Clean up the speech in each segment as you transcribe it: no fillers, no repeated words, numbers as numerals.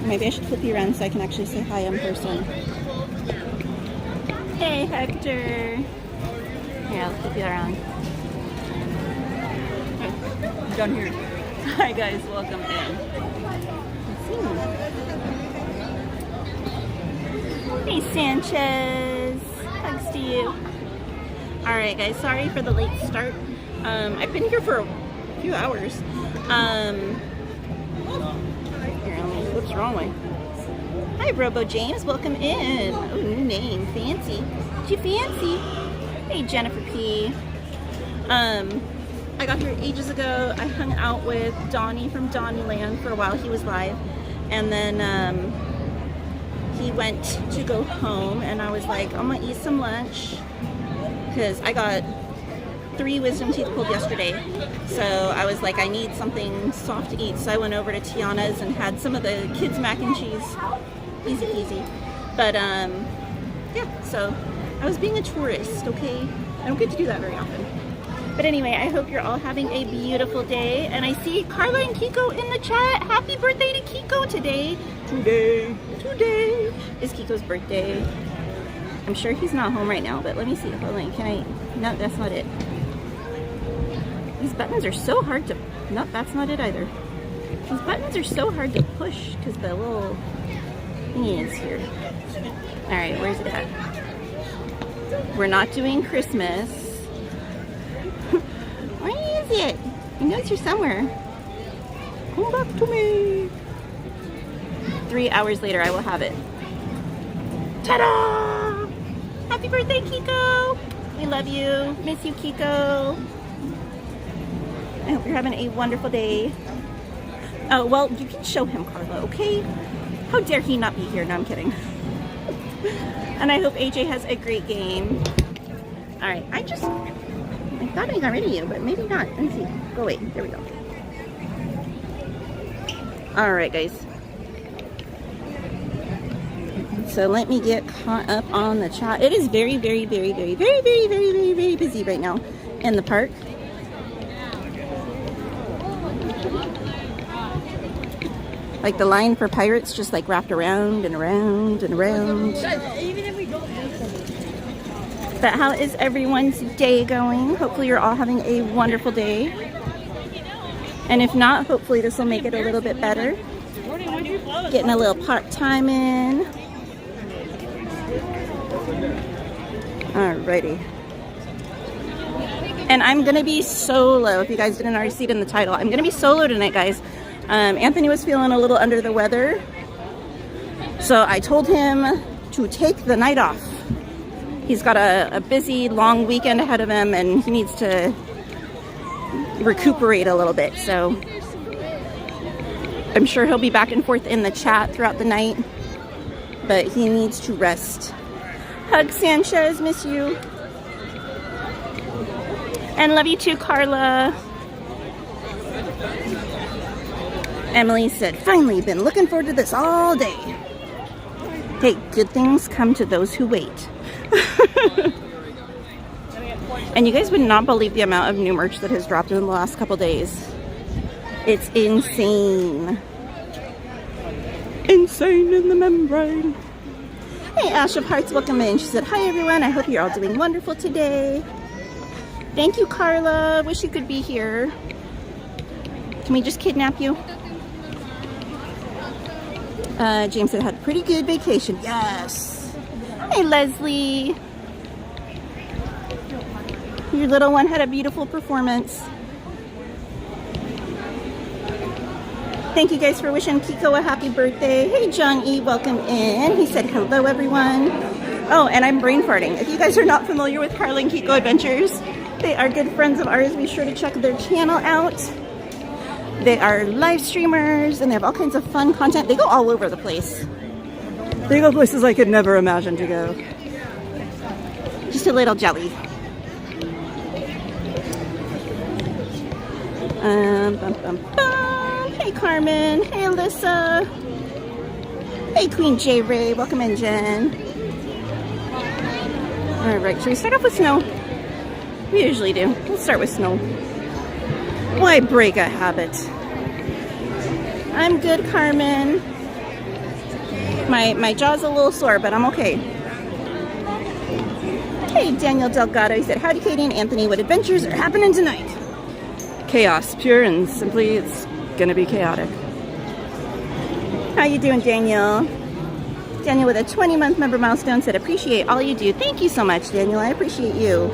Maybe I should flip you around so I can actually say hi in person. Hey, Hector. Here, I'll flip you around. Down here. Hi guys, welcome in. Hey Sanchez, hugs to you. Alright guys, sorry for the late start. I've been here for a few hours. What's wrong with? Hi Robo James, welcome in. Oh, new name, fancy. Too fancy. Hey Jennifer P. I got here ages ago. I hung out with Donnie from Disneyland for a while. He was live, and then he went to go home, and I was like, I'm gonna eat some lunch because I got 3 wisdom teeth pulled yesterday, so I was like, I need something soft to eat. So I went over to Tiana's and had some of the kids mac and cheese. Easy peasy. But yeah, so I was being a tourist, okay? I don't get to do that very often. But anyway, I hope you're all having a beautiful day. And I see Carla and Kiko in the chat. Happy birthday to Kiko today. Today is Kiko's birthday. I'm sure he's not home right now, but let me see. Hold on, can I? No, that's not it. These buttons are so hard to, no, that's not it either. These buttons are so hard to push because the little thingy is here. All right, where's it at? We're not doing Christmas. Where is it? I know it's here somewhere. Come back to me. 3 hours later, I will have it. Ta-da! Happy birthday, Kiko! We love you. Miss you, Kiko. I hope you're having a wonderful day. Oh, well, you can show him, Carla, okay? How dare he not be here? No, I'm kidding. And I hope AJ has a great game. All right, I thought I got rid of you, but maybe not. Let's see. Go away. There we go. All right, guys. So let me get caught up on the chat. It is very, very, very, very, very, very, very, very, very busy right now in the park. Like the line for Pirates just like wrapped around and around and around. But how is everyone's day going? Hopefully you're all having a wonderful day. And if not, hopefully this will make it a little bit better. Getting a little part-time in. Alrighty. And I'm gonna be solo, if you guys didn't already see it in the title. I'm gonna be solo tonight, guys. Anthony was feeling a little under the weather. So I told him to take the night off. He's got a busy, long weekend ahead of him, and he needs to recuperate a little bit. So I'm sure he'll be back and forth in the chat throughout the night, but he needs to rest. Hug Sanchez, miss you. And love you too, Carla. Emily said, finally, been looking forward to this all day. Hey, good things come to those who wait. And you guys would not believe the amount of new merch that has dropped in the last couple days. It's insane. Insane in the membrane. Hey, Ash of Hearts, welcome in. She said, hi everyone, I hope you're all doing wonderful today. Thank you, Carla. Wish you could be here. Can we just kidnap you? James said, had a pretty good vacation. Yes. Hey, Leslie. Your little one had a beautiful performance. Thank you guys for wishing Kiko a happy birthday. Hey, John E., welcome in. He said, hello, everyone. Oh, and I'm brain farting. If you guys are not familiar with Carla and Kiko Adventures, they are good friends of ours. Be sure to check their channel out. They are live streamers, and they have all kinds of fun content. They go all over the place. They go places I could never imagine to go. Just a little jelly. Bum, bum, bum. Hey, Hey, Carmen. Hey, Alyssa. Hey, Queen J. Ray. Welcome in, Jen. All right, should we start off with snow? We usually do. We'll start with snow. Why break a habit? I'm good, Carmen. My jaw's a little sore, but I'm okay. Hey, Daniel Delgado. He said, howdy, Katie and Anthony. What adventures are happening tonight? Chaos, pure and simply, it's gonna be chaotic. How you doing, Daniel? Daniel with a 20-month member milestone said, appreciate all you do. Thank you so much, Daniel. I appreciate you.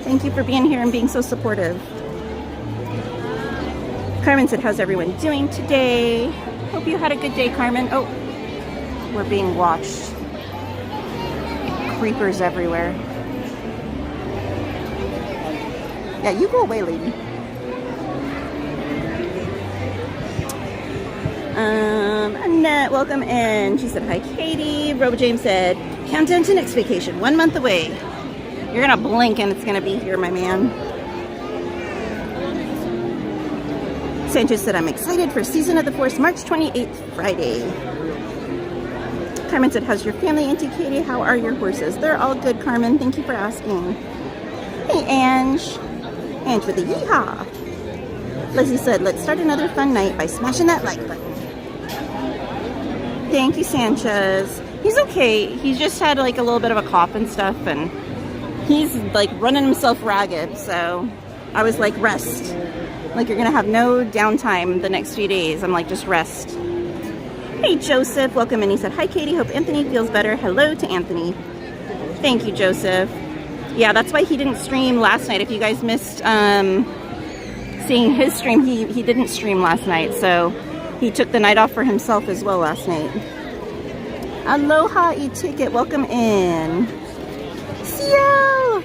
Thank you for being here and being so supportive. Carmen said, how's everyone doing today? Hope you had a good day, Carmen. Oh, we're being watched. Creepers everywhere. Yeah, you go away, lady. Annette, welcome in. She said, hi, Katie. Robo James said, countdown to next vacation, 1 month away. You're gonna blink and it's gonna be here, my man. Sanchez said, I'm excited for Season of the Force, March 28th, Friday. Carmen said, how's your family, Auntie Katie? How are your horses? They're all good, Carmen. Thank you for asking. Hey, Ange. Ange with a yeehaw. Leslie said, let's start another fun night by smashing that like button. Thank you, Sanchez. He's okay. He's just had like a little bit of a cough and stuff, and he's like running himself ragged. So I was like, rest. Like, you're gonna have no downtime the next few days. I'm like, just rest. Hey, Joseph, welcome in. He said, hi, Katie. Hope Anthony feels better. Hello to Anthony. Thank you, Joseph. Yeah, that's why he didn't stream last night. If you guys missed seeing his stream, he didn't stream last night, so he took the night off for himself as well last night. Aloha, e-ticket, welcome in. Ciel!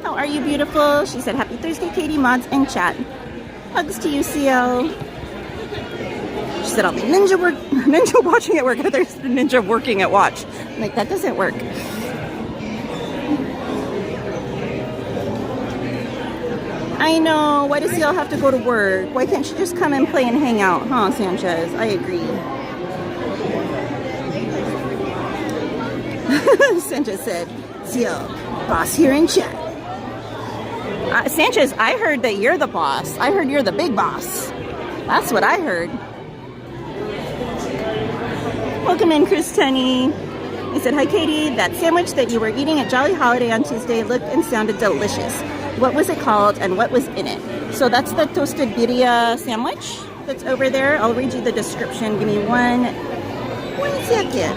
How are you, beautiful? She said, happy Thursday, Katie, mods, and chat. Hugs to you, Ciel. She said, I'll be ninja watching at work. There's the ninja working at watch. I'm like, that doesn't work. I know. Why does Ciel have to go to work? Why can't she just come and play and hang out? Huh, Sanchez? I agree. Sanchez said, Ciel, boss here in chat. Sanchez, I heard that you're the boss. I heard you're the big boss. That's what I heard. Welcome in, Chris Tunney. He said, hi, Katie. That sandwich that you were eating at Jolly Holiday on Tuesday looked and sounded delicious. What was it called and what was in it? So that's the toasted birria sandwich that's over there. I'll read you the description. Give me one second.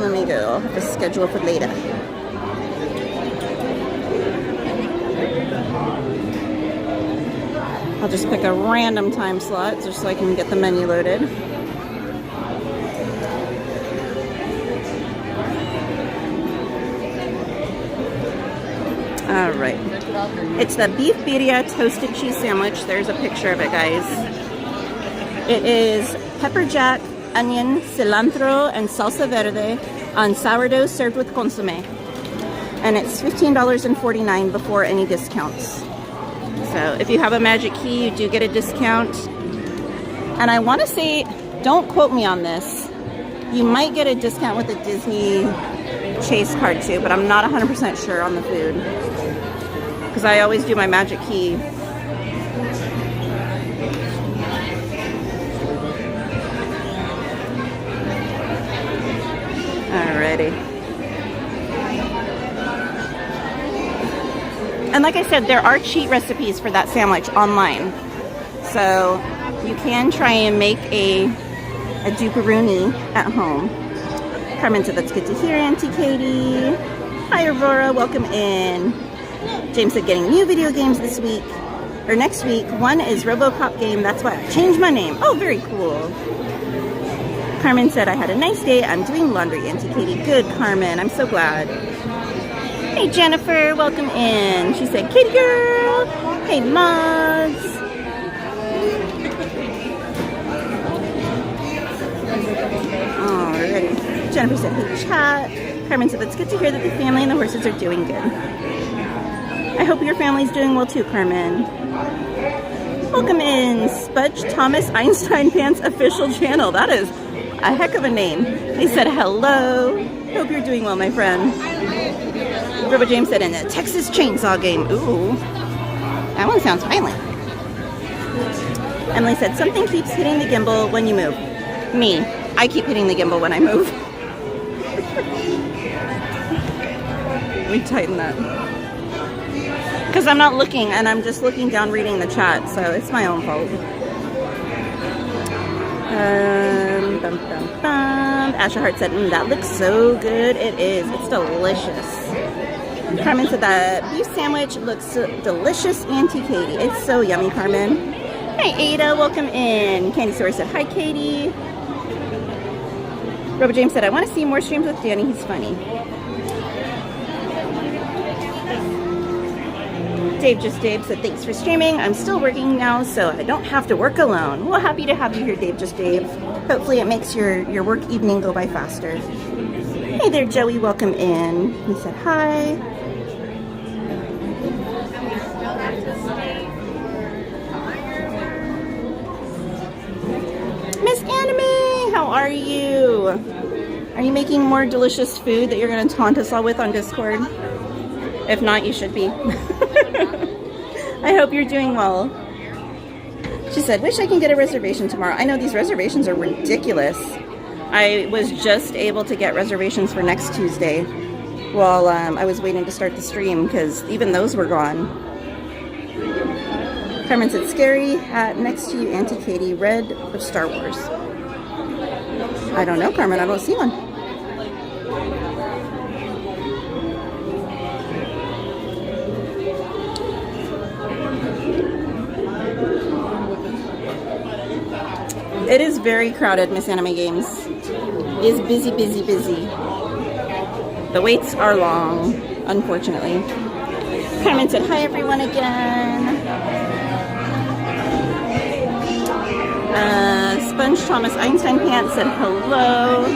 Let me go. I'll have to schedule for later. I'll just pick a random time slot just so I can get the menu loaded. All right. It's the beef birria toasted cheese sandwich. There's a picture of it, guys. It is pepper jack, onion, cilantro, and salsa verde on sourdough served with consomme. And it's $15.49 before any discounts. So if you have a magic key, you do get a discount. And I want to say, don't quote me on this, you might get a discount with a Disney Chase card too, but I'm not 100% sure on the food. Because I always do my magic key. Alrighty. And like I said, there are cheat recipes for that sandwich online. So you can try and make a duperoni at home. Carmen said, that's good to hear, Auntie Katie. Hi, Aurora. Welcome in. James said, getting new video games this week, or next week. One is RoboCop game. That's why I changed my name. Oh, very cool. Carmen said, I had a nice day. I'm doing laundry, Auntie Katie. Good, Carmen. I'm so glad. Hey, Jennifer. Welcome in. She said, Katie girl. Hey, mods. Alrighty. Jennifer said, hey, chat. Carmen said, it's good to hear that the family and the horses are doing good. I hope your family's doing well too, Carmen. Welcome in, Spudge Thomas Einstein Pants official channel. That is a heck of a name. They said hello. Hope you're doing well, my friend. Robo James said in a Texas Chainsaw game. Ooh, that one sounds violent. Emily said something keeps hitting the gimbal when you move. Me, I keep hitting the gimbal when I move. We tighten that. Because I'm not looking, and I'm just looking down reading the chat, so it's my own fault. Bum, bum, bum. Asher Hart said, that looks so good. It is. It's delicious. Carmen said that beef sandwich looks delicious, Auntie Katie. It's so yummy, Carmen. Hi, Ada. Welcome in. Candy Store said, hi, Katie. Robo James said, I want to see more streams with Danny. He's funny. Dave said, thanks for streaming. I'm still working now, so I don't have to work alone. Well, happy to have you here, Dave. Hopefully it makes your work evening go by faster. Hey there, Joey. Welcome in. He said hi. Miss Anime, how are you? Are you making more delicious food that you're going to taunt us all with on Discord? If not, you should be. I hope you're doing well. She said, wish I can get a reservation tomorrow. I know these reservations are ridiculous. I was just able to get reservations for next Tuesday while I was waiting to start the stream because even those were gone. Carmen said, scary hat next to you, Auntie Katie, red of Star Wars. I don't know, Carmen. I don't see one. It is very crowded, Miss Anime Games. It is busy, busy, busy. The waits are long, unfortunately. Carmen said, hi everyone again. Sponge Thomas Einstein Pants said hello.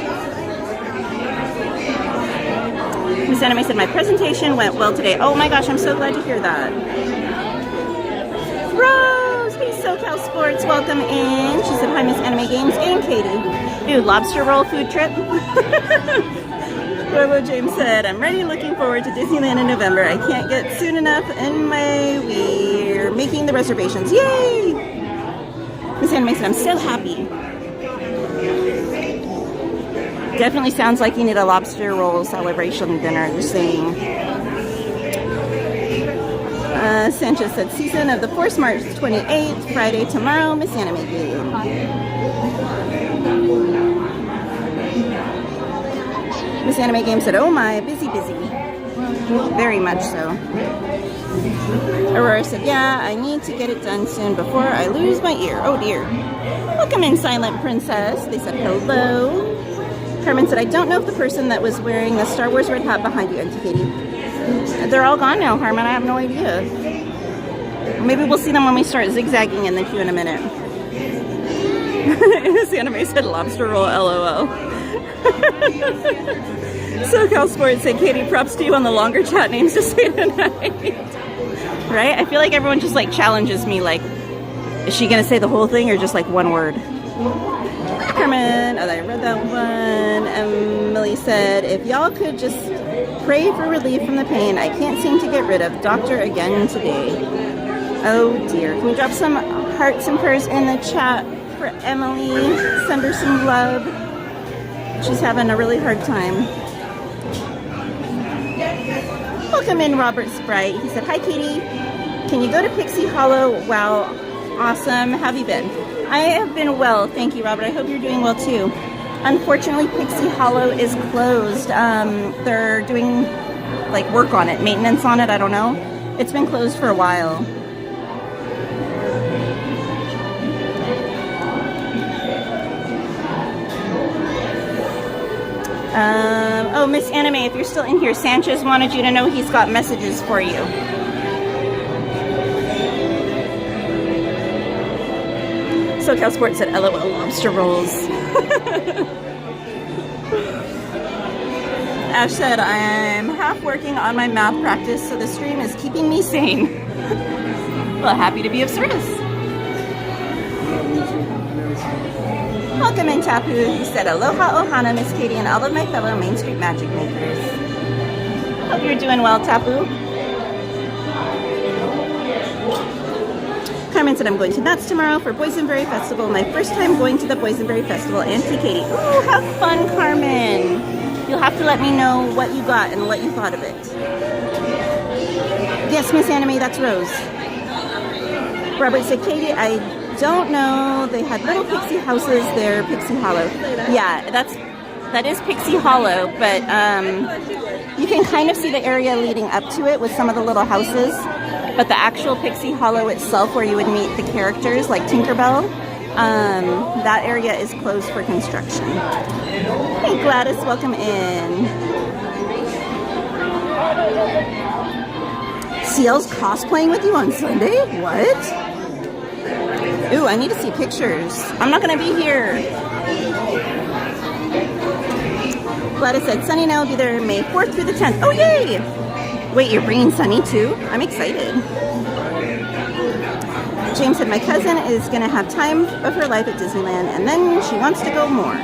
Miss Anime said, my presentation went well today. Oh my gosh, I'm so glad to hear that. Rose, hey SoCal Sports, welcome in. She said, hi Miss Anime Games and Katie. Dude, lobster roll food trip. Robo James said, I'm ready, looking forward to Disneyland in November. I can't get soon enough, and we're making the reservations. Yay! Miss Anime said, I'm so happy. Definitely sounds like you need a lobster roll celebration dinner, just saying. Sanchez said, season of the Force March 28th, Friday tomorrow, Miss Anime Game. Miss Anime Game said, oh my, busy, busy. Very much so. Aurora said, yeah, I need to get it done soon before I lose my ear. Oh dear. Welcome in, Silent Princess. They said hello. Carmen said, I don't know if the person that was wearing the Star Wars red hat behind you, Auntie Katie. They're all gone now, Carmen. I have no idea. Maybe we'll see them when we start zigzagging in the queue in a minute. This anime said lobster roll, LOL. SoCal Sports said, Katie, props to you on the longer chat names to say tonight. Right? I feel like everyone just like challenges me, like, is she gonna say the whole thing or just like one word? Carmen, oh, I read that one. Emily said, if y'all could just pray for relief from the pain I can't seem to get rid of. Doctor again today. Oh dear. Can we drop some hearts and prayers in the chat for Emily? Send her some love. She's having a really hard time. Welcome in, Robert Sprite. He said, hi, Katie. Can you go to Pixie Hollow? Wow, awesome. How have you been? I have been well. Thank you, Robert. I hope you're doing well, too. Unfortunately, Pixie Hollow is closed. They're doing, like, work on it, maintenance on it. I don't know. It's been closed for a while. Oh, Miss Anime, if you're still in here, Sanchez wanted you to know he's got messages for you. SoCal Sports said, LOL, lobster rolls. Ash said, I'm half working on my math practice, so the stream is keeping me sane. Well, happy to be of service. Welcome in, Tapu. He said, aloha ohana, Miss Katie, and all of my fellow Main Street magic makers. Hope you're doing well, Tapu. Carmen said, I'm going to Nuts tomorrow for Boysenberry Festival. My first time going to the Boysenberry Festival. Auntie Katie. Ooh, have fun, Carmen. You'll have to let me know what you got and what you thought of it. Yes, Miss Anime, that's Rose. Robert said, Katie, I don't know. They had little pixie houses there, Pixie Hollow. Yeah, that is Pixie Hollow, but you can kind of see the area leading up to it with some of the little houses. But the actual Pixie Hollow itself, where you would meet the characters like Tinkerbell, that area is closed for construction. Hey Gladys, welcome in. CL's cosplaying with you on Sunday? What? Ooh, I need to see pictures. I'm not gonna be here. Gladys said, Sunny and I will be there May 4th through the 10th. Oh, yay! Wait, you're bringing Sunny too? I'm excited. James said, my cousin is going to have time of her life at Disneyland, and then she wants to go more.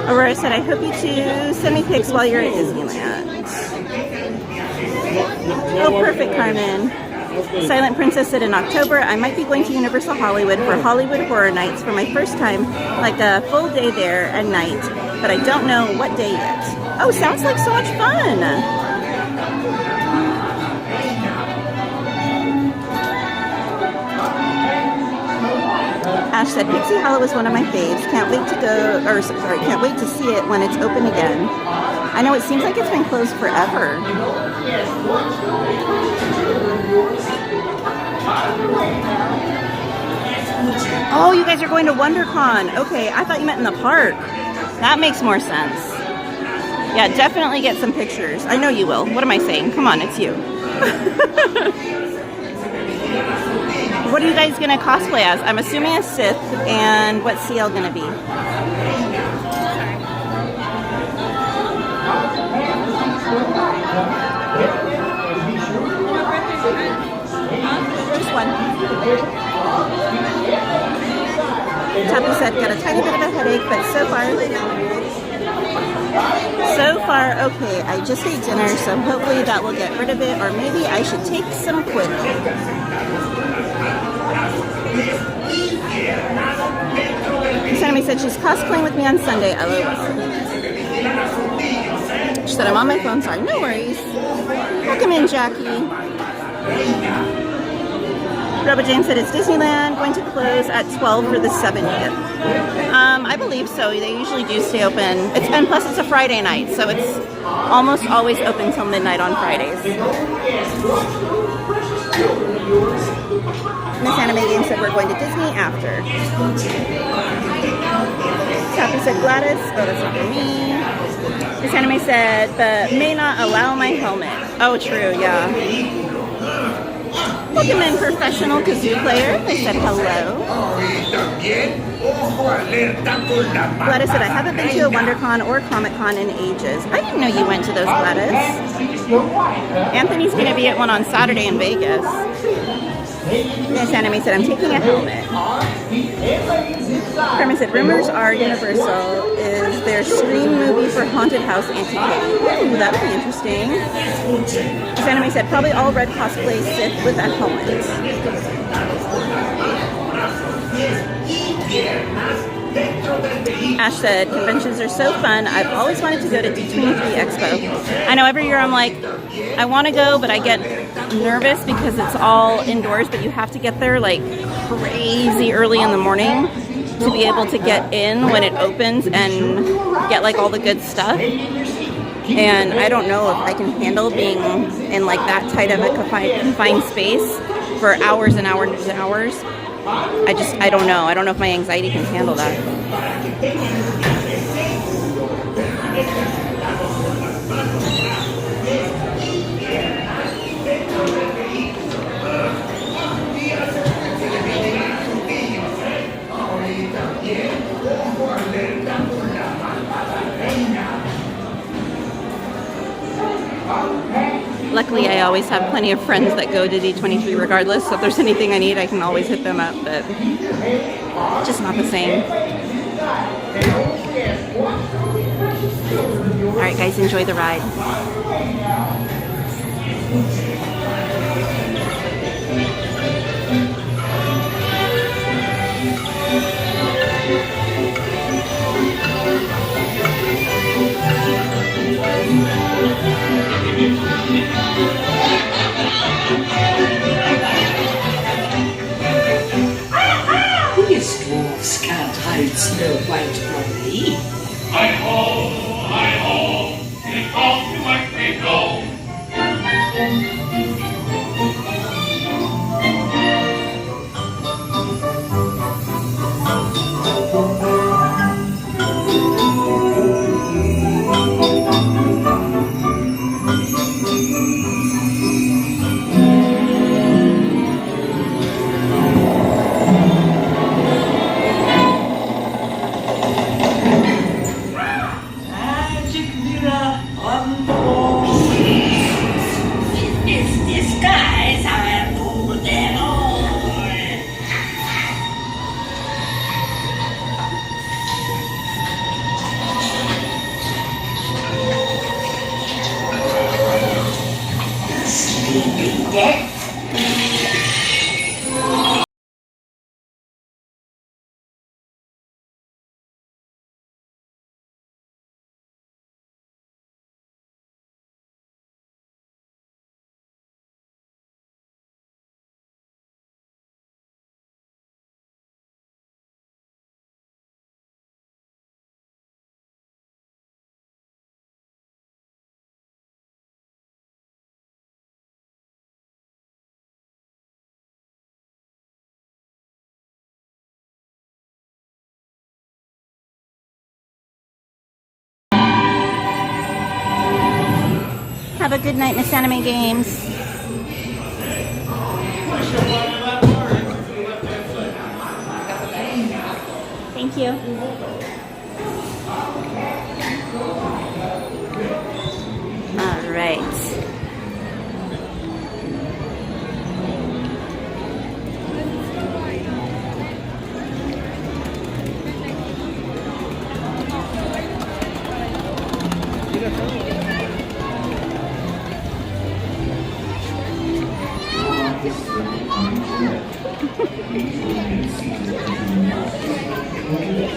Aurora said, I hope you two send me pics while you're at Disneyland. Oh, perfect, Carmen. Silent Princess said in October, I might be going to Universal Hollywood for Hollywood Horror Nights for my first time, like a full day there at night, but I don't know what day yet. Oh, sounds like so much fun! Ash said, Pixie Hollow is one of my faves. Can't wait to go, or sorry, can't wait to see it when it's open again. I know it seems like it's been closed forever. Oh, you guys are going to WonderCon. Okay, I thought you meant in the park. That makes more sense. Yeah, definitely get some pictures. I know you will. What am I saying? Come on, it's you. What are you guys going to cosplay as? I'm assuming a Sith, and what's CL going to be? Just one. Tapu said, got a tiny bit of a headache, but so far okay. I just ate dinner, so hopefully that will get rid of it, or maybe I should take some quick. Sammy said she's cosplaying with me on Sunday. LOL. She said I'm on my phone. Sorry, no worries. Welcome in, Jackie. Robert James said it's Disneyland, going to close at 12 for the 70th. I believe so. They usually do stay open. And plus it's a Friday night, so it's almost always open till midnight on Fridays. Miss Anime Game said we're going to Disney after. Tapu said Gladys. Oh, that's not for me. Miss Anime said, but may not allow my helmet. Oh, true, yeah. Welcome in, professional kazoo player. They said hello. Gladys said, I haven't been to a WonderCon or Comic-Con in ages. I didn't know you went to those, Gladys. Anthony's going to be at one on Saturday in Vegas. Miss Anime said, I'm taking a helmet. Carmen said, rumors are Universal is their Scream movie for Haunted House Auntie Katie. Ooh, that would be interesting. Miss Anime said, probably all red cosplay Sith with a helmet. Ash said, conventions are so fun. I've always wanted to go to D23 Expo. I know every year I'm like, I want to go, but I get nervous because it's all indoors, but you have to get there like crazy early in the morning to be able to get in when it opens and get like all the good stuff. And I don't know if I can handle being in like that tight of a confined space for hours and hours and hours. I don't know. I don't know if my anxiety can handle that. luckily I always have plenty of friends that go to D23 regardless, so if there's anything I need, I can always hit them up, but just not the same. Alright guys, enjoy the ride. These dwarfs can't hide Snow White from me. Hi-ho, get off to my kingdom. Magic mirror on the wall. In this disguise, I rule them all. Sleeping death. Have a good night, Miss Anime Games. Thank you. All right.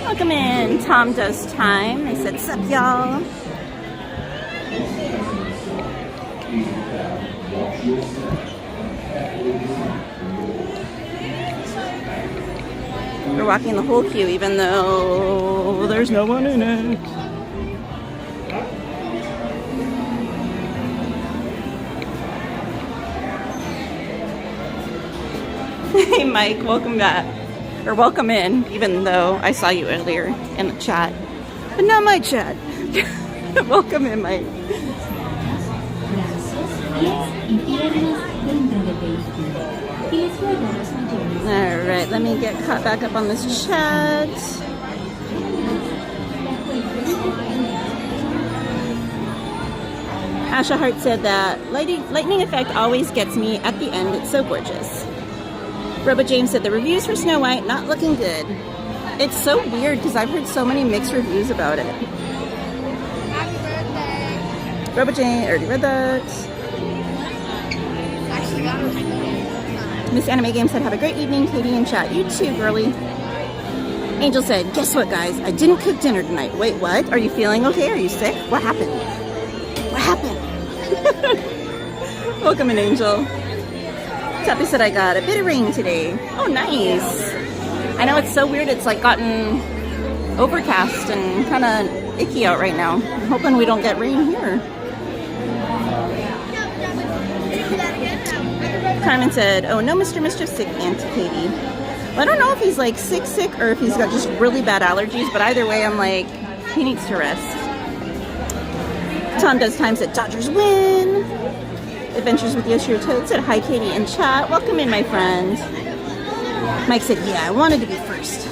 Welcome in. Tom Does Time. They said, sup, y'all. We're walking the whole queue, even though there's no one in it. Hey, Mike, welcome back. Or welcome in, even though I saw you earlier in the chat. But not my chat. Welcome in, Mike. Alright, let me get caught back up on this chat. Asha Hart said that lightning effect always gets me at the end. It's so gorgeous. Robo James said the reviews for Snow White not looking good. It's so weird because I've heard so many mixed reviews about it. Happy birthday. Robo James, already read that. Actually got it. Miss Anime Game said have a great evening, Katie and chat. You too, girly. Angel said, guess what, guys? I didn't cook dinner tonight. Wait, what? Are you feeling okay? Are you sick? What happened? What happened? Welcome in, Angel. Tappy said I got a bit of rain today. Oh, nice. I know it's so weird. It's like gotten overcast and kind of icky out right now. I'm hoping we don't get rain here. Carmen said, oh, no, Mr. Mischief sick, Auntie Katie. Well, I don't know if he's like sick or if he's got just really bad allergies, but either way, I'm like, he needs to rest. Tom Does Time said Dodgers win. Adventures with Yoshiro Toad said hi, Katie in chat. Welcome in, my friend. Mike said, yeah, I wanted to be first.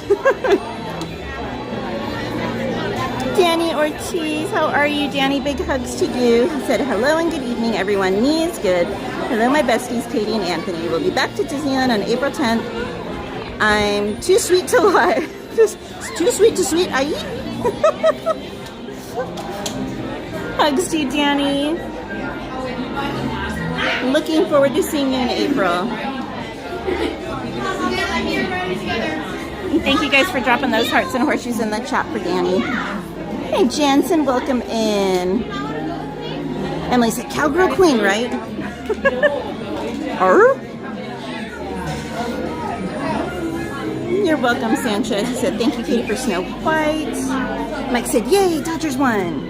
Danny Ortiz, how are you, Danny? Big hugs to you. He said, hello and good evening, everyone. Me is good. Hello, my besties, Katie and Anthony. We'll be back to Disneyland on April 10th. I'm too sweet to lie. Just too sweet to sweet, aye? Hugs to you, Danny. Looking forward to seeing you in April. Thank you guys for dropping those hearts and horseshoes in the chat for Danny. Hey, Jansen, welcome in. Emily said, Cowgirl Queen, right? Arr? You're welcome, Sanchez. He said, thank you, Katie, for Snow White. Mike said, yay, Dodgers won.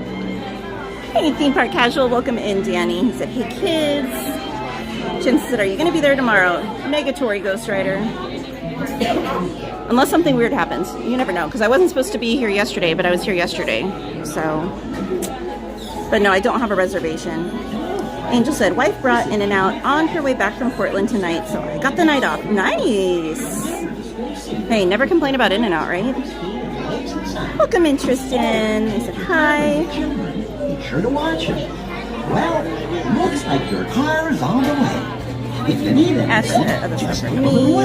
Hey, Theme Park Casual, welcome in, Danny. He said, hey, kids. Jen said, are you going to be there tomorrow? Negatory, Ghost Rider. Unless something weird happens. You never know, because I wasn't supposed to be here yesterday, but I was here yesterday. So, but no, I don't have a reservation. Angel said, wife brought In-N-Out on her way back from Portland tonight, so I got the night off. Nice! Hey, never complain about In-N-Out, right? Welcome in, Tristan. I said hi. Be sure to watch it. Well, looks like your car is on the way. If you need it, Ash said, other stuff for me.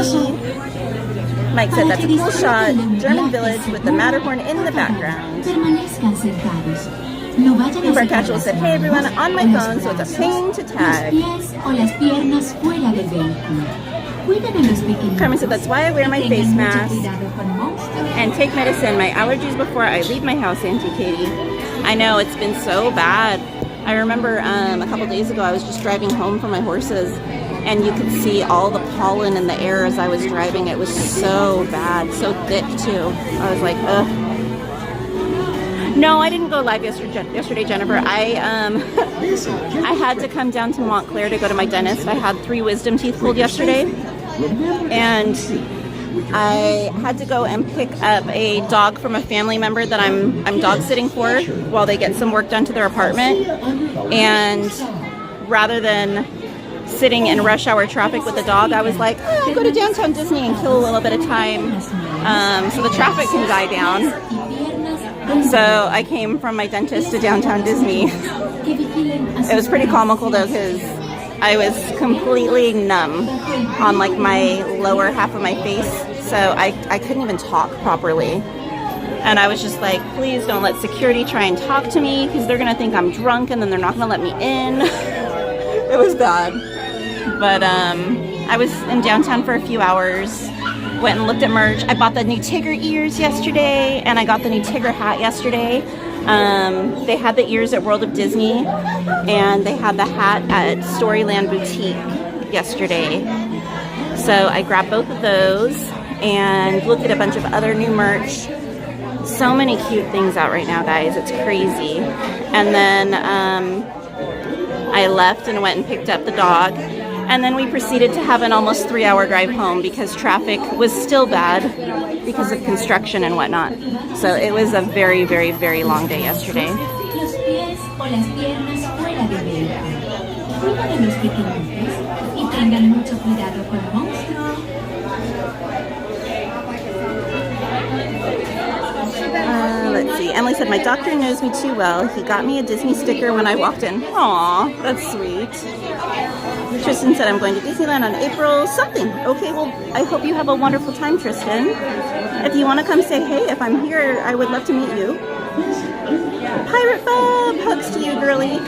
Mike said, that's a cool shot. German village with the Matterhorn in the background. Theme Casual said, hey everyone, on my phone, so it's a pain to tag. Carmen said, that's why I wear my face mask and take medicine, my allergies before I leave my house, Auntie Katie. I know, it's been so bad. I remember a couple days ago, I was just driving home from my horses, and you could see all the pollen in the air as I was driving. It was so bad, so thick too. I was like, ugh. No, I didn't go live yesterday, Jennifer. I had to come down to Montclair to go to my dentist. I had 3 wisdom teeth pulled yesterday, and I had to go and pick up a dog from a family member that I'm dog sitting for while they get some work done to their apartment. And rather than sitting in rush hour traffic with the dog, I was like, oh, I'll go to downtown Disney and kill a little bit of time so the traffic can die down. So I came from my dentist to downtown Disney. It was pretty comical though, because I was completely numb on like my lower half of my face, so I couldn't even talk properly. And I was just like, please don't let security try and talk to me, because they're gonna think I'm drunk and then they're not gonna let me in. It was bad. But I was in downtown for a few hours, went and looked at merch. I bought the new Tigger ears yesterday, and I got the new Tigger hat yesterday. They had the ears at World of Disney, and they had the hat at Storyland Boutique yesterday. So I grabbed both of those and looked at a bunch of other new merch. So many cute things out right now, guys. It's crazy. And then I left and went and picked up the dog. And then we proceeded to have an almost 3-hour drive home because traffic was still bad because of construction and whatnot. So it was a very, very, very long day yesterday. Let's see. Emily said, my doctor knows me too well. He got me a Disney sticker when I walked in. Aw, that's sweet. Tristan said, I'm going to Disneyland on April something. Okay, well, I hope you have a wonderful time, Tristan. If you want to come say hey, if I'm here, I would love to meet you. Pirate Bob, hugs to you, girly.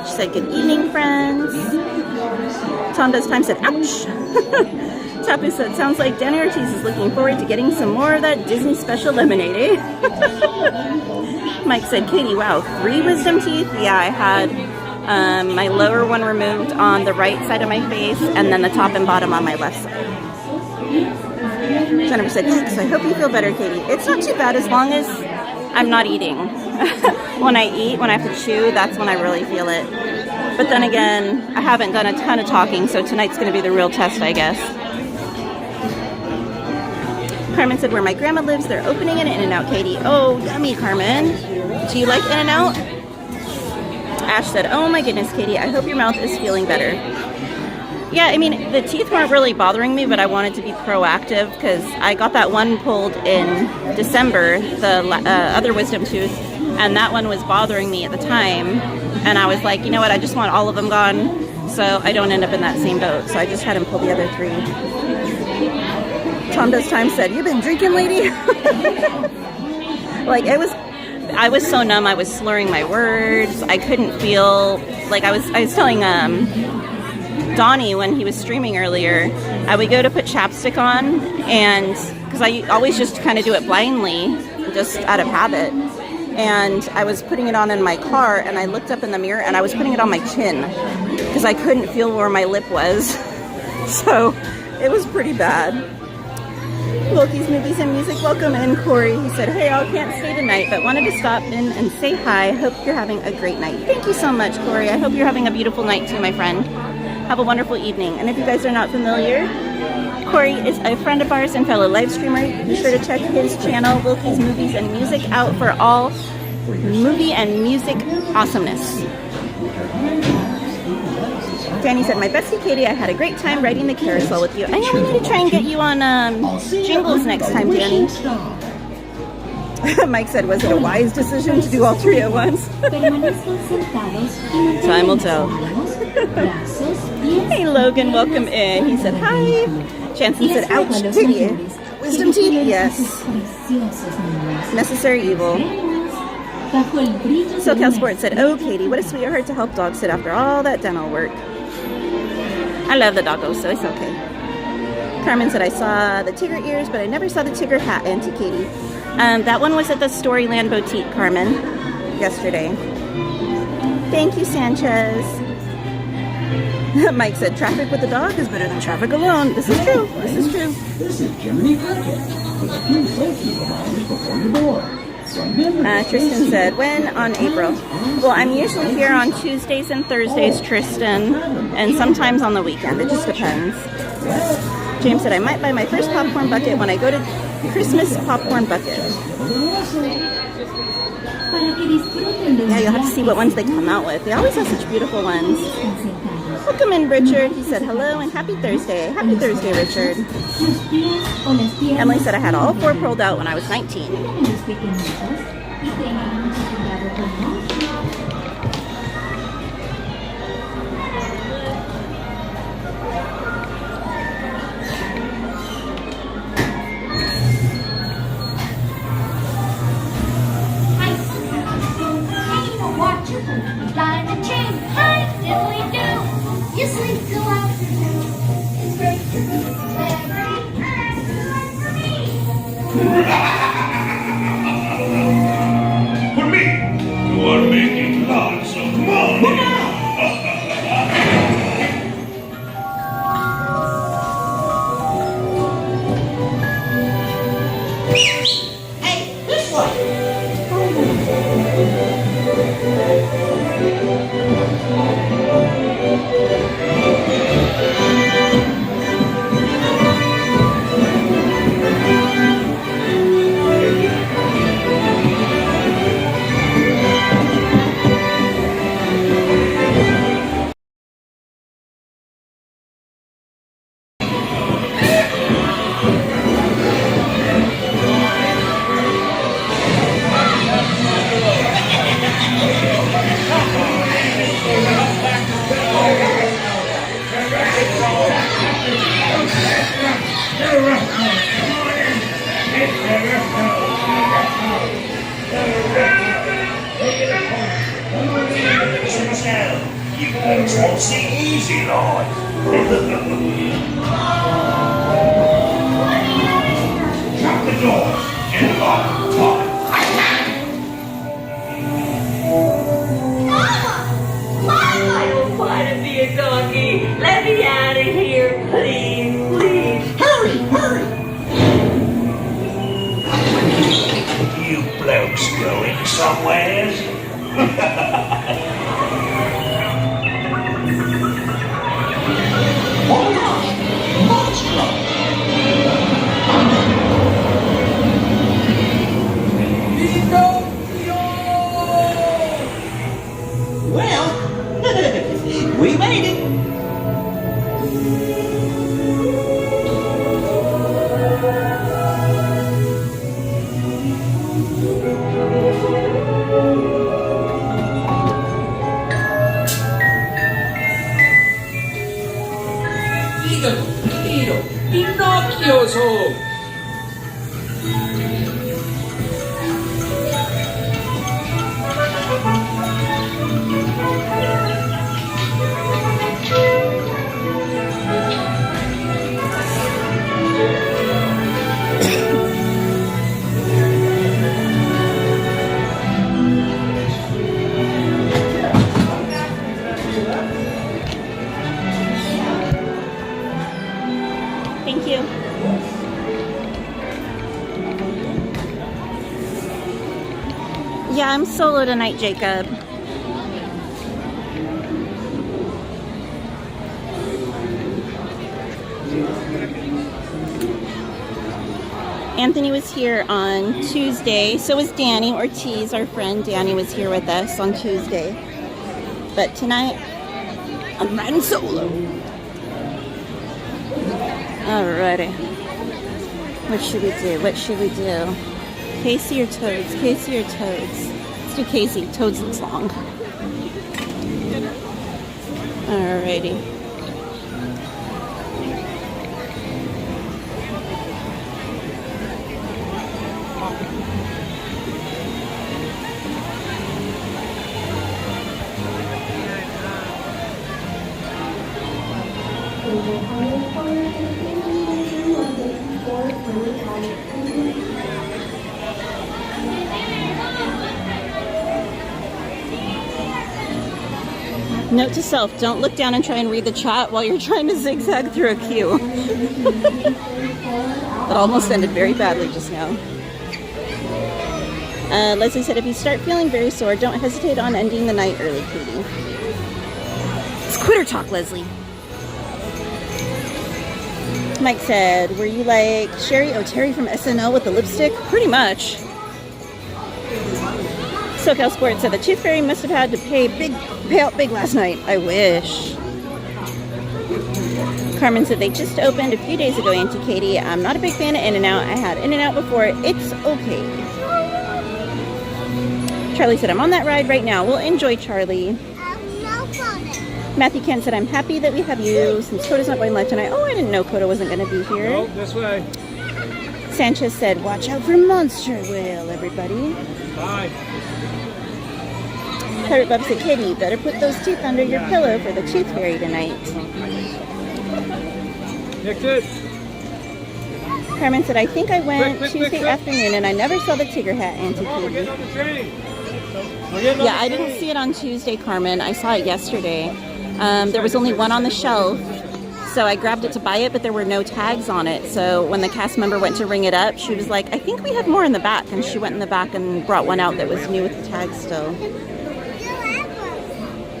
She said, good evening, friends. Tom Does Time said, ouch. Tapu said, sounds like Danny Ortiz is looking forward to getting some more of that Disney special lemonade, eh? Mike said, Katie, wow, 3 wisdom teeth? Yeah, I had my lower one removed on the right side of my face, and then the top and bottom on my left side. Jennifer said, thanks, I hope you feel better, Katie. It's not too bad as long as I'm not eating. When I eat, when I have to chew, that's when I really feel it. But then again, I haven't done a ton of talking, so tonight's going to be the real test, I guess. Carmen said, where my grandma lives, they're opening an In-N-Out, Katie. Oh, yummy, Carmen. Do you like In-N-Out? Ash said, oh my goodness, Katie, I hope your mouth is feeling better. Yeah, I mean, the teeth weren't really bothering me, but I wanted to be proactive because I got that one pulled in December, the other wisdom tooth, and that one was bothering me at the time. And I was like, you know what, I just want all of them gone so I don't end up in that same boat. So I just had him pull the other 3. Tom Does Time said, "You've been drinking, lady?" Like, I was so numb, I was slurring my words. I couldn't feel, like I was telling Donnie when he was streaming earlier, I would go to put chapstick on, and because I always just kind of do it blindly, just out of habit. And I was putting it on in my car, and I looked up in the mirror, and I was putting it on my chin because I couldn't feel where my lip was. So it was pretty bad. Wilkie's Movies and Music, welcome in, Corey. He said, "Hey, I can't stay tonight, but wanted to stop in and say hi. Hope you're having a great night." Thank you so much, Corey. I hope you're having a beautiful night too, my friend. Have a wonderful evening. And if you guys are not familiar, Corey is a friend of ours and fellow live streamer. Be sure to check his channel, Wilkie's Movies and Music, out for all movie and music awesomeness. Danny said, "My bestie Katie, I had a great time riding the carousel with you." I know we need to try and get you on Jingles next time, Danny. Mike said, "Was it a wise decision to do all 3 at once?" Time will tell. Hey Logan, welcome in. He said, "Hi." Jansen said, "Ouch, titty." Wisdom teeth? Yes. Necessary evil. SoCal Sports said, "Oh, Katie, what a sweetheart to help dogs sit after all that dental work." I love the doggo, so it's okay. Carmen said, "I saw the Tigger ears, but I never saw the Tigger hat, Auntie Katie." That one was at the Storyland Boutique, Carmen, yesterday. Thank you, Sanchez. Mike said, "Traffic with the dog is better than traffic alone." This is true. This is true. This is Jiminy Cricket with a few safety reminders before you board. Tristan said, "When on April?" Well, I'm usually here on Tuesdays and Thursdays, Tristan, and sometimes on the weekend. It just depends. James said, "I might buy my first popcorn bucket when I go to Christmas popcorn bucket." Yeah, you'll have to see what ones they come out with. They always have such beautiful ones. Welcome in, Richard. He said, "Hello and happy Thursday." Happy Thursday, Richard. Emily said, "I had all 4 pulled out when I was 19. For me, you are making lots of money. Hey, this way. You folks won't see easy life. Shut the doors and lock time. I don't want to be a doggy. Let me out of here, please, please. Hurry, hurry! You blokes going somewheres? Well, we made it. Yeah, I'm solo tonight, Jacob. Anthony was here on Tuesday. So was Danny Ortiz, our friend. Danny was here with us on Tuesday. But tonight, I'm riding solo. Alrighty. What should we do? What should we do? Casey or Toads? Casey or Toads? Let's do Casey. Toads looks long. Alrighty. Note to self, don't look down and try and read the chat while you're trying to zigzag through a queue. That almost ended very badly just now. Leslie said, if you start feeling very sore, don't hesitate on ending the night early, Katie. It's quitter talk, Leslie. Mike said, were you like Sherry O'Terry from SNL with the lipstick? Pretty much. SoCal Sports said the Tooth Fairy must have had to pay out big last night. I wish. Carmen said they just opened a few days ago, Auntie Katie. I'm not a big fan of In-N-Out. I had In-N-Out before. It's okay. Charlie said I'm on that ride right now. We'll enjoy, Charlie. No problem. Matthew Kent said I'm happy that we have you since Coda's not going live tonight. Oh, I didn't know Coda wasn't going to be here. Oh, this way. Sanchez said watch out for Monster Whale, everybody. Bye. Pirate Bob said, Katie, you better put those teeth under your pillow for the Tooth Fairy tonight. Next it. Carmen said, I think I went Quick, Tuesday afternoon and I never saw the Tigger hat, Auntie Oh, we're Katie. getting on the train. Yeah, I didn't see it on Tuesday, Carmen. I saw it yesterday. There was only one on the shelf, so I grabbed it to buy it, but there were no tags on it. So when the cast member went to ring it up, she was like, I think we have more in the back. And she went in the back and brought one out that was new with the tag still.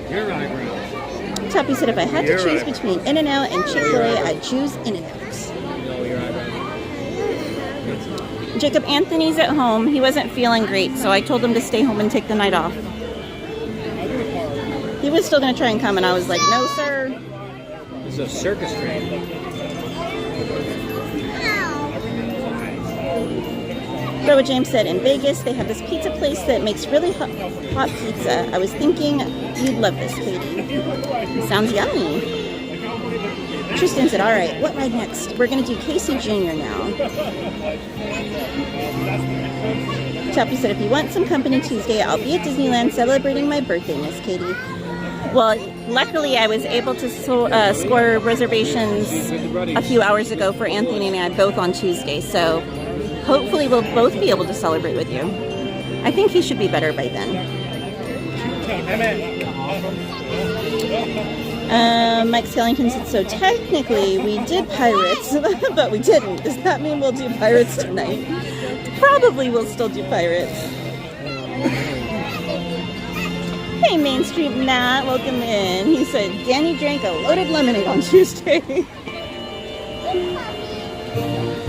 Your eyebrows. Tuppy said, if I had to Your choose eyebrows. between In-N-Out and Chick-fil-A, I'd choose In-N-Out. No, your eyebrows. Jacob Anthony's at home. He wasn't feeling great, so I told him to stay home and take the night off. He was still going to try and come, and I was like, no, sir. This is a circus train. Bro James said, in Vegas, they have this pizza place that makes really hot pizza. I was thinking you'd love this, Katie. Sounds yummy. Tristan said, all right, what ride next? We're going to do Casey Jr. now. Chappie said, if you want some company Tuesday, I'll be at Disneyland celebrating my birthday, Miss Katie. Well, luckily I was able to score reservations a few hours ago for Anthony and I both on Tuesday, so hopefully we'll both be able to celebrate with you. I think he should be better by then. Mike Skellington said, so technically we did Pirates, but we didn't. Does that mean we'll do Pirates tonight? Probably we'll still do Pirates. Hey, Main Street Matt, welcome in. He said, Danny drank a loaded lemonade on Tuesday.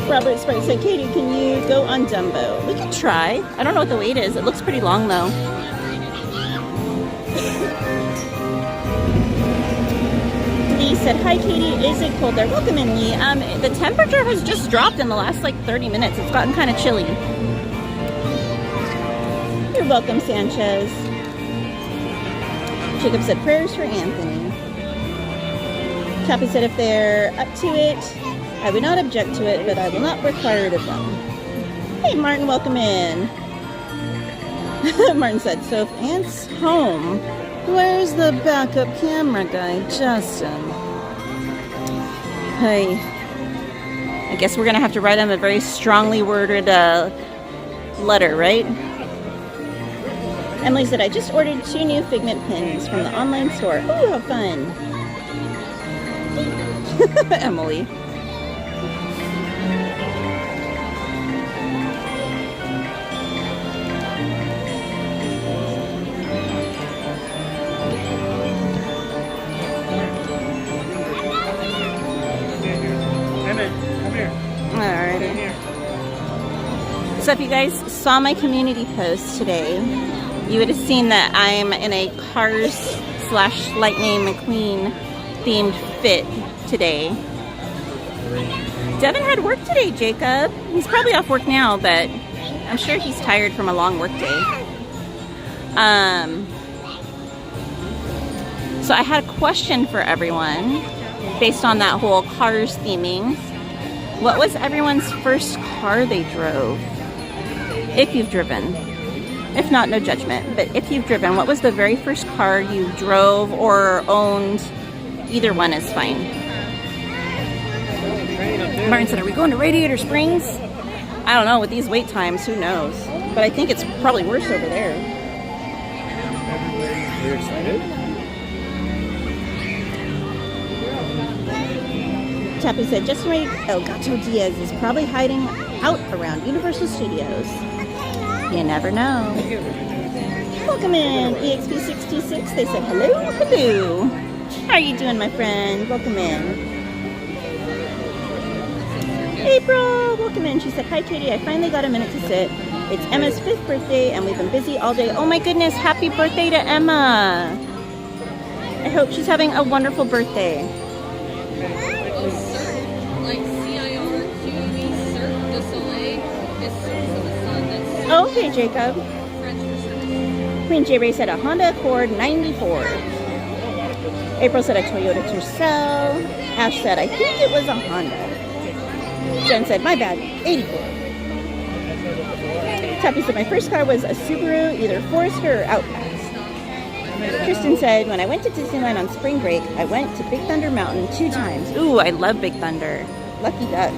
Robert Sprite said, Katie, can you go on Dumbo? We can try. I don't know what the wait is. It looks pretty long, though. Lee said, hi, Katie. Is it cold there? Welcome in, Lee. The temperature has just dropped in the last, 30 minutes. It's gotten kind of chilly. You're welcome, Sanchez. Jacob said, prayers for Anthony. Chappie said, if they're up to it, I would not object to it, but I will not require it of them. Hey, Martin, welcome in. Martin said, so if Aunt's home, where's the backup camera guy, Justin? Hey, I guess we're going to have to write him a very strongly worded letter, right? Emily said, I just ordered 2 new Figment pins from the online store. Ooh, how fun. Emily. So if you guys saw my community post today, you would have seen that I'm in a Cars / Lightning McQueen themed fit today. Devin had work today, Jacob. He's probably off work now, but I'm sure he's tired from a long work day. So I had a question for everyone based on that whole Cars theming. What was everyone's first car they drove? If you've driven. If not, no judgment. But if you've driven, what was the very first car you drove or owned? Either one is fine. Martin said, are we going to Radiator Springs? I don't know, with these wait times, who knows? But I think it's probably worse over there. You're excited? Chappie said, Justin Ray El Gato Diaz is probably hiding out around Universal Studios. You never know. Welcome in, EXP66. They said, hello, hello. How are you doing, my friend? Welcome in. April, welcome in. She said, hi, Katie. I finally got a minute to sit. It's Emma's 5th birthday, and we've been busy all day. Oh, my goodness. Happy birthday to Emma. I hope she's having a wonderful birthday. Like C-I-R-Q-E, Cirque du Soleil. It's Cirque of the Sun. That's Okay, Jacob. French for circus. Queen J. Ray said a Honda Accord 94. April said a Toyota Tercel. Ash said, I think it was a Honda. Jen said, my bad, 84. Tappy said, my first car was a Subaru, either Forester or Outback. Kristen said, when I went to Disneyland on spring break, I went to Big Thunder Mountain 2 times. Ooh, I love Big Thunder. Lucky duck.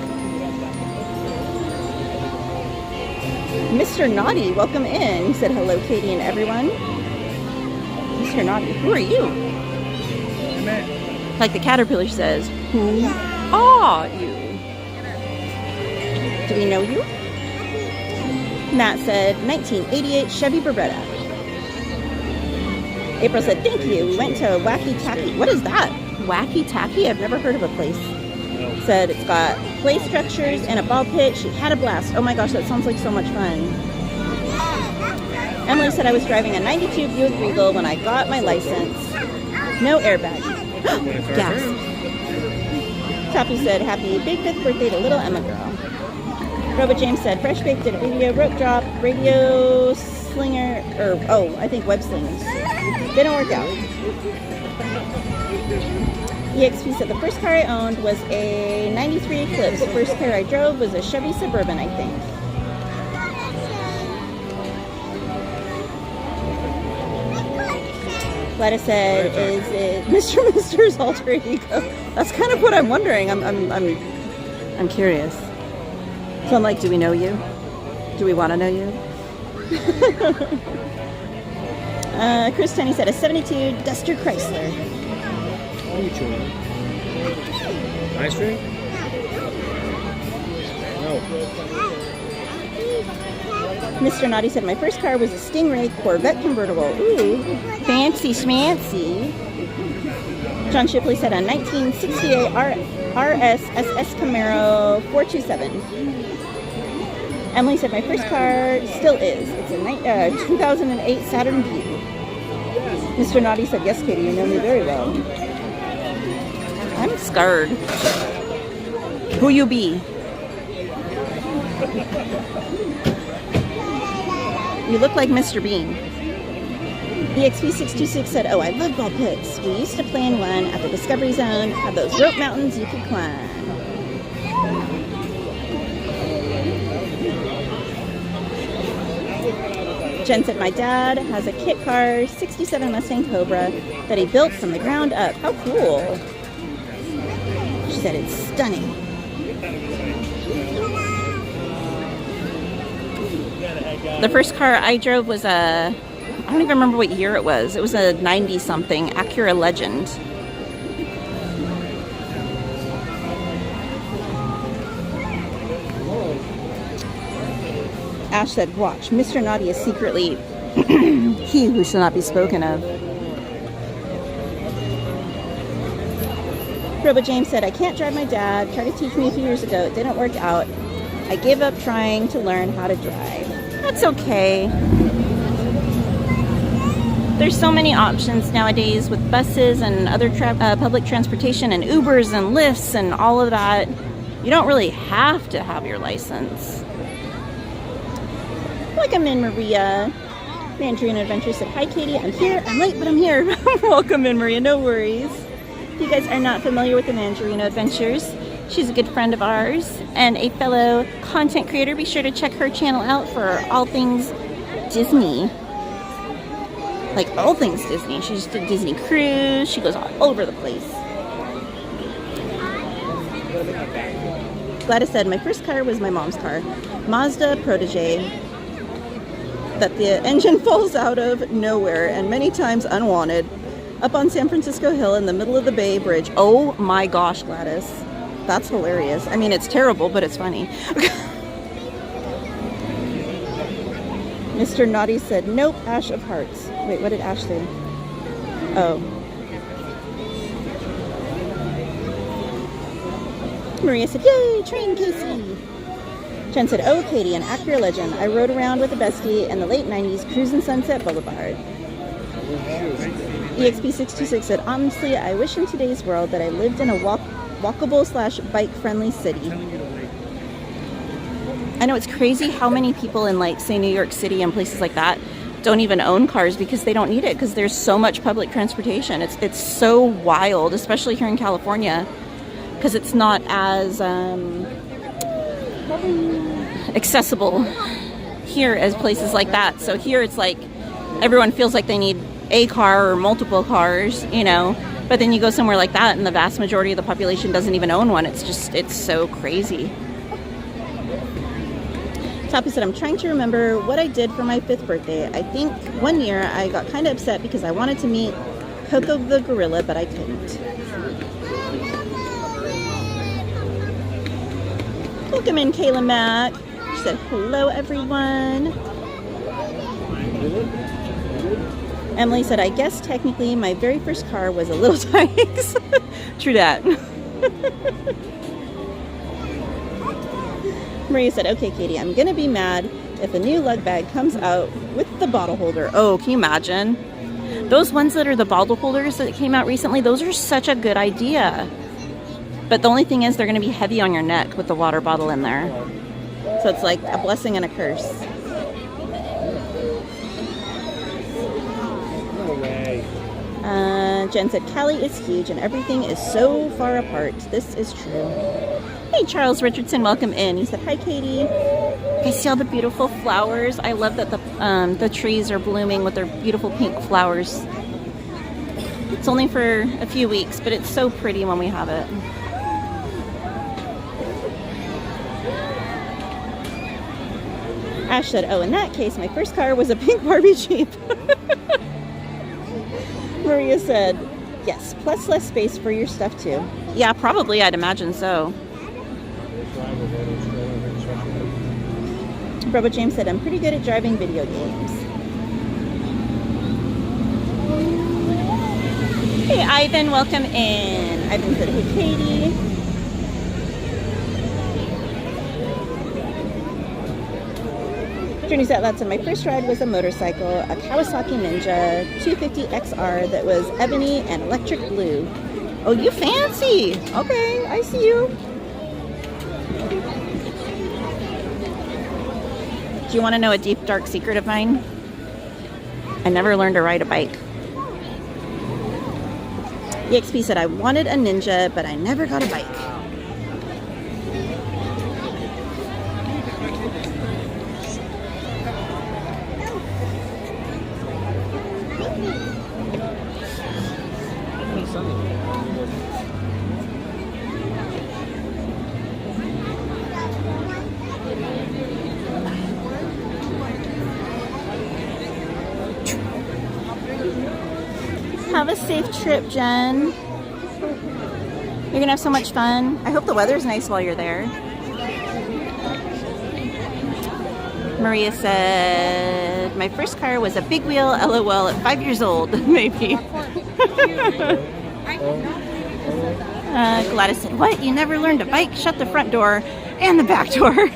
Mr. Naughty, welcome in. He said, hello, Katie and everyone. Mr. Naughty, who are you? Like the caterpillar says, who are you? Do we know you? Matt said, 1988 Chevy Beretta. April said, thank you. We went to Wacky Tacky. What is that? Wacky Tacky? I've never heard of a place. Said it's got play structures and a ball pit. She had a blast. Oh my gosh, that sounds like so much fun. Emily said I was driving a 92 Buick Regal when I got my license. No airbag. Gas. Tappy said, happy big 5th birthday to little Emma girl. Robot James said, Fresh Baked did a video, rope drop, radio slinger, I think web slingers. Didn't work out. EXP said, the first car I owned was a 93 Eclipse. The first car I drove was a Chevy Suburban, I think. Gladys said, is it Mr.'s alter ego? That's kind of what I'm wondering. I'm curious. So I'm like, do we know you? Do we want to know you? Chris Tenney said a 72 Duster Chrysler. What are you chewing? Ice cream? No. Mr. Naughty said my first car was a Stingray Corvette convertible. Ooh, fancy schmancy. John Shipley said a 1968 RS SS Camaro 427. Emily said my first car still is. It's a 2008 Saturn V. Mr. Naughty said, yes, Katie, you know me very well. I'm scared. Who you be? You look like Mr. Bean. EXP626 said, oh, I love ball pits. We used to play in one at the Discovery Zone. Have those rope mountains you could climb. Jen said, my dad has a kit car, 67 Mustang Cobra, that he built from the ground up. How cool. She said, it's stunning. The first car I drove was I don't even remember what year it was. It was a 90-something Acura Legend. Ash said, watch, Mr. Naughty is secretly he who shall not be spoken of. Robo James said, I can't drive my dad. Tried to teach me a few years ago. It didn't work out. I gave up trying to learn how to drive. That's okay. There's so many options nowadays with buses and other public transportation and Ubers and Lyfts and all of that. You don't really have to have your license. Welcome in, Maria. Mandarino Adventures said, hi, Katie. I'm here. I'm late, but I'm here. Welcome in, Maria. No worries. If you guys are not familiar with the Mandarino Adventures, she's a good friend of ours and a fellow content creator. Be sure to check her channel out for all things Disney. Like all things Disney. She just did Disney Cruise. She goes all over the place. Gladys said, my first car was my mom's car. Mazda Protege. That the engine falls out of nowhere and many times unwanted. Up on San Francisco Hill in the middle of the Bay Bridge. Oh my gosh, Gladys. That's hilarious. I mean, it's terrible, but it's funny. Mr. Naughty said, nope, Ash of Hearts. Wait, what did Ash say? Oh. Maria said, yay, train Casey. Jen said, oh, Katie, an Acura legend. I rode around with a bestie in the late 90s, cruising Sunset Boulevard. EXP626 said, honestly, I wish in today's world that I lived in a walkable/bike-friendly city. I know it's crazy how many people in, like, say, New York City and places like that don't even own cars because they don't need it because there's so much public transportation. It's so wild, especially here in California, because it's not as accessible here as places like that. So here it's like everyone feels like they need a car or multiple cars, you know, but then you go somewhere like that and the vast majority of the population doesn't even own one. It's so crazy. Toppy said, I'm trying to remember what I did for my 5th birthday. I think one year I got kind of upset because I wanted to meet Coco the gorilla, but I couldn't. Welcome in, Kayla Mack. She said, hello, everyone. Emily said, I guess technically my very first car was a Little Tikes. True that. Maria said, okay, Katie, I'm going to be mad if a new lug bag comes out with the bottle holder. Oh, can you imagine? Those ones that are the bottle holders that came out recently, those are such a good idea. But the only thing is they're going to be heavy on your neck with the water bottle in there. So it's like a blessing and a curse. No way. Jen said, Cali is huge and everything is so far apart. This is true. Hey, Charles Richardson, welcome in. He said, hi, Katie. You guys see all the beautiful flowers? I love that the trees are blooming with their beautiful pink flowers. It's only for a few weeks, but it's so pretty when we have it. Ash said, oh, in that case, my first car was a pink Barbie Jeep. Maria said, yes, plus less space for your stuff, too. Yeah, probably, I'd imagine so. Bravo James said, I'm pretty good at driving video games. Hey, Ivan, welcome in. Ivan said, hey, Katie. Journey's Out Loud said, my first ride was a motorcycle, a Kawasaki Ninja 250 XR that was ebony and electric blue. Oh, you fancy. Okay, I see you. Do you want to know a deep, dark secret of mine? I never learned to ride a bike. EXP said, I wanted a Ninja, but I never got a bike. Have a safe trip, Jen. You're gonna have so much fun. I hope the weather's nice while you're there. Maria said, my first car was a big wheel, LOL, at 5 years old, maybe. Gladys said, what? You never learned to bike? Shut the front door and the back door.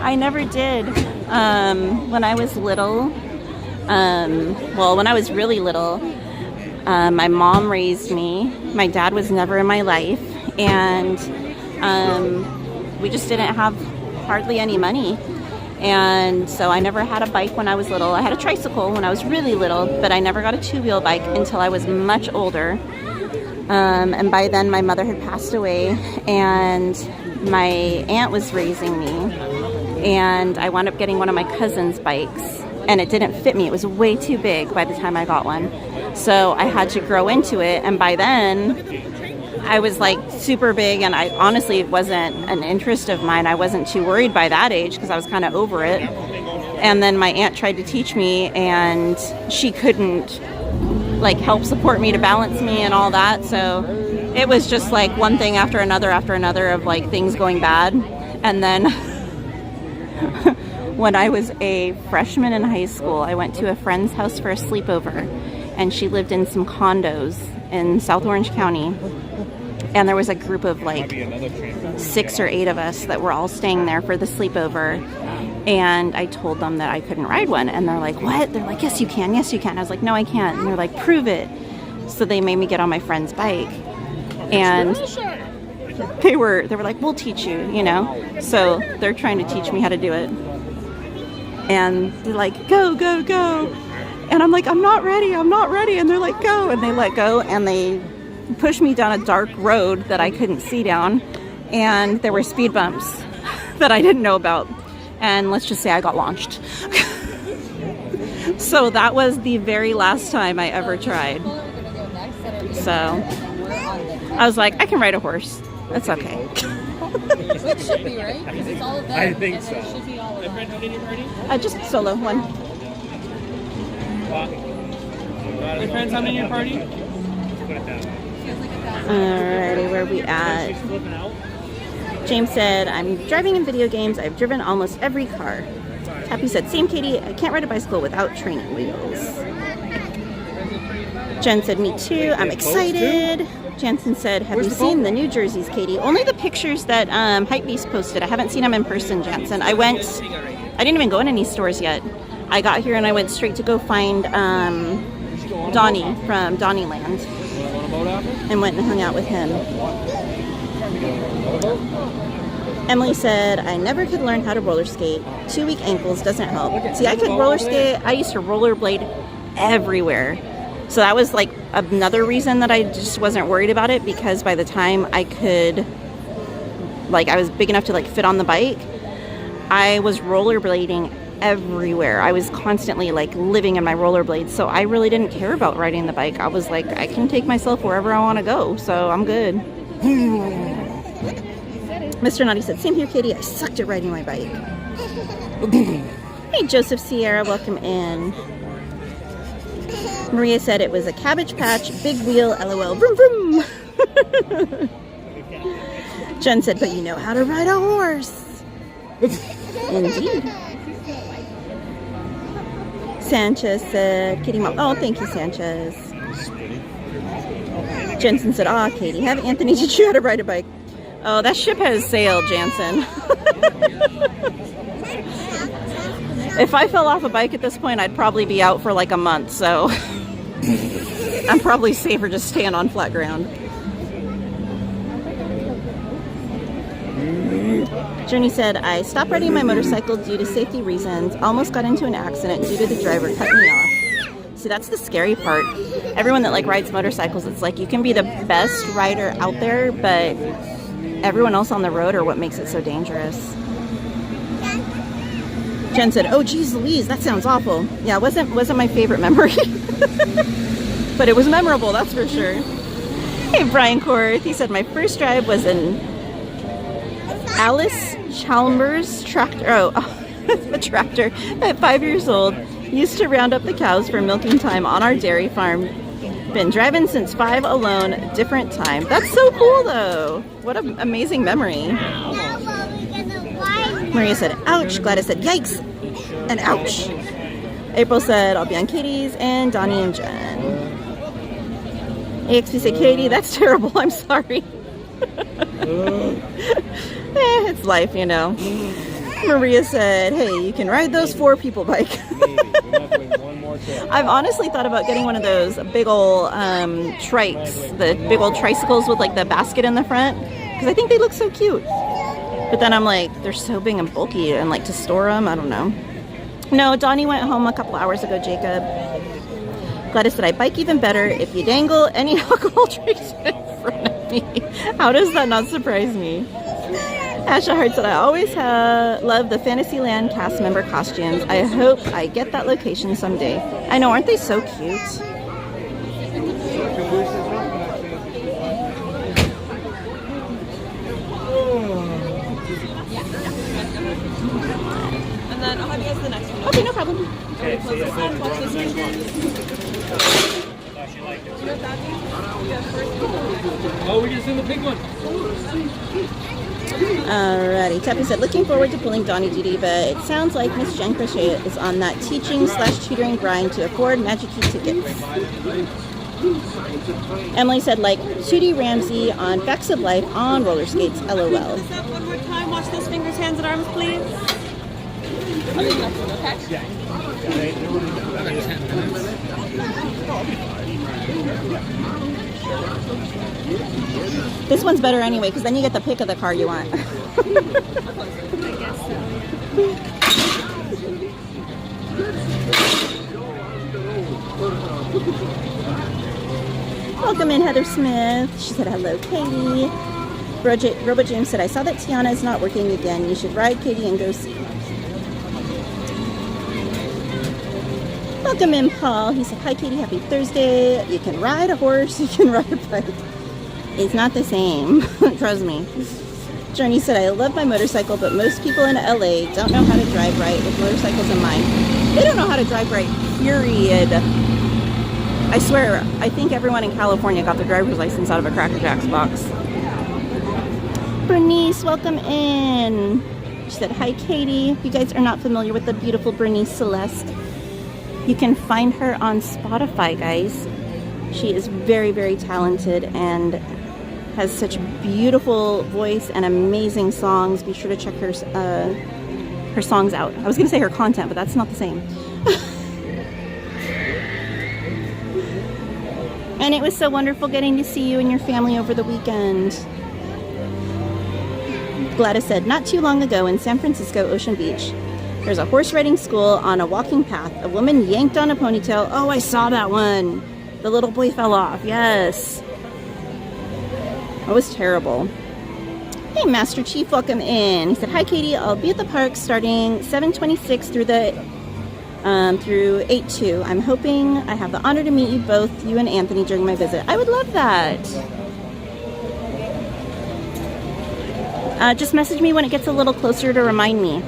I never did. When I was little, well, when I was really little, my mom raised me. My dad was never in my life, and we just didn't have hardly any money. And so I never had a bike when I was little. I had a tricycle when I was really little, but I never got a two-wheel bike until I was much older. And by then my mother had passed away, and my aunt was raising me, and I wound up getting one of my cousin's bikes, and it didn't fit me. It was way too big by the time I got one. So I had to grow into it, and by then I was like super big, and I honestly, it wasn't an interest of mine. I wasn't too worried by that age because I was kind of over it. And then my aunt tried to teach me, and she couldn't like help support me to balance me and all that. So it was just like one thing after another of like things going bad. And then when I was a freshman in high school, I went to a friend's house for a sleepover, and she lived in some condos in South Orange County. And there was a group of like 6 or 8 of us that were all staying there for the sleepover. And I told them that I couldn't ride one. And they're like, what? They're like, yes, you can. Yes, you can. I was like, no, I can't. And they're like, prove it. So they made me get on my friend's bike. And they were like, we'll teach you, you know. So they're trying to teach me how to do it. And they're like, go, go, go. And I'm like, I'm not ready. And they're like, go. And they let go. And they pushed me down a dark road that I couldn't see down. And there were speed bumps that I didn't know about. And let's just say I got launched. So that was the very last time I ever tried. So I was like, I can ride a horse. That's okay. It should be, right? Because it's all of them. I think so. It should be all of them. Just solo one. Hey friends, how many in your party? Alrighty, where are we at? James said, I'm driving in video games. I've driven almost every car. Happy said, same Katie, I can't ride a bicycle without training wheels. Jen said, me too, I'm excited. Jansen said, have you seen the new jerseys, Katie? Only the pictures that Hypebeast posted. I haven't seen them in person, Jansen. I didn't even go in any stores yet. I got here and I went straight to go find Donnie from Donnyland and went and hung out with him. Emily said, I never could learn how to roller skate. 2 weak ankles doesn't help. See, I could roller skate. I used to rollerblade everywhere. So that was like another reason that I just wasn't worried about it, because by the time I could, like, I was big enough to like fit on the bike, I was rollerblading everywhere. I was constantly like living in my rollerblades. So I really didn't care about riding the bike. I was like, I can take myself wherever I want to go. So I'm good. Mr. Naughty said, same here, Katie. I sucked at riding my bike. Hey, Joseph Sierra, welcome in. Maria said it was a Cabbage Patch, big wheel, LOL, vroom vroom. Jen said, but you know how to ride a horse. Indeed. Sanchez said, Katie Mom. Oh, thank you, Sanchez. Jensen said, Katie, have Anthony teach you how to ride a bike. Oh, that ship has sailed, Jansen. If I fell off a bike at this point, I'd probably be out for like a month, so I'm probably safer just staying on flat ground. Journey said, I stopped riding my motorcycle due to safety reasons, almost got into an accident due to the driver cutting me off. See, that's the scary part. Everyone that like rides motorcycles, it's like you can be the best rider out there, but everyone else on the road are what makes it so dangerous. Jen said, oh geez Louise, that sounds awful. Yeah, it wasn't my favorite memory. But it was memorable, that's for sure. Hey, Brian Korth, he said, my first drive was an Alice Chalmers tractor. A tractor at 5 years old. Used to round up the cows for milking time on our dairy farm. Been driving since 5 alone, different time. That's so cool though. What an amazing memory. Maria said, ouch. Gladys said, yikes. And ouch. April said, I'll be on Katie's and Donnie and Jen. AXP said, Katie, that's terrible. I'm sorry. It's life, you know. Maria said, hey, you can ride those 4 people bike. I've honestly thought about getting one of those big old trikes, the big old tricycles with like the basket in the front, because I think they look so cute. But then I'm like, they're so big and bulky, and like to store them, I don't know. No, Donnie went home a couple hours ago, Jacob. Gladys said, I bike even better if you dangle any alcohol drinks in front of me. How does that not surprise me? Asha Hart said, I always love the Fantasyland cast member costumes. I hope I get that location someday. I know, aren't they so cute? And then I'll have you guys the next one. Okay, no problem. Okay, close this one, watch this one. Oh, we're just in the pink one. Alrighty, Tappy said, looking forward to pulling Donnie duty, but it sounds like Miss Jen Crochet is on that teaching/tutoring grind to afford Magic Key tickets. Emily said, like Tootie Ramsey on Facts of Life on roller skates, LOL. One more time, watch those fingers, hands, and arms, please. Okay, next one, okay? This one's better anyway, because then you get the pick of the car you want. I guess so. Welcome in, Heather Smith. She said, hello, Katie. Robo James said, I saw that Tiana is not working again. You should ride Katie and go see. Welcome in, Paul. He said, hi, Katie, happy Thursday. You can ride a horse, you can ride a bike. It's not the same, trust me. Journey said, I love my motorcycle, but most people in LA don't know how to drive right with motorcycles in mind. They don't know how to drive right, period. I swear, I think everyone in California got their driver's license out of a Cracker Jacks box. Bernice, welcome in. She said, hi, Katie. If you guys are not familiar with the beautiful Bernice Celeste, you can find her on Spotify, guys. She is very, very talented and has such beautiful voice and amazing songs. Be sure to check her songs out. I was going to say her content, but that's not the same. And it was so wonderful getting to see you and your family over the weekend. Gladys said, not too long ago in San Francisco, Ocean Beach, there's a horse riding school on a walking path. A woman yanked on a ponytail. Oh, I saw that one. The little boy fell off. Yes. That was terrible. Hey, Master Chief, welcome in. He said, hi, Katie. I'll be at the park starting 7:26 through 8:2. I'm hoping I have the honor to meet you both, you and Anthony, during my visit. I would love that. Just message me when it gets a little closer to remind me.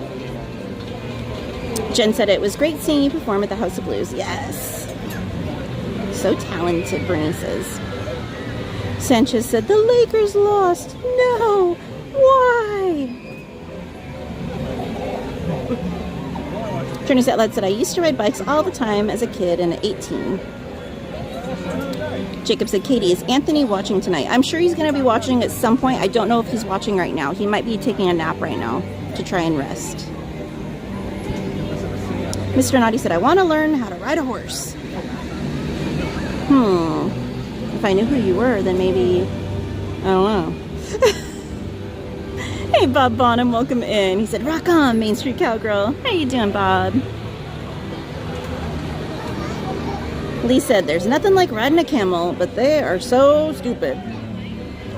Jen said, it was great seeing you perform at the House of Blues. Yes. So talented, Bernie says. Sanchez said, the Lakers lost. No. Why? Journey Set Led said, I used to ride bikes all the time as a kid and at 18. Jacob said, Katie, is Anthony watching tonight? I'm sure he's going to be watching at some point. I don't know if he's watching right now. He might be taking a nap right now to try and rest. Mr. Naughty said, I want to learn how to ride a horse. If I knew who you were, then maybe, I don't know. Hey, Bob Bonham, welcome in. He said, rock on, Main Street Cowgirl. How you doing, Bob? Lee said, there's nothing like riding a camel, but they are so stupid.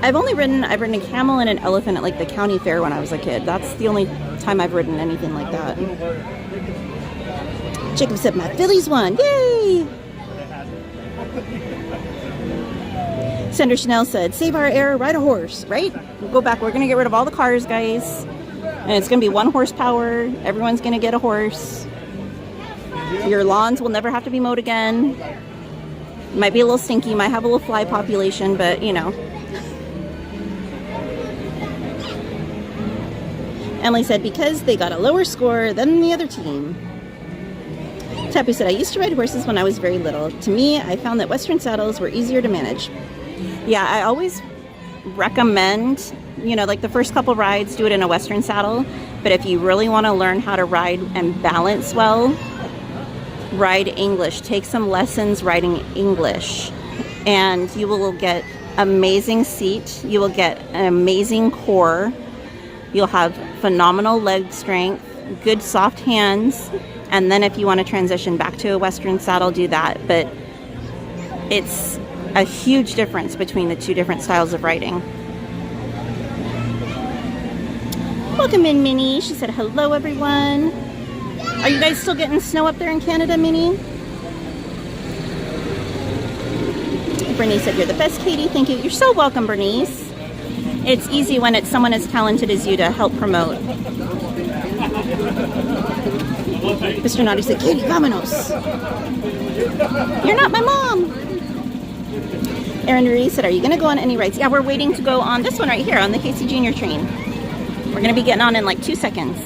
I've ridden a camel and an elephant at like the county fair when I was a kid. That's the only time I've ridden anything like that. Jacob said, my Phillies won. Yay! Senator Chanel said, save our air, ride a horse, right? We'll go back. We're going to get rid of all the cars, guys. And it's going to be 1 horsepower. Everyone's going to get a horse. Your lawns will never have to be mowed again. Might be a little stinky. Might have a little fly population, but, you know. Emily said, because they got a lower score than the other team. Tappy said, I used to ride horses when I was very little. To me, I found that Western saddles were easier to manage. Yeah, I always recommend you know, like the first couple rides, do it in a Western saddle. But if you really want to learn how to ride and balance well, ride English. Take some lessons riding English. And you will get amazing seat. You will get an amazing core. You'll have phenomenal leg strength, good soft hands. And then if you want to transition back to a Western saddle, do that. But it's a huge difference between the two different styles of riding. Welcome in, Minnie. She said, hello, everyone. Are you guys still getting snow up there in Canada, Minnie? Bernice said, you're the best, Katie. Thank you. You're so welcome, Bernice. It's easy when it's someone as talented as you to help promote. Mr. Naughty said, Katie, vámonos. You're not my mom. Erin Marie said, are you going to go on any rides? Yeah, we're waiting to go on this one right here on the Casey Jr. train. We're going to be getting on in like 2 seconds.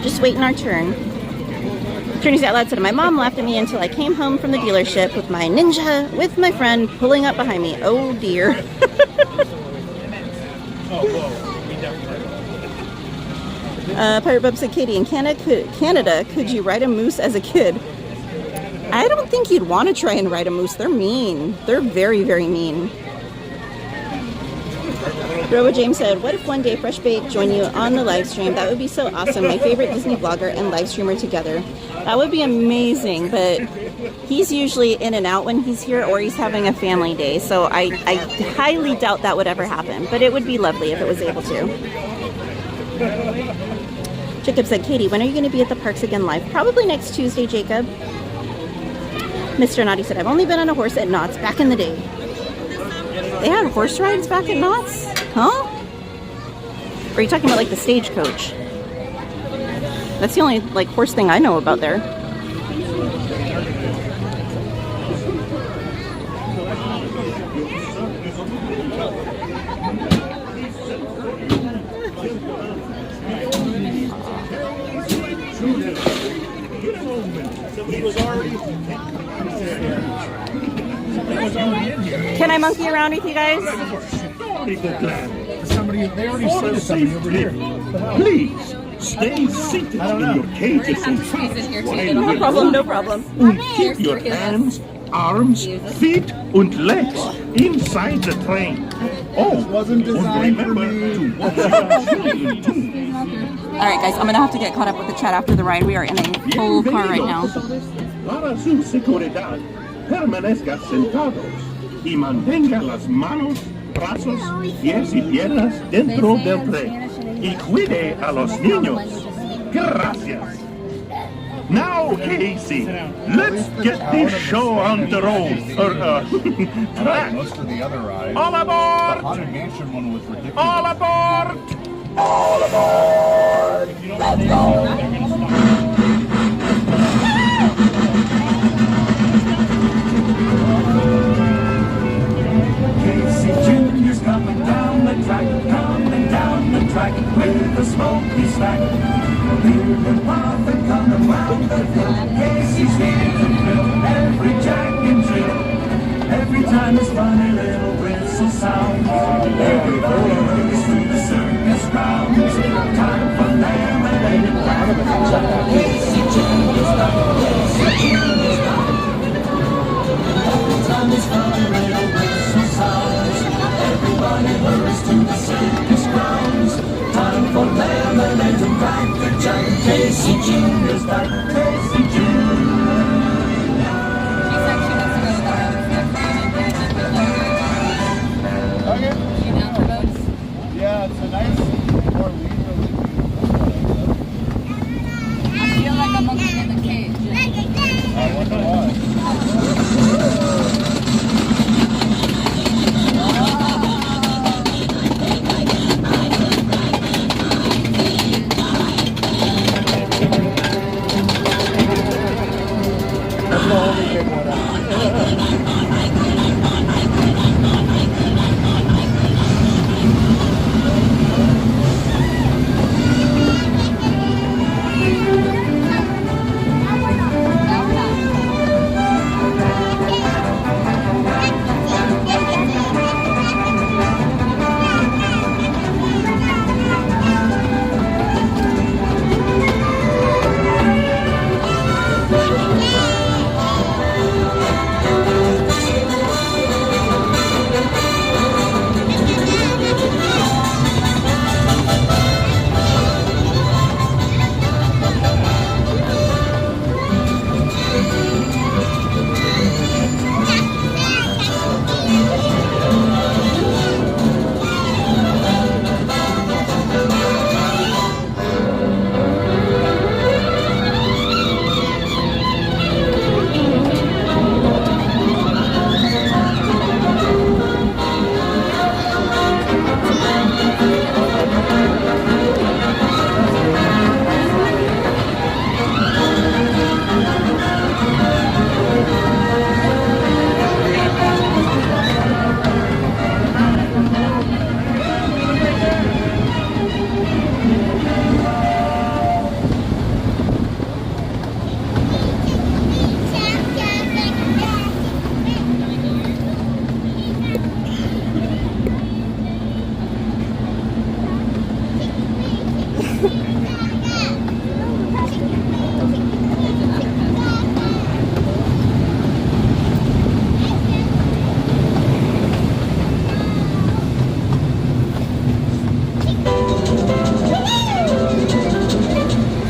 Just waiting our turn. Attorneys Out Loud said, my mom laughed at me until I came home from the dealership with my Ninja, with my friend pulling up behind me. Oh dear. Pirate Bub said, Katie, in Canada, could you ride a moose as a kid? I don't think you'd want to try and ride a moose. They're mean. They're very, very mean. Robo James said, what if one day Fresh Baked joined you on the live stream? That would be so awesome. My favorite Disney vlogger and live streamer together. That would be amazing, but he's usually in and out when he's here, or he's having a family day. So I highly doubt that would ever happen, but it would be lovely if it was able to. Jacob said, Katie, when are you going to be at the parks again live? Probably next Tuesday, Jacob. Mr. Naughty said, I've only been on a horse at Knott's back in the day. They had horse rides back at Knott's? Huh? Or are you talking about like the stagecoach? That's the only like horse thing I know about there. Can I monkey around with you guys? Somebody, they already said somebody over here. Please stay seated in your cages and No problem, no problem. keep your hands, arms, feet, and legs inside the train. Oh, wasn't designed for remember me. to watch your children too. Alright guys, I'm gonna have to get caught up with the chat after the ride. We are in a full car right now. Para su seguridad, permanezca sentados y mantenga las manos, brazos, pies y piernas dentro del tren y cuide a los niños. Gracias. Now, Casey, let's get this show on the road. Track. Most of the other rides. All aboard! The Haunted Mansion one was ridiculous. All aboard! All aboard! Let's go! Casey Jr.'s coming down the track with a smoky stack. Beer and profit coming round the hill. Casey's here to thrill every jack and jill. Every time his funny little whistle sounds, everybody hurries to the circus grounds. Time for lemonade and laugh. Casey Jr.'s back. Casey Jr.'s back. Every time his funny little whistle sounds, everybody hurries to the circus grounds. Time for lemonade and cracker jack. Casey Jr.'s back. Casey Jr. Yeah, it's a nice, more leisurely. I feel like I'm monkey in the cage. I wonder why.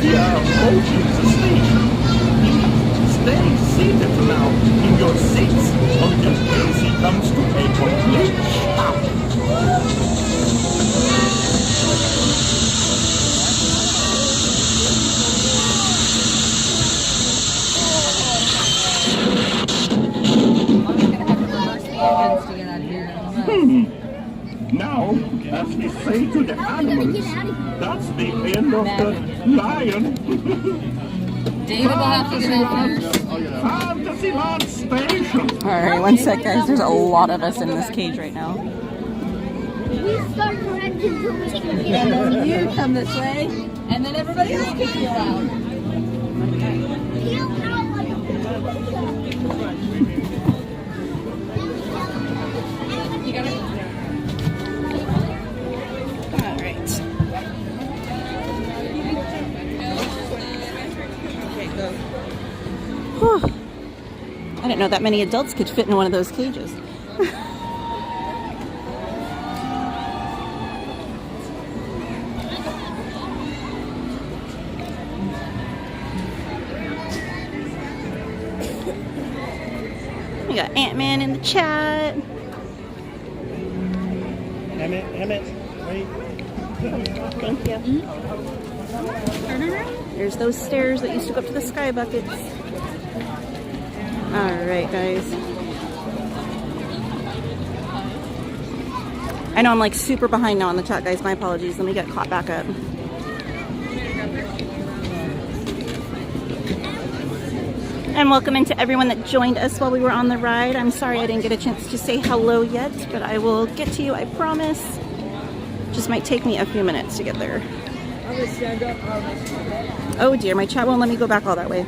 Dear motion's asleep. Stay seated now in your seats until Daisy comes to a complete stop. Now, as we say to the animals, that's the end of the lion. David will have to get out first. Fantasyland Station. Alright, one sec, guys. There's a lot of us in this cage right now. And then you come this way, and then everybody else can peel out. You got it? Alright. Okay, go. Whew. I didn't know that many adults could fit in one of those cages. We got Ant-Man in the chat. Emmett, wait. Thank you. There's those stairs that used to go up to the sky buckets. Alright, guys. I know I'm like super behind now on the chat, guys. My apologies. Let me get caught back up. And welcome into everyone that joined us while we were on the ride. I'm sorry I didn't get a chance to say hello yet, but I will get to you, I promise. Just might take me a few minutes to get there. Oh dear, my chat won't let me go back all that way.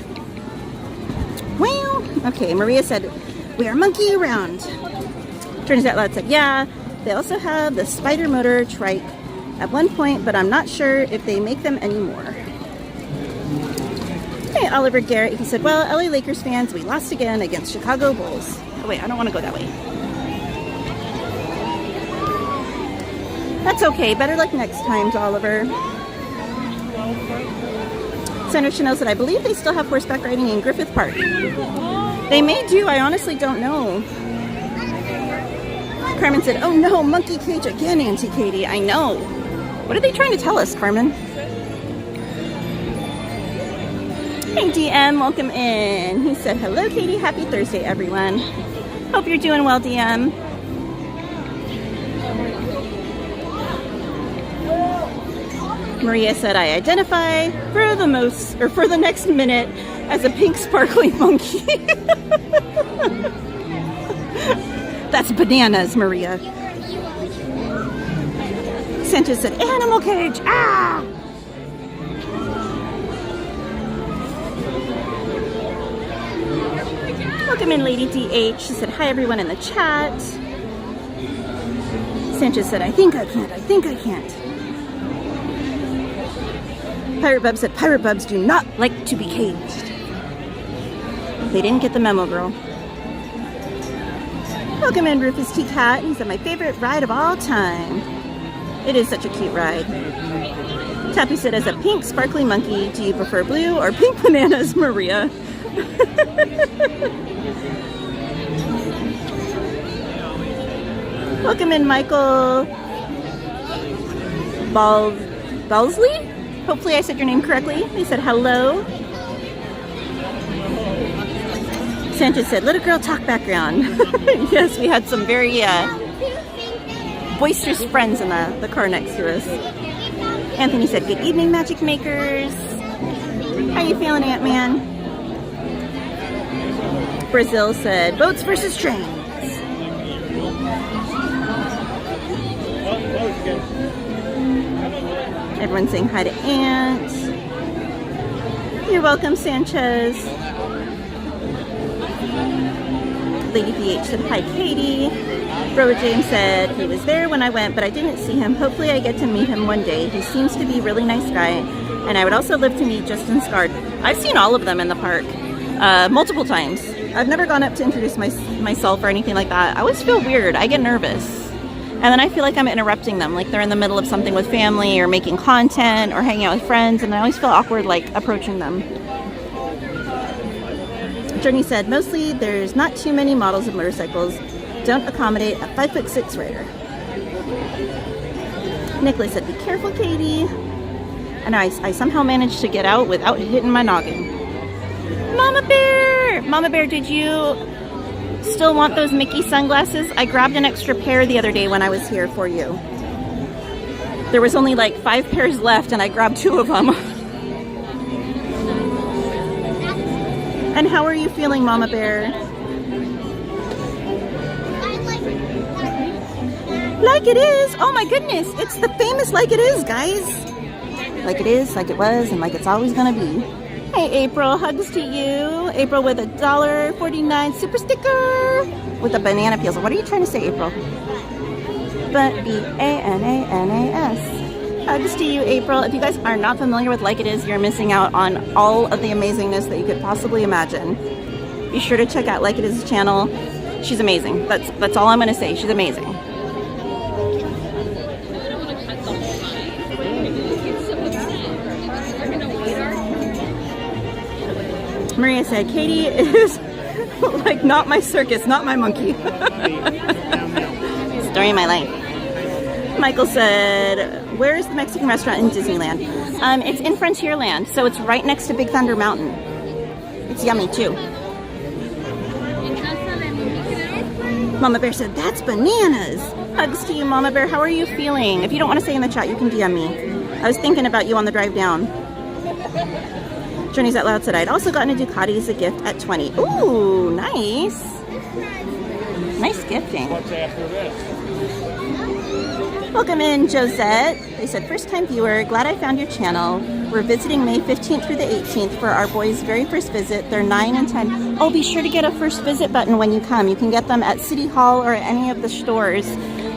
Well, okay, Maria said, we are monkey around. Turns out Lad said, yeah, they also have the spider motor trike at one point, but I'm not sure if they make them anymore. Hey, Oliver Garrett, he said, well, LA Lakers fans, we lost again against Chicago Bulls. Oh wait, I don't want to go that way. That's okay, better luck next time, Oliver. Senator Chanel said, I believe they still have horseback riding in Griffith Park. They may do, I honestly don't know. Carmen said, oh no, monkey cage again, Auntie Katie. I know. What are they trying to tell us, Carmen? Hey DM, welcome in. He said, hello Katie, happy Thursday everyone. Hope you're doing well, DM. Maria said, I identify for the next minute as a pink sparkly monkey. That's bananas, Maria. Santa said, animal cage, ah! Welcome in, Lady DH. She said, hi, everyone in the chat. Sanchez said, I think I can't. Pirate Bubs said, Pirate Bubs do not like to be caged. They didn't get the memo, girl. Welcome in, Rufus T. Cat. He said, my favorite ride of all time. It is such a cute ride. Tappy said, as a pink sparkly monkey, do you prefer blue or pink bananas, Maria? Welcome in, Michael Balsley? Hopefully I said your name correctly. He said hello. Santa said, little girl talk background. Yes, we had some very boisterous friends in the car next to us. Anthony said, good evening, Magic Makers. How you feeling, Ant-Man? Brazil said, boats versus trains. Everyone's saying hi to Ant. You're welcome, Sanchez. Lady BH said, hi, Katie. Bro James said, he was there when I went, but I didn't see him. Hopefully I get to meet him one day. He seems to be a really nice guy, and I would also love to meet Justin Scard. I've seen all of them in the park multiple times. I've never gone up to introduce myself or anything like that. I always feel weird. I get nervous. And then I feel like I'm interrupting them, like they're in the middle of something with family or making content or hanging out with friends, and I always feel awkward like approaching them. Journey said, mostly there's not too many models of motorcycles. Don't accommodate a 5'6" rider. Nicholas said, be careful, Katie. And I somehow managed to get out without hitting my noggin. Mama Bear! Mama Bear, did you still want those Mickey sunglasses? I grabbed an extra pair the other day when I was here for you. There was only like 5 pairs left and I grabbed 2 of them. And how are you feeling, Mama Bear? Like It Is! Oh my goodness! It's the famous Like It Is, guys! Like it is, like it was, and like it's always gonna be. Hey April, hugs to you. April with a $1.49 super sticker with the banana peels. What are you trying to say, April? But B-A-N-A-N-A-S. Hugs to you, April. If you guys are not familiar with Like It Is, you're missing out on all of the amazingness that you could possibly imagine. Be sure to check out Like It Is channel. She's amazing. That's all I'm gonna say. She's amazing. Maria said, Katie is like not my circus, not my monkey. Story of my life. Michael said, where's the Mexican restaurant in Disneyland? It's in Frontierland, so it's right next to Big Thunder Mountain. It's yummy too. Mama Bear said, that's bananas. Hugs to you, Mama Bear. How are you feeling? If you don't want to say in the chat, you can DM me. I was thinking about you on the drive down. Journeys Out Loud said, I'd also gotten a Ducati as a gift at 20. Ooh, nice. Nice gifting. What's after this? Welcome in, Josette. They said, first time viewer, glad I found your channel. We're visiting May 15th through the 18th for our boys' very first visit. They're 9 and 10. Oh, be sure to get a first visit button when you come. You can get them at City Hall or at any of the stores.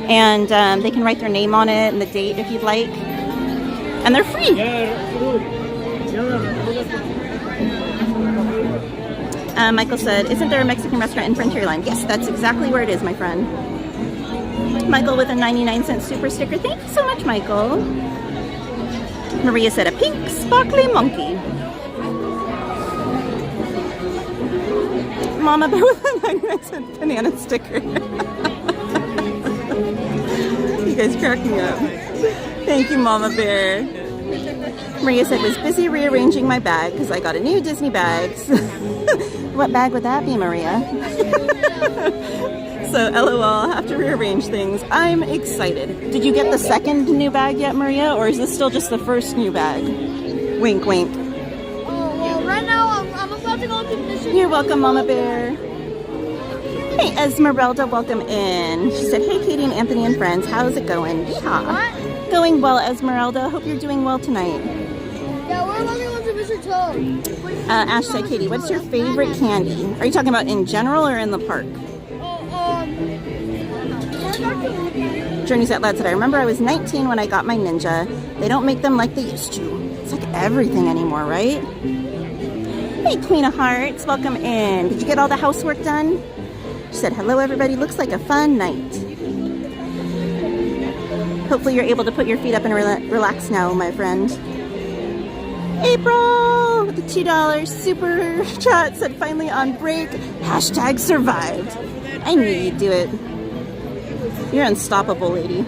And they can write their name on it and the date if you'd like. And they're free. Michael said, isn't there a Mexican restaurant in Frontierland? Yes, that's exactly where it is, my friend. Michael with a 99-cent super sticker. Thank you so much, Michael. Maria said, a pink sparkly monkey. Mama Bear with a 99-cent banana sticker. You guys crack me up. Thank you, Mama Bear. Maria said, was busy rearranging my bag because I got a new Disney bag. What bag would that be, Maria? So, LOL, I'll have to rearrange things. I'm excited. Did you get the second new bag yet, Maria? Or is this still just the first new bag? Wink, wink. Oh, well, right now I'm about to go to Mission. You're welcome, Mama Bear. Hey, Esmeralda, welcome in. She said, hey, Katie and Anthony and friends, how's it going? Yeehaw. What? Going well, Esmeralda. Hope you're doing well tonight. Yeah, we're about to go to Mission Toad. Ash said, Katie, what's your favorite candy? Are you talking about in general or in the park? Journeys Out Loud said, I remember I was 19 when I got my Ninja. They don't make them like they used to. It's like everything anymore, right? Hey, Queen of Hearts, welcome in. Did you get all the housework done? She said, hello, everybody. Looks like a fun night. Hopefully you're able to put your feet up and relax now, my friend. April with the $2 super chat said, finally on break. Hashtag survived. I knew you'd do it. You're unstoppable, lady.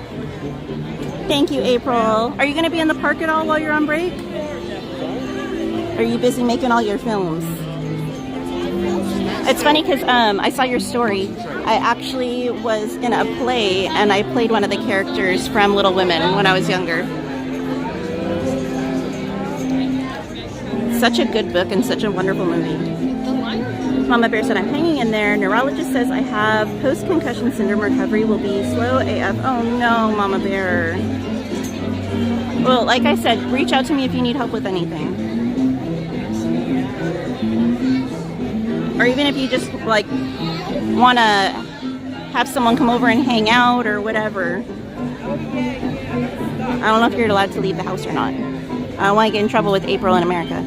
Thank you, April. Are you going to be in the park at all while you're on break? Or are you busy making all your films? It's funny because I saw your story. I actually was in a play and I played one of the characters from Little Women when I was younger. Such a good book and such a wonderful movie. Mama Bear said, I'm hanging in there. Neurologist says I have post-concussion syndrome. Recovery will be slow AF. Oh no, Mama Bear. Well, like I said, reach out to me if you need help with anything. Or even if you just like want to have someone come over and hang out or whatever. I don't know if you're allowed to leave the house or not. I don't want to get in trouble with April in America.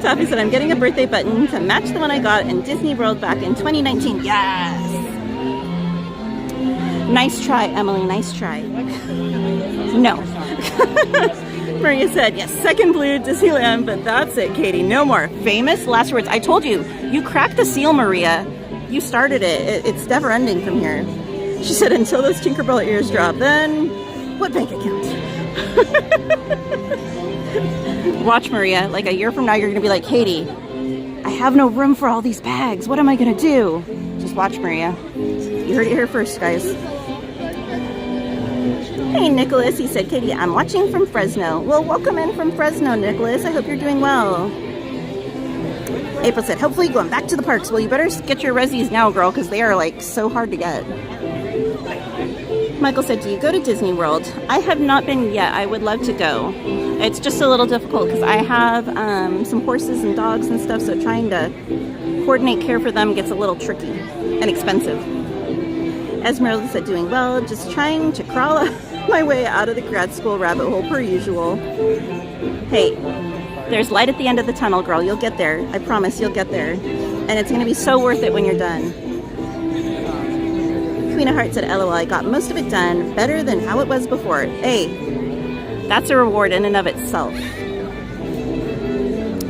Taffy said, I'm getting a birthday button to match the one I got in Disney World back in 2019. Yes! Nice try, Emily, nice try. No. Maria said, yes, second blue Disneyland, but that's it, Katie. No more. Famous last words. I told you, you cracked the seal, Maria. You started it. It's never ending from here. She said, until those Tinkerbell ears drop, then what bank account? Watch, Maria. Like a year from now, you're going to be like, Katie, I have no room for all these bags. What am I going to do? Just watch, Maria. You heard it here first, guys. Hey, Nicholas. He said, Katie, I'm watching from Fresno. Well, welcome in from Fresno, Nicholas. I hope you're doing well. April said, hopefully going back to the parks. Well, you better get your resis now, girl, because they are like so hard to get. Michael said, do you go to Disney World? I have not been yet. I would love to go. It's just a little difficult because I have some horses and dogs and stuff, so trying to coordinate care for them gets a little tricky and expensive. Esmeralda said, doing well, just trying to crawl my way out of the grad school rabbit hole per usual. Hey, there's light at the end of the tunnel, girl. You'll get there. I promise you'll get there. And it's going to be so worth it when you're done. Queen of Hearts said, LOL, I got most of it done. Better than how it was before. Hey, that's a reward in and of itself.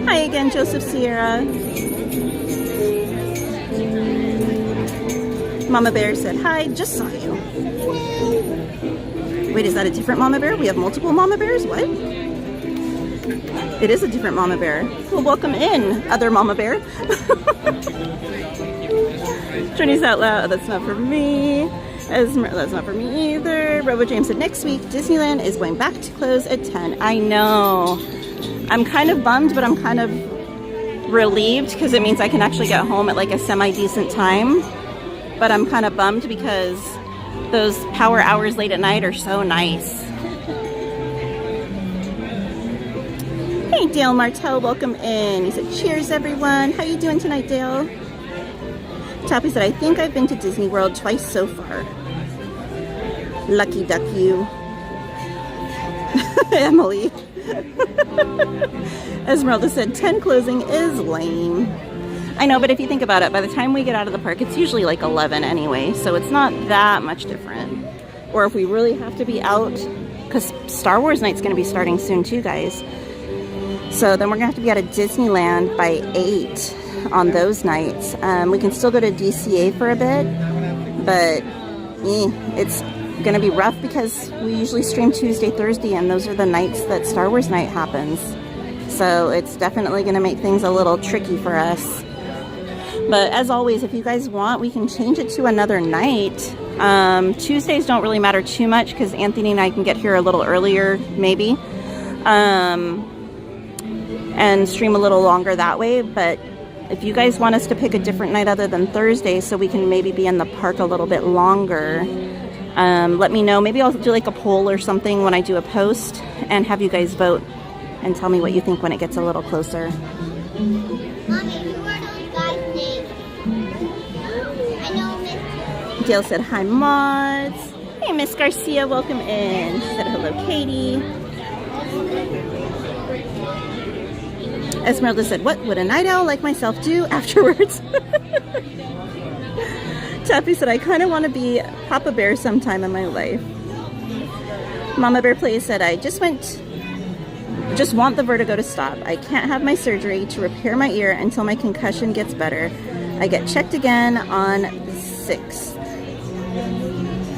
Hi again, Joseph Sierra. Mama Bear said, hi, just saw you. Wait, is that a different Mama Bear? We have multiple Mama Bears? What? It is a different Mama Bear. Well, welcome in, other Mama Bear. Journey's out loud. That's not for me. That's not for me either. Robo James said, next week, Disneyland is going back to close at 10. I know. I'm kind of bummed, but I'm kind of relieved because it means I can actually get home at like a semi-decent time. But I'm kind of bummed because those power hours late at night are so nice. Hey, Dale Martell, welcome in. He said, cheers, everyone. How you doing tonight, Dale? Tappy said, I think I've been to Disney World twice so far. Lucky duck you. Emily. Esmeralda said, 10 closing is lame. I know, but if you think about it, by the time we get out of the park, it's usually like 11 anyway, so it's not that much different. Or if we really have to be out, because Star Wars Night's going to be starting soon too, guys. So then we're going to have to be out of Disneyland by 8 on those nights. We can still go to DCA for a bit, but it's going to be rough because we usually stream Tuesday, Thursday, and those are the nights that Star Wars Night happens. So it's definitely going to make things a little tricky for us. But as always, if you guys want, we can change it to another night. Tuesdays don't really matter too much because Anthony and I can get here a little earlier, maybe. And stream a little longer that way. But if you guys want us to pick a different night other than Thursday so we can maybe be in the park a little bit longer, let me know. Maybe I'll do like a poll or something when I do a post and have you guys vote and tell me what you think when it gets a little closer. Mommy, who are those guys' names? I know Miss. Gail said, hi, mods. Hey, Miss Garcia, welcome in. She said, hello, Katie. Esmeralda said, what would a night owl like myself do afterwards? Taffy said, I kind of want to be Papa Bear sometime in my life. Mama Bear Play said, I just want the vertigo to stop. I can't have my surgery to repair my ear until my concussion gets better. I get checked again on the 6th.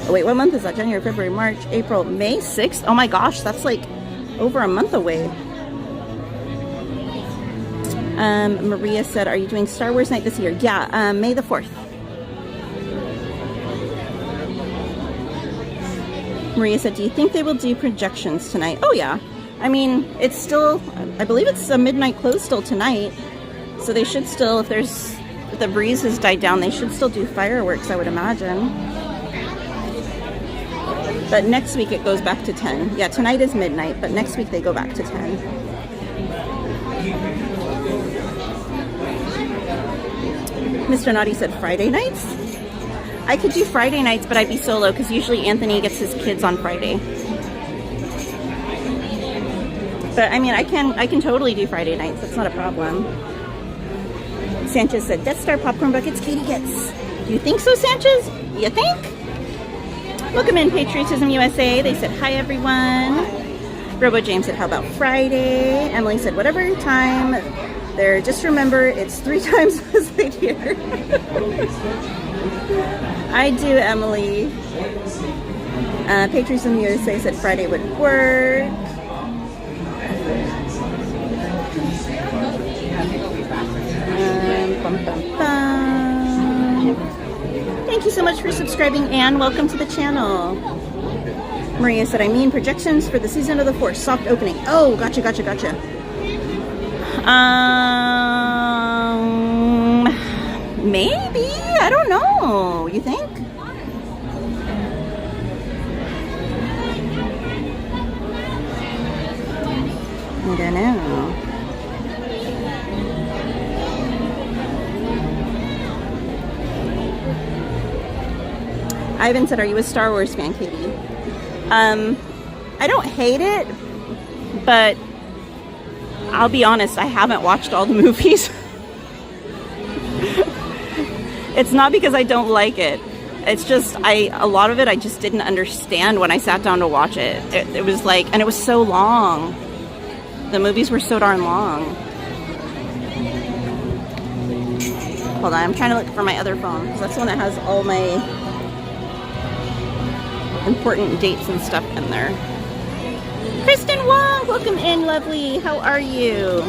Oh, wait, what month is that? January, February, March, April, May 6th? Oh my gosh, that's like over a month away. Maria said, are you doing Star Wars Night this year? Yeah, May the 4th. Maria said, do you think they will do projections tonight? Oh yeah. I mean, it's still, I believe it's a midnight close still tonight. So they should still, if the breeze has died down, they should still do fireworks, I would imagine. But next week it goes back to 10. Yeah, tonight is midnight, but next week they go back to 10. Mr. Naughty said Friday nights? I could do Friday nights, but I'd be solo because usually Anthony gets his kids on Friday. But I mean, I can totally do Friday nights. That's not a problem. Sanchez said, Death Star popcorn buckets Katie gets. Do you think so, Sanchez? You think? Welcome in, Patriotism USA. They said, hi, everyone. Robo James said, how about Friday? Emily said, whatever time there, just remember it's 3 times as late here. I do, Emily. Patriotism USA said Friday would work. Bum, bum, bum. Thank you so much for subscribing, and welcome to the channel. Maria said, I mean projections for the Season of the Force soft opening. Oh, gotcha. Maybe, I don't know. You think? I don't know. Ivan said, are you a Star Wars fan, Katie? I don't hate it, but I'll be honest, I haven't watched all the movies. It's not because I don't like it. It's just, a lot of it I just didn't understand when I sat down to watch it. It was like, and it was so long. The movies were so darn long. Hold on, I'm trying to look for my other phone, because that's the one that has all my important dates and stuff in there. Kristen Wong, welcome in, lovely. How are you?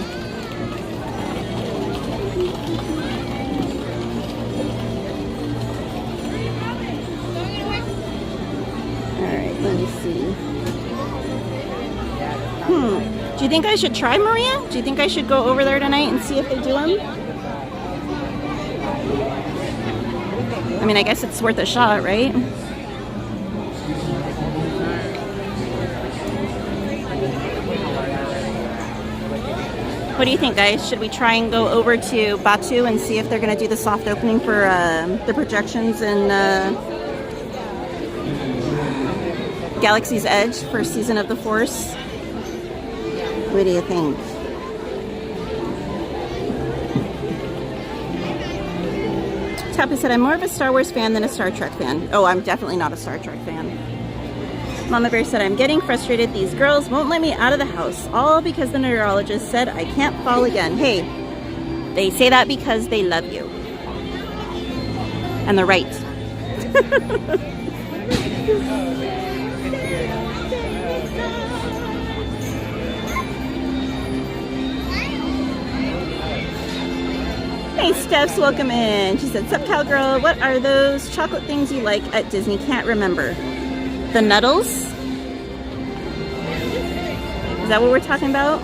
Alright, let me see. Do you think I should try, Maria? Do you think I should go over there tonight and see if they do them? I mean, I guess it's worth a shot, right? What do you think, guys? Should we try and go over to Batu and see if they're going to do the soft opening for the projections in Galaxy's Edge for Season of the Force? What do you think? Tappy said, I'm more of a Star Wars fan than a Star Trek fan. Oh, I'm definitely not a Star Trek fan. Mama Bear said, I'm getting frustrated. These girls won't let me out of the house, all because the neurologist said I can't fall again. Hey, they say that because they love you. And they're right. Hey, Steph's welcome in. She said, sup, cowgirl, what are those chocolate things you like at Disney? Can't remember. The Nuddles? Is that what we're talking about?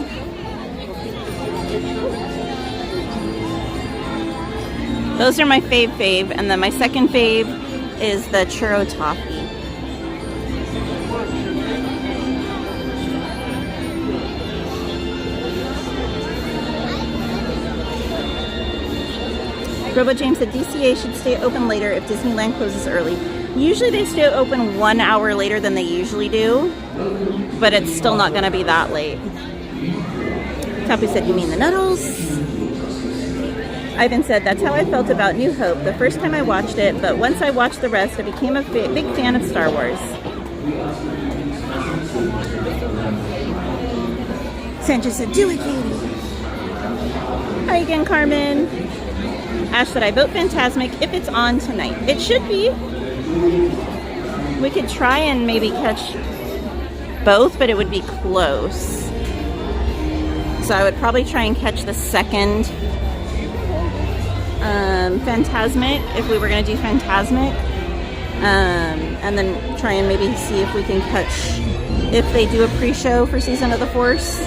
Those are my fave, and then my second fave is the churro toffee. Robo James said DCA should stay open later if Disneyland closes early. Usually they stay open 1 hour later than they usually do, but it's still not going to be that late. Tappy said, you mean the Nuddles? Ivan said, that's how I felt about New Hope the first time I watched it, but once I watched the rest, I became a big fan of Star Wars. Sanchez said, do it, Katie. Hi again, Carmen. Ash said, I vote Fantasmic if it's on tonight. It should be. We could try and maybe catch both, but it would be close. So I would probably try and catch the second Fantasmic if we were going to do Fantasmic. And then try and maybe see if we can catch, if they do a pre-show for Season of the Force.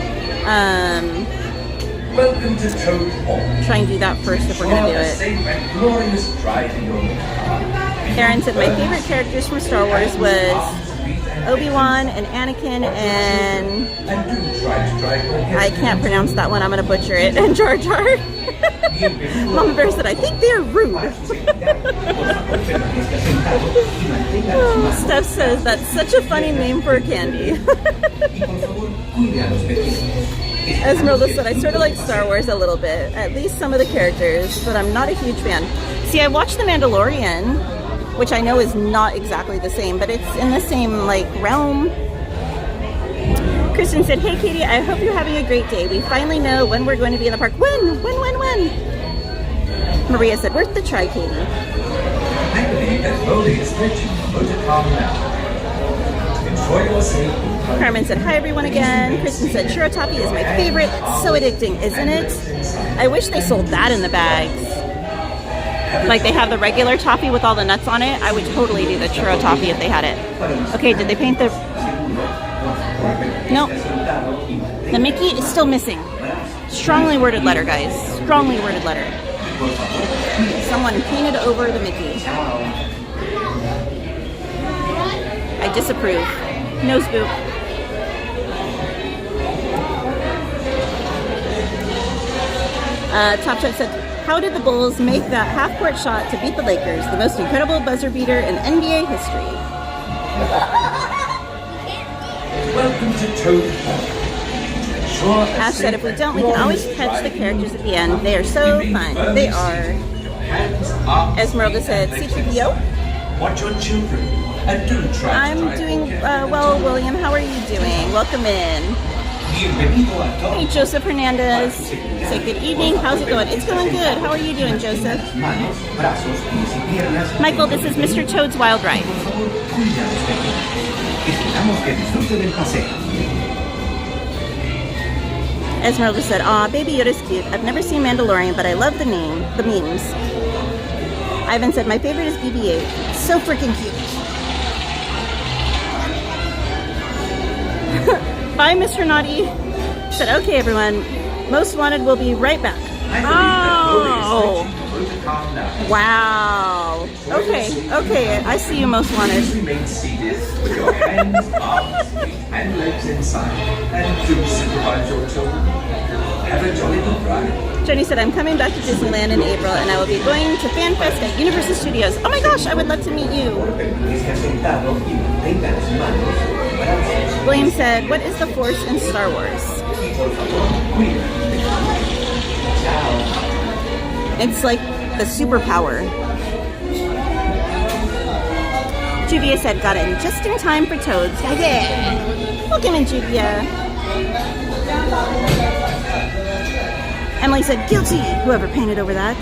Welcome to Toad Hall. Try and do that first if we're going to do it. Safe and glorious drive in your car. Aaron said, my favorite characters from Star Wars was Obi-Wan and Anakin and I can't pronounce that one, I'm going to butcher it, and Jar Jar. Mama Bear said, I think they're rude. Steph says, that's such a funny name for a candy. Esmeralda said, I sort of like Star Wars a little bit, at least some of the characters, but I'm not a huge fan. See, I watched The Mandalorian, which I know is not exactly the same, but it's in the same like realm. Kristen said, hey Katie, I hope you're having a great day. We finally know when we're going to be in the park. When? Maria said, worth the try, Katie. I believe that Bodhi is reaching the motor car now. Enjoy your sleep. Carmen said, hi everyone again. Kristen said, churro toffee is my favorite. It's so addicting, isn't it? I wish they sold that in the bags. Like they have the regular toffee with all the nuts on it. I would totally do the churro toffee if they had it. Okay, did they paint the... Nope. The Mickey is still missing. Strongly worded letter, guys. Strongly worded letter. Someone painted over the Mickey. I disapprove. No spook. Top Chef said, how did the Bulls make that half-court shot to beat the Lakers? The most incredible buzzer beater in NBA history. Welcome to Toad Park. Ash said, if we don't, we can always catch the characters at the end. They are so fun. They are. Esmeralda said, C-3PO? Watch your children and do try. I'm doing well, William. How are you doing? Welcome in. Hey, Joseph Hernandez. Say good evening. How's it going? It's going good. How are you doing, Joseph? Michael, this is Mr. Toad's Wild Ride. Esmeralda said, aw, Baby Yoda's cute. I've never seen Mandalorian, but I love the memes. Ivan said, my favorite is BB-8. So freaking cute. Bye, Mr. Naughty. Said, okay, everyone. Most Wanted will be right back. Oh. Wow. Okay. I see you, Most Wanted. Remain seated with your hands, arms, feet, and legs inside. And do supervise your children. Have a jolly good ride. Jenny said, I'm coming back to Disneyland in April, and I will be going to FanFest at Universal Studios. Oh my gosh, I would love to meet you. William said, what is the Force in Star Wars? It's like the superpower. Juvia said, got in just in time for Toads. Yeah. Welcome in, Juvia. Emily said, guilty, whoever painted over that.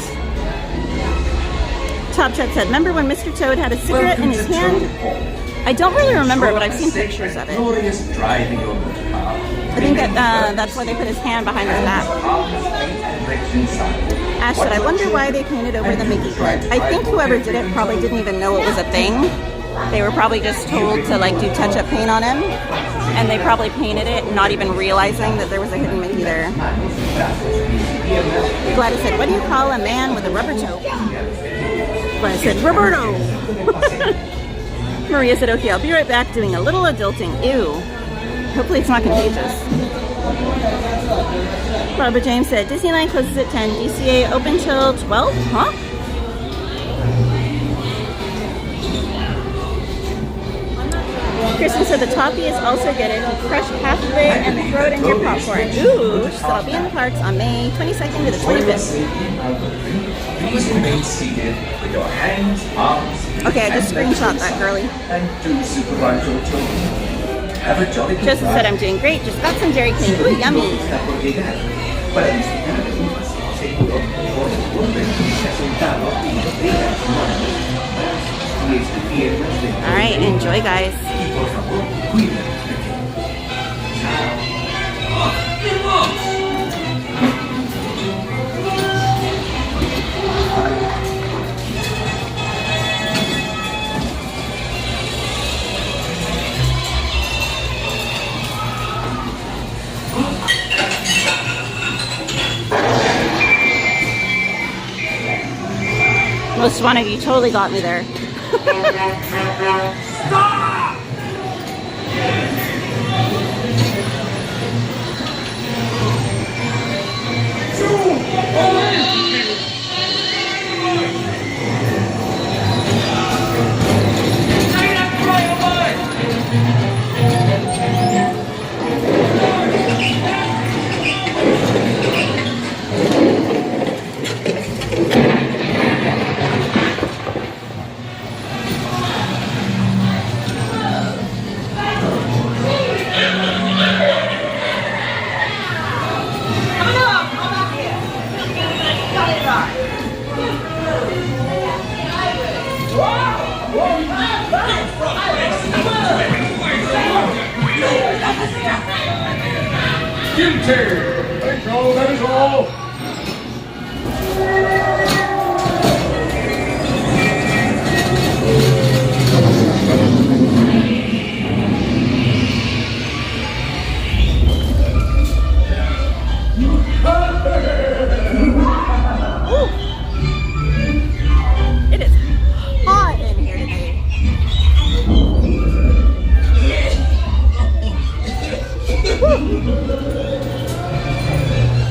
Top Chef said, remember when Mr. Toad had a cigarette in his hand? I don't really remember, but I've seen pictures of it. I think that's why they put his hand behind his back. Ash said, I wonder why they painted over the Mickey head. I think whoever did it probably didn't even know it was a thing. They were probably just told to like do touch-up paint on him, and they probably painted it not even realizing that there was a hidden Mickey there. Gladys said, what do you call a man with a rubber toe? Gladys said, Roberto! Maria said, okay, I'll be right back doing a little adulting. Ew. Hopefully it's not contagious. Barbara James said, Disneyland closes at 10, DCA open till 12? Huh? Kristen said the toffee is also good if you crush half of it and throw it in your popcorn. Ooh, so I'll be in the parks on May 22nd to the 25th. Please remain seated with your hands, arms, feet, okay, I just screenshot that, girly. And do supervise your children. Have a jolly good Joseph said I'm doing great, just got some Dairy King. Ooh, yummy. Alright, enjoy guys. Most Wanted, you totally got me there. Stop! Enchanted! That's all, that is all. It is hot in here today.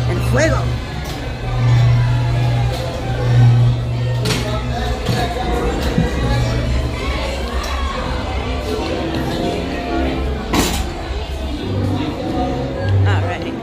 And fuego. Alrighty.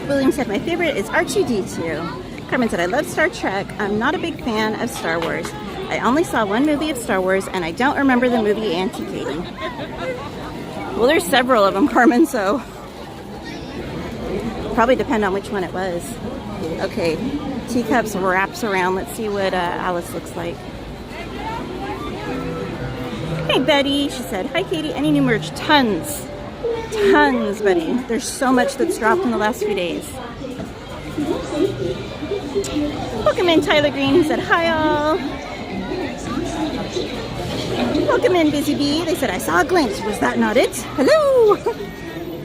William said, my favorite is R2-D2. Carmen said, I love Star Trek. I'm not a big fan of Star Wars. I only saw one movie of Star Wars, and I don't remember the movie Auntie Katie. Well, there's several of them, Carmen, so probably depend on which one it was. Okay, Teacups wraps around. Let's see what Alice looks like. Hey, Betty. She said, hi, Katie. Any new merch? Tons. Tons, Betty. There's so much that's dropped in the last few days. Welcome in, Tyler Green. He said, hi, all. Welcome in, Busy Bee. They said, I saw a glimpse. Was that not it? Hello.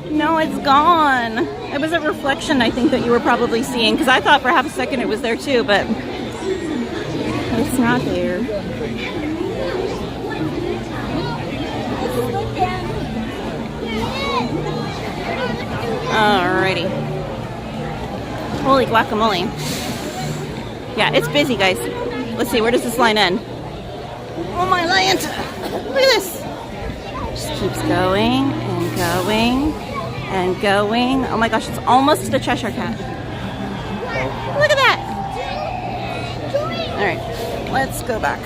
No, it's gone. It was a reflection, I think, that you were probably seeing, because I thought for half a second it was there too, but it's not there. Alrighty. Holy guacamole. Yeah, it's busy, guys. Let's see, where does this line end? Oh my Lanta! Look at this! Just keeps going and going and going. Oh my gosh, it's almost to the Cheshire Cat. Look at that! Alright, let's go back.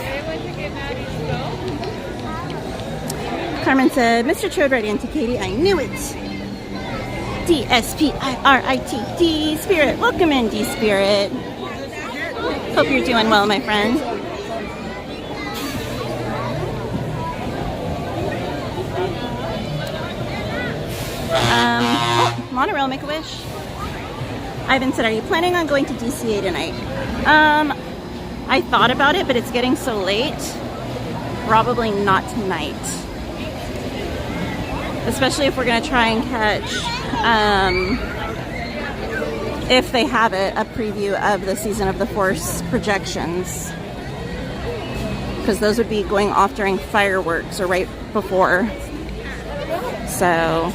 Carmen said, Mr. Chode ready into Katie. I knew it! D-S-P-I-R-I-T, D-Spirit. Welcome in, D-Spirit. Hope you're doing well, my friend. Oh, Monorail, Make-A-Wish. Ivan said, are you planning on going to DCA tonight? I thought about it, but it's getting so late. Probably not tonight. Especially if we're going to try and catch, if they have it, a preview of the Season of the Force projections. Because those would be going off during fireworks or right before. So...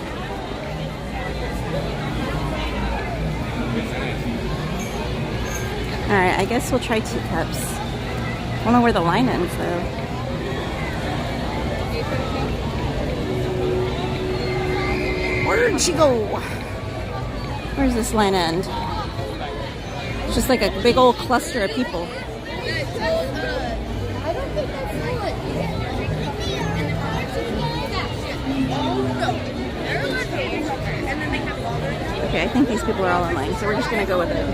Alright, I guess we'll try Teacups. I don't know where the line ends, though. Where'd she go? Where's this line end? It's just like a big old cluster of people. Okay, I think these people are all in line, so we're just gonna go with it.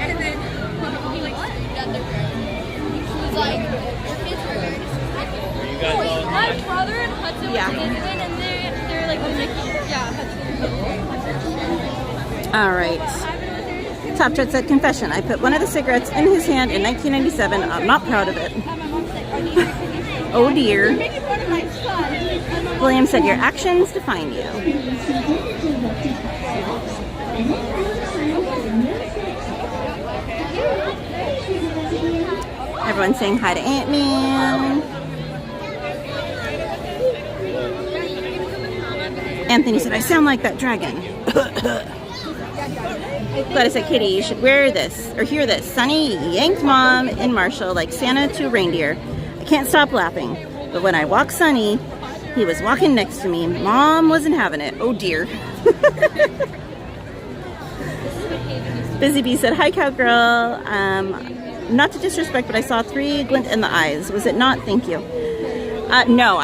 My brother and Hudson went to Disneyland, and they're like, Hudson. All right. Top Jet said, confession. I put one of the cigarettes in his hand in 1997. I'm not proud of it. Oh dear. William said, your actions define you. Everyone's saying hi to Ant-Man. Anthony said, I sound like that dragon. Glad I said, Kitty, you should wear this, or hear this. Sonny yanked Mom and Marshall like Santa to a reindeer. I can't stop laughing. But when I walked Sonny, he was walking next to me. Mom wasn't having it. Oh dear. Busy Bee said, "Hi, cowgirl. Not to disrespect, but I saw 3 glint in the eyes. Was it not? Thank you." No,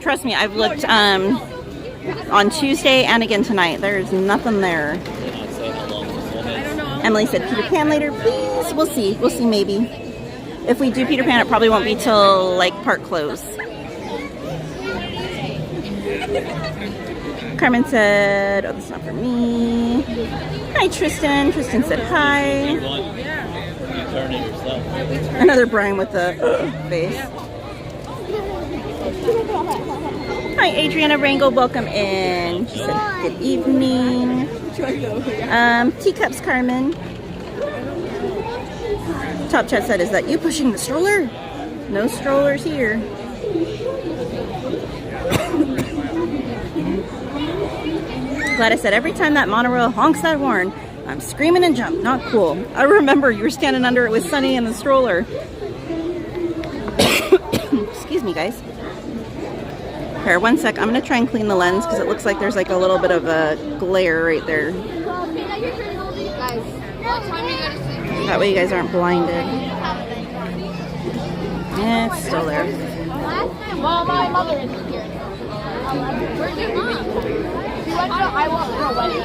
trust me. I've looked on Tuesday and again tonight. There's nothing there. Emily said, "Peter Pan later, please." We'll see. We'll see. Maybe if we do Peter Pan, it probably won't be till like park close. Carmen said, "Oh, that's not for me." Hi, Tristan. Tristan said, "Hi." Another Brian with the face. Hi, Adriana Rangel. Welcome in. She said, "Good evening." Teacups, Carmen. Top Chat said, "Is that you pushing the stroller?" No strollers here. Gladys said, "Every time that monorail honks that horn, I'm screaming and jump. Not cool. I remember you were standing under it with Sunny and the stroller." Excuse me, guys. Here, one sec. I'm going to try and clean the lens because it looks like there's like a little bit of a glare right there. That way you guys aren't blinded. Yeah, it's still there. Well, my mother isn't here. Where's your mom? She went to I Want for a wedding.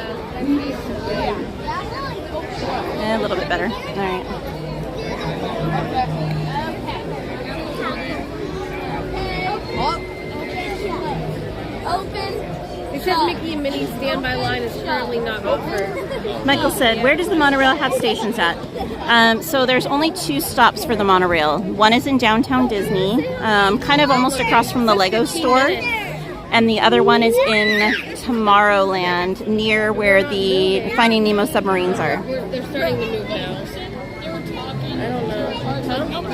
Yeah, a little bit better. All right. Open. It says Mickey and Minnie's standby line is currently not offered. Michael said, "Where does the monorail have stations at?" So there's only 2 stops for the monorail. One is in downtown Disney, kind of almost across from the Lego store. And the other one is in Tomorrowland, near where the Finding Nemo submarines are. They're starting to move now. I don't know.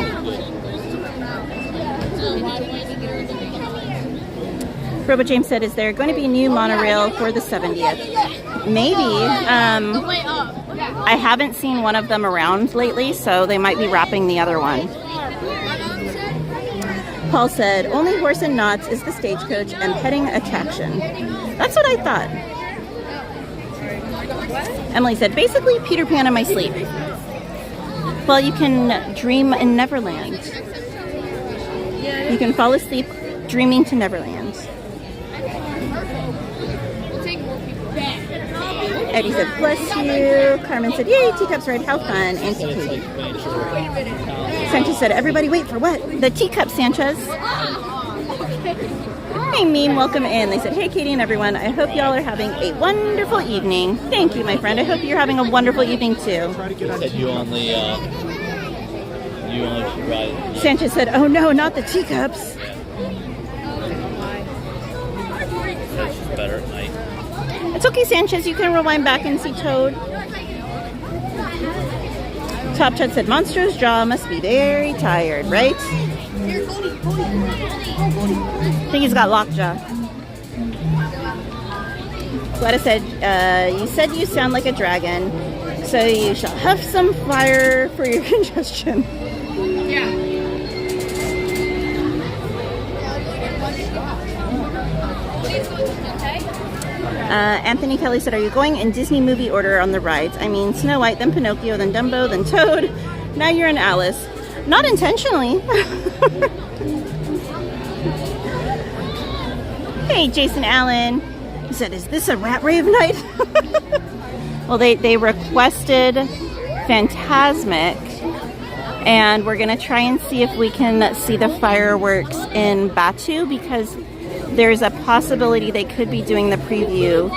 Robo James said, "Is there going to be a new monorail for the 70th? Maybe. I haven't seen one of them around lately, so they might be wrapping the other one." Paul said, "Only Horse and Knots is the stagecoach and petting attraction." That's what I thought. Emily said, "Basically Peter Pan in my sleep." Well, you can dream in Neverland. You can fall asleep dreaming to Neverland. Eddie said, "Bless you." Carmen said, "Yay, Teacups ride, how fun." Auntie Katie. Sanchez said, "Everybody wait for what?" "The teacup, Sanchez." Hey, Meme, welcome in. They said, "Hey, Katie and everyone. I hope y'all are having a wonderful evening." Thank you, my friend. I hope you're having a wonderful evening, too. Said you only should ride. Sanchez said, "Oh, no, not the teacups." It's better at night. It's okay, Sanchez. You can rewind back and see Toad. Top Chat said, "Monstro's jaw must be very tired, right?" I think he's got lockjaw. Gladys said, "You said you sound like a dragon, so you shall huff some fire for your congestion." Anthony Kelly said, "Are you going in Disney movie order on the rides? I mean, Snow White, then Pinocchio, then Dumbo, then Toad. Now you're in Alice." Not intentionally. Hey, Jason Allen. He said, "Is this a rat rave night?" Well, they requested Fantasmic, and we're going to try and see if we can see the fireworks in Batu, because there's a possibility they could be doing the preview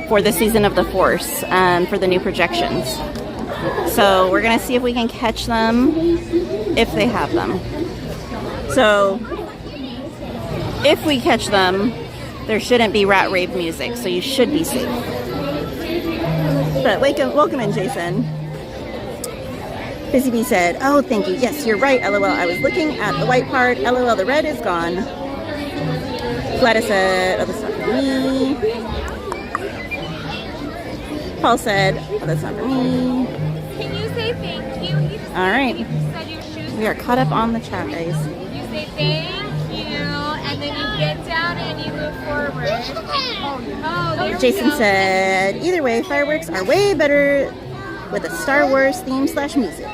for the Season of the Force for the new projections. So we're going to see if we can catch them if they have them. So if we catch them, there shouldn't be rat rave music, so you should be safe. But welcome in, Jason. Busy Bee said, "Oh, thank you. Yes, you're right. LOL. I was looking at the white part. LOL. The red is gone." Gladys said, "Oh, that's not for me." Paul said, "Oh, that's not for me." Can you say thank you? All right. You said your shoes. We are caught up on the chat, guys. You say thank you, And then you get down and you move forward. Oh, there Jason we go. said, either way, fireworks are way better with a Star Wars theme / music.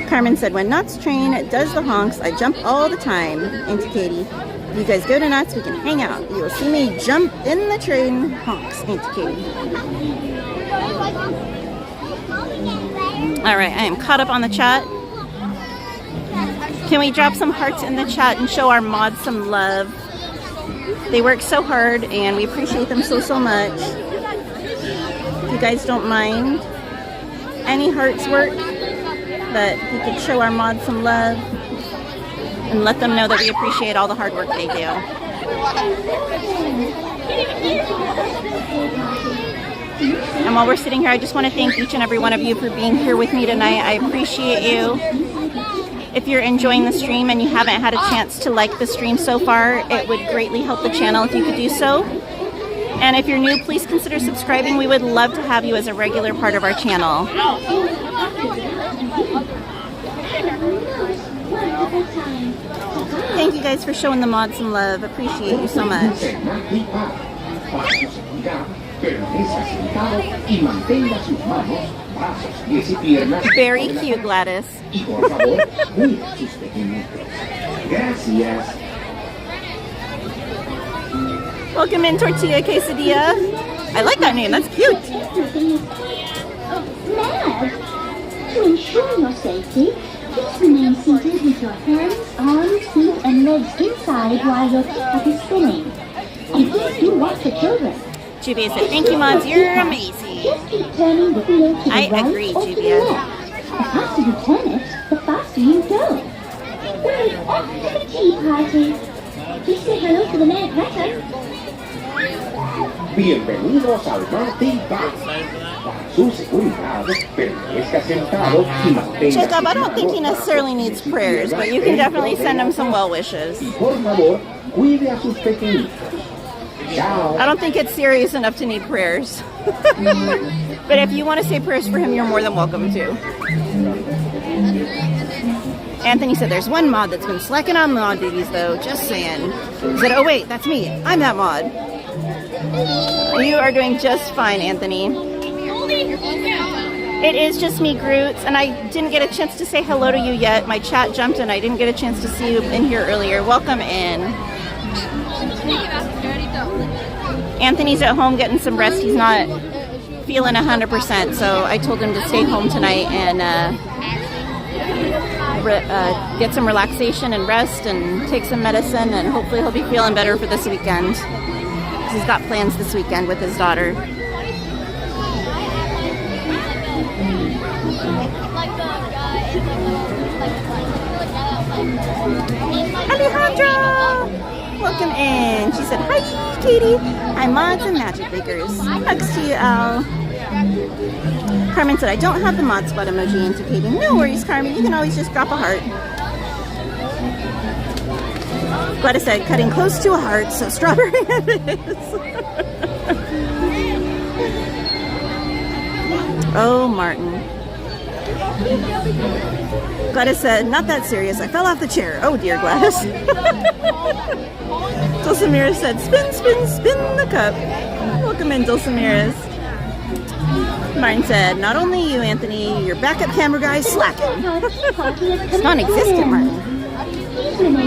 Carmen said, when Knott's train does the honks, I jump all the time. Auntie Katie, if you guys go to Knott's, we can hang out. You will see me jump in the train honks, Auntie Katie. All right, I am caught up on the chat. Can we drop some hearts in the chat and show our mods some love? They work so hard and we appreciate them so much. If you guys don't mind, any hearts work, but if you could show our mods some love and let them know that we appreciate all the hard work they do. And while we're sitting here, I just want to thank each and every one of you for being here with me tonight. I appreciate you. If you're enjoying the stream and you haven't had a chance to like the stream so far, it would greatly help the channel if you could do so. And if you're new, please consider subscribing. We would love to have you as a regular part of our channel. Thank you guys for showing the mods some love. Appreciate you so much. Very cute, Gladys. Welcome in, Tortilla Quesadilla. I like that name. That's cute. To ensure your safety, please remain seated with your hands, arms, feet, and legs inside while your teacup is spinning. And please do watch the children. Juvia said, thank you, mods. You're amazing. Just keep turning the wheel to the I right agree, or to the Juvia. left. The faster you turn it, the faster you go. We're off to the tea party. Please say hello to the man present. Bienvenidos al Martin Bar. Para su seguridad, permanezca sentado y mantenga. Jacob, I don't think he necessarily needs prayers, but you can definitely send him some well wishes. Por favor, cuide a sus pequeñitos. Chao. I don't think it's serious enough to need prayers. But if you want to say prayers for him, you're more than welcome to. Anthony said there's one mod that's been slacking on mod duties though, just saying. He said, oh wait, that's me. I'm that mod. You are doing just fine, Anthony. It is just me, Groots, and I didn't get a chance to say hello to you yet. My chat jumped and I didn't get a chance to see you in here earlier. Welcome in. Anthony's at home getting some rest. He's not feeling 100%, so I told him to stay home tonight and get some relaxation and rest and take some medicine, and hopefully he'll be feeling better for this weekend. He's got plans this weekend with his daughter. Alejandra! Welcome in. She said, hi, Katie. Hi, mods and magic makers. Hugs to you, Al. Carmen said, I don't have the mod spot emoji into Katie. No worries, Carmen. You can always just drop a heart. Gladys said, cutting close to a heart, so strawberry it is. Oh, Martin. Gladys said, not that serious. I fell off the chair. Oh, dear, Gladys. Dulcimira said, spin, spin, spin the cup. Welcome in, Dulcimiras. Martin said, not only you, Anthony, your backup camera guy is slacking. It's non-existent, Martin.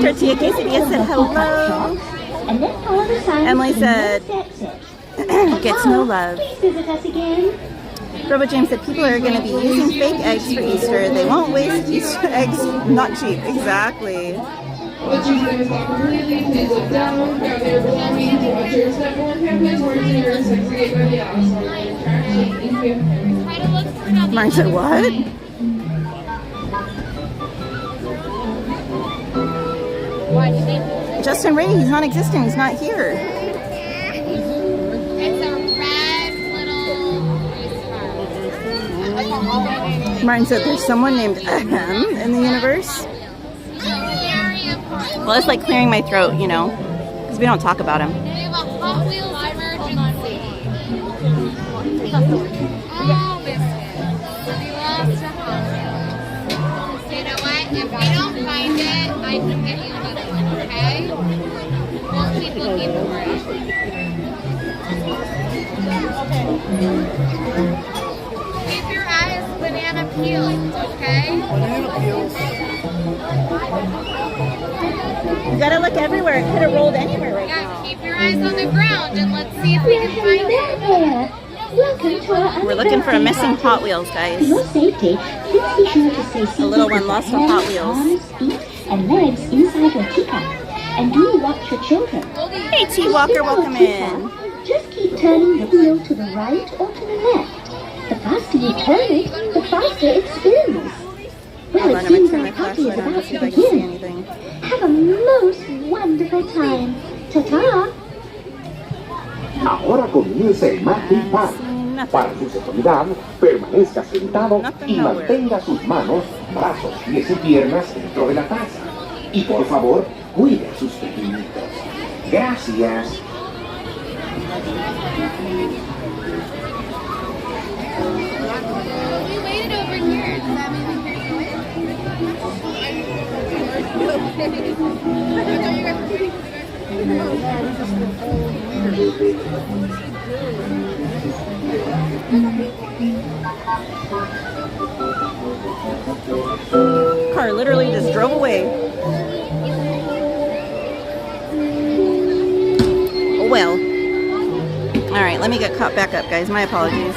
Tortilla Quesadilla said, hello. Emily said, gets no love. Robo James said, people are going to be using fake eggs for Easter. They won't waste Easter eggs. Not cheap. Exactly. Martin said, what? Justin Ray, he's non-existent. He's not here. It's a red little race car. Martin said there's someone named Ahem in the universe. Very important. Well, it's like clearing my throat, you know, because we don't talk about him. We have a Hot Wheels emergency. Oh, biscuit. We lost a Hot Wheels. You know what? If we don't find it, I can get you another one, okay? Keep your eyes banana peeled, okay? Banana peels. You gotta look everywhere. It could have rolled anywhere right Yeah, now. keep your eyes on the ground and let's see if we can find it. Welcome to our We're looking for a missing Hot Wheels, For guys. your safety, please be sure to stay seated little one with lost your her Hot hands, Wheels. arms, feet, and legs inside your teacup. And do watch your children. Hey, T Walker, welcome in. Just keep turning the wheel to the right or to the left. The faster you turn it, the faster it spins. Well, Hold it on, I'm seems gonna turn our my party is flashlight on to about see to if I can see begin. anything. Have a most wonderful time. Ta-ta! Ahora comienza el Magic Park. Para su seguridad, permanezca sentado y mantenga sus manos, brazos, pies y piernas dentro de la taza. Y por favor, cuide a sus pequeñitos. Gracias. We waited over here. Does that mean we can't go in? Car literally just drove away. Oh, well. All right, let me get caught back up, guys. My apologies.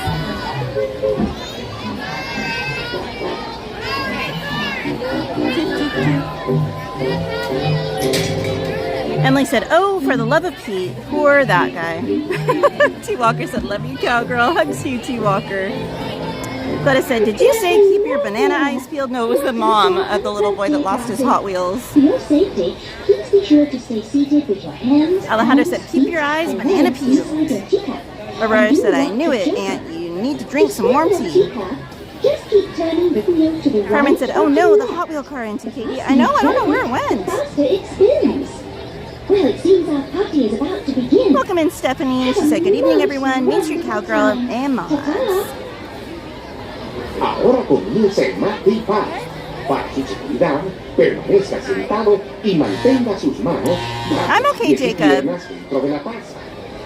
Emily said, "Oh, for the love of Pete, poor that guy." T Walker said, "Love you, cowgirl." Hugs to you, T Walker. Gladys said, "Did you say keep your banana eyes peeled?" No, it was the mom of the little boy that lost his Hot Wheels. For your safety, please be sure to stay seated with your hands. Alejandro said, "Keep your eyes banana peeled." Aurora said, "I knew it, Aunt. You need to drink some warm tea." Just keep turning the wheel to the right. Carmen said, "Oh no, the Hot Wheel car into Katie." I know, I don't know where it went. Faster it spins. Well, it seems our party is about to begin. Welcome in, Stephanie. She said, "Good evening, everyone. MainStCowgirl and moms." Ahora comienza el Magic Park. Para su seguridad, permanezca sentado y mantenga sus manos, I'm brazos, okay, pies y Jacob. piernas dentro de la taza.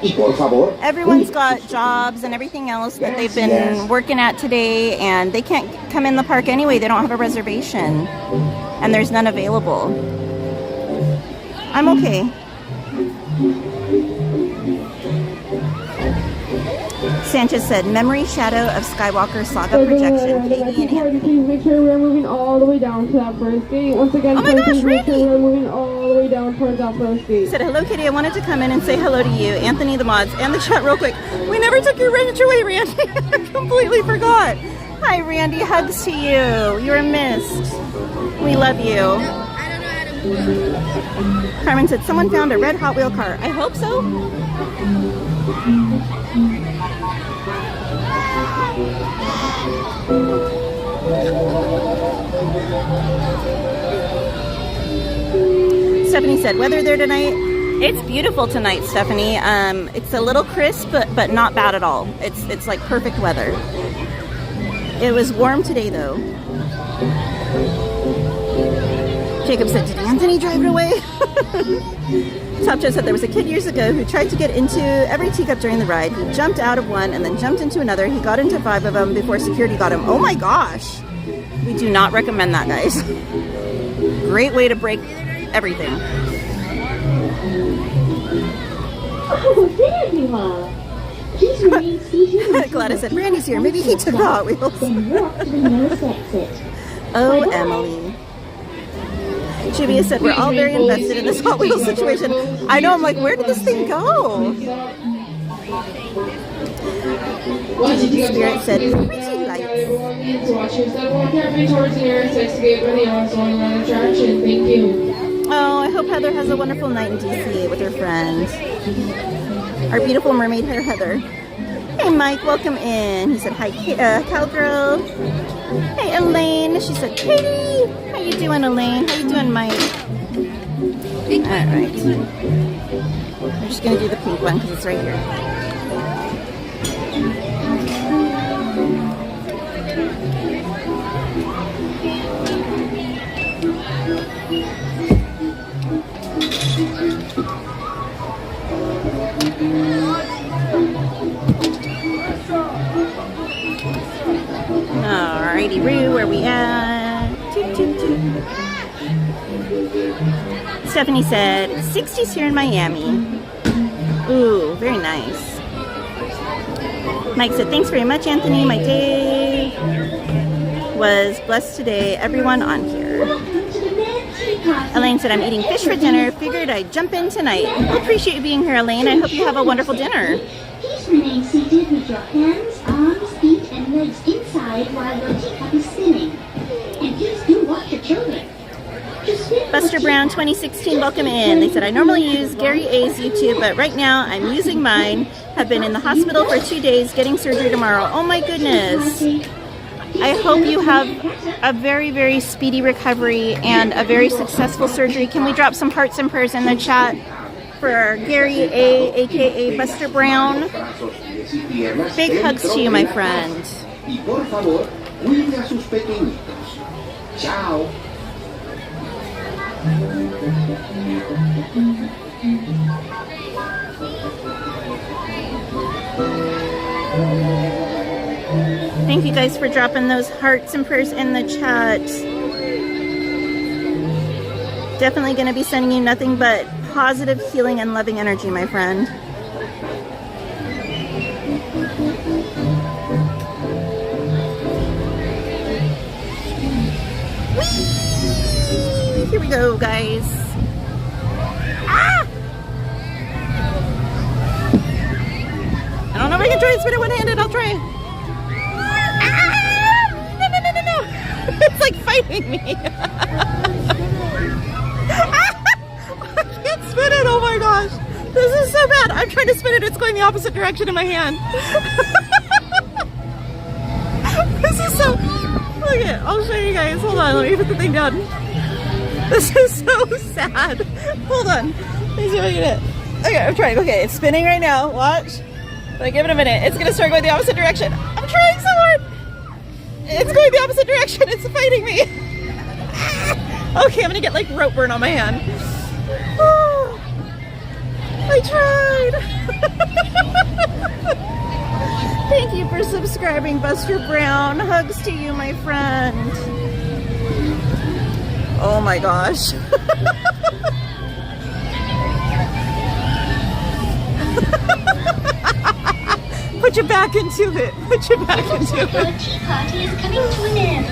Y por favor, Everyone's cuide a got sus jobs and everything else that they've Yes. been working at today, and they can't come in the park anyway. They don't have a reservation, and there's none available. I'm okay. Sanchez said, "Memory shadow of Skywalker saga projection." Katie and Ann. Please make sure we're moving all the way down to that first gate. Once again, Oh my gosh, please make sure Randy! we're moving all the way down towards that first gate. Said, "Hello, Kitty. I wanted to come in and say hello to you, Anthony, the mods, and the chat real quick. We never took your wrench away, Randy. I completely forgot. Hi, Randy. Hugs to you. You're missed. We love you." Carmen said, "Someone found a red Hot Wheel car." I hope so. Stephanie said, "Weather there tonight?" It's beautiful tonight, Stephanie. It's a little crisp, but not bad at all. It's like perfect weather. It was warm today, though. Jacob said, "Did Anthony drive it away?" Top Joe said, "There was a kid years ago who tried to get into every teacup during the ride. He jumped out of one and then jumped into another. He got into 5 of them before security got him." Oh my gosh. We do not recommend that, guys. Great way to break everything. Oh, there you are. Please remain seated. until Gladys the said, "Randy's here. teacup Maybe he stops. took the Hot Wheels." Then walk to the nearest exit. Oh, Bye-bye. Emily. Juvia said, "We're all very invested in this Hot Wheels situation." I know, I'm like, where did this thing go? Spirit said, "Pretty lights." Everyone needs to watch your step on carefully towards the nearest exit gate for the Wonderland attraction. Thank you. Oh, I hope Heather has a wonderful night in DCA with her friends. Our beautiful mermaid hair, Heather. Hey, Mike, welcome in. He said, "Hi, cowgirl." Hey, Elaine. She said, "Katie." How you doing, Elaine? How you doing, Mike? All right. I'm just going to do the pink one because it's right here. Alrighty, Roo, where we at? Toot, toot, toot. Stephanie said, 60s here in Miami. Ooh, very nice. Mike said, thanks very much, Anthony. My day was blessed today. Everyone on here. Elaine said, I'm eating fish for dinner. Figured I'd jump in tonight. Well, appreciate you being here, Elaine. I hope you have a wonderful dinner. Please remain seated with your hands, arms, feet, and legs inside while your teacup is spinning. And please do watch your children. Buster Brown 2016, welcome in. They said, I normally use Gary A's YouTube, but right now I'm using mine. Have been in the hospital for 2 days, getting surgery tomorrow. Oh my goodness. I hope you have a very, very speedy recovery and a very successful surgery. Can we drop some hearts and prayers in the chat for Gary A, aka Buster Brown? Big hugs to you, my friend. Y por favor, cuide a sus pequeñitos. Chao. Thank you guys for dropping those hearts and prayers in the chat. Definitely going to be sending you nothing but positive healing and loving energy, my friend. Whee! Here we go, guys. Ah! I don't know if I can try and spin it one-handed. I'll try. No. It's like fighting me. I can't spin it. Oh my gosh. This is so bad. I'm trying to spin it. It's going the opposite direction in my hand. This is so... Look at it. I'll show you guys. Hold on. Let me put the thing down. This is so sad. Hold on. Let me see if I get it. Okay, I'm trying. Okay, it's spinning right now. Watch. But give it a minute. It's going to start going the opposite direction. I'm trying so hard. It's going the opposite direction. It's fighting me. Okay, I'm going to get like rope burn on my hand. Oh, I tried. Thank you for subscribing, Buster Brown. Hugs to you, my friend. Oh my gosh. Put your back into it. Put your back into it. Your tea party is coming to an end.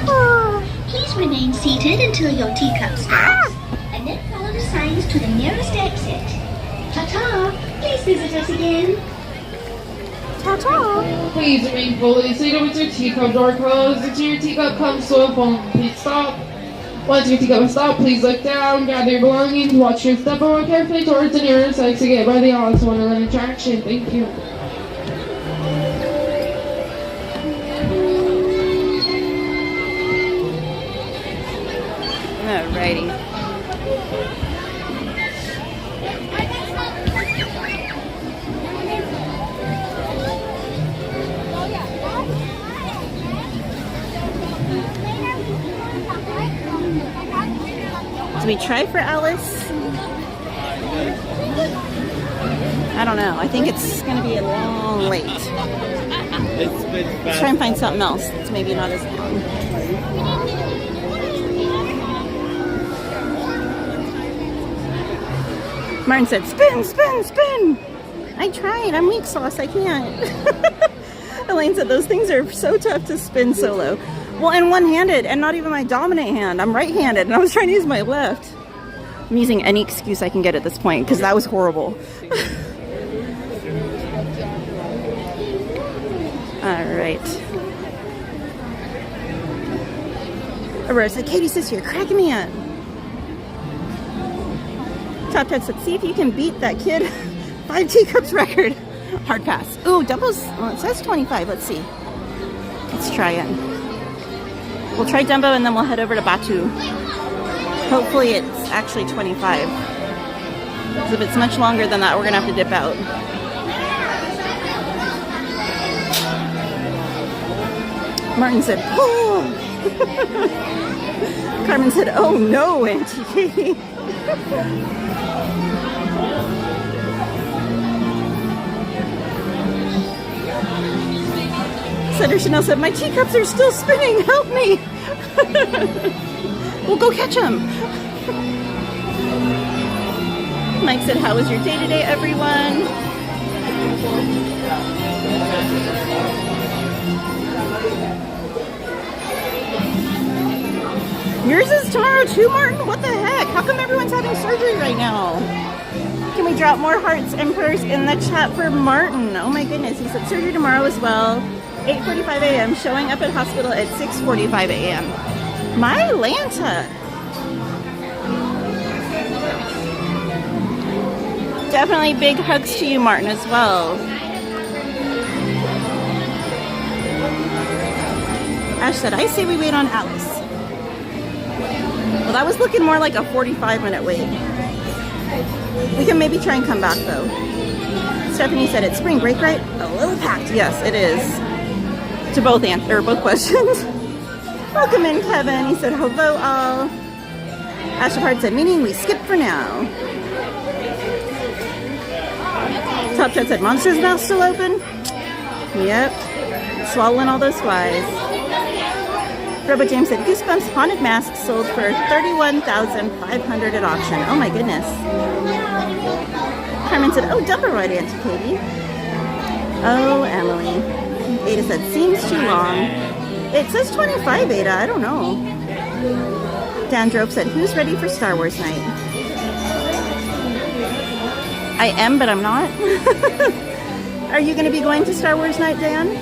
Please remain seated until your teacup stops, and then follow the signs to the nearest exit. Ta-ta! Please visit us again. Ta-ta! Please remain fully seated with your teacup door closed until your teacup comes to a full complete stop. Once your teacup is stopped, please look down, gather your belongings, watch your step, and walk carefully towards the nearest exit by the Alice Wonderland attraction. Thank you. Alrighty. Do we try for Alice? I don't know. I think it's going to be a long wait. Let's try and find something else that's maybe not as long. Martin said, spin, spin, spin. I tried. I'm weak sauce. I can't. Elaine said, those things are so tough to spin solo. Well, and one-handed, and not even my dominant hand. I'm right-handed, and I was trying to use my left. I'm using any excuse I can get at this point, because that was horrible. All right. Aurora said, Katie says you're cracking me up. Top 10 said, see if you can beat that kid 5 teacups record. Hard pass. Ooh, Dumbo's, well, it says 25. Let's see. Let's try it. We'll try Dumbo and then we'll head over to Batu. Hopefully it's actually 25. Because if it's much longer than that, we're going to have to dip out. Martin said, oh! Carmen said, oh no, Auntie Katie. Senator Chanel said, my teacups are still spinning. Help me. We'll go catch them. Mike said, how was your day today, everyone? Yours is tomorrow too, Martin? What the heck? How come everyone's having surgery right now? Can we drop more hearts and prayers in the chat for Martin? Oh my goodness, he said surgery tomorrow as well. 8:45 a.m. Showing up at hospital at 6:45 a.m. My Lanta. Definitely big hugs to you, Martin, as well. Ash said, I say we wait on Alice. Well, that was looking more like a 45-minute wait. We can maybe try and come back, though. Stephanie said, it's spring break, right? A little packed. Yes, it is. To both questions. Welcome in, Kevin. He said, hello, all. Ashapard said, meaning we skip for now. Top Chat said, Monster's Mouth still open? Yep. Swallowing all those flies. Robo James said, Goosebumps Haunted Mask sold for $31,500 at auction. Oh my goodness. Carmen said, oh, Dumbo ride, Auntie Katie. Oh, Emily. Ada said, seems too long. It says 25, Ada. I don't know. Dan Drope said, who's ready for Star Wars night? I am, but I'm not. Are you going to be going to Star Wars night, Dan?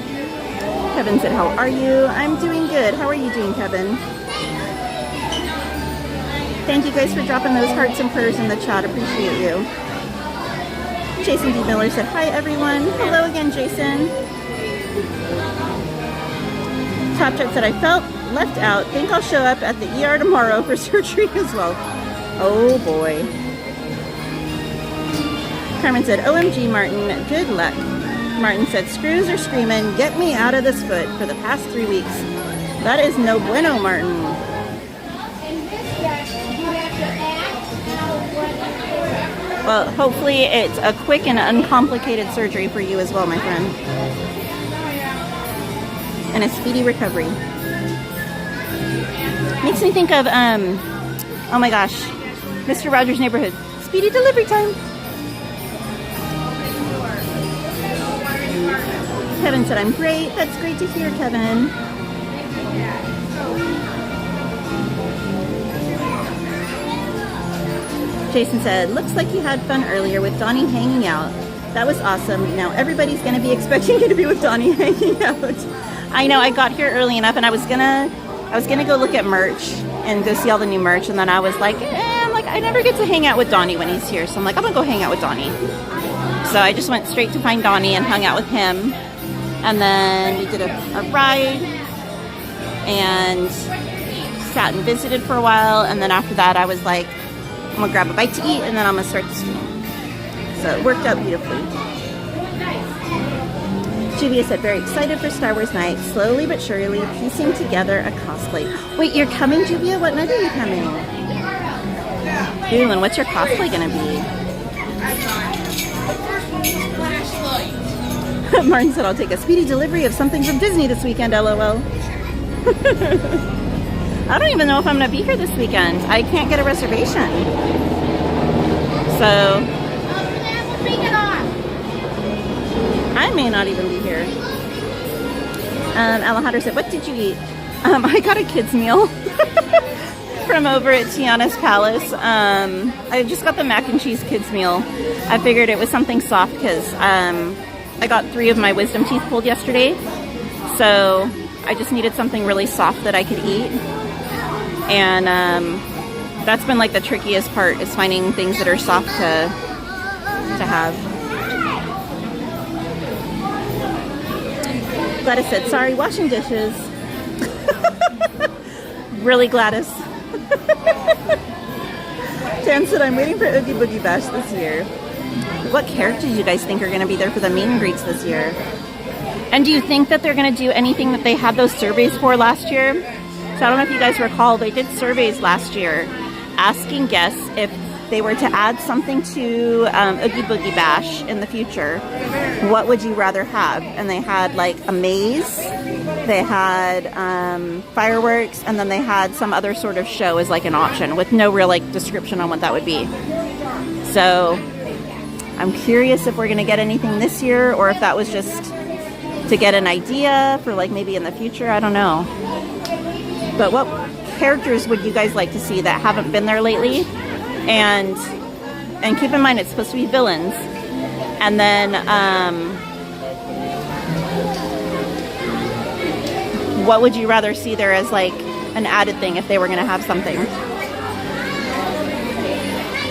Kevin said, how are you? I'm doing good. How are you doing, Kevin? Thank you guys for dropping those hearts and prayers in the chat. Appreciate you. Jason D. Miller said, hi, everyone. Hello again, Jason. Top Chat said, I felt left out. Think I'll show up at the ER tomorrow for surgery as well. Oh, boy. Carmen said, OMG, Martin. Good luck. Martin said, screws are screaming, get me out of this foot for the past 3 weeks. That is no bueno, Martin. Well, hopefully it's a quick and uncomplicated surgery for you as well, my friend. And a speedy recovery. Makes me think of, oh my gosh, Mr. Rogers' Neighborhood. Speedy delivery time. Kevin said, I'm great. That's great to hear, Kevin. Jason said, looks like you had fun earlier with Donnie hanging out. That was awesome. Now everybody's going to be expecting you to be with Donnie hanging out. I know, I got here early enough and I was gonna go look at merch and go see all the new merch, and then I was like, I never get to hang out with Donnie when he's here. So I'm like, I'm going to go hang out with Donnie. So I just went straight to find Donnie and hung out with him. And then we did a ride and sat and visited for a while. And then after that, I was like, I'm going to grab a bite to eat and then I'm going to start the stream. So it worked out beautifully. Juvia said, very excited for Star Wars night. Slowly but surely piecing together a cosplay. Wait, you're coming, Juvia? What night are you coming? Ooh, and what's your cosplay going to be? Martin said, I'll take a speedy delivery of something from Disney this weekend, LOL. I don't even know if I'm going to be here this weekend. I can't get a reservation. So, I may not even be here. Alejandro said, what did you eat? I got a kid's meal from over at Tiana's Palace. I just got the mac and cheese kids meal. I figured it was something soft because I got 3 of my wisdom teeth pulled yesterday, so I just needed something really soft that I could eat. And that's been like the trickiest part, is finding things that are soft to have. Gladys said, sorry, washing dishes. Really, Gladys? Jan said, I'm waiting for Oogie Boogie Bash this year. What characters do you guys think are going to be there for the meet and greets this year? And do you think that they're going to do anything that they had those surveys for last year? So I don't know if you guys recall, they did surveys last year asking guests if they were to add something to Oogie Boogie Bash in the future, what would you rather have? And they had like a maze, they had fireworks, and then they had some other sort of show as like an option with no real like description on what that would be. So I'm curious if we're gonna get anything this year, or if that was just to get an idea for like maybe in the future. I don't know. But what characters would you guys like to see that haven't been there lately? And keep in mind it's supposed to be villains. And then what would you rather see there as like an added thing if they were gonna have something?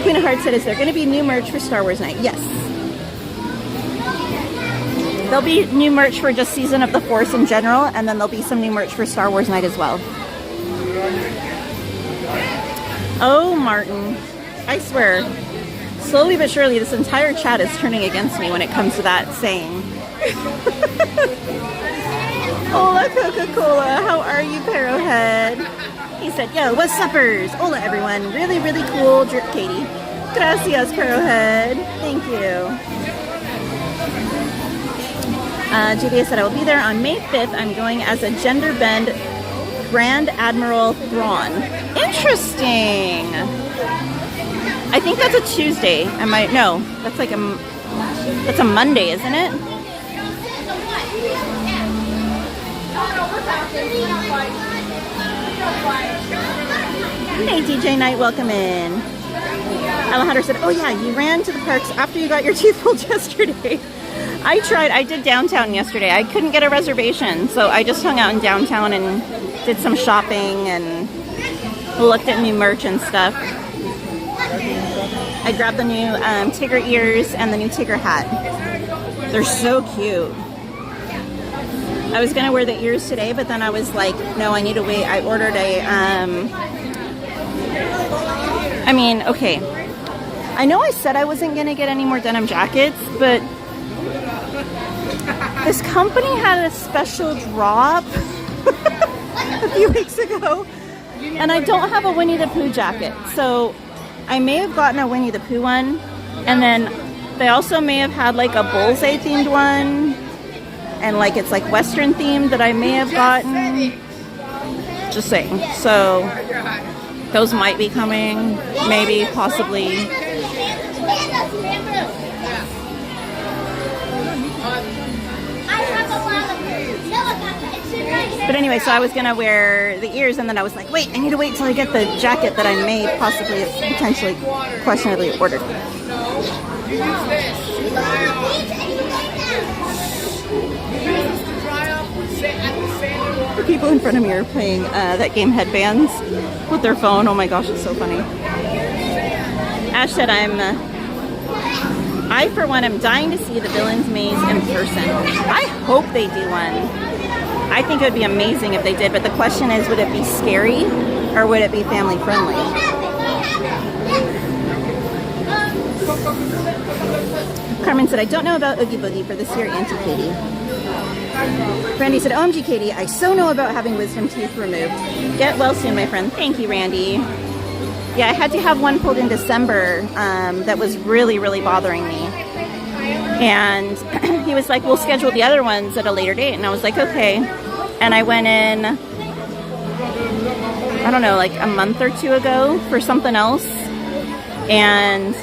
Queen of Hearts said, is there gonna be new merch for Star Wars Night? Yes. There'll be new merch for just Season of the Force in general, and then there'll be some new merch for Star Wars Night as well. Oh, Martin. I swear, slowly but surely, this entire chat is turning against me when it comes to that saying. Hola, Coca-Cola. How are you, Parohead? He said, yo, what's suppers? Hola, everyone. Really, really cool. Drip Katie. Gracias, Parohead. Thank you. JBA said, I will be there on May 5th. I'm going as a gender bend Grand Admiral Thrawn. Interesting. I think that's a Tuesday. No, that's like that's a Monday, isn't it? Hey, DJ Knight, welcome in. Alejandro said, oh yeah, you ran to the parks after you got your teeth pulled yesterday. I tried. I did downtown yesterday. I couldn't get a reservation, so I just hung out in downtown and did some shopping and looked at new merch and stuff. I grabbed the new Tigger ears and the new Tigger hat. They're so cute. I was gonna wear the ears today, but then I was like, no, I need to wait. I ordered a, okay. I know I said I wasn't gonna get any more denim jackets, but this company had a special drop a few weeks ago, and I don't have a Winnie the Pooh jacket, so I may have gotten a Winnie the Pooh one, and then they also may have had like a Bullseye themed one, and like it's like Western themed that I may have gotten. Just saying. So those might be coming, maybe, possibly. But anyway, so I was gonna wear the ears, and then I was like, wait, I need to wait till I get the jacket that I may possibly, potentially, questionably ordered. The people in front of me are playing that game Headbands with their phone. Oh my gosh, it's so funny. Ash said, I for one am dying to see the Villains Maze in person. I hope they do one. I think it would be amazing if they did, but the question is, would it be scary or would it be family friendly? Carmen said, I don't know about Oogie Boogie for this year, Auntie Katie. Randy said, OMG Katie, I so know about having wisdom teeth removed. Get well soon, my friend. Thank you, Randy. Yeah, I had to have one pulled in December that was really, really bothering me. And he was like, we'll schedule the other ones at a later date. And I was like, okay. And I went in, I don't know, like a month or two ago for something else. And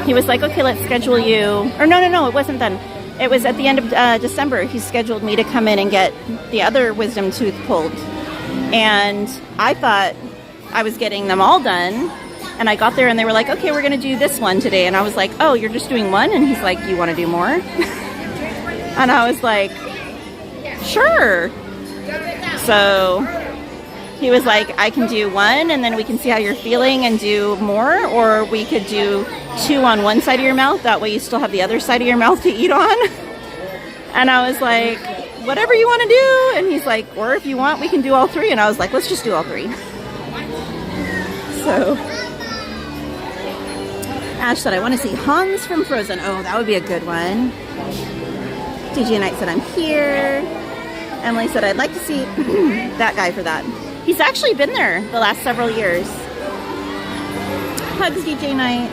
he was like, okay, let's schedule you. Or no, it wasn't then. It was at the end of December. He scheduled me to come in and get the other wisdom tooth pulled. And I thought I was getting them all done. And I got there and they were like, okay, we're going to do this one today. And I was like, oh, you're just doing one? And he's like, you want to do more? And I was like, sure. So he was like, I can do one and then we can see how you're feeling and do more. Or we could do 2 on one side of your mouth. That way you still have the other side of your mouth to eat on. And I was like, whatever you want to do. And he's like, or if you want, we can do all 3. And I was like, let's just do all 3. So Ash said, I want to see Hans from Frozen. Oh, that would be a good one. DJ Knight said, I'm here. Emily said, I'd like to see that guy for that. He's actually been there the last several years. Hugs, DJ Knight.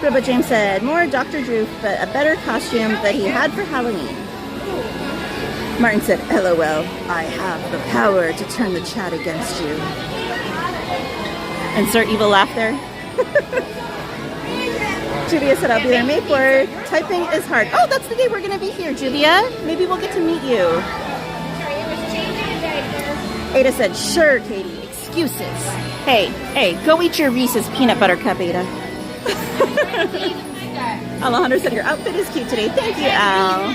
Ribba James said, more Dr. Drew, but a better costume that he had for Halloween. Martin said, LOL, I have the power to turn the chat against you. Insert evil laugh there. Juvia said, I'll be there May 4th. Typing is hard. Oh, that's the day we're going to be here, Juvia. Maybe we'll get to meet you. Ada said, sure, Katie. Excuses. Hey, go eat your Reese's peanut butter cup, Ada. Alejandro said, your outfit is cute today. Thank you, Al.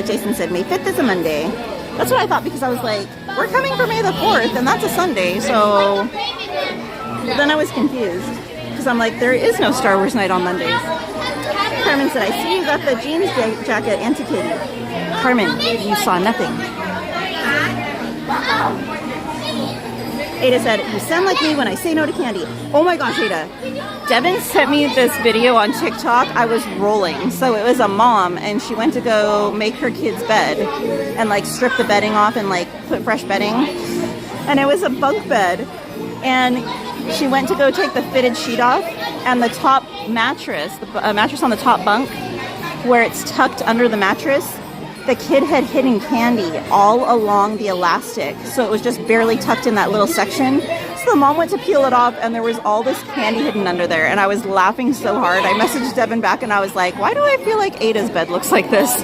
Jason said, May 5th is a Monday. That's what I thought because I was like, we're coming for May the 4th and that's a Sunday. So then I was confused because I'm like, there is no Star Wars night on Mondays. Carmen said, I see you got the jeans jacket, Auntie Katie. Carmen, you saw nothing. Ada said, you sound like me when I say no to candy. Oh my gosh, Ada. Devin sent me this video on TikTok. I was rolling. So it was a mom and she went to go make her kid's bed and like strip the bedding off and like put fresh bedding. And it was a bunk bed. And she went to go take the fitted sheet off and the top mattress, the mattress on the top bunk where it's tucked under the mattress, the kid had hidden candy all along the elastic. So it was just barely tucked in that little section. So the mom went to peel it off and there was all this candy hidden under there. And I was laughing so hard. I messaged Devin back and I was like, why do I feel like Ada's bed looks like this?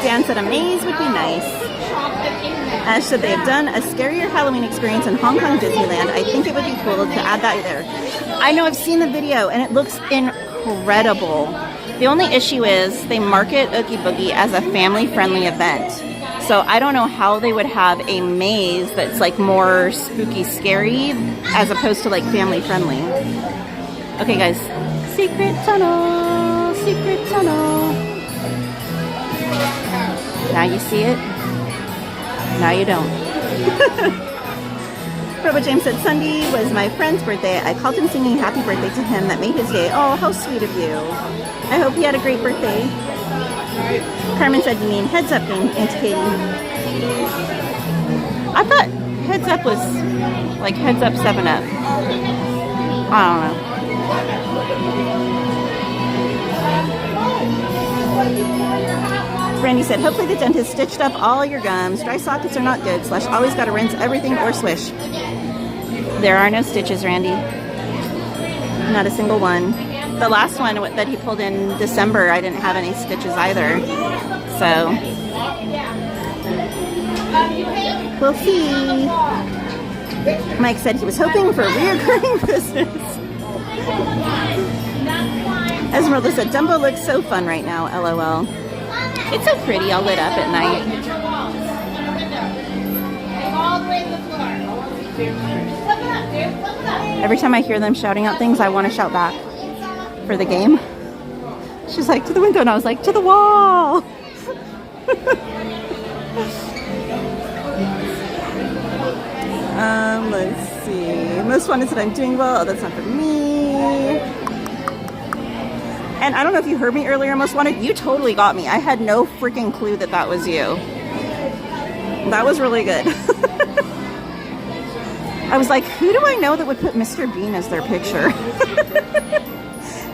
Dan said a maze would be nice. Ash said they have done a scarier Halloween experience in Hong Kong Disneyland. I think it would be cool to add that there. I know, I've seen the video and it looks incredible. The only issue is they market Oogie Boogie as a family-friendly event. So I don't know how they would have a maze that's like more spooky, scary as opposed to like family-friendly. Okay guys, secret tunnel, secret tunnel. Now you see it. Now you don't. Robo James said, Sunday was my friend's birthday. I called him singing happy birthday to him. That made his day. Oh, how sweet of you. I hope he had a great birthday. Carmen said, you mean Heads Up, Auntie Katie? I thought Heads Up was like Heads Up 7-Up. I don't know. Brandy said, hopefully the dentist stitched up all your gums. Dry sockets are not good. / always got to rinse everything or swish. There are no stitches, Randy. Not a single one. The last one that he pulled in December, I didn't have any stitches either. So, we'll see. Mike said he was hoping for reoccurring business. Esmeralda said, Dumbo looks so fun right now, LOL. It's so pretty, all lit up at night. Every time I hear them shouting out things, I want to shout back for the game. She's like, to the window, and I was like, to the wall. Let's see. Most wanted said I'm doing well. Oh, that's not for me. And I don't know if you heard me earlier, Most Wanted. You totally got me. I had no freaking clue that that was you. That was really good. I was like, who do I know that would put Mr. Bean as their picture?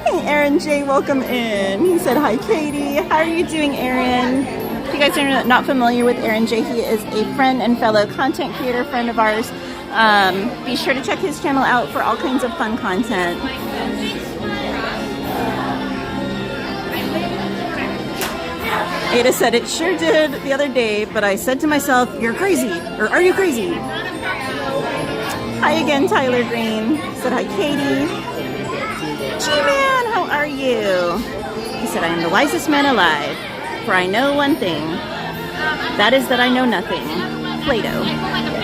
Hey, Aaron J, welcome in. He said, hi, Katie. How are you doing, Aaron? If you guys are not familiar with Aaron J, he is a friend and fellow content creator friend of ours. Be sure to check his channel out for all kinds of fun content. Ada said, it sure did the other day, but I said to myself, you're crazy, or are you crazy? Hi again, Tyler Green. Said, hi, Katie. G-Man, how are you? He said, I am the wisest man alive, for I know one thing. That is that I know nothing. Plato.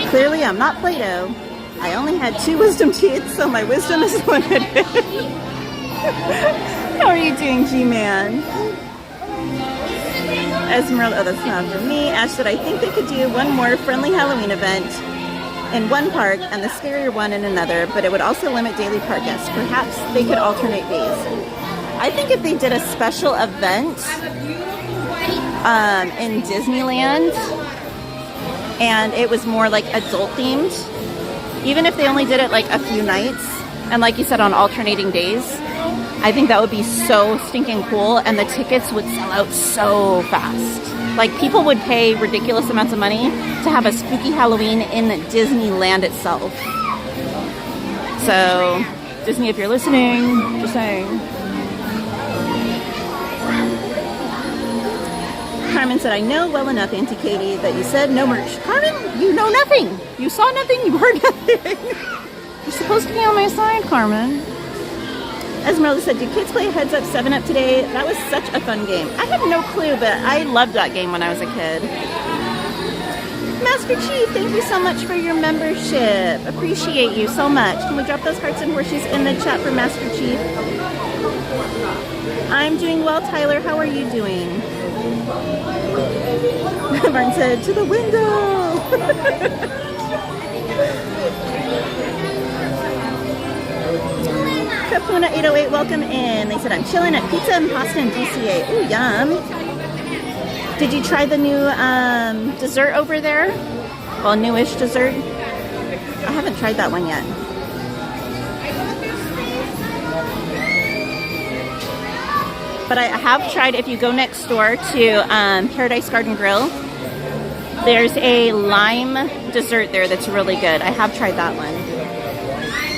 Clearly, I'm not Plato. I only had 2 wisdom teeth, so my wisdom is limited. How are you doing, G-Man? Esmeralda, oh, that's not for me. Ash said, I think they could do one more friendly Halloween event in one park and the scarier one in another, but it would also limit daily park guests. Perhaps they could alternate days. I think if they did a special event in Disneyland and it was more like adult themed, even if they only did it like a few nights, and like you said, on alternating days, I think that would be so stinking cool, and the tickets would sell out so fast. Like, people would pay ridiculous amounts of money to have a spooky Halloween in Disneyland itself. So, Disney, if you're listening, just saying. Carmen said, I know well enough, Auntie Katie, that you said no merch. Carmen, you know nothing. You saw nothing. You heard nothing. You're supposed to be on my side, Carmen. Esmeralda said, did kids play Heads Up 7-Up today? That was such a fun game. I had no clue, but I loved that game when I was a kid. Master Chief, thank you so much for your membership. Appreciate you so much. Can we drop those hearts and horseshoes in the chat for Master Chief? I'm doing well, Tyler. How are you doing? Martin said, to the window. Kapuna 808, welcome in. They said, I'm chilling at Pizza and Pasta in DCA. Ooh, yum. Did you try the new dessert over there? Well, newish dessert. I haven't tried that one yet. But I have tried, if you go next door to Paradise Garden Grill, there's a lime dessert there that's really good. I have tried that one.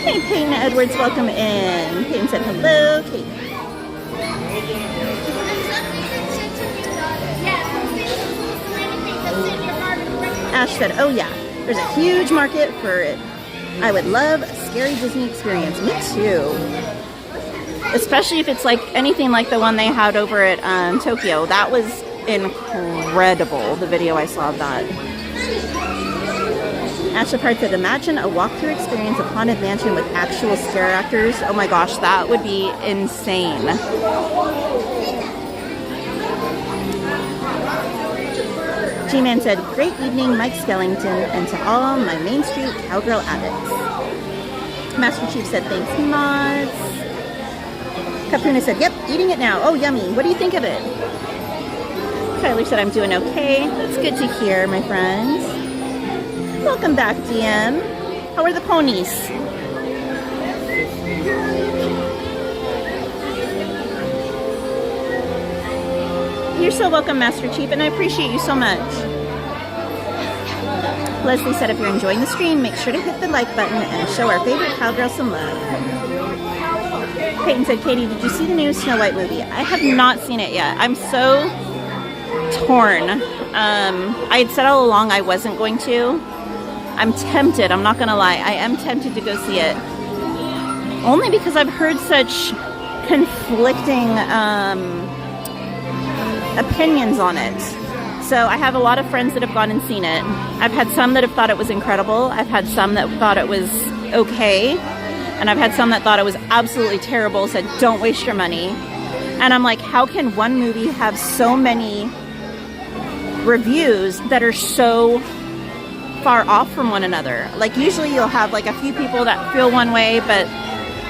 Hey, Peyton Edwards, welcome in. Peyton said hello. Kate. Ash said, oh yeah, there's a huge market for it. I would love a scary Disney experience. Me too. Especially if it's like anything like the one they had over at Tokyo. That was incredible, the video I saw of that. Ash Apart said, imagine a walkthrough experience of Haunted Mansion with actual scare actors. Oh my gosh, that would be insane. G-Man said, great evening, Mike Skellington, and to all my Main Street Cowgirl addicts. Master Chief said, thanks, mods. Kapuna said, yep, eating it now. Oh, yummy. What do you think of it? Tyler said, I'm doing okay. That's good to hear, my friends. Welcome back, DM. How are the ponies? You're so welcome, Master Chief, and I appreciate you so much. Leslie said, if you're enjoying the stream, make sure to hit the like button and show our favorite cowgirl some love. Peyton said, Katie, did you see the new Snow White movie? I have not seen it yet. I'm so torn. I had said all along I wasn't going to. I'm tempted, I'm not gonna lie. I am tempted to go see it. Only because I've heard such conflicting opinions on it. So I have a lot of friends that have gone and seen it. I've had some that have thought it was incredible. I've had some that thought it was okay. And I've had some that thought it was absolutely terrible, said don't waste your money. And I'm like, how can one movie have so many reviews that are so far off from one another? Like, usually you'll have like a few people that feel one way, but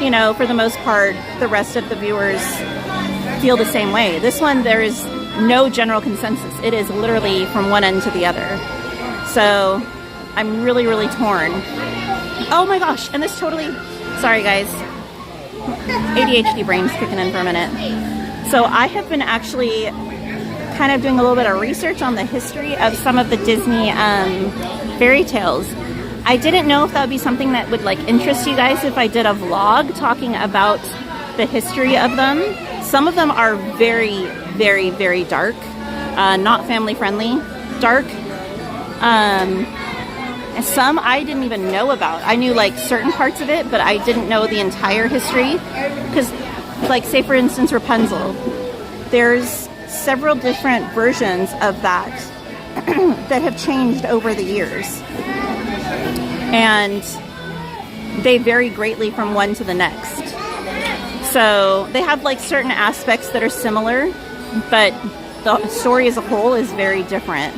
you know, for the most part, the rest of the viewers feel the same way. This one, there is no general consensus. It is literally from one end to the other. So I'm really, really torn. Oh my gosh, and this totally, sorry guys, ADHD brain's kicking in for a minute. So I have been actually kind of doing a little bit of research on the history of some of the Disney fairy tales. I didn't know if that would be something that would like interest you guys if I did a vlog talking about the history of them. Some of them are very, very, very dark, not family friendly, dark. Some I didn't even know about. I knew like certain parts of it, but I didn't know the entire history. Because like, say for instance, Rapunzel, there's several different versions of that that have changed over the years. And they vary greatly from one to the next. So they have like certain aspects that are similar, but the story as a whole is very different.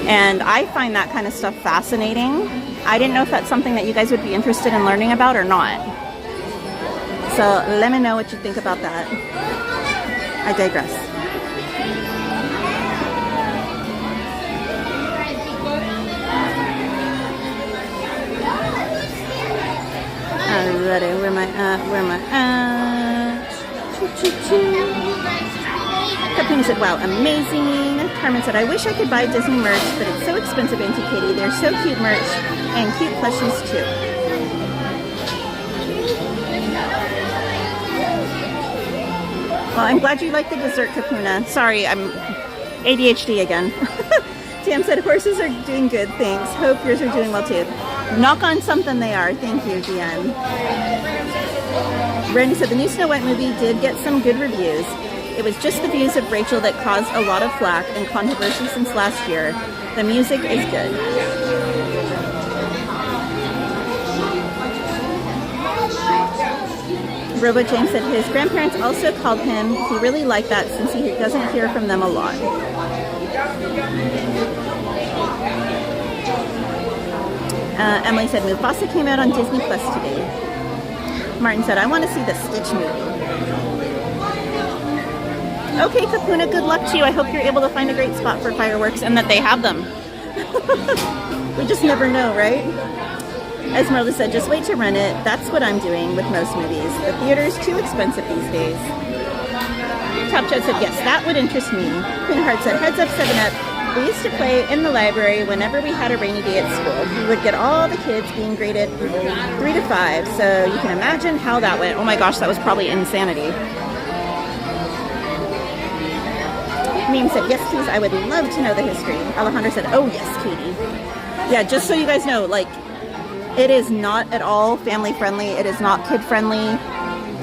And I find that kind of stuff fascinating. I didn't know if that's something that you guys would be interested in learning about or not. So let me know what you think about that. I digress. Alrighty, where am I at? Where am I at? Kapuna said, wow, amazing. Carmen said, I wish I could buy Disney merch, but it's so expensive, Auntie Katie. They're so cute merch and cute plushies too. Well, I'm glad you like the dessert, Kapuna. Sorry, I'm ADHD again. Tam said, horses are doing good, thanks. Hope yours are doing well too. Knock on something they are. Thank you, DM. Randy said, the new Snow White movie did get some good reviews. It was just the views of Rachel that caused a lot of flack and controversy since last year. The music is good. Robo James said his grandparents also called him. He really liked that since he doesn't hear from them a lot. Emily said Mufasa came out on Disney Plus today. Martin said, I want to see the Stitch movie. Okay, Kapuna, good luck to you. I hope you're able to find a great spot for fireworks and that they have them. We just never know, right? Esmeralda said, just wait to rent it. That's what I'm doing with most movies. The theater's too expensive these days. Top Chad said, yes, that would interest me. Queen Heart said, heads up, 7-Up. We used to play in the library whenever we had a rainy day at school. We would get all the kids being graded 3 to 5, so you can imagine how that went. Oh my gosh, that was probably insanity. Meme said, yes, please, I would love to know the history. Alejandra said, oh yes, Katie. Yeah, just so you guys know, like, it is not at all family friendly. It is not kid friendly.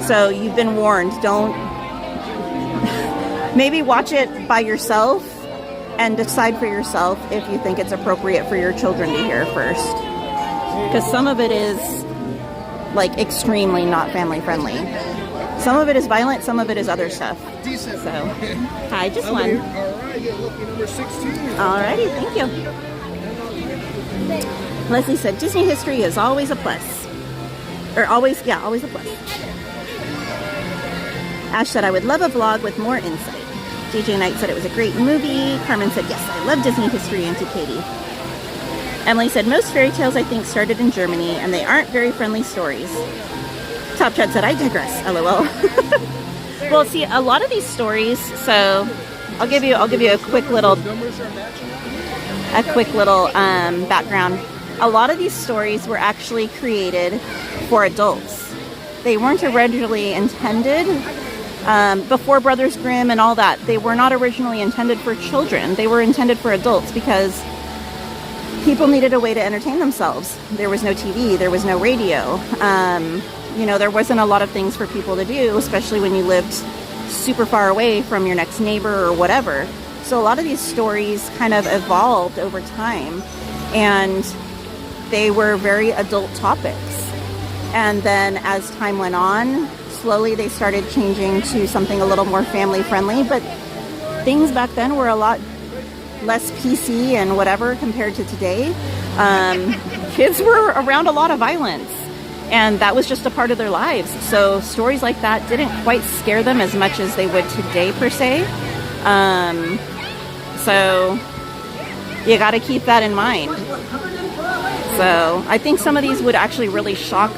So you've been warned. Don't. Maybe watch it by yourself and decide for yourself if you think it's appropriate for your children to hear first. Because some of it is like extremely not family friendly. Some of it is violent, some of it is other stuff. So, hi, just one. Alrighty, thank you. Leslie said, Disney history is always a plus. Or always a plus. Ash said, I would love a vlog with more insight. DJ Knight said it was a great movie. Carmen said, yes, I love Disney history, Auntie Katie. Emily said, most fairy tales I think started in Germany and they aren't very friendly stories. Top Chad said, I digress, LOL. Well, see, a lot of these stories, so I'll give you a quick little background. A lot of these stories were actually created for adults. They weren't originally intended, before Brothers Grimm and all that, they were not originally intended for children. They were intended for adults because people needed a way to entertain themselves. There was no TV, there was no radio. You know, there wasn't a lot of things for people to do, especially when you lived super far away from your next neighbor or whatever. So a lot of these stories kind of evolved over time, and they were very adult topics. And then as time went on, slowly they started changing to something a little more family friendly, but things back then were a lot less PC and whatever compared to today. Kids were around a lot of violence, and that was just a part of their lives. So stories like that didn't quite scare them as much as they would today, per se. So you got to keep that in mind. So I think some of these would actually really shock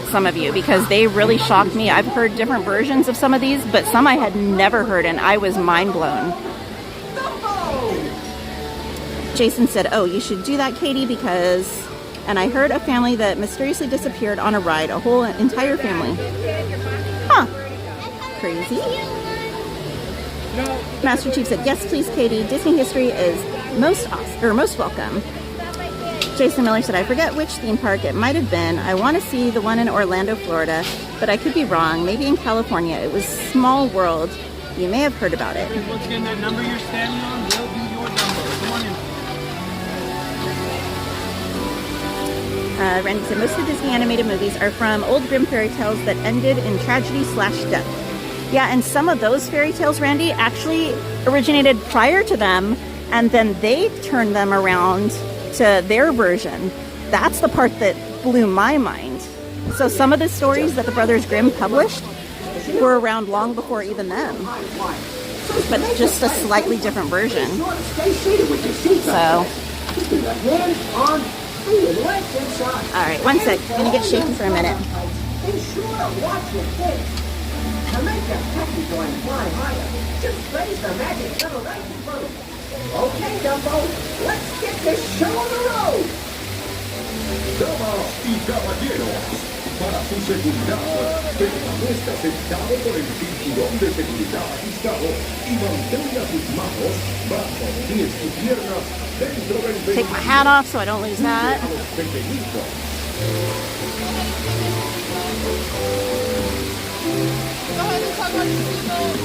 some of you, because they really shocked me. I've heard different versions of some of these, but some I had never heard, and I was mind blown. Jason said, oh, you should do that, Katie, because... And I heard a family that mysteriously disappeared on a ride, a whole entire family. Huh. Crazy. Master Chief said, yes, please, Katie. Disney history is most welcome. Jason Miller said, I forget which theme park it might have been. I want to see the one in Orlando, Florida, but I could be wrong. Maybe in California. It was Small World. You may have heard about it. Once again, that number you're standing on will be your number. Come on in. Randy said, most of the Disney animated movies are from old Grimm fairy tales that ended in tragedy/death. Yeah, and some of those fairy tales, Randy, actually originated prior to them, and then they turned them around to their version. That's the part that blew my mind. So some of the stories that the Brothers Grimm published were around long before even them, but just a slightly different version. So, all right, one sec. I'm gonna get shaky for a minute. Be sure to watch your face. To make your happy joy fly higher, just raise the magic lever right in front of you. Okay, Dumbo, let's get this show on the road. Damas y caballeros, para su seguridad, permanezca sentado con el cinturón de seguridad ajustado y mantenga sus manos, brazos, pies y piernas dentro del vehículo. Take my hat off so I don't lose that. A los pequeñitos. Go ahead and talk about your seatbelt.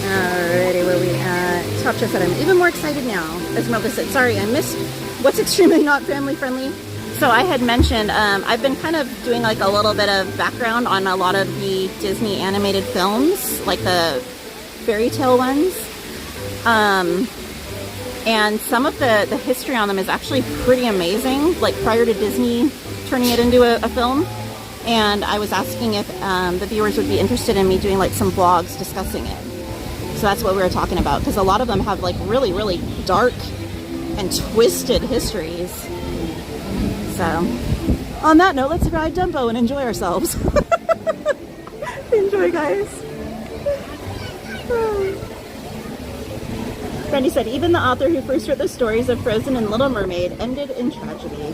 Alrighty, where we at? Top Chef said I'm even more excited now. Esmeralda said, sorry, I missed what's extremely not family friendly. So I had mentioned, I've been kind of doing like a little bit of background on a lot of the Disney animated films, like the fairy tale ones. And some of the history on them is actually pretty amazing, like prior to Disney turning it into a film. And I was asking if the viewers would be interested in me doing like some vlogs discussing it. So that's what we were talking about, because a lot of them have like really, really dark and twisted histories. So on that note, let's ride Dumbo and enjoy ourselves. Enjoy, guys. Brandy said, even the author who first wrote the stories of Frozen and Little Mermaid ended in tragedy.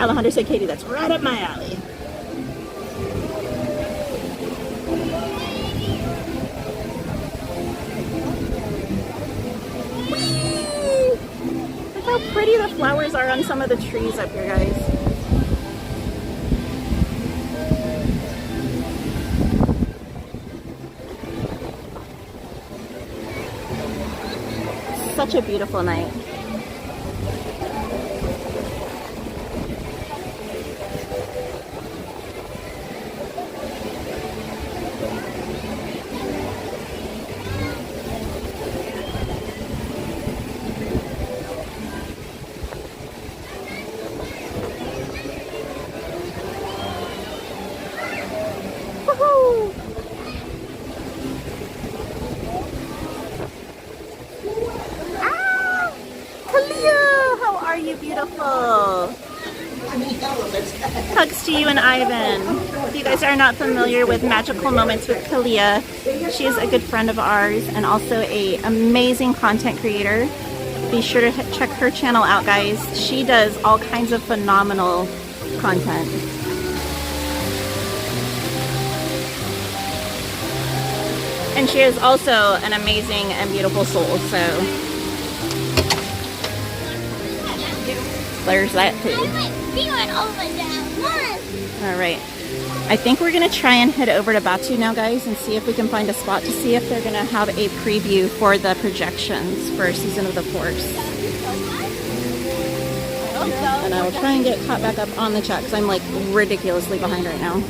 Alejandro said, Katie, that's right up my alley. Whee! Look how pretty the flowers are on some of the trees up here, guys. Such a beautiful night. Woohoo! How are you, beautiful? Hugs to you and Ivan. If you guys are not familiar with Magical Moments with Kalia, she is a good friend of ours and also an amazing content creator. Be sure to check her channel out, guys. She does all kinds of phenomenal content. And she is also an amazing and beautiful soul, so there's that too. Alright. I think we're going to try and head over to Batu now, guys, and see if we can find a spot to see if they're going to have a preview for the projections for Season of the Force. And I will try and get caught back up on the chat because I'm like ridiculously behind right now.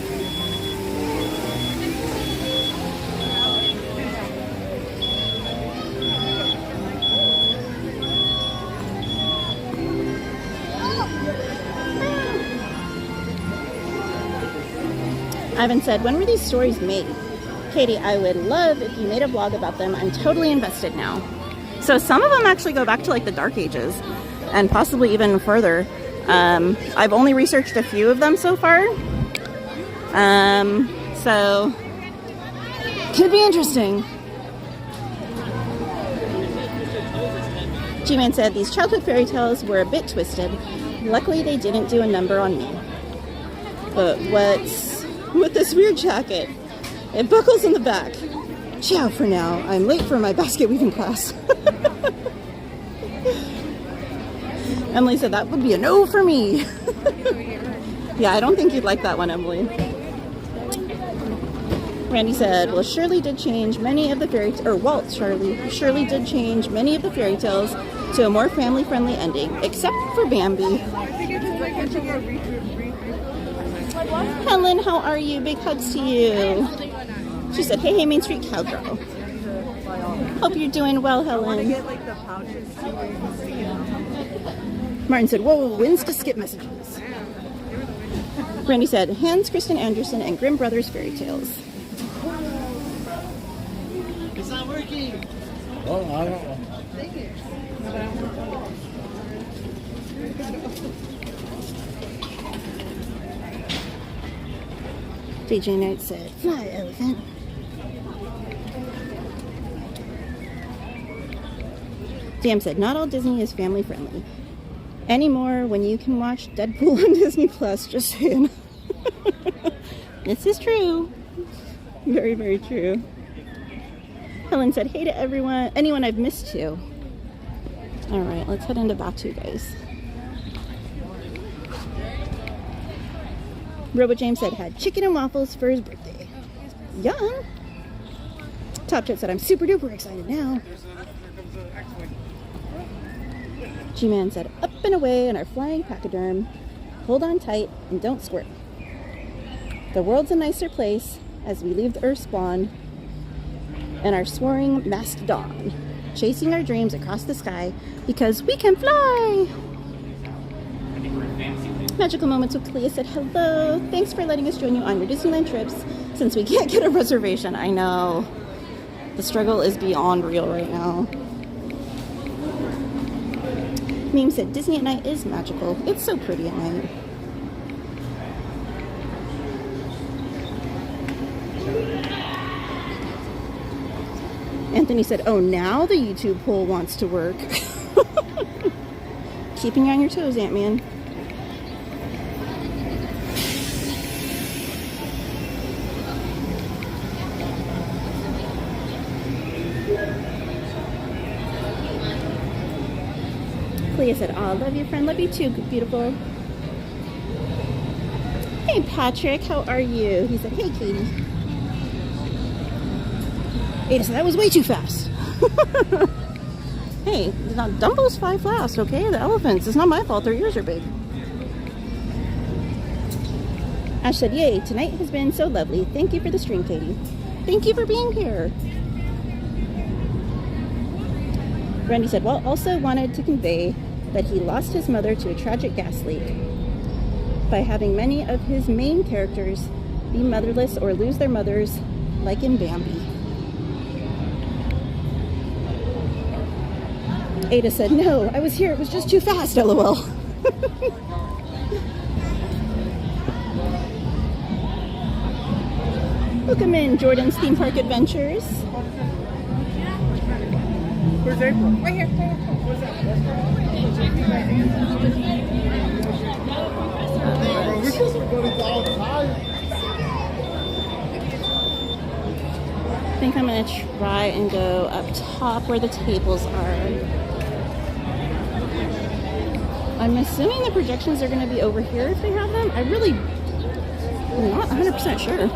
Ivan said, when were these stories made? Katie, I would love if you made a vlog about them. I'm totally invested now. So some of them actually go back to like the Dark Ages and possibly even further. I've only researched a few of them so far. So could be interesting. G-Man said, these childhood fairy tales were a bit twisted. Luckily they didn't do a number on me. But what's with this weird jacket? It buckles in the back. Ciao for now. I'm late for my basket weaving class. Emily said that would be a no for me. Yeah, I don't think you'd like that one, Emily. Randy said, well, Shirley did change many of the fairy tales, or Walt Shirley did change many of the fairy tales to a more family-friendly ending, except for Bambi. Helen, how are you? Big hugs to you. She said, hey, MainStCowgirl. Hope you're doing well, Helen. Martin said, whoa, wins to skip messages. Brandy said, Hans Christian Andersen and Grimm Brothers Fairy Tales. It's not working. Oh, I don't know. DJ Knight said, fly, elephant. Jam said, not all Disney is family friendly. Anymore when you can watch Deadpool on Disney Plus, just saying. This is true. Very, very true. Helen said, hey to everyone, anyone I've missed too. All right, let's head into Batu, guys. Robo James said, had chicken and waffles for his birthday. Yum. Top Chat said, I'm super duper excited now. G-Man said, up and away in our flying pachyderm. Hold on tight and don't squirt. The world's a nicer place as we leave the Earth spawn and our soaring mastodon, chasing our dreams across the sky because we can fly. Magical Moments with Kalia said, hello. Thanks for letting us join you on your Disneyland trips since we can't get a reservation. I know. The struggle is beyond real right now. Meme said, Disney at night is magical. It's so pretty at night. Anthony said, oh, now the YouTube poll wants to work. Keeping you on your toes, Ant-Man. Clea said, oh, love you, friend. Love you too, beautiful. Hey, Patrick, how are you? He said, hey, Katie. Ada said, that was way too fast. Hey, Dumbo's fly fast, okay? The elephants. It's not my fault. Their ears are big. Ash said, yay, tonight has been so lovely. Thank you for the stream, Katie. Thank you for being here. Randy said, well, also wanted to convey that he lost his mother to a tragic gas leak by having many of his main characters be motherless or lose their mothers, like in Bambi. Ada said, no, I was here. It was just too fast, LOL. Welcome in, Jordan's Theme Park Adventures. Where's April? Right here. We're supposed to go to all the time. I think I'm going to try and go up top where the tables are. I'm assuming the projections are going to be over here if they have them. I'm not 100% sure.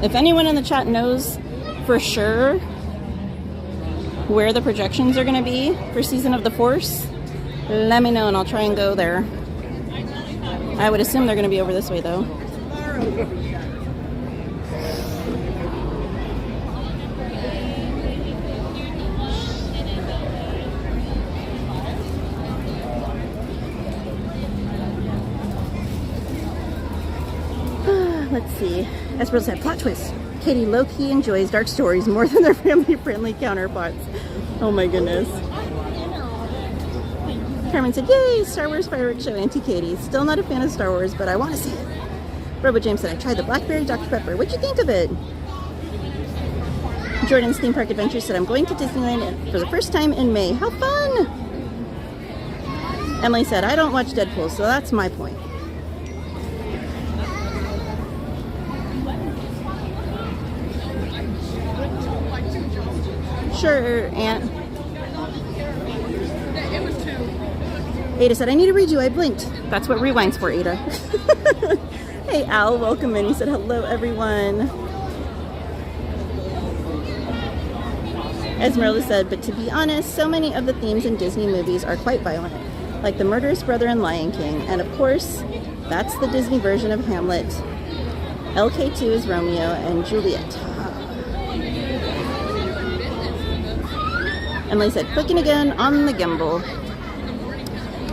If anyone in the chat knows for sure where the projections are going to be for Season of the Force, let me know and I'll try and go there. I would assume they're going to be over this way though. Let's see. Esmeralda said, plot twist. Katie low-key enjoys dark stories more than their family-friendly counterparts. Oh my goodness. Carmen said, yay, Star Wars fireworks show Auntie-Katie. Still not a fan of Star Wars, but I want to see it. Robo James said, I tried the Blackberry Dr. Pepper. What'd you think of it? Jordan's Theme Park Adventure said, I'm going to Disneyland for the first time in May. How fun! Emily said, I don't watch Deadpool, so that's my point. Sure, Aunt. It was 2. Ada said, I need to read you. I blinked. That's what rewind's for, Ada. Hey, Al, welcome in. He said, hello, everyone. Esmeralda said, but to be honest, so many of the themes in Disney movies are quite violent, like The Murderous Brother in Lion King. And of course, that's the Disney version of Hamlet. LK2 is Romeo and Juliet. Emily said, clicking again on the gimbal.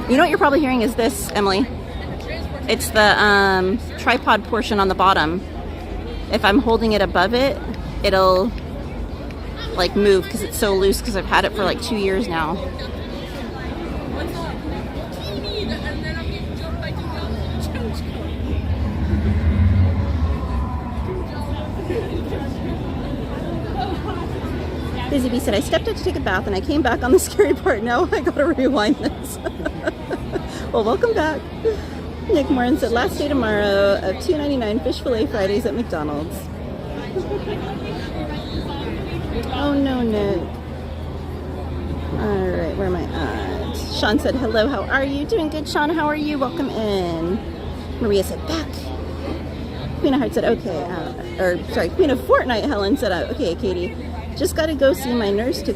You know what you're probably hearing is this, Emily. It's the tripod portion on the bottom. If I'm holding it above it, it'll like move because it's so loose because I've had it for like 2 years now. Busy Bee said, I stepped out to take a bath and I came back on the scary part. Now I gotta rewind this. Well, welcome back. Nick Morin said, last day tomorrow of $2.99 fish fillet Fridays at McDonald's. Oh no, Nick. Alright, where am I at? Sean said, hello, how are you? Doing good, Sean, how are you? Welcome in. Maria said, back. Queen of Heart said, okay. Queen of Fortnite, Helen said, okay, Katie. Just gotta go see my nurse to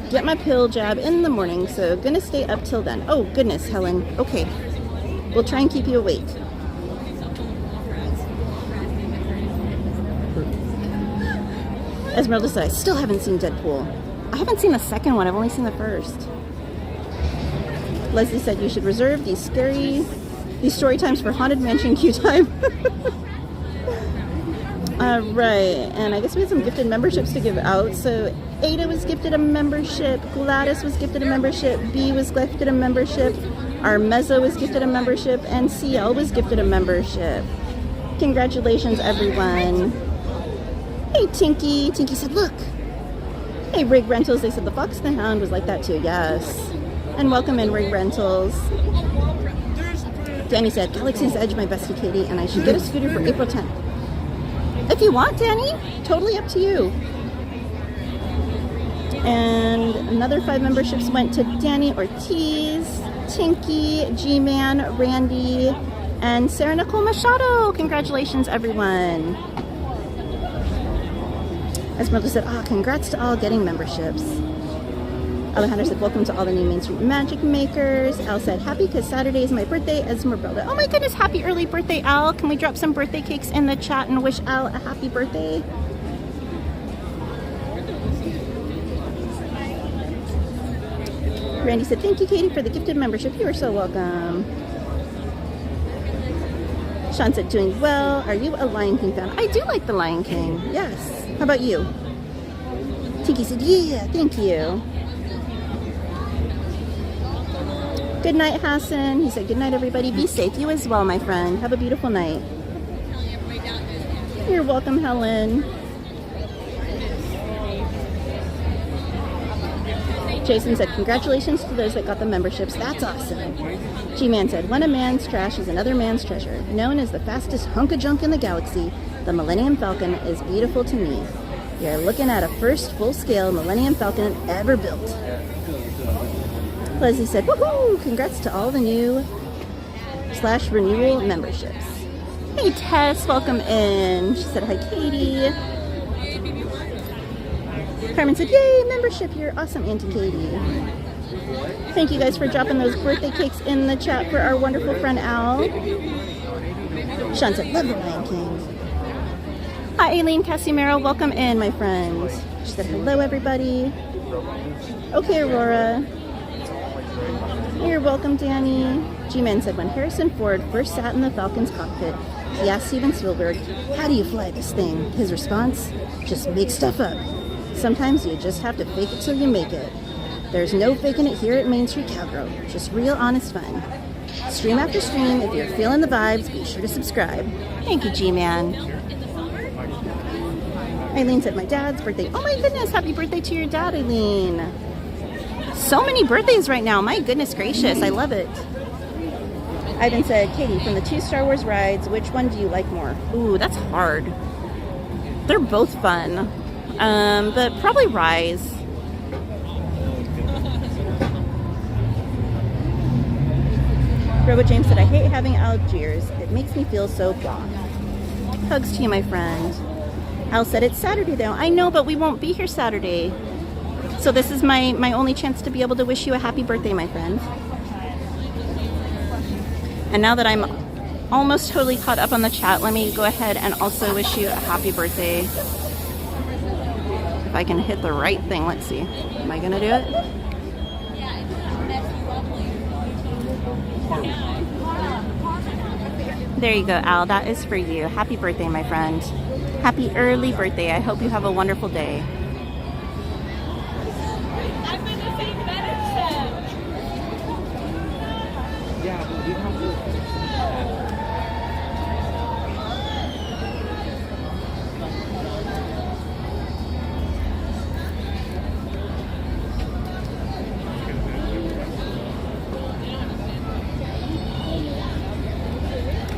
get my pill jab in the morning, so gonna stay up till then. Oh, goodness, Helen. Okay. We'll try and keep you awake. Esmeralda said, I still haven't seen Deadpool. I haven't seen the second one. I've only seen the first. Leslie said, you should reserve these story times for Haunted Mansion queue time. Alright, and I guess we had some gifted memberships to give out. So Ada was gifted a membership, Gladys was gifted a membership, B was gifted a membership, Armezzo was gifted a membership, and CL was gifted a membership. Congratulations, everyone. Hey, Tinky. Tinky said, look. Hey, Rig Rentals. They said the Fox and the Hound was like that too. Yes. And welcome in, Rig Rentals. Danny said, Galaxy's Edge, my bestie Katie, and I should get a scooter for April 10th. If you want, Danny, totally up to you. And another 5 memberships went to Danny Ortiz, Tinky, G-Man, Randy, and Sarah Nicole Machado. Congratulations, everyone. Esmeralda said, congrats to all getting memberships. Alejandro said, welcome to all the new Main Street Magic Makers. Al said, happy because Saturday is my birthday, Esmeralda. Oh my goodness, happy early birthday, Al. Can we drop some birthday cakes in the chat and wish Al a happy birthday? Randy said, thank you, Katie, for the gifted membership. You are so welcome. Sean said, doing well. Are you a Lion King fan? I do like the Lion King. Yes. How about you? Tinky said, yeah, thank you. Good night, Hassan. He said, good night, everybody. Be safe. You as well, my friend. Have a beautiful night. You're welcome, Helen. Jason said, congratulations to those that got the memberships. That's awesome. G-Man said, when a man's trash is another man's treasure. Known as the fastest hunk of junk in the galaxy, the Millennium Falcon is beautiful to me. You're looking at a first full-scale Millennium Falcon ever built. Leslie said, woohoo! Congrats to all the new / renewal memberships. Hey, Tess, welcome in. She said, hi, Katie. Carmen said, yay, membership. You're awesome, Auntie Katie. Thank you guys for dropping those birthday cakes in the chat for our wonderful friend Al. Sean said, love the Lion King. Hi, Aileen Casimiro. Welcome in, my friend. She said, hello, everybody. Okay, Aurora. You're welcome, Danny. G-Man said, when Harrison Ford first sat in the Falcon's cockpit, he asked Steven Spielberg, how do you fly this thing? His response, just make stuff up. Sometimes you just have to fake it till you make it. There's no faking it here at Main Street Cowgirl. Just real honest fun. Stream after stream, if you're feeling the vibes, be sure to subscribe. Thank you, G-Man. Eileen said, my dad's birthday. Oh my goodness, happy birthday to your dad, Eileen. So many birthdays right now. My goodness gracious, I love it. Ivan said, Katie, from the 2 Star Wars rides, which one do you like more? Ooh, that's hard. They're both fun. But probably Rise. Robo James said, I hate having Algiers. It makes me feel so blah. Hugs to you, my friend. Al said, it's Saturday though. I know, but we won't be here Saturday. So this is my only chance to be able to wish you a happy birthday, my friend. And now that I'm almost totally caught up on the chat, let me go ahead and also wish you a happy birthday. If I can hit the right thing, let's see. Am I gonna do it? There you go, Al. That is for you. Happy birthday, my friend. Happy early birthday. I hope you have a wonderful day.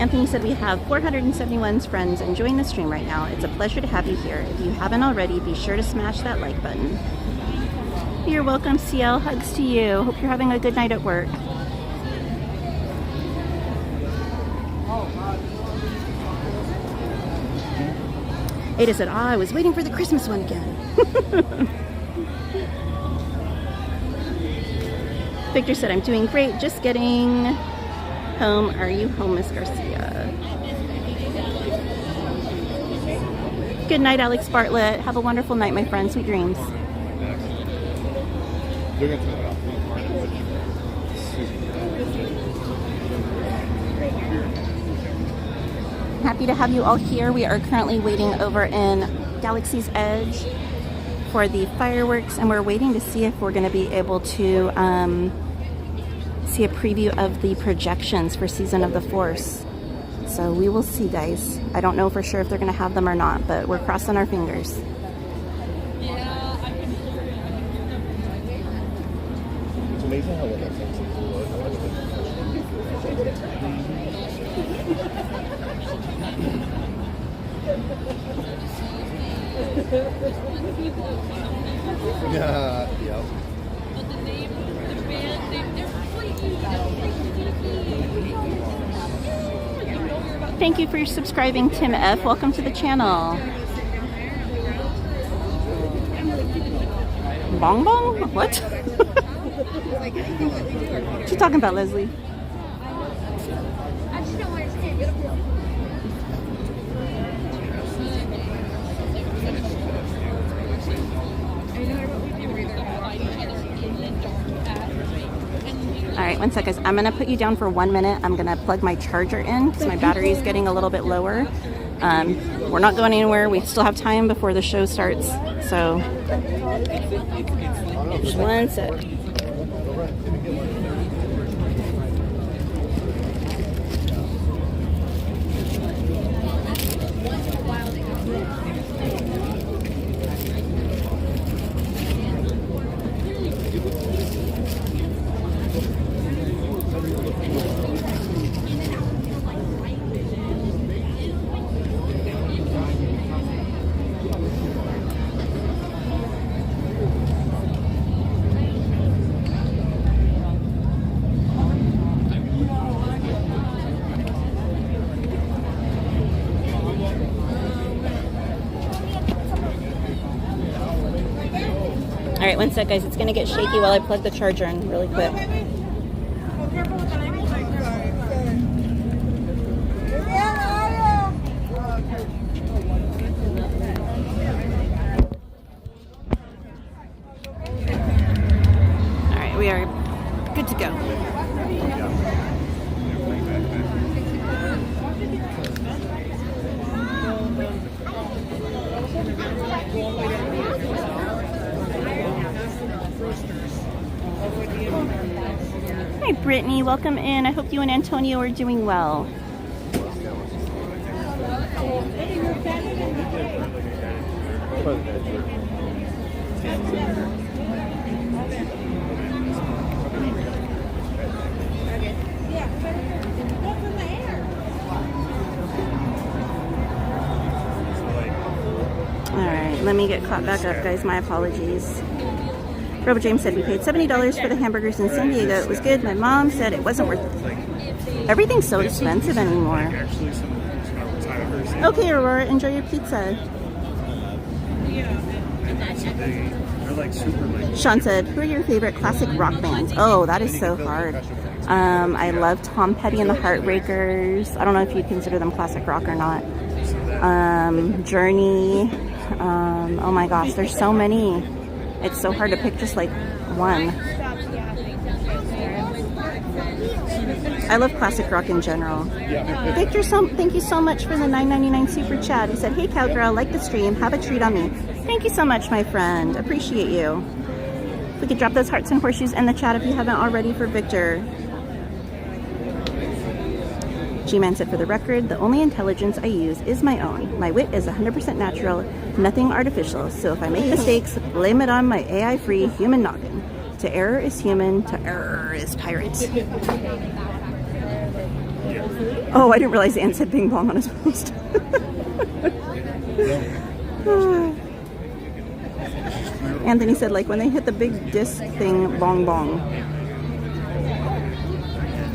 Anthony said we have 471 friends enjoying the stream right now. It's a pleasure to have you here. If you haven't already, be sure to smash that like button. You're welcome, CL. Hugs to you. Hope you're having a good night at work. Ada said, I was waiting for the Christmas one again. Victor said, I'm doing great. Just getting home. Are you home, Miss Garcia? Good night, Alex Bartlett. Have a wonderful night, my friend. Sweet dreams. Happy to have you all here. We are currently waiting over in Galaxy's Edge for the fireworks, and we're waiting to see if we're going to be able to see a preview of the projections for Season of the Force. So we will see, guys. I don't know for sure if they're going to have them or not, but we're crossing our fingers. It's amazing how well that thing's yeah, yeah. But the name, the band, they're Thank you for subscribing, Tim F. Welcome to the channel. Bong bong? What? What you talking about, Leslie? Alright, one sec, guys. I'm going to put you down for 1 minute. I'm going to plug my charger in because my battery is getting a little bit lower. We're not going anywhere. We still have time before the show starts. So, just 1 sec. Alright, 1 sec, guys. It's going to get shaky while I plug the charger in really quick. Alright, we are good to go. Hi, Brittany. Welcome in. I hope you and Antonio are doing well. Alright, let me get caught back up, guys. My apologies. Robo James said we paid $70 for the hamburgers in San Diego. It was good. My mom said it wasn't worth it. Everything's so expensive anymore. Okay, Aurora, enjoy your pizza. Sean said, who are your favorite classic rock bands? Oh, that is so hard. I love Tom Petty and the Heartbreakers. I don't know if you'd consider them classic rock or not. Journey. Oh my gosh, there's so many. It's so hard to pick just like one. I love classic rock in general. Victor, thank you so much for the $9.99 super chat. He said, hey Cowgirl, like the stream, have a treat on me. Thank you so much, my friend. Appreciate you. If we could drop those hearts and horseshoes in the chat if you haven't already for Victor. G-Man said, for the record, the only intelligence I use is my own. My wit is 100% natural, nothing artificial. So if I make mistakes, blame it on my AI-free human noggin. To error is human, to error is pirate. Oh, I didn't realize Ann said bing bong on his post. Anthony said, like, when they hit the big disc thing, bong bong.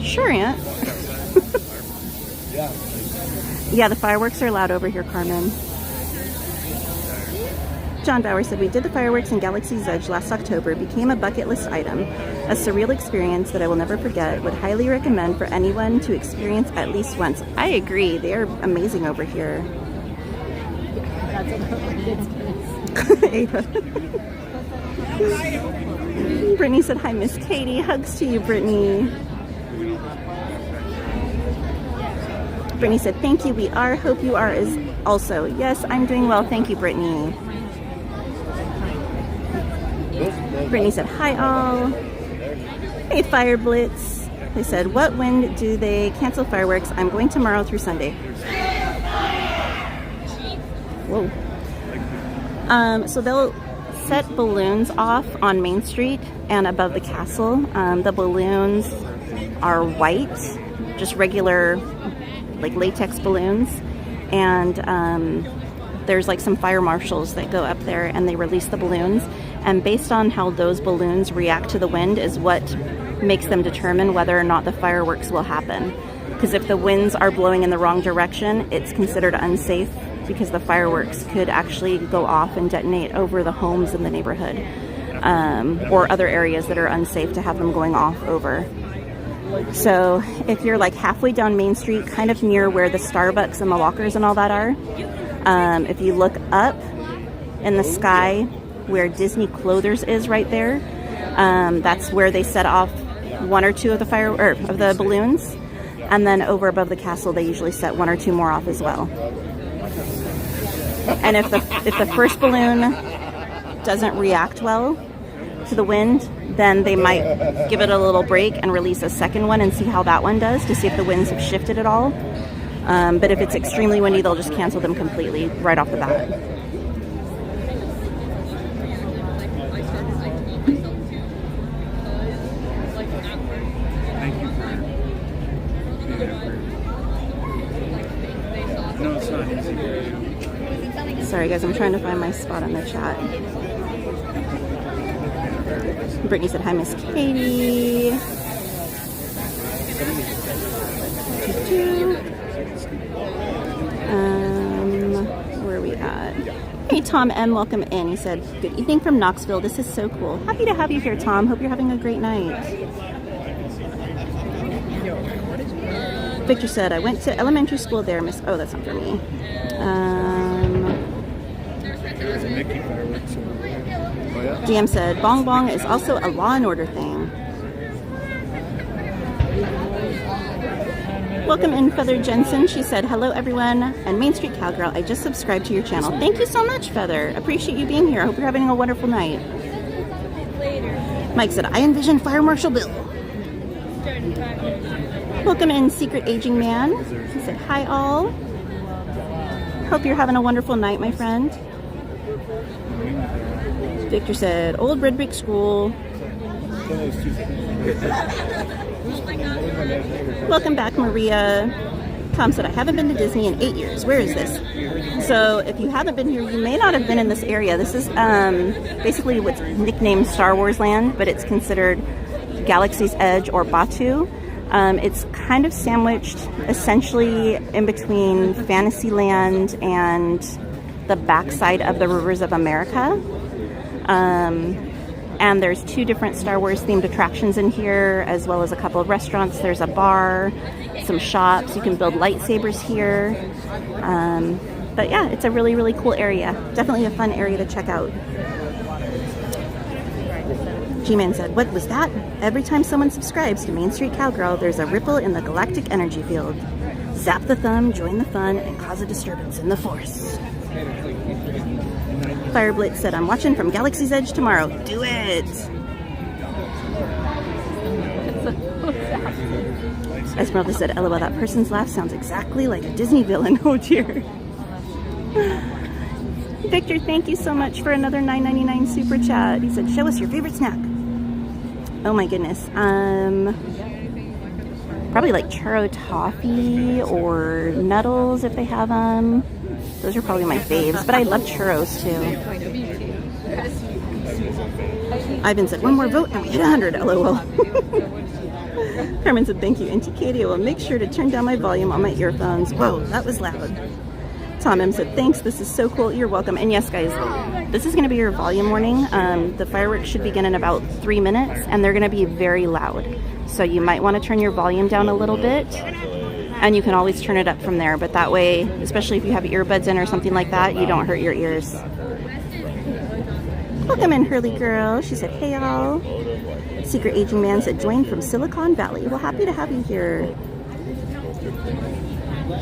Sure, Aunt. Yeah, the fireworks are loud over here, Carmen. John Bauer said, we did the fireworks in Galaxy's Edge last October. Became a bucket list item. A surreal experience that I will never forget. Would highly recommend for anyone to experience at least once. I agree. They are amazing over here. Ava. Brittany said, hi, Miss Katie. Hugs to you, Brittany. Brittany said, thank you. We are. Hope you are as also. Yes, I'm doing well. Thank you, Brittany. Brittany said, hi all. Hey, Fire Blitz. They said, what when do they cancel fireworks? I'm going tomorrow through Sunday. Whoa. So they'll set balloons off on Main Street and above the castle. The balloons are white, just regular, like latex balloons. And there's like some fire marshals that go up there and they release the balloons. And based on how those balloons react to the wind is what makes them determine whether or not the fireworks will happen. Because if the winds are blowing in the wrong direction, it's considered unsafe because the fireworks could actually go off and detonate over the homes in the neighborhood, or other areas that are unsafe to have them going off over. So if you're like halfway down Main Street, kind of near where the Starbucks and the Walkers and all that are, if you look up in the sky where Disney Clothers is right there, that's where they set off one or two of the balloons, and then over above the castle they usually set one or two more off as well. And if the first balloon doesn't react well to the wind, then they might give it a little break and release a second one and see how that one does to see if the winds have shifted at all. But if it's extremely windy, they'll just cancel them completely right off the bat. No, it's not easy. Sorry guys, I'm trying to find my spot in the chat. Brittany said, hi, Miss Katie. Where are we at? Hey, Tom M, welcome in. He said, good evening from Knoxville. This is so cool. Happy to have you here, Tom. Hope you're having a great night. Victor said, I went to elementary school there, Miss. Oh, that's not for me. DM said, bong bong is also a Law and Order thing. Welcome in, Feather Jensen. She said, hello everyone, and Main Street Cowgirl, I just subscribed to your channel. Thank you so much, Feather. Appreciate you being here. I hope you're having a wonderful night. Mike said, I envision Fire Marshal Bill. Welcome in, Secret Aging Man. He said, hi all. Hope you're having a wonderful night, my friend. Victor said, old red brick school. Welcome back, Maria. Tom said, I haven't been to Disney in 8 years. Where is this? So if you haven't been here, you may not have been in this area. This is basically what's nicknamed Star Wars Land, but it's considered Galaxy's Edge or Batuu. It's kind of sandwiched essentially in between Fantasyland and the backside of the Rivers of America. And there's 2 different Star Wars themed attractions in here, as well as a couple of restaurants. There's a bar, some shops. You can build lightsabers here. But yeah, it's a really, really cool area. Definitely a fun area to check out. G-Man said, what was that? Every time someone subscribes to Main Street Cowgirl, there's a ripple in the galactic energy field. Zap the thumb, join the fun, and cause a disturbance in the Force. Fireblitz said, I'm watching from Galaxy's Edge tomorrow. Do it! Esmeralda said, LOL, that person's laugh sounds exactly like a Disney villain. Oh dear. Victor, thank you so much for another $9.99 super chat. He said, show us your favorite snack. Oh my goodness. Probably like churro toffee or Nuttles if they have them. Those are probably my faves, but I love churros too. Ivan said, one more vote and we hit 100, lol. Carmen said, thank you. Auntie Katie, I will make sure to turn down my volume on my earphones. Whoa, that was loud. Tom M said, thanks, this is so cool. You're welcome. And yes, guys, this is going to be your volume warning. The fireworks should begin in about 3 minutes, and they're going to be very loud. So you might want to turn your volume down a little bit, and you can always turn it up from there. But that way, especially if you have earbuds in or something like that, you don't hurt your ears. Welcome in, Hurley Girl. She said, hey, y'all. Secret Aging Man said, join from Silicon Valley. Well, happy to have you here.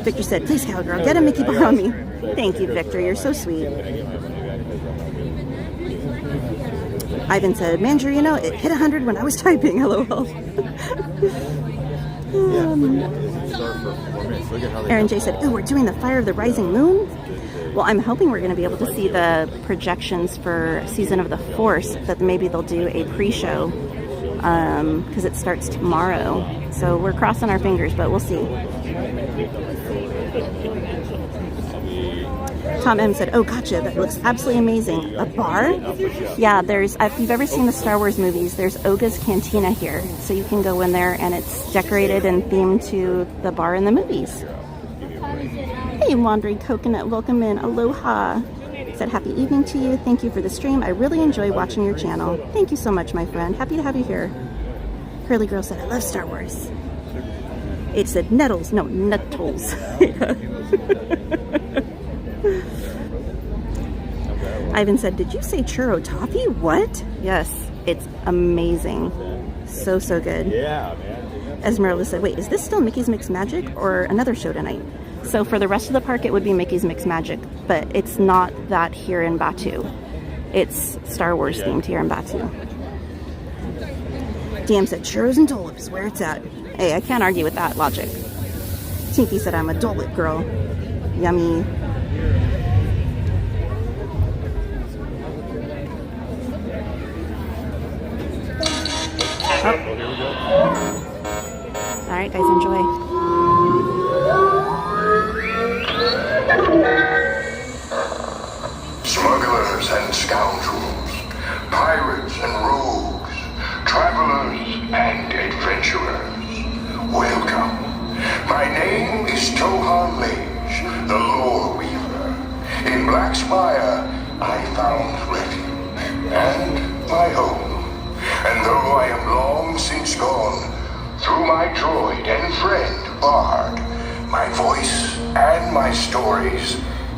Victor said, please, Cowgirl, get a Mickey bar on me. Thank you, Victor. You're so sweet. Ivan said, Manager, you know, it hit 100 when I was typing. LOL. Aaron J said, ooh, we're doing the Fire of the Rising Moon? Well, I'm hoping we're going to be able to see the projections for Season of the Force, that maybe they'll do a pre-show because it starts tomorrow. So we're crossing our fingers, but we'll see. Tom M said, oh, gotcha, that looks absolutely amazing. A bar? Yeah, there's, if you've ever seen the Star Wars movies, there's Oga's Cantina here. So you can go in there and it's decorated and themed to the bar in the movies. Hey, Wandering Coconut, welcome in. Aloha. Said, happy evening to you. Thank you for the stream. I really enjoy watching your channel. Thank you so much, my friend. Happy to have you here. Curly Girl said, I love Star Wars. It said, Nettles. No, Nettles. Ivan said, did you say churro toffee? What? Yes, it's amazing. So, so good. Yeah, man. Esmeralda said, wait, is this still Mickey's Mix Magic or another show tonight? So for the rest of the park, it would be Mickey's Mix Magic, but it's not that here in Batu. It's Star Wars themed here in Batu. DM said, churros and tulips, where it's at. Hey, I can't argue with that logic. Tinky said, I'm a tulip girl. Yummy. Oh. Alright, guys, enjoy. Smugglers and scoundrels, pirates and rogues, travelers and adventurers, welcome. My name is Tohan Lage, the Lore Weaver. In Black Spire, I found refuge and my home. And though I am long since gone, through my droid and friend, Bard, my voice and my stories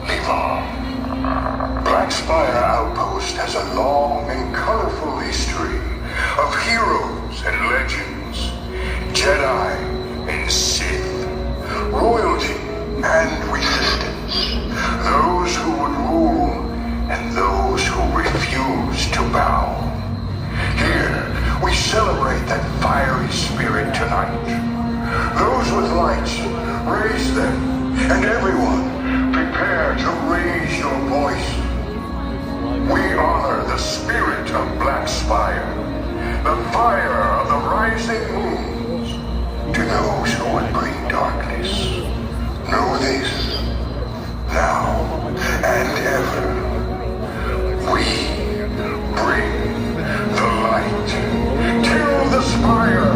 live on. Black Spire Outpost has a long and colorful history of heroes and legends, Jedi and Sith, royalty and resistance, those who would rule and those who refuse to bow. Here, we celebrate that fiery spirit tonight. Those with lights, raise them, and everyone, prepare to raise your voice. We honor the spirit of Black Spire, the fire of the rising moons. To those who would bring darkness, know this, now and ever, we bring the light. Till the spire.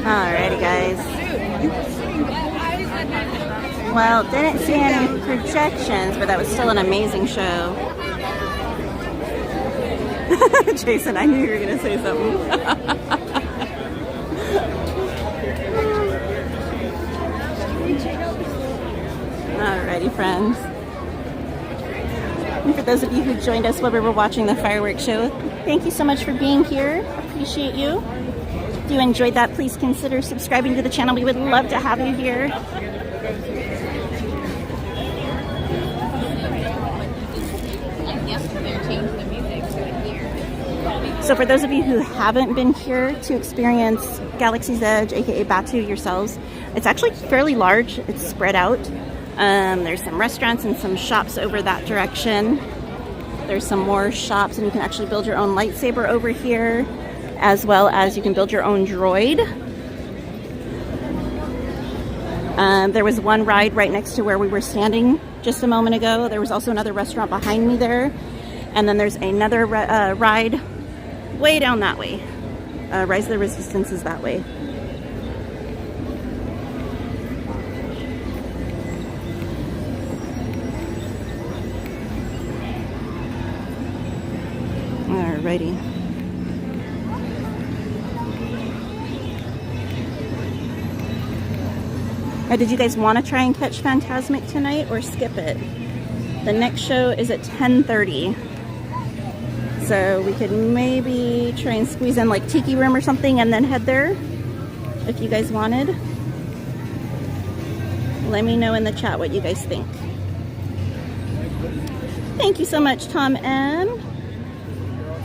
Alrighty, guys. Well, didn't see any projections, but that was still an amazing show. Jason, I knew you were going to say something. Alrighty, friends. And for those of you who joined us while we were watching the fireworks show, thank you so much for being here. Appreciate you. If you enjoyed that, please consider subscribing to the channel. We would love to have you here. So for those of you who haven't been here to experience Galaxy's Edge, aka Batu, yourselves, it's actually fairly large. It's spread out. There's some restaurants and some shops over that direction. There's some more shops, and you can actually build your own lightsaber over here, as well as you can build your own droid. There was one ride right next to where we were standing just a moment ago. There was also another restaurant behind me there. And then there's another ride way down that way. Rise of the Resistance is that way. Alrighty. Did you guys want to try and catch Fantasmic tonight or skip it? The next show is at 10:30. So we could maybe try and squeeze in like Tiki Room or something and then head there if you guys wanted. Let me know in the chat what you guys think. Thank you so much, Tom M.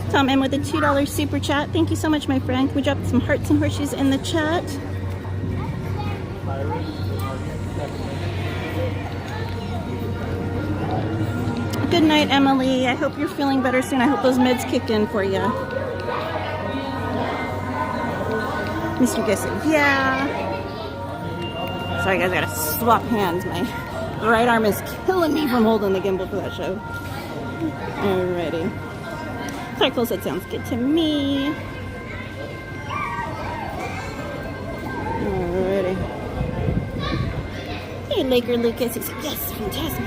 Tom M with a $2 super chat. Thank you so much, my friend. Can we drop some hearts and horseshoes in the chat? Good night, Emily. I hope you're feeling better soon. I hope those meds kicked in for you. Mr. Gissing, yeah. Sorry, guys, I gotta swap hands. My right arm is killing me from holding the gimbal for that show. Alrighty. Clarkville said sounds good to me. Alrighty. Hey, Laker Lucas. He said, yes, fantastic.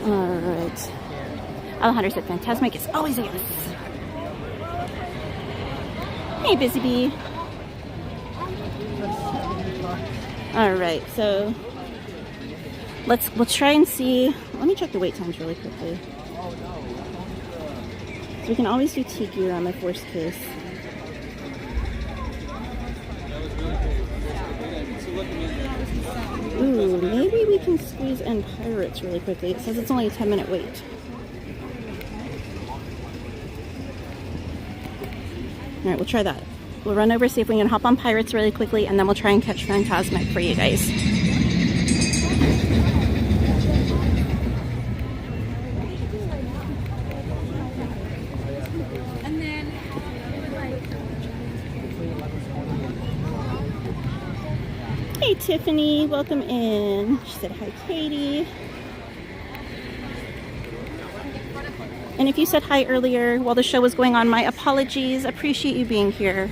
Alright. Alejandro said Fantasmic is always a yes. Hey, Busy Bee. Alright, so we'll try and see. Let me check the wait times really quickly. So we can always do Tiki on the worst case. Ooh, maybe we can squeeze in Pirates really quickly. It says it's only a 10-minute wait. Alright, we'll try that. We'll run over, see if we can hop on Pirates really quickly, and then we'll try and catch Fantasmic for you guys. Hey Tiffany, welcome in. She said hi Katie. And if you said hi earlier while the show was going on, my apologies. Appreciate you being here.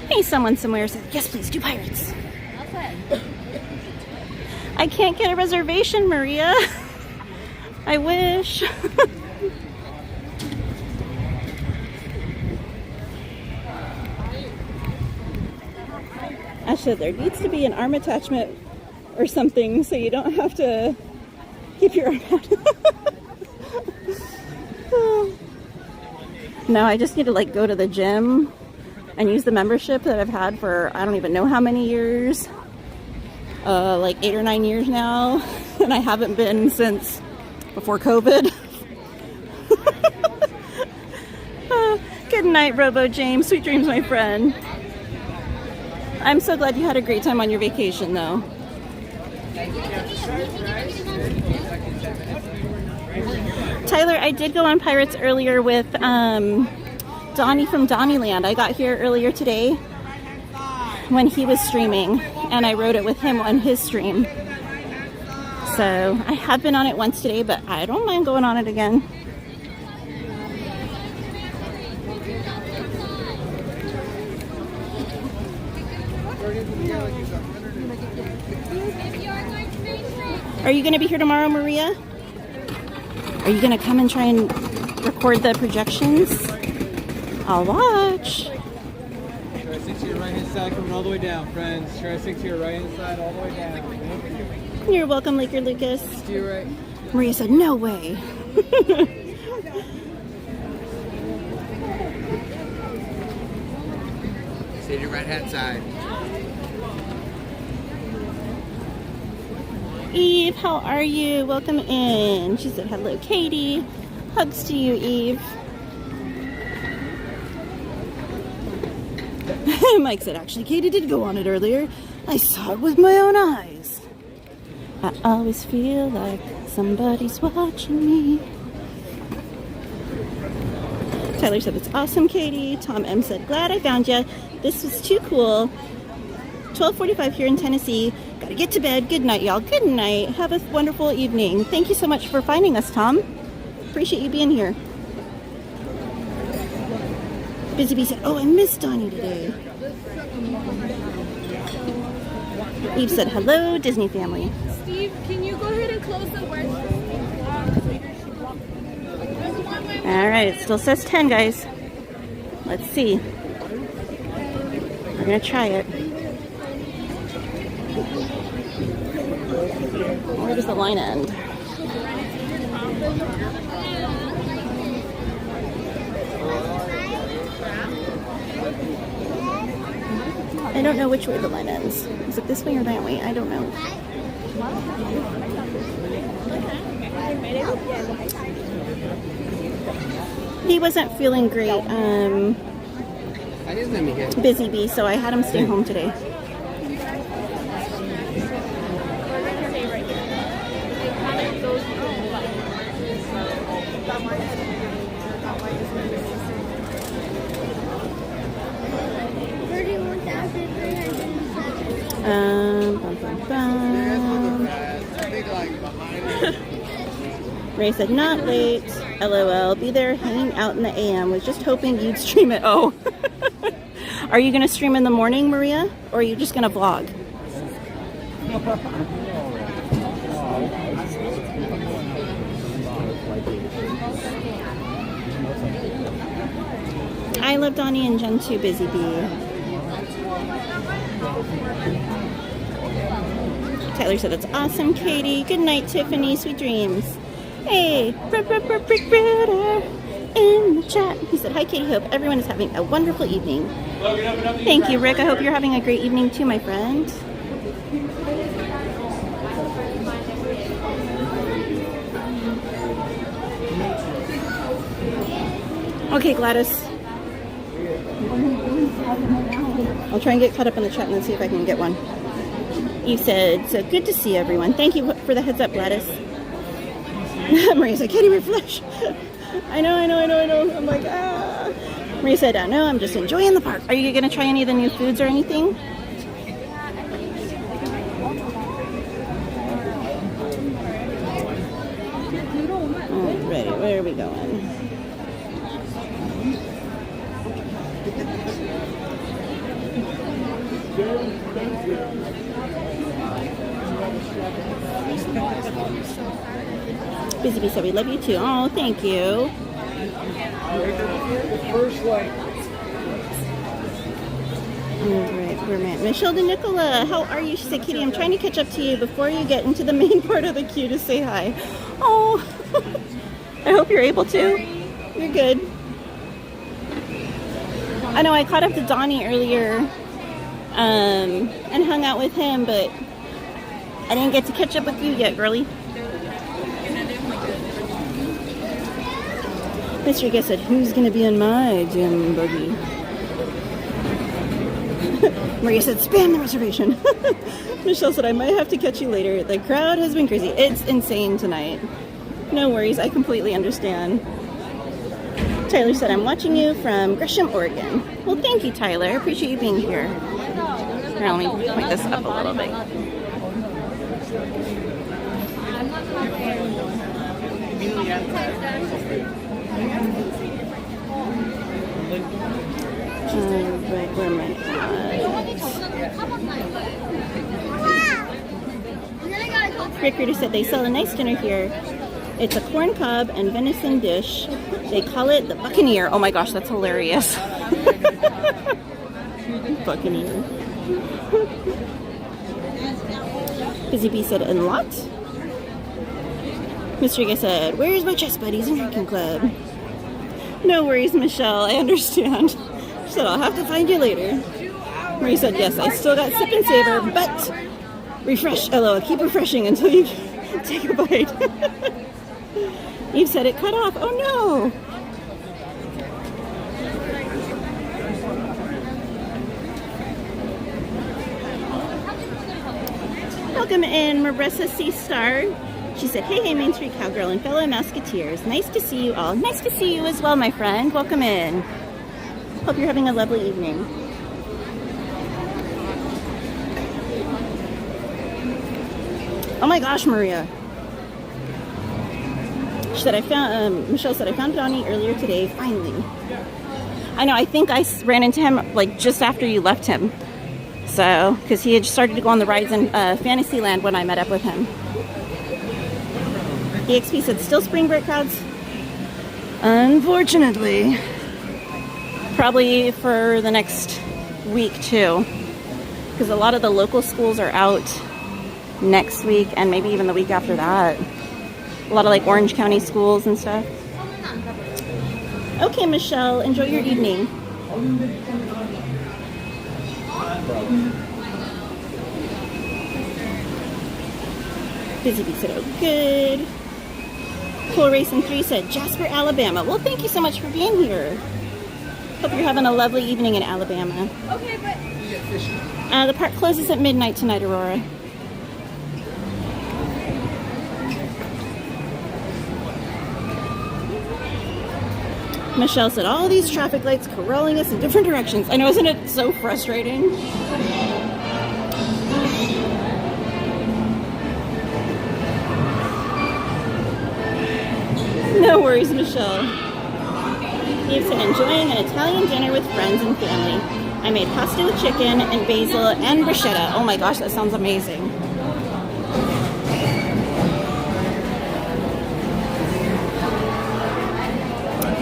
Hey, someone somewhere said, yes please, do Pirates. I can't get a reservation, Maria. I wish. I said there needs to be an arm attachment or something so you don't have to keep your arm out. No, I just need to like go to the gym and use the membership that I've had for I don't even know how many years. Like 8 or 9 years now. And I haven't been since before COVID. Good night, Robo James. Sweet dreams, my friend. I'm so glad you had a great time on your vacation, though. Tyler, I did go on Pirates earlier with Donnie from Donnyland. I got here earlier today when he was streaming, and I rode it with him on his stream. So I have been on it once today, but I don't mind going on it again. Are you going to be here tomorrow, Maria? Are you going to come and try and record the projections? I'll watch. Try 6 to your right hand side, coming all the way down, friends. Try 6 to your right hand side, all the way down. You're welcome, Laker Lucas. To your right. Maria said, no way. Stay to your right hand side. Eve, how are you? Welcome in. She said, hello, Katie. Hugs to you, Eve. Mike said, actually, Katie did go on it earlier. I saw it with my own eyes. I always feel like somebody's watching me. Tyler said, it's awesome, Katie. Tom M said, glad I found you. This was too cool. 12:45 here in Tennessee. Gotta get to bed. Good night, y'all. Good night. Have a wonderful evening. Thank you so much for finding us, Tom. Appreciate you being here. Busy Bee said, oh, I missed Donnie today. Eve said, hello, Disney family. Steve, can you go ahead and close the wedge? All right, it still says 10, guys. Let's see. We're gonna try it. Where does the line end? I don't know which way the line ends. Is it this way or that way? I don't know. He wasn't feeling great, Busy Bee, so I had him stay home today. Ray said, not late. LOL. Be there hanging out in the AM. Was just hoping you'd stream it. Oh. Are you going to stream in the morning, Maria? Or are you just going to vlog? I love Donnie and Jen too, Busy Bee. Tyler said, that's awesome, Katie. Good night, Tiffany. Sweet dreams. Hey, in the chat. He said, hi, Katie. Hope everyone is having a wonderful evening. Thank you, Rick. I hope you're having a great evening too, my friend. Okay, Gladys. I'll try and get caught up in the chat and then see if I can get one. Eve said, so good to see everyone. Thank you for the heads up, Gladys. Maria said, Katie, refresh. I know. I'm like, ah. Maria said, no, I'm just enjoying the park. Are you going to try any of the new foods or anything? Alrighty, where are we going? Busy Bee said, we love you too. Oh, thank you. Alright, we're at Michelle DeNicola. How are you? She said, Katie, I'm trying to catch up to you before you get into the main part of the queue to say hi. Oh, I hope you're able to. You're good. I know I caught up to Donnie earlier and hung out with him, but I didn't get to catch up with you yet, girlie. Mr. Guest said, who's going to be in my gym buggy? Maria said, spam the reservation. Michelle said, I might have to catch you later. The crowd has been crazy. It's insane tonight. No worries, I completely understand. Tyler said, I'm watching you from Gresham, Oregon. Well, thank you, Tyler. I appreciate you being here. Here, let me point this up a little bit. Right, where am I at? Rick said they sell a nice dinner here. It's a corn cob and venison dish. They call it the Buccaneer. Oh my gosh, that's hilarious. Buccaneer. Busy Bee said, unlocked. Mr. Riga said, where's my chess buddies and drinking club? No worries, Michelle. I understand. She said, I'll have to find you later. Marie said, yes, I still got sip and savor, but refresh. LOL, keep refreshing until you take a bite. Eve said it cut off. Oh no! Welcome in, Marissa C. Star. She said, hey, Main Street Cowgirl and fellow Musketeers. Nice to see you all. Nice to see you as well, my friend. Welcome in. Hope you're having a lovely evening. Oh my gosh, Maria. She said, Michelle said, I found Donnie earlier today, finally. I know, I think I ran into him like just after you left him. So, because he had started to go on the rides in Fantasyland when I met up with him. EXP said, still spring break crowds? Unfortunately. Probably for the next week too. Because a lot of the local schools are out next week and maybe even the week after that. A lot of like Orange County schools and stuff. Okay, Michelle, enjoy your evening. Busy Bee said, oh, good. Cool Racing 3 said, Jasper, Alabama. Well, thank you so much for being here. Hope you're having a lovely evening in Alabama. Okay, but... The park closes at midnight tonight, Aurora. Michelle said, all these traffic lights corralling us in different directions. I know, isn't it so frustrating? No worries, Michelle. Eve said, enjoying an Italian dinner with friends and family. I made pasta with chicken and basil and bruschetta. Oh my gosh, that sounds amazing.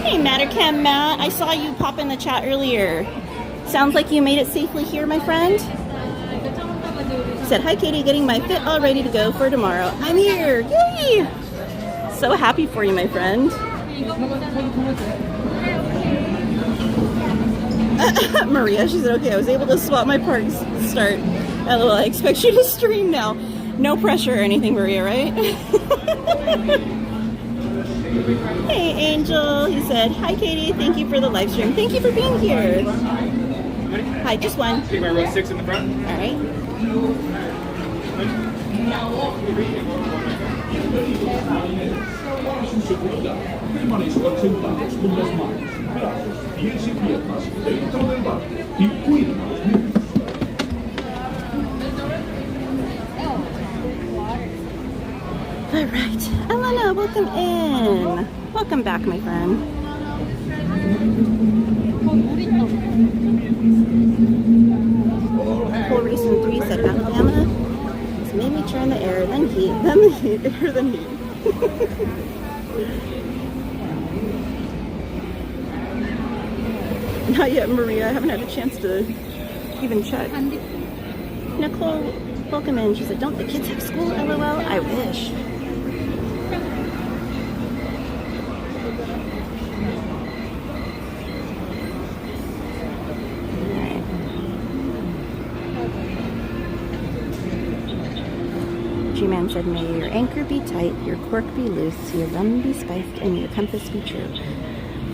Hey, Mattercam Matt, I saw you pop in the chat earlier. Sounds like you made it safely here, my friend. Said, hi, Katie, getting my fit all ready to go for tomorrow. I'm here, yay! So happy for you, my friend. Maria, she said, okay, I was able to swap my park start. LOL, I expect you to stream now. No pressure or anything, Maria, right? Hey, Angel. He said, hi, Katie. Thank you for the live stream. Thank you for being here. Hi, just one. Take my row 6 in the front. All right. All right, Elena, welcome in. Welcome back, my friend. Cool Racing 3 said Alabama. This made me turn the air, then heat, then the heat, air, then heat. Not yet, Maria. I haven't had a chance to even check. Nicole, welcome in. She said, don't the kids have school? LOL. I wish. G-Man said, may your anchor be tight, your cork be loose, your rum be spiced, and your compass be true.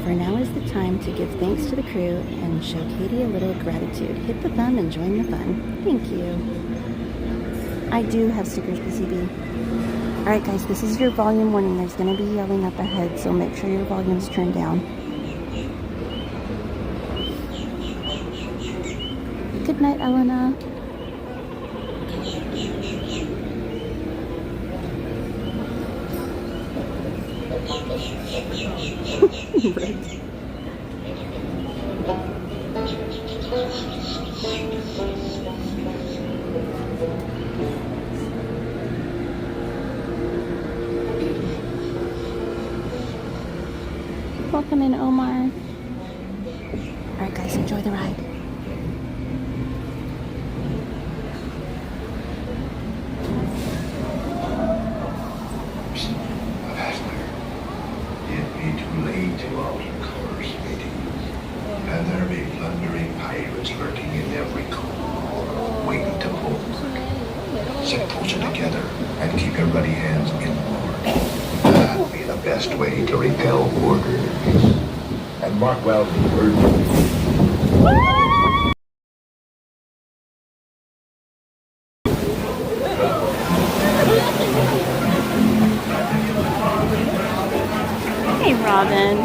For now is the time to give thanks to the crew and show Katie a little gratitude. Hit the thumb and join the fun. Thank you. I do have stickers, BCB. Alright guys, this is your volume warning. There's going to be yelling up ahead, so make sure your volume's turned down. Good night, Elena. Right. Welcome in, Omar. Alright guys, enjoy the ride. It be too late to alter course, mateys. And there be plundering pirates lurking in every corner, waiting to pull. Set closer together and keep your ruddy hands inward. That'd be the best way to repel orders. And mark well the word. Hey, Robin.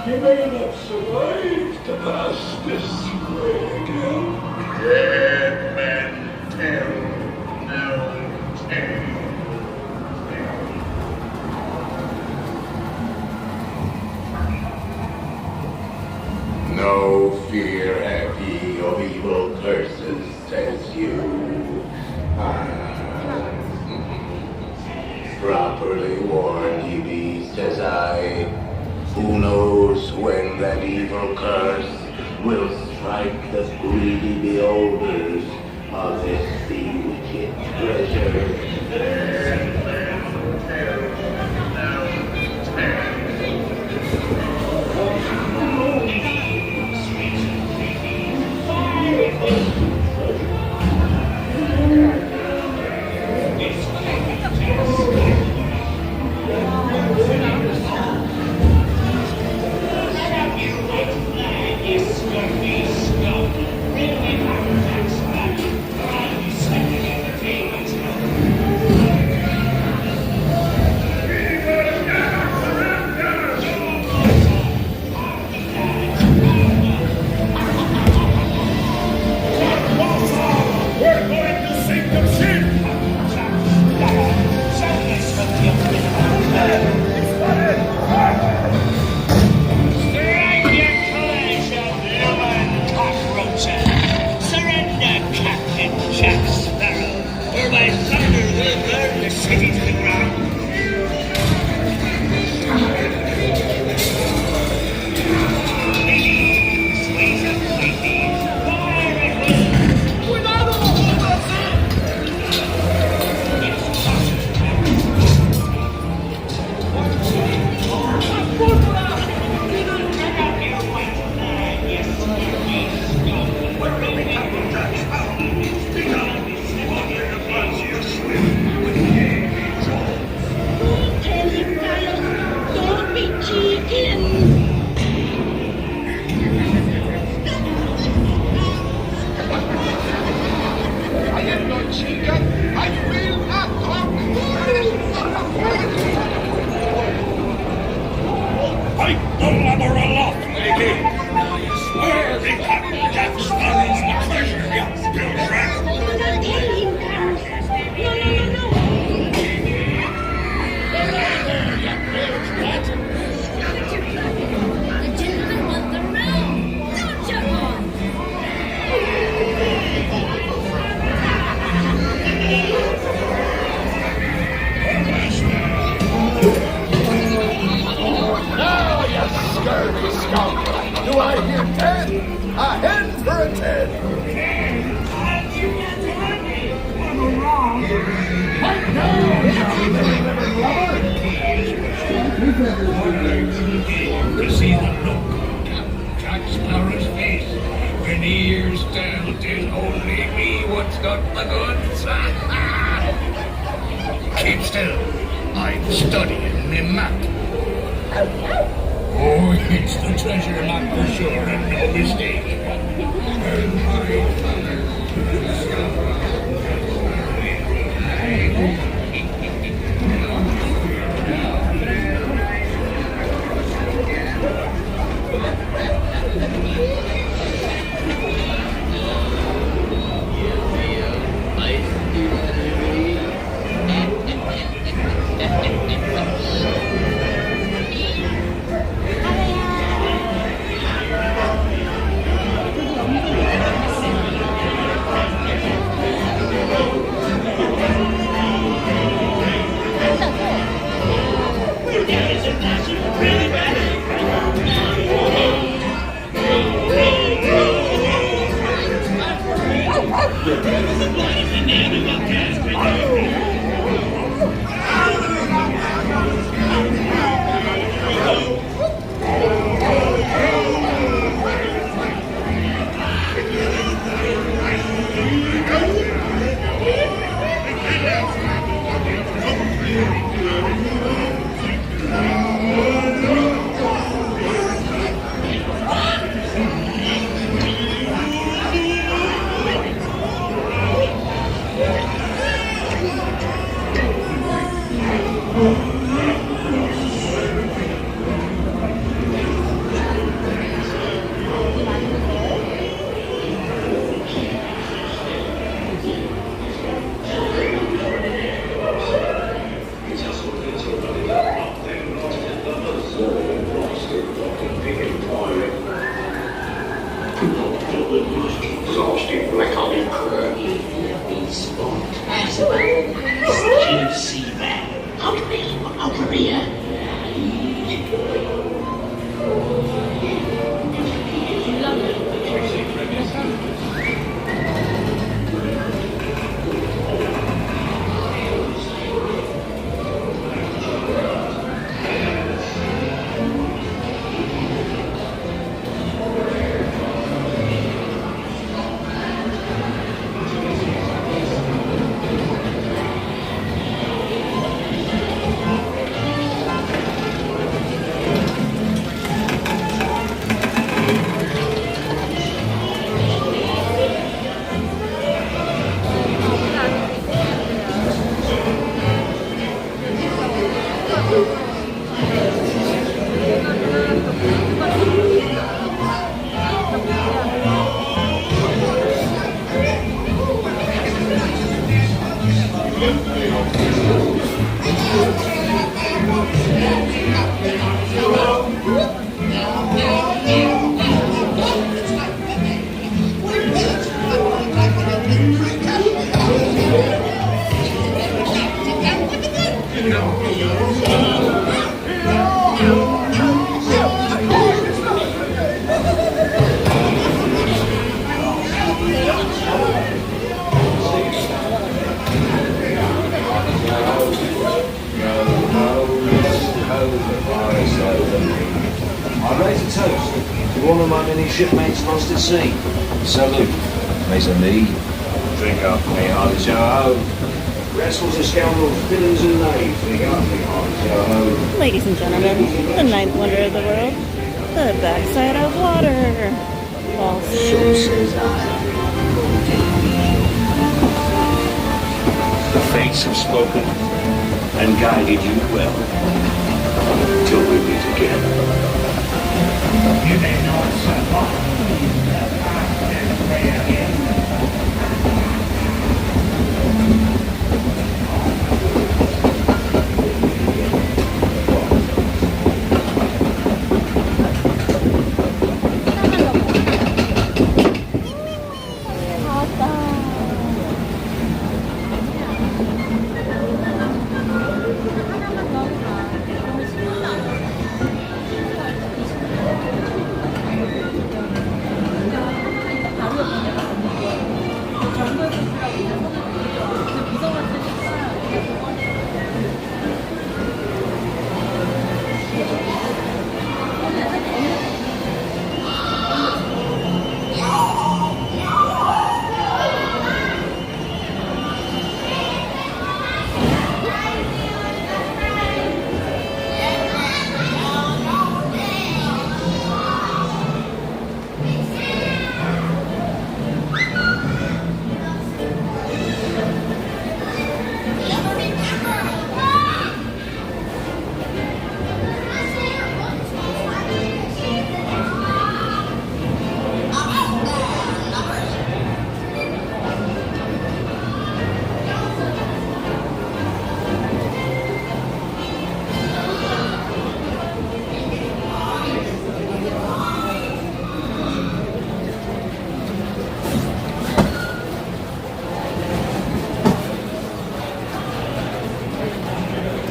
You may not survive to pass this way again. Dead men tell no tale. No fear have ye of evil curses, says you. Properly warned ye be, says I. Who knows when that evil curse will strike the greedy beholders of this bewitched treasure? Chica, I will not talk. Fight the lubber aloft, lady! Now you swear the cotton jack smuggles the treasure, you pilgrim! Scurvy scoundrel! Do I hear 10? A hen for a 10! Fight now, living lover! To see the look on Jack Sparrow's face when he hears tell only me what's got the goods. Keep still. I'm studying me map. Oh, it's the treasure map for sure, and no mistake. I raise a toast to all of my many shipmates lost at sea. Salute, mes amis. Drink up, me hearts, yo ho. Rascals and scoundrels, villains and knaves. Drink up, me hearts, yo ho. Ladies and gentlemen, the ninth wonder of the world, the backside of water. False. So says I. fates have spoken and guided you well. Till we meet again. You may not survive the path this way again.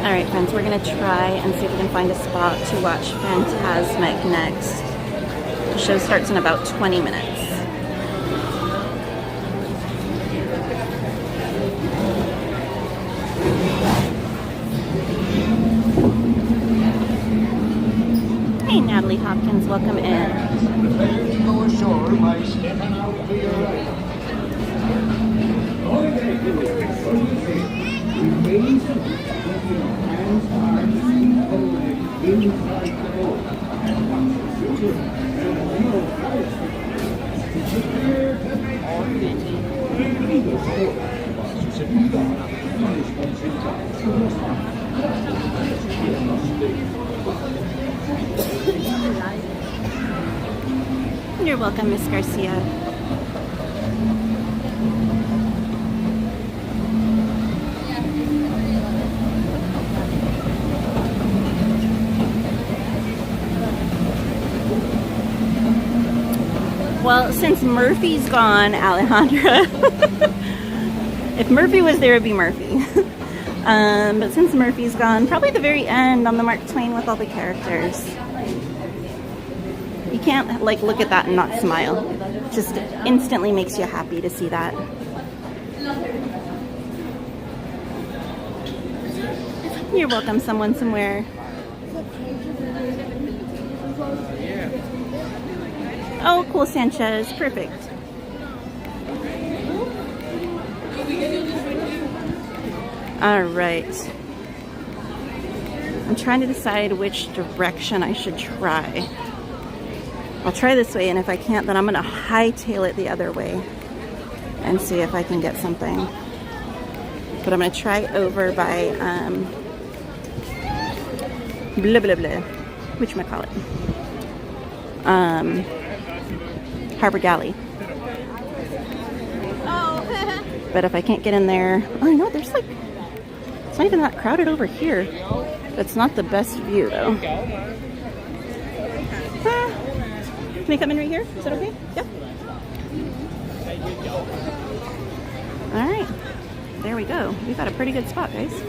Alright friends, we're going to try and see if we can find a spot to watch Fantasmic next. The show starts in about 20 minutes. Hey Natalie Hopkins, welcome in. Go ashore by stepping out to your right. Hands are feet and legs inside the boat. And once you're seated, and no flight. Prepare to make You're welcome, Miss Garcia. Well, since Murphy's gone, Alejandra, if Murphy was there, it'd be Murphy. But since Murphy's gone, probably the very end on the Mark Twain with all the characters. You can't like look at that and not smile. It just instantly makes you happy to see that. You're welcome, someone somewhere. Oh, cool, Sanchez. Perfect. All right. I'm trying to decide which direction I should try. I'll try this way, and if I can't, then I'm going to hightail it the other way and see if I can get something. But I'm going to try over by blah, blah, blah. Whatchamacallit? Harbor Galley. But if I can't get in there, oh, you know, there's like, it's not even that crowded over here. It's not the best view though. Can I come in right here? Is that okay? Yep. All right, there we go. We've got a pretty good spot, guys.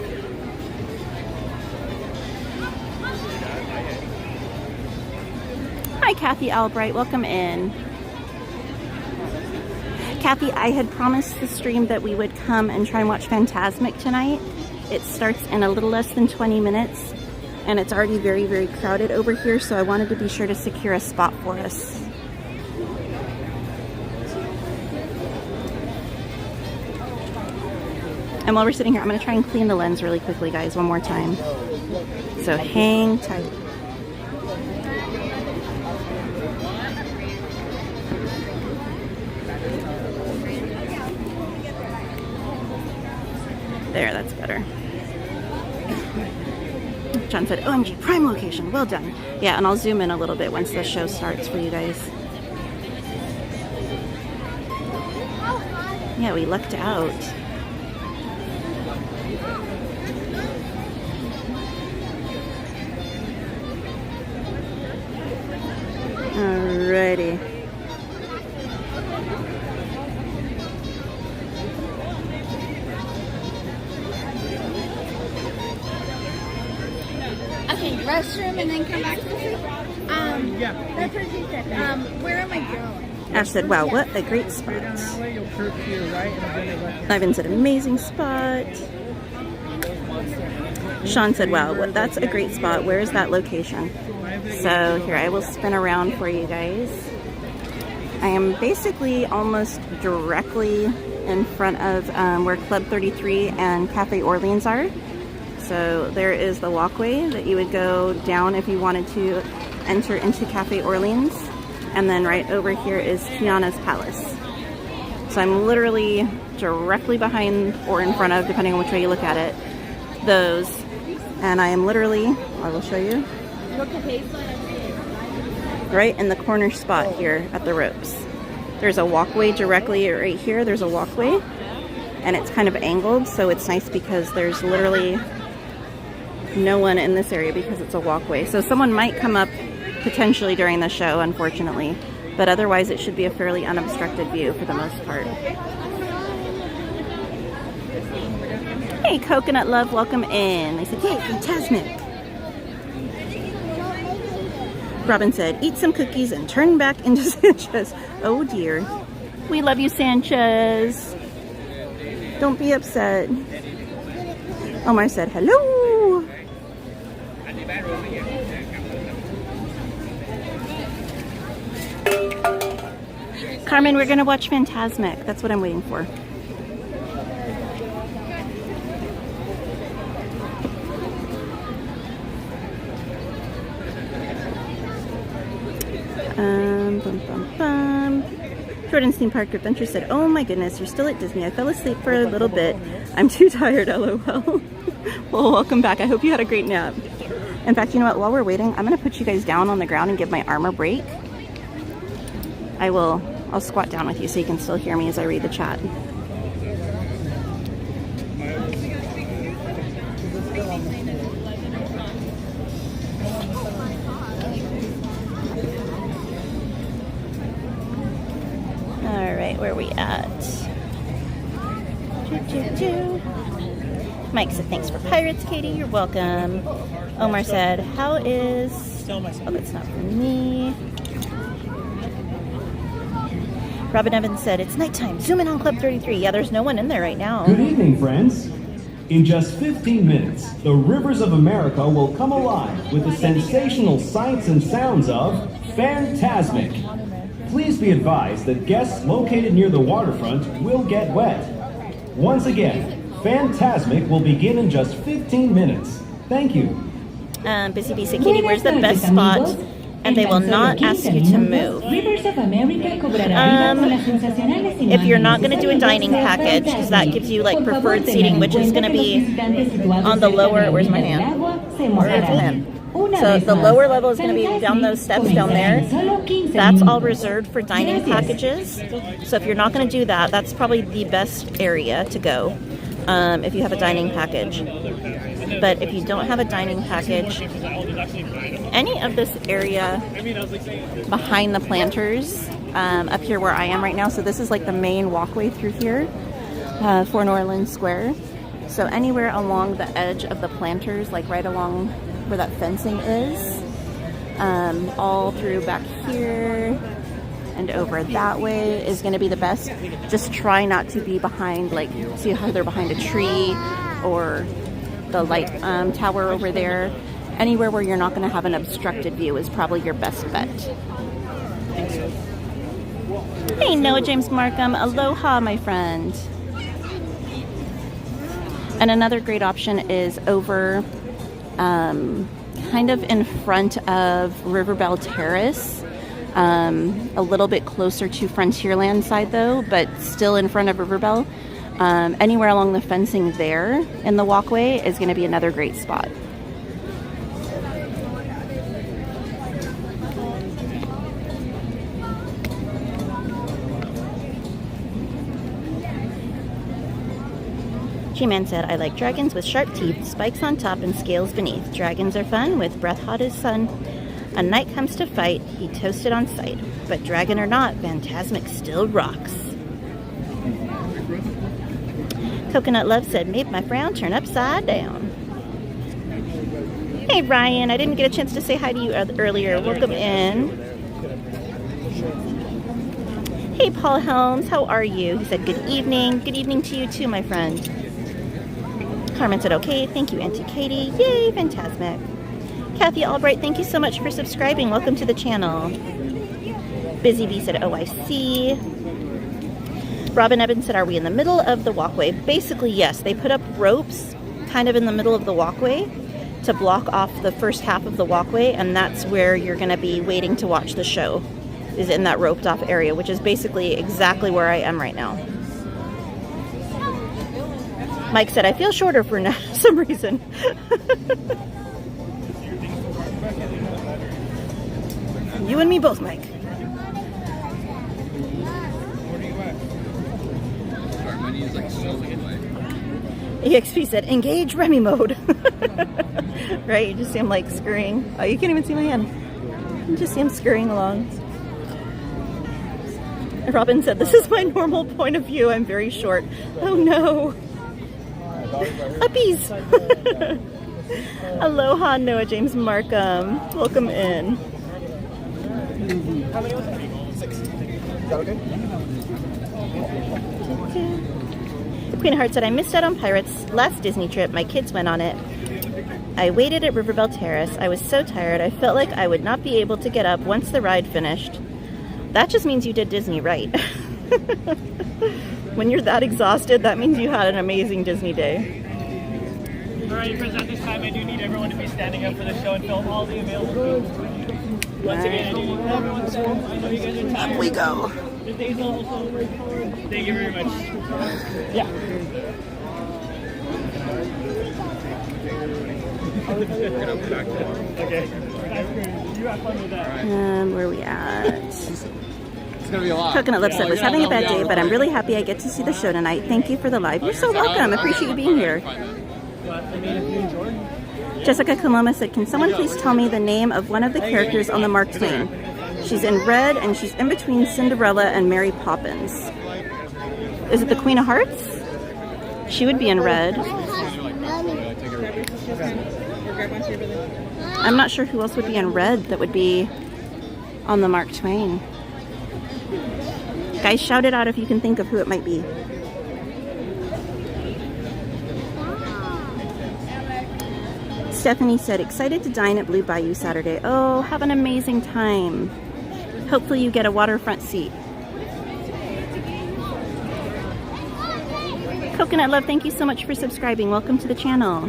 Hi, Kathy Albright. Welcome in. Kathy, I had promised the stream that we would come and try and watch Fantasmic tonight. It starts in a little less than 20 minutes, and it's already very, very crowded over here, so I wanted to be sure to secure a spot for us. And while we're sitting here, I'm going to try and clean the lens really quickly, guys, one more time. So hang tight. There, that's better. John said, OMG, prime location, well done. Yeah, and I'll zoom in a little bit once the show starts for you guys. Yeah, we lucked out. Alrighty. Okay, restroom and then come back to the food. That's what she said. Where am I going? Ash said, wow, what a great spot. Ivan said, amazing spot. Sean said, wow, that's a great spot. Where is that location? So here, I will spin around for you guys. I am basically almost directly in front of where Club 33 and Cafe Orleans are. So there is the walkway that you would go down if you wanted to enter into Cafe Orleans. And then right over here is Tiana's Palace. So I'm literally directly behind or in front of, depending on which way you look at it, those. And I am literally, I will show you, right in the corner spot here at the ropes. There's a walkway directly right here. There's a walkway and it's kind of angled. So it's nice because there's literally no one in this area because it's a walkway. So someone might come up potentially during the show, unfortunately, but otherwise it should be a fairly unobstructed view for the most part. Hey, Coconut Love, welcome in. They said, yay, Fantasmic. Robin said, eat some cookies and turn back into Sanchez. Oh dear. We love you, Sanchez. Don't be upset. Omar said, hello. Carmen, we're gonna watch Fantasmic. That's what I'm waiting for. Bum, bum, bum. Jordan's Theme Park Adventure said, oh my goodness, you're still at Disney. I fell asleep for a little bit. I'm too tired, LOL. Well, welcome back. I hope you had a great nap. In fact, you know what? While we're waiting, I'm going to put you guys down on the ground and give my arm a break. I'll squat down with you so you can still hear me as I read the chat. All right, where are we at? Mike said, thanks for pirates, Katie. You're welcome. Omar said, how is... Oh, that's not for me. Robin Evans said, it's nighttime. Zoom in on Club 33. Yeah, there's no one in there right now. Good evening, friends. In just 15 minutes, the rivers of America will come alive with the sensational sights and sounds of Fantasmic. Please be advised that guests located near the waterfront will get wet. Once again, Fantasmic will begin in just 15 minutes. Thank you. Busy Bee said, Katie, where's the best spot? And they will not ask you to move. If you're not going to do a dining package, because that gives you like preferred seating, which is going to be on the lower, where's my hand? Where's my hand? So the lower level is going to be down those steps down there. That's all reserved for dining packages. So if you're not going to do that, that's probably the best area to go if you have a dining package. But if you don't have a dining package, any of this area behind the planters, up here where I am right now, so this is like the main walkway through here for Norland Square. So anywhere along the edge of the planters, like right along where that fencing is, all through back here and over that way is going to be the best. Just try not to be behind, like, see how they're behind a tree or the light tower over there. Anywhere where you're not going to have an obstructed view is probably your best bet. Hey, Noah James Markham. Aloha, my friend. And another great option is over kind of in front of Riverbell Terrace. A little bit closer to Frontierland side though, but still in front of Riverbell. Anywhere along the fencing there in the walkway is going to be another great spot. G-Man said, I like dragons with sharp teeth, spikes on top, and scales beneath. Dragons are fun with breath hot as sun. A knight comes to fight, he toasted on sight. But dragon or not, Fantasmic still rocks. Coconut Love said, made my frown turn upside down. Hey Ryan, I didn't get a chance to say hi to you earlier. Welcome in. Hey Paul Helms, how are you? He said, good evening. Good evening to you too, my friend. Carmen said, okay, thank you, Auntie Katie. Yay, Fantasmic. Kathy Albright, thank you so much for subscribing. Welcome to the channel. Busy Bee said, oh, I see. Robin Evans said, are we in the middle of the walkway? Basically, yes. They put up ropes kind of in the middle of the walkway to block off the first half of the walkway, and that's where you're going to be waiting to watch the show, is in that roped off area, which is basically exactly where I am right now. Mike said, I feel shorter for some reason. You and me both, Mike. EXP said, engage Remy mode. Right? You just see him like scurrying. Oh, you can't even see my hand. You just see him scurrying along. Robin said, this is my normal point of view. I'm very short. Oh no. Uppies. Aloha, Noah James Markham. Welcome in. How many was it? 6. Is that okay? Queen of Hearts said, I missed out on Pirates last Disney trip. My kids went on it. I waited at Riverbell Terrace. I was so tired. I felt like I would not be able to get up once the ride finished. That just means you did Disney right. When you're that exhausted, that means you had an amazing Disney day. Alright, friends, at this time I do need everyone to be standing up for the show and film all the available people. Once again, I need everyone stand. I know you guys are tired. Up we go. The day's almost over. Thank you very much. Yeah. Okay. You have fun with that. Where are we at? It's gonna be a lot. Coconut Love said, was having a bad day, but I'm really happy I get to see the show tonight. Thank you for the live. You're so welcome. I appreciate you being here. Jessica Kaloma said, can someone please tell me the name of one of the characters on the Mark Twain? She's in red, and she's in between Cinderella and Mary Poppins. Is it the Queen of Hearts? She would be in red. I'm not sure who else would be in red that would be on the Mark Twain. Guys, shout it out if you can think of who it might be. Stephanie said, excited to dine at Blue Bayou Saturday. Oh, have an amazing time. Hopefully you get a waterfront seat. Coconut Love, thank you so much for subscribing. Welcome to the channel.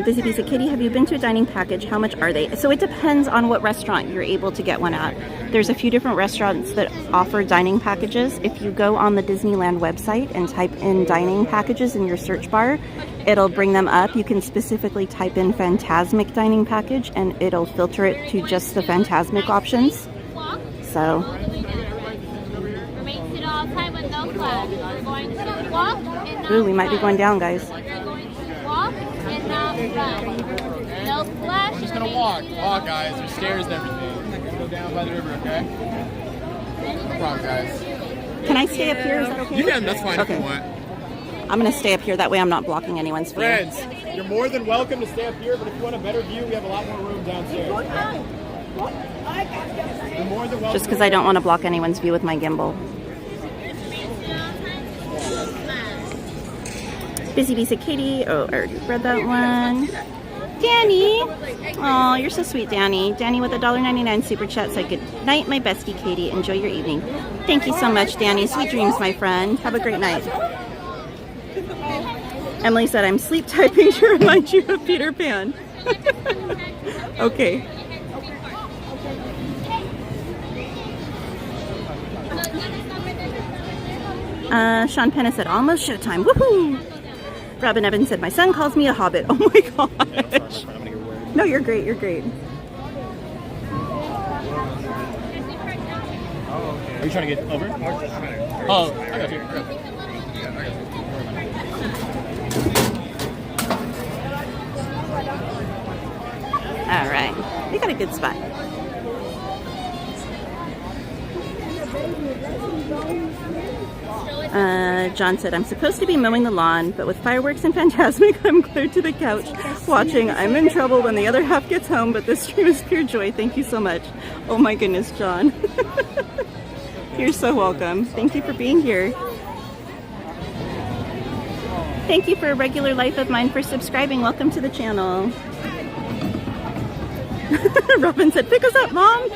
Busy Bee said, Katie, have you been to a dining package? How much are they? So it depends on what restaurant you're able to get one at. There's a few different restaurants that offer dining packages. If you go on the Disneyland website and type in dining packages in your search bar, it'll bring them up. You can specifically type in Fantasmic dining package and it'll filter it to just the Fantasmic options. So ooh, we might be going down, guys. No splash. We're just gonna walk, guys. There's stairs and everything. We're gonna go down by the river, okay? No problem, guys. Can I stay up here? Is that okay? You can, that's fine okay. If you want. I'm gonna stay up here. That way I'm not blocking anyone's view. Friends, you're more than welcome to stay up here, but if you want a better view, we have a lot more room downstairs. You're more than welcome. Just because I don't want to block anyone's view with my gimbal. Busy Bee said, Katie. Oh, I already read that one. Danny. Oh, you're so sweet, Danny. Danny with a $1.99 super chat said, good night, my bestie, Katie. Enjoy your evening. Thank you so much, Danny. Sweet dreams, my friend. Have a great night. Emily said, I'm sleep typing to remind you of Peter Pan. Okay. Sean Penna said, almost show time. Woohoo! Robin Evans said, my son calls me a hobbit. Oh my gosh. No, you're great. You're great. Are you trying to get over? Oh, I got you. All right. We got a good spot. John said, I'm supposed to be mowing the lawn, but with fireworks and Fantasmic, I'm glued to the couch watching. I'm in trouble when the other half gets home, but this stream is pure joy. Thank you so much. Oh my goodness, John. You're so welcome. Thank you for being here. Thank you for a regular life of mine for subscribing. Welcome to the channel. Robin said, pick us up, Mom.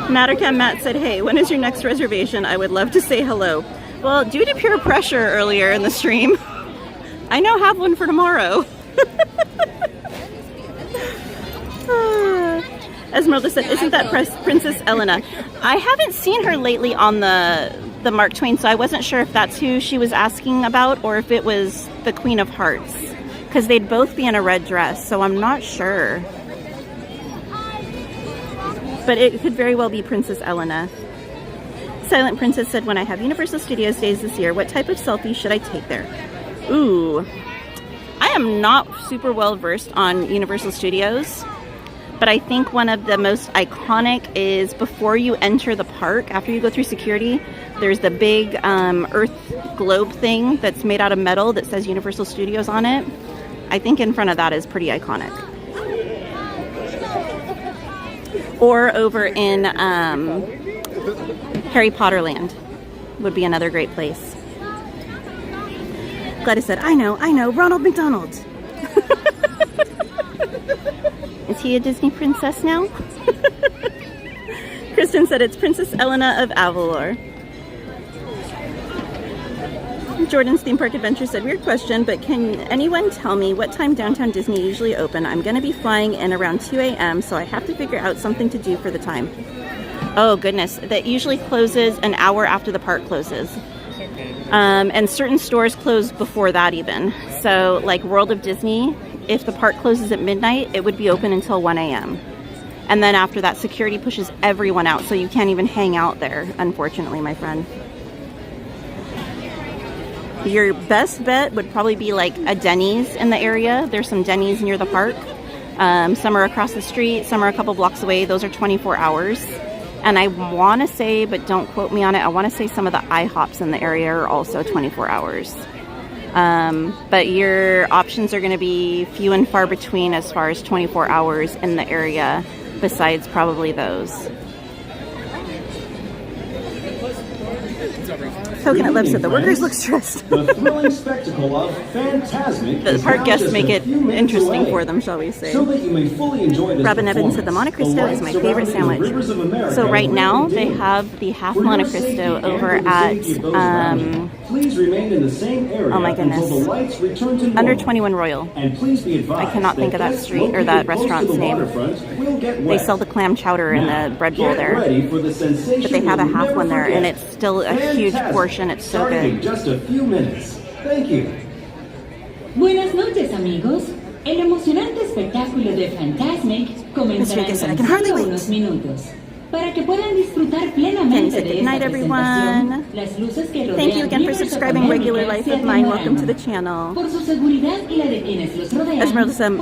Mattercam Matt said, hey, when is your next reservation? I would love to say hello. Well, due to peer pressure earlier in the stream, I now have one for tomorrow. Esmeralda said, isn't that Princess Elena? I haven't seen her lately on the Mark Twain, so I wasn't sure if that's who she was asking about or if it was the Queen of Hearts, because they'd both be in a red dress, so I'm not sure. But it could very well be Princess Elena. Silent Princess said, when I have Universal Studios days this year, what type of selfie should I take there? Ooh, I am not super well versed on Universal Studios, but I think one of the most iconic is before you enter the park, after you go through security, there's the big Earth globe thing that's made out of metal that says Universal Studios on it. I think in front of that is pretty iconic. Or over in Harry Potter Land would be another great place. Gladys said, I know, Ronald McDonald. Is he a Disney princess now? Kristen said it's Princess Elena of Avalor. Jordan's Theme Park Adventure said, weird question, but can anyone tell me what time Downtown Disney usually open? I'm going to be flying in around 2 a.m., so I have to figure out something to do for the time. Oh, goodness. That usually closes an hour after the park closes. And certain stores close before that even. So, like World of Disney, if the park closes at midnight, it would be open until 1 a.m. And then after that, security pushes everyone out, so you can't even hang out there, unfortunately, my friend. Your best bet would probably be like a Denny's in the area. There's some Denny's near the park. Some are across the street, some are a couple blocks away. Those are 24 hours. And I want to say, but don't quote me on it, I want to say some of the IHOPs in the area are also 24 hours. But your options are going to be few and far between as far as 24 hours in the area, besides probably those. Coconut Love said the workers look stressed. The thrilling spectacle of Fantasmic. The park guests make it interesting for them, shall we say. So that you may fully enjoy this Robin Evans said the Monte Cristo is my favorite sandwich. So right now they have the half Monte Cristo over at please remain in the same area. Oh my goodness. Until the lights return to normal. Under 21 Royal. And please be advised, I cannot think of that street or that restaurant's name. They sell the clam chowder in the bread bowl there. But they have a half one there and it's still a huge portion. It's so good. Just a few minutes. Thank you. Buenas noches, amigos. El emocionante espectáculo de Fantasmic comenzará en tan solo unos minutos. Para que puedan disfrutar plenamente de esta presentación, las luces que rodean Thank you again for subscribing, Regular Life of Mine. Welcome to the channel. Por su seguridad y la de quienes los rodean. Esmeralda said,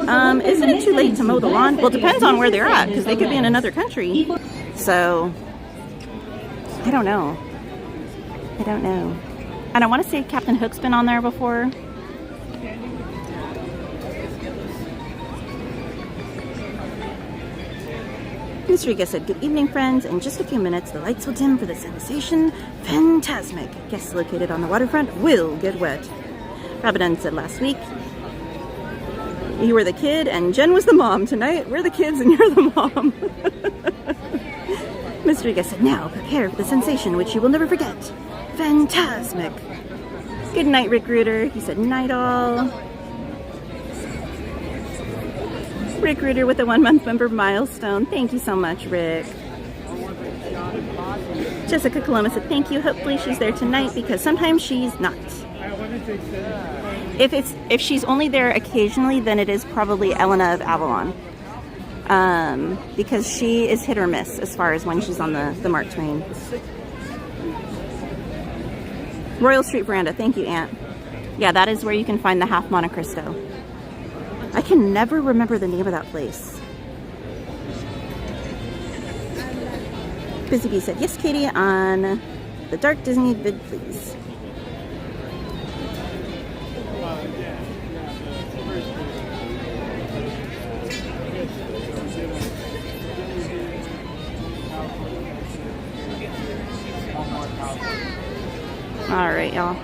isn't it too late to mow the lawn? Well, it depends on where they're at, because they could be in another country. So, I don't know. And I want to say Captain Hook's been on there before. Mr. Riga said, good evening, friends. In just a few minutes, the lights will dim for the sensation Fantasmic. Guests located on the waterfront will get wet. Rabadon said last week, you were the kid and Jen was the mom. Tonight, we're the kids and you're the mom. Mr. Riga said, now prepare for the sensation which you will never forget. Fantasmic. Good night, Rick Reuter. He said, night all. Rick Reuter with a 1-month member milestone. Thank you so much, Rick. Jessica Coloma said thank you. Hopefully she's there tonight because sometimes she's not. If she's only there occasionally, then it is probably Elena of Avalon. Because she is hit or miss as far as when she's on the Mark Twain. Royal Street Veranda. Thank you, Aunt. Yeah, that is where you can find the Half Monte Cristo. I can never remember the name of that place. Busy Bee said, yes, Katie, on the Dark Disney vid, please. All right, y'all.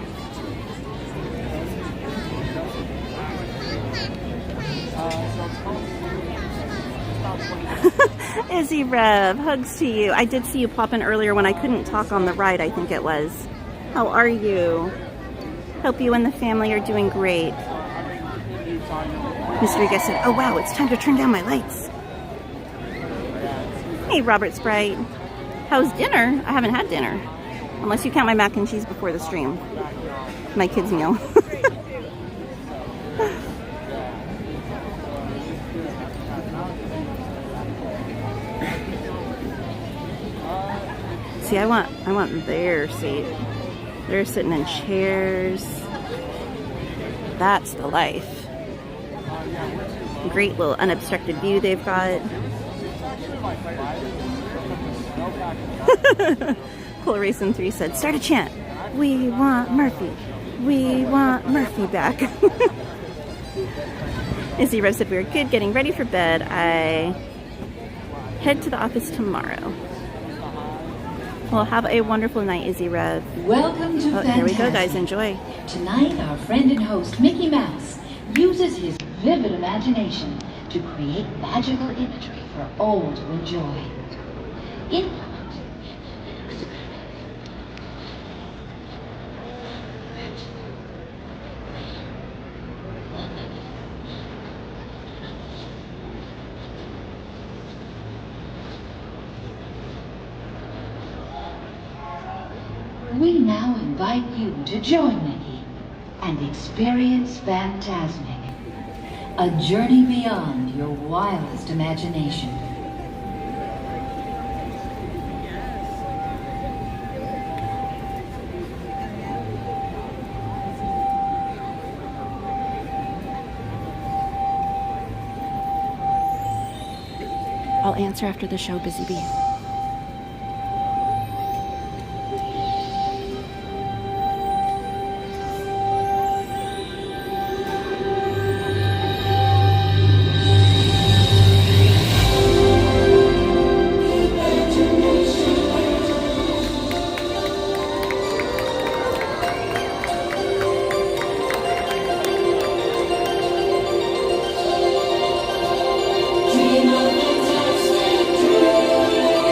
Izzy Rev, hugs to you. I did see you pop in earlier when I couldn't talk on the ride, I think it was. How are you? Hope you and the family are doing great. Mr. Riga said, oh wow, it's time to turn down my lights. Hey, Robert Sprite. How's dinner? I haven't had dinner. Unless you count my mac and cheese before the stream. My kids' meal. See, I want their seat. They're sitting in chairs. That's the life. Great little unobstructed view they've got. Cool Racing 3 said, start a chant. We want Murphy. We want Murphy back. Izzy Rose said, we're good, getting ready for bed. I head to the office tomorrow. Well, have a wonderful night, Izzy Rev. Welcome to Fantasmic. Here we go, guys. Enjoy. Tonight, our friend and host, Mickey Mouse, uses his vivid imagination to create magical imagery for all to enjoy. We now invite you to join Mickey and experience Fantasmic, a journey beyond your wildest imagination. I'll answer after the show, Busy Bee. Dream of fantastic dreams.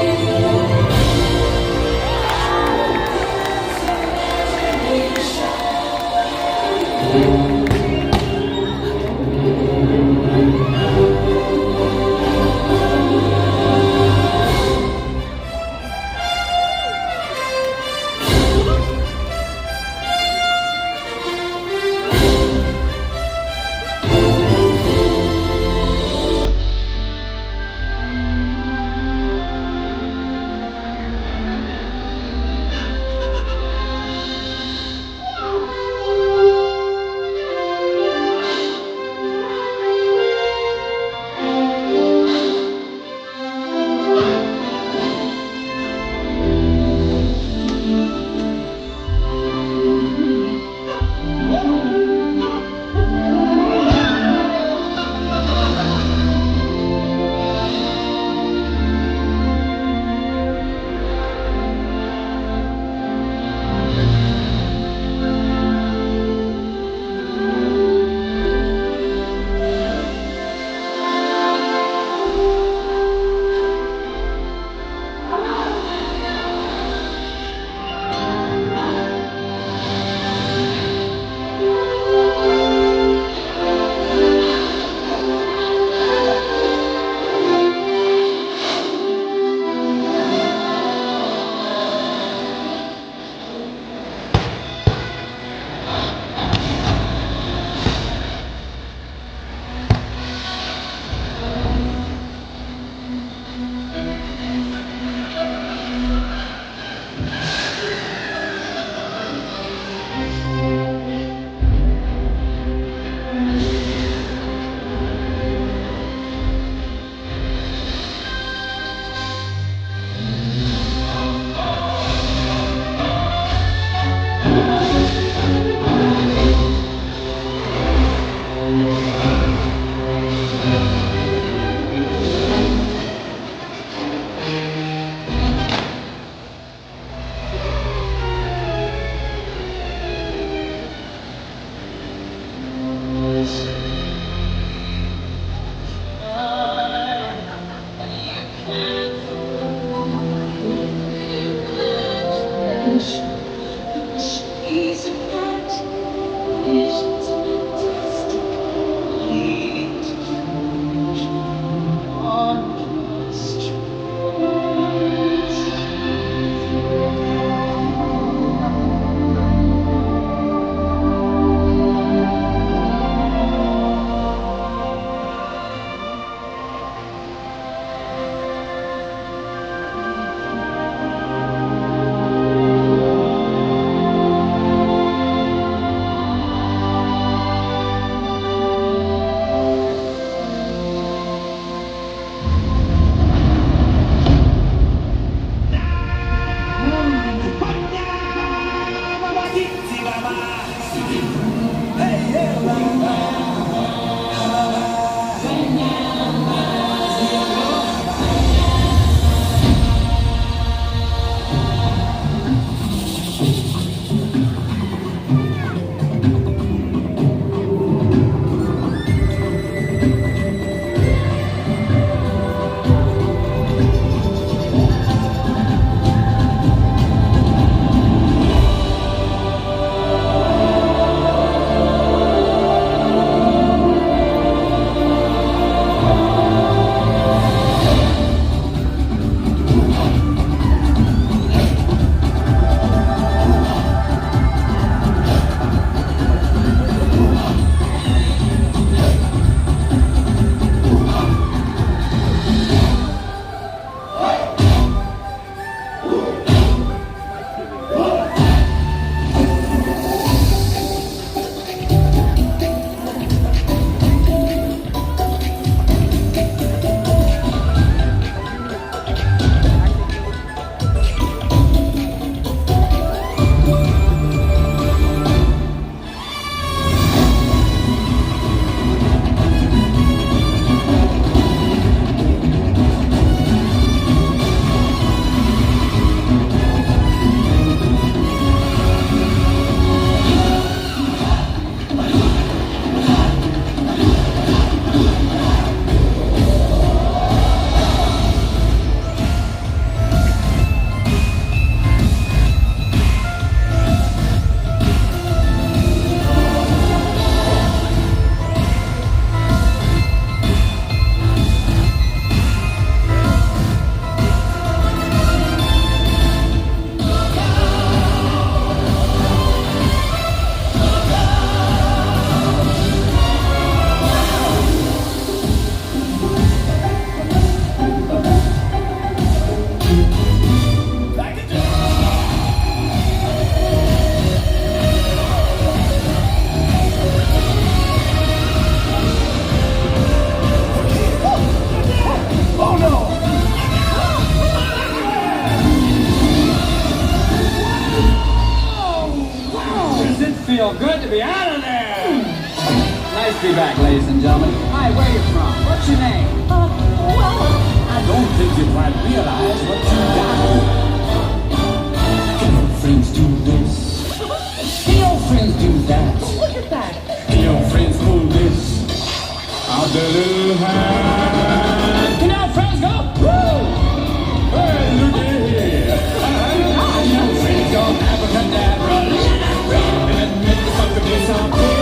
feel good to be out of there. Nice to be back, ladies and gentlemen. Hi, where are you from? What's your name? Well, I don't think you quite realize what you got. Can your friends do this? Can your friends do that? Look at that. Can your friends hold this? Out the little hand. Can our friends go? Woo! Hey, look at here. Can your friends go abracadabra? And make the fuck of this up here.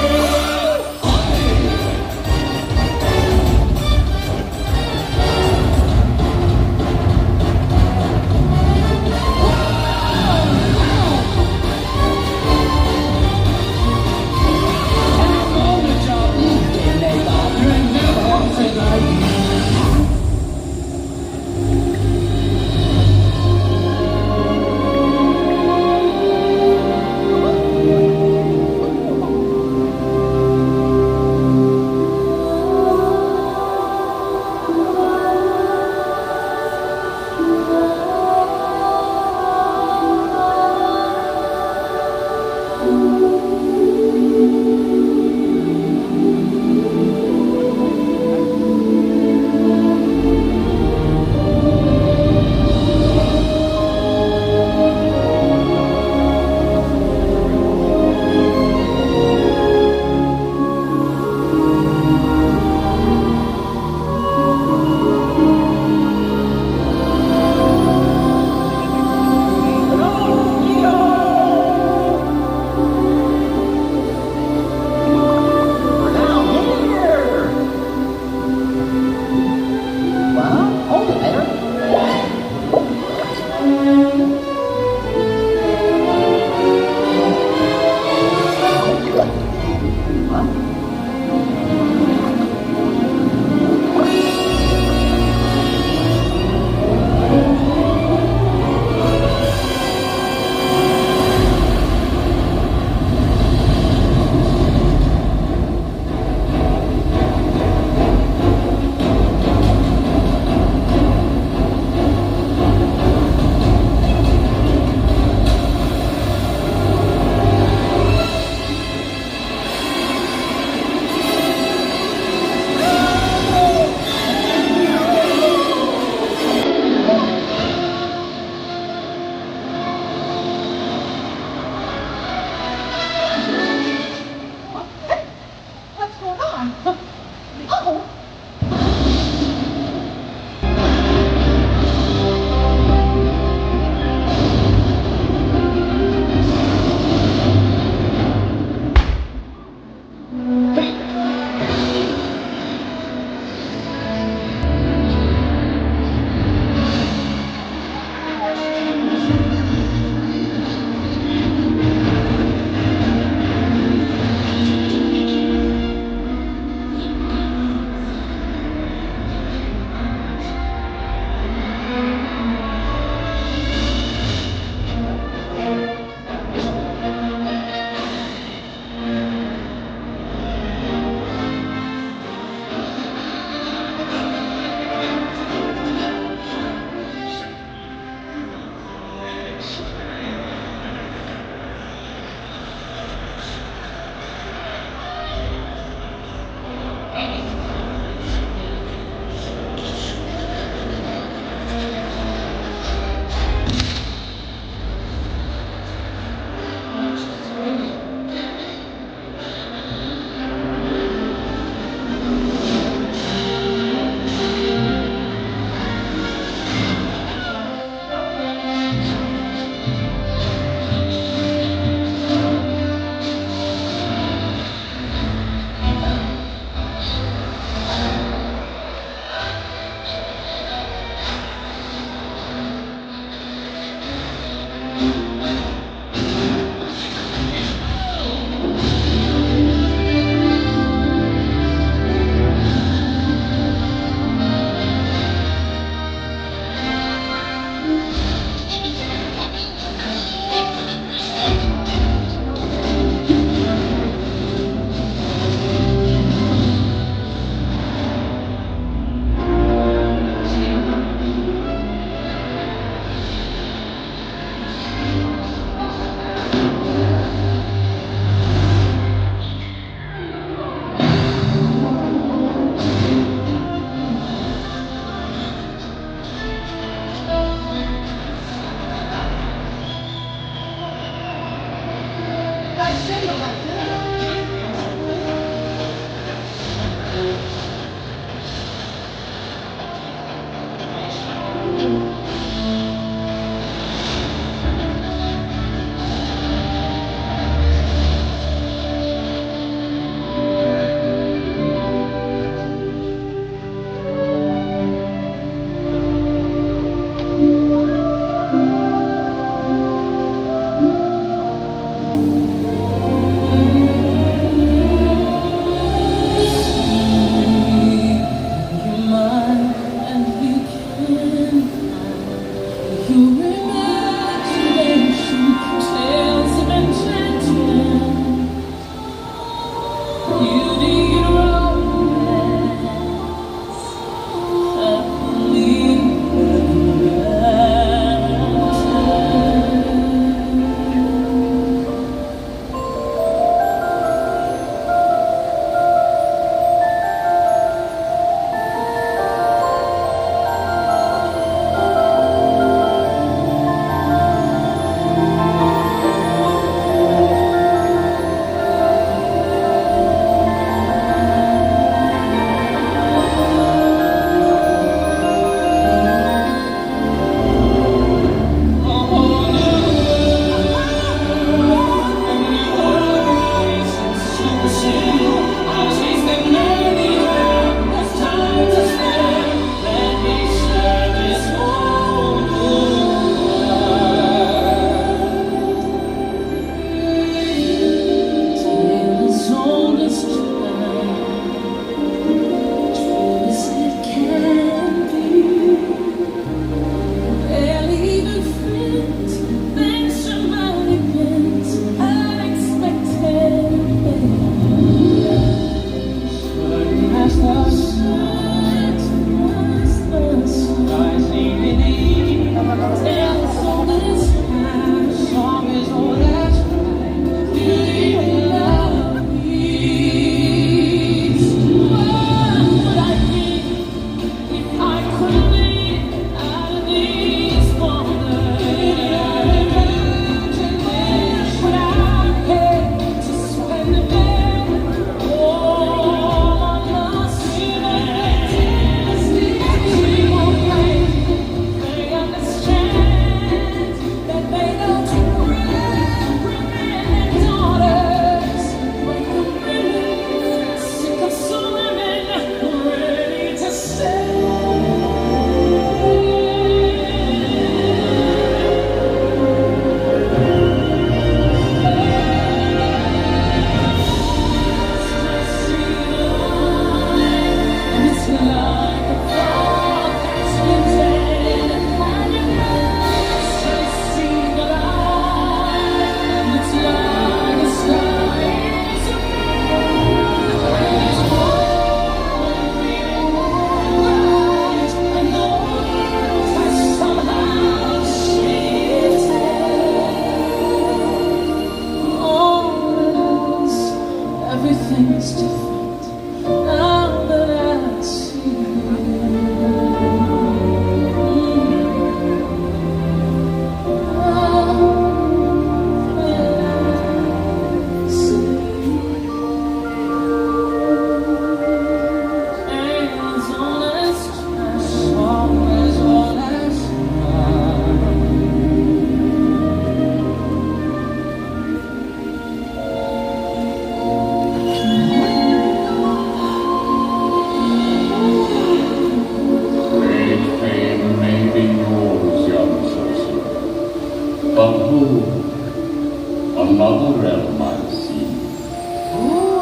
Another realm I see,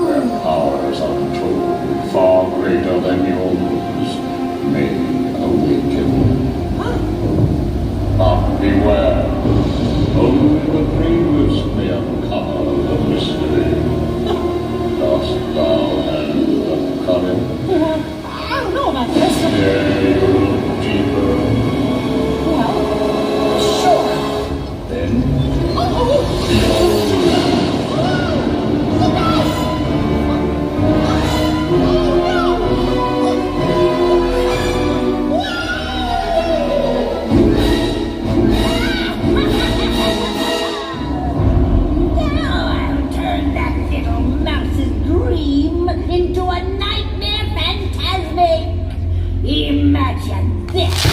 where powers untold, far greater than yours, may awaken. But beware, only the bravest may uncover the mystery. Dost thou have the courage? I don't know about this. Dare you look deeper? Well, sure. Then into a nightmare Fantasmic. Imagine this.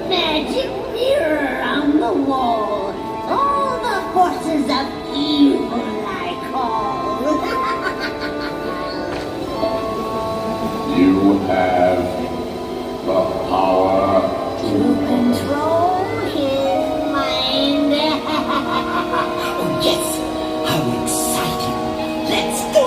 Magic mirror on the wall. All the forces of evil I call. you have the power to control his mind. Oh yes, how exciting! Let's do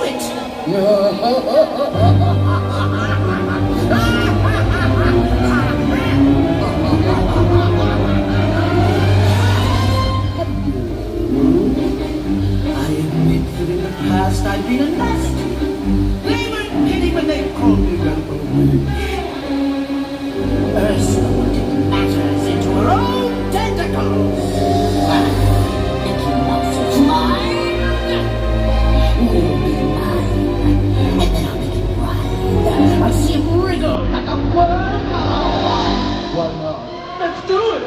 I admit that in the past I've been a nasty. They weren't kidding when they called me Dumbo. Ursula wanted matters into her own tentacles. Mickey Mouse is mine. Will be mine. And then I'll make him writhe. I'll see him wriggle like a worm. Why not? Let's do it!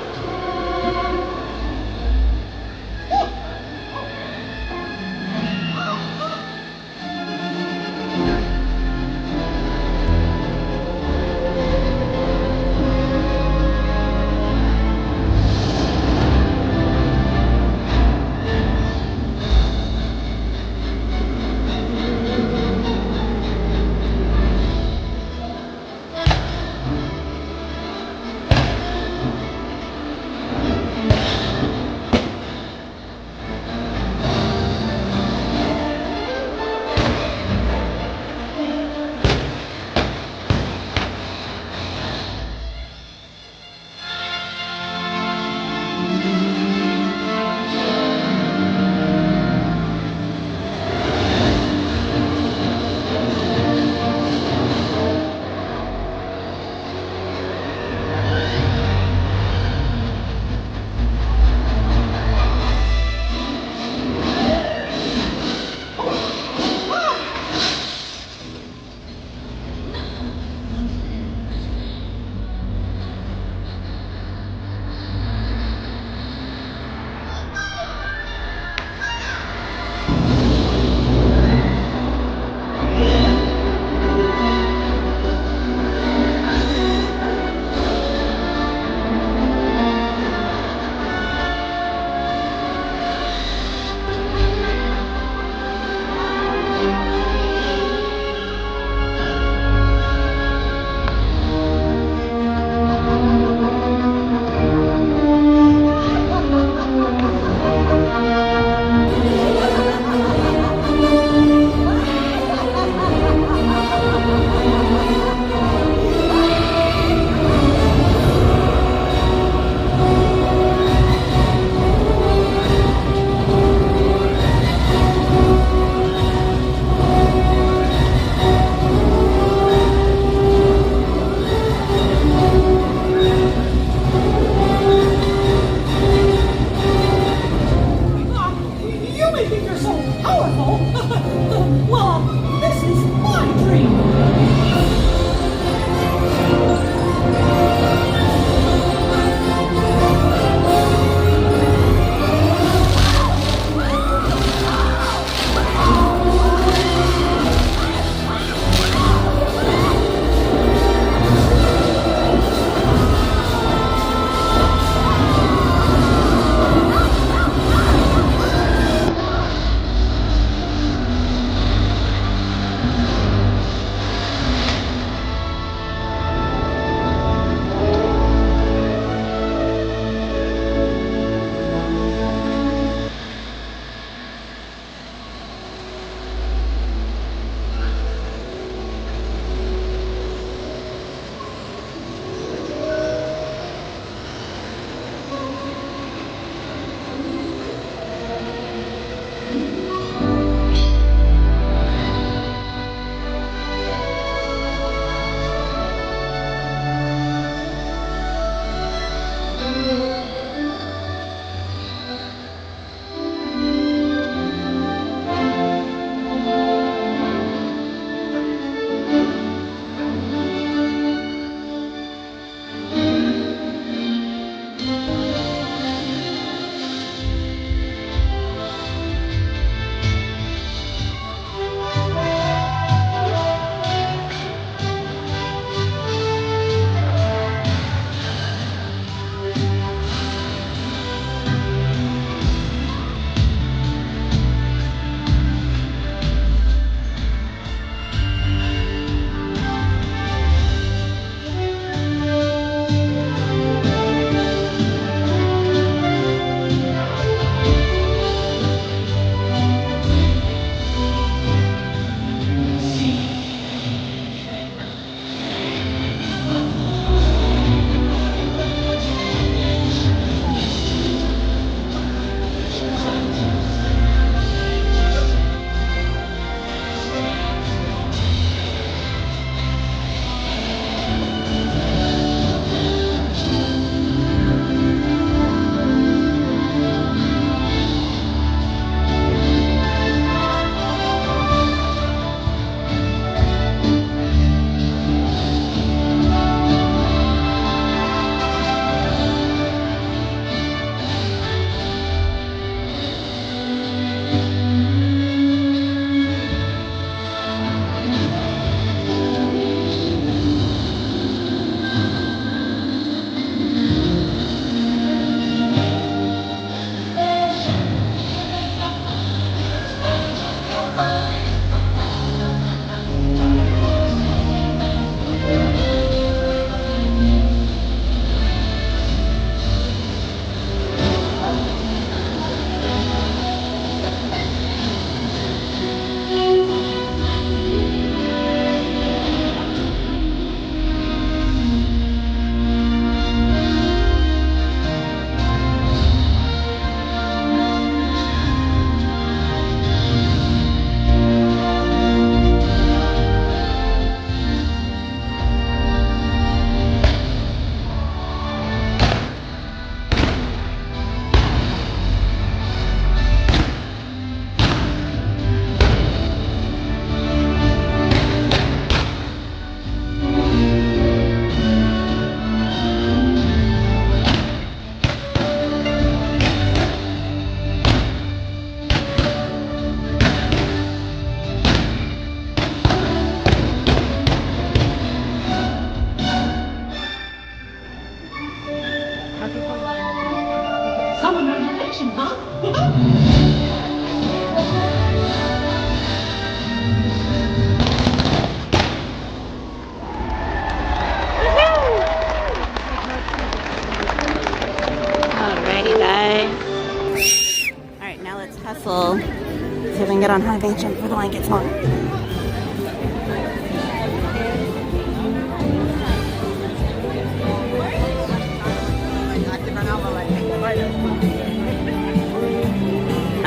on Haunted Mansion before the line gets long.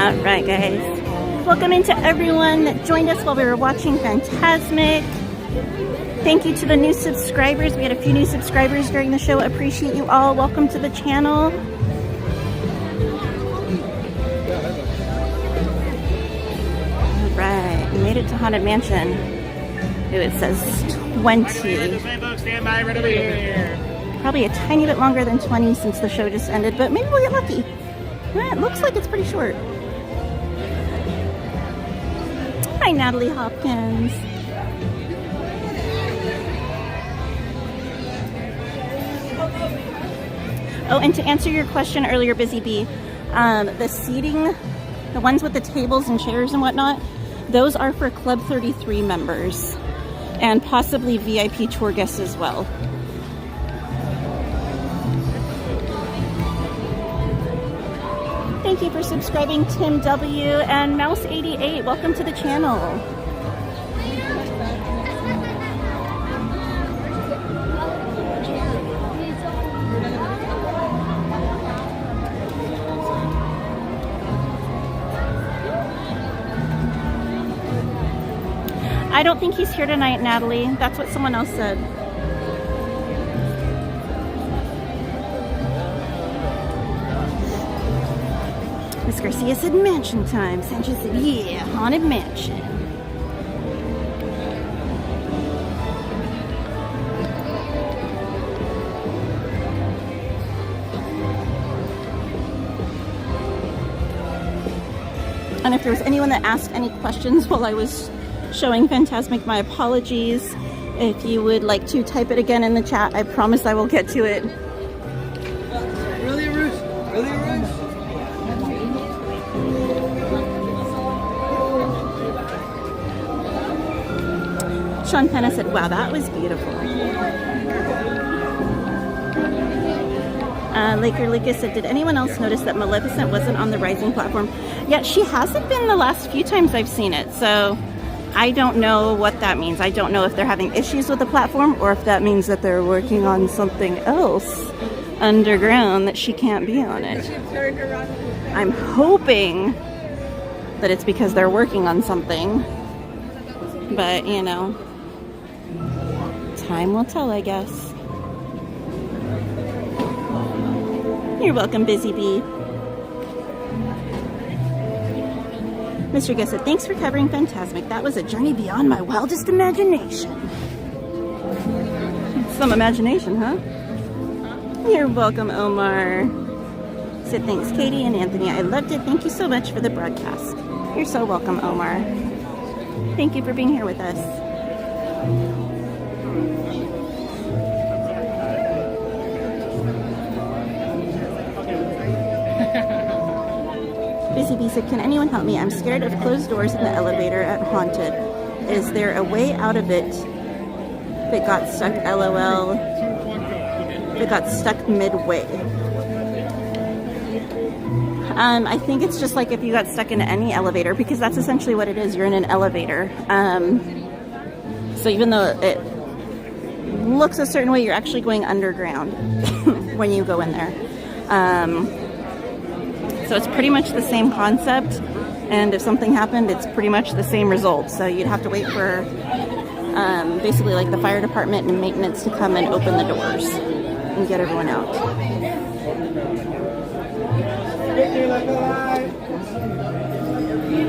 Alright guys, welcome into everyone that joined us while we were watching Fantasmic. Thank you to the new subscribers. We had a few new subscribers during the show. Appreciate you all. Welcome to the channel. Alright, we made it to Haunted Mansion. Ooh, it says 20. Stand by right over here. Probably a tiny bit longer than 20 since the show just ended, but maybe we'll get lucky. It looks like it's pretty short. Hi, Natalie Hopkins. Oh, and to answer your question earlier, Busy Bee, the seating, the ones with the tables and chairs and whatnot, those are for Club 33 members and possibly VIP tour guests as well. Thank you for subscribing, Tim W. and Mouse88. Welcome to the channel. I don't think he's here tonight, Natalie. That's what someone else said. Miss Garcia said mansion time. Sanchez said, yeah, Haunted Mansion. And if there was anyone that asked any questions while I was showing Fantasmic, my apologies. If you would like to type it again in the chat, I promise I will get to it. Really, Roots? Really, Roots? Sean Penna said, wow, that was beautiful. Laker Lucas said, did anyone else notice that Maleficent wasn't on the rising platform? Yeah, she hasn't been the last few times I've seen it, so I don't know what that means. I don't know if they're having issues with the platform or if that means that they're working on something else underground that she can't be on it. I'm hoping that it's because they're working on something, but you know, time will tell, I guess. You're welcome, Busy Bee. Mr. Guest said, thanks for covering Fantasmic. That was a journey beyond my wildest imagination. Some imagination, huh? You're welcome, Omar. Said, thanks, Katie and Anthony. I loved it. Thank you so much for the broadcast. You're so welcome, Omar. Thank you for being here with us. Busy Bee said, can anyone help me? I'm scared of closed doors in the elevator at Haunted. Is there a way out of it if it got stuck? LOL. If it got stuck midway. I think it's just like if you got stuck in any elevator, because that's essentially what it is. You're in an elevator. So even though it looks a certain way, you're actually going underground when you go in there. So it's pretty much the same concept, and if something happened, it's pretty much the same result. So you'd have to wait for basically like the fire department and maintenance to come and open the doors and get everyone out.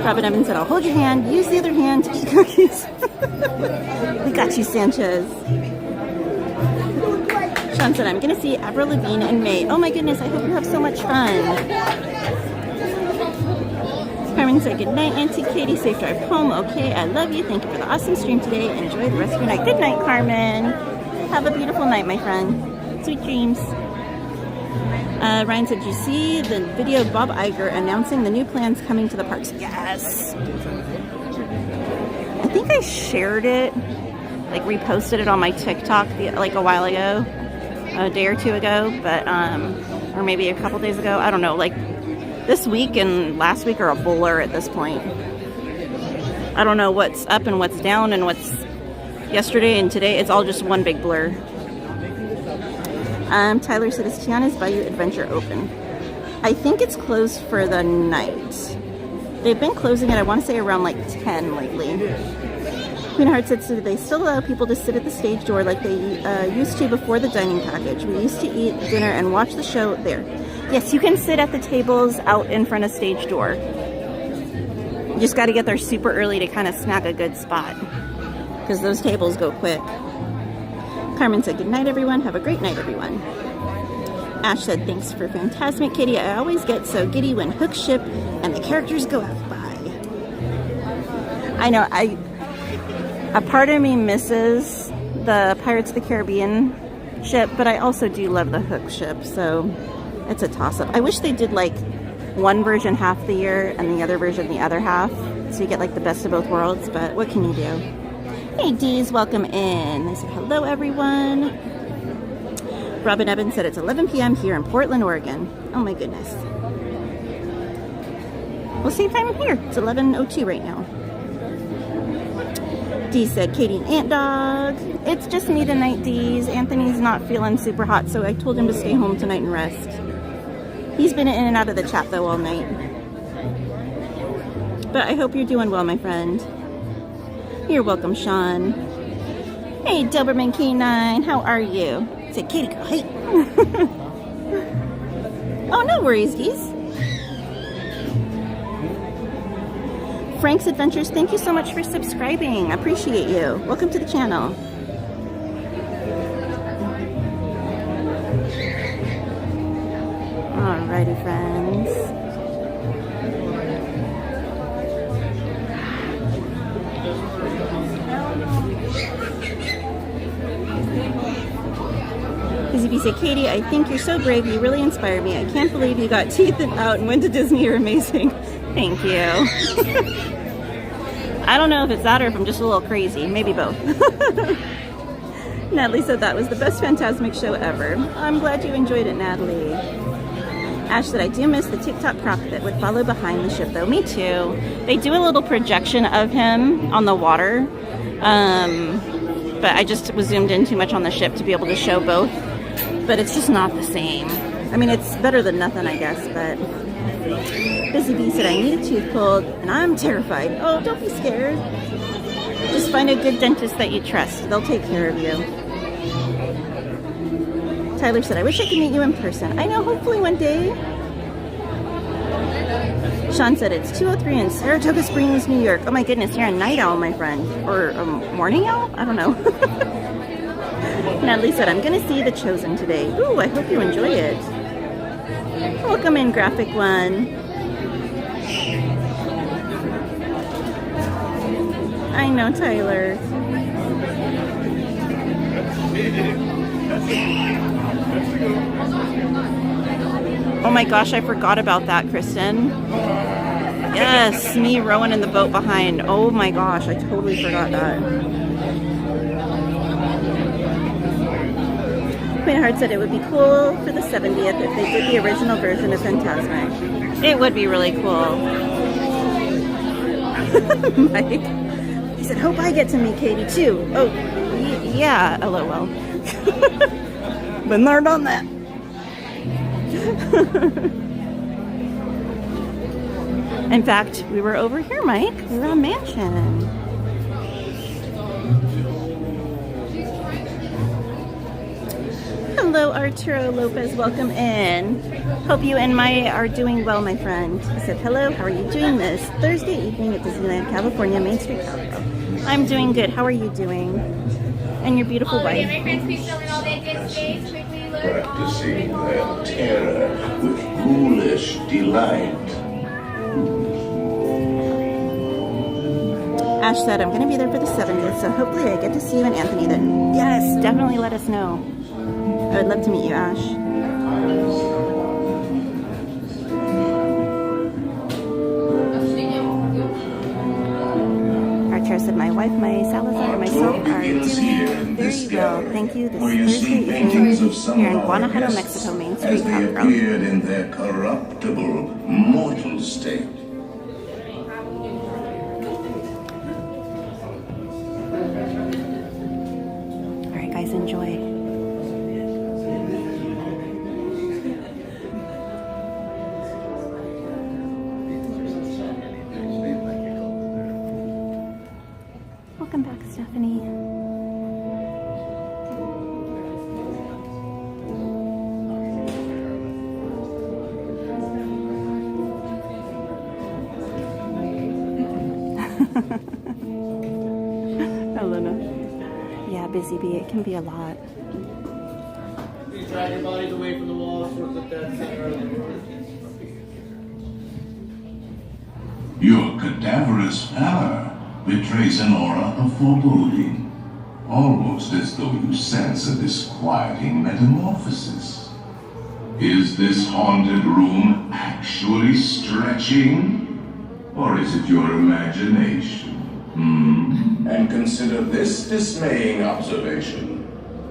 Robin Evans said, I'll hold your hand, use the other hand to eat cookies. We got you, Sanchez. Sean said, I'm going to see Avril Lavigne in May. Oh my goodness, I hope you have so much fun. Carmen said, good night, Auntie Katie. Safe drive home. Okay, I love you. Thank you for the awesome stream today. Enjoy the rest of your night. Good night, Carmen. Have a beautiful night, my friend. Sweet dreams. Ryan said, did you see the video of Bob Iger announcing the new plans coming to the parks? Yes. I think I shared it, like reposted it on my TikTok like a while ago, a day or two ago, but or maybe a couple days ago. I don't know. Like this week and last week are a blur at this point. I don't know what's up and what's down and what's yesterday and today. It's all just one big blur. Tyler said, is Tiana's Bayou Adventure open? I think it's closed for the night. They've been closing it, I want to say, around like 10 lately. Queen Heart said, so they still allow people to sit at the stage door like they used to before the dining package. We used to eat dinner and watch the show there. Yes, you can sit at the tables out in front of stage door. You just got to get there super early to kind of snag a good spot, because those tables go quick. Carmen said, good night, everyone. Have a great night, everyone. Ash said, thanks for Fantasmic, Kitty. I always get so giddy when hooks ship and the characters go out by. I know, a part of me misses the Pirates of the Caribbean ship, but I also do love the hook ship, so it's a toss-up. I wish they did like one version half the year and the other version the other half, so you get like the best of both worlds, but what can you do? Hey Dees, welcome in. They said, hello everyone. Robin Evans said it's 11 p.m. here in Portland, Oregon. Oh my goodness. Well, same time here. It's 11:02 right now. Dee said, Katie and Ant Dog. It's just me tonight, Dees. Anthony's not feeling super hot, so I told him to stay home tonight and rest. He's been in and out of the chat though all night. But I hope you're doing well, my friend. You're welcome, Sean. Hey, Doberman K9, how are you? Say, Katie girl, hey. Oh, no worries, Dees. Frank's Adventures, thank you so much for subscribing. I appreciate you. Welcome to the channel. Alrighty, friends. If you say, Katie, I think you're so brave. You really inspire me. I can't believe you got teeth out and went to Disney. You're amazing. Thank you. I don't know if it's that or if I'm just a little crazy. Maybe both. Natalie said that was the best Fantasmic show ever. I'm glad you enjoyed it, Natalie. Ash said, I do miss the TikTok prop that would follow behind the ship, though. Me too. They do a little projection of him on the water. But I just was zoomed in too much on the ship to be able to show both. But it's just not the same. I mean, it's better than nothing, I guess, but... Busy Bee said, I need a tooth pulled, and I'm terrified. Oh, don't be scared. Just find a good dentist that you trust. They'll take care of you. Tyler said, I wish I could meet you in person. I know, hopefully one day. Sean said, it's 2:03 in Saratoga Springs, New York. Oh my goodness, you're a night owl, my friend. Or a morning owl? I don't know. Natalie said, I'm going to see The Chosen today. Ooh, I hope you enjoy it. Welcome in, Graphic One. I know, Tyler. Oh my gosh, I forgot about that, Kristen. Yes, me rowing in the boat behind. Oh my gosh, I totally forgot that. Queen Heart said it would be cool for the 70th if they did the original version of Fantasmic. It would be really cool. Mike, he said, hope I get to meet Katie too. Oh, yeah, LOL. Been there, done that. In fact, we were over here, Mike. We were on Mansion. Hello, Arturo Lopez. Welcome in. Hope you and Maya are doing well, my friend. I said, hello, how are you doing this Thursday evening at Disneyland, California, MainStCowgirl? I'm doing good. How are you doing? And your beautiful wife. Practicing that terror with ghoulish delight. Ash said, I'm going to be there for the 70th, so hopefully I get to see you and Anthony then. Yes, definitely let us know. I would love to meet you, Ash. Archer said, my wife, my Salazar, and myself are doing very well. Thank you. This Thursday evening here in Guanajuato, Mexico, Main Street, as they appeared in their corruptible, mortal state. Please enjoy. Welcome back, Stephanie. Elena. Yeah, busy bee, it can be a lot. You drag your bodies away from the walls towards the dead center of the room. Your cadaverous pallor betrays an aura of foreboding, almost as though you sense a disquieting metamorphosis. Is this haunted room actually stretching? Or is it your imagination? And consider this dismaying observation.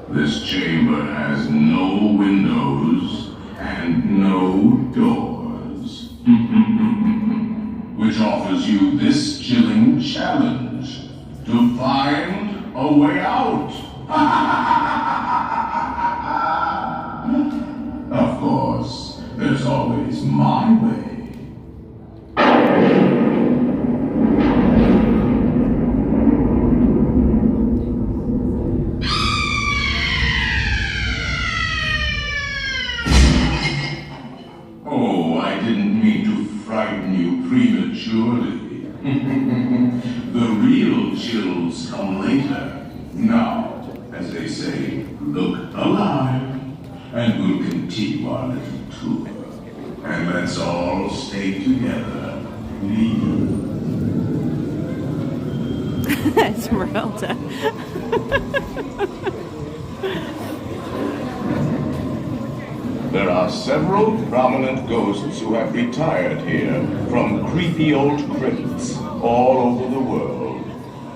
This chamber has no windows and no doors. Which offers you this chilling challenge to find a way out. Of course, there's always my way. Oh, I didn't mean to frighten you prematurely. The real chills come later. Now, as they say, look alive, and we'll continue our little tour. And let's all stay together, please. Esmeralda. There are several prominent ghosts who have retired here from creepy old crypts all over the world.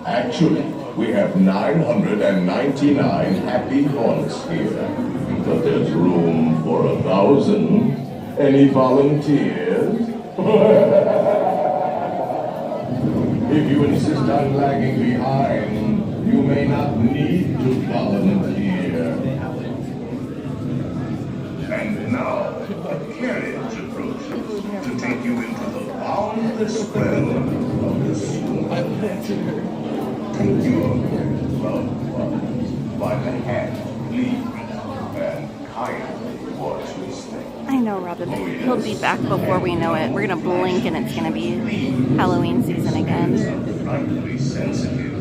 Actually, we have 999 happy haunts here, but there's room for 1,000. Any volunteers? If you insist on lagging behind, you may not need to volunteer. And now, a carriage approaches to take you into the boundless realm of the supernatural. Take your loved ones by the hand, please, and kindly watch this thing. I know, Robin. He'll be back before we know it. We're gonna blink and it's gonna be Halloween season again. I'm really sensitive.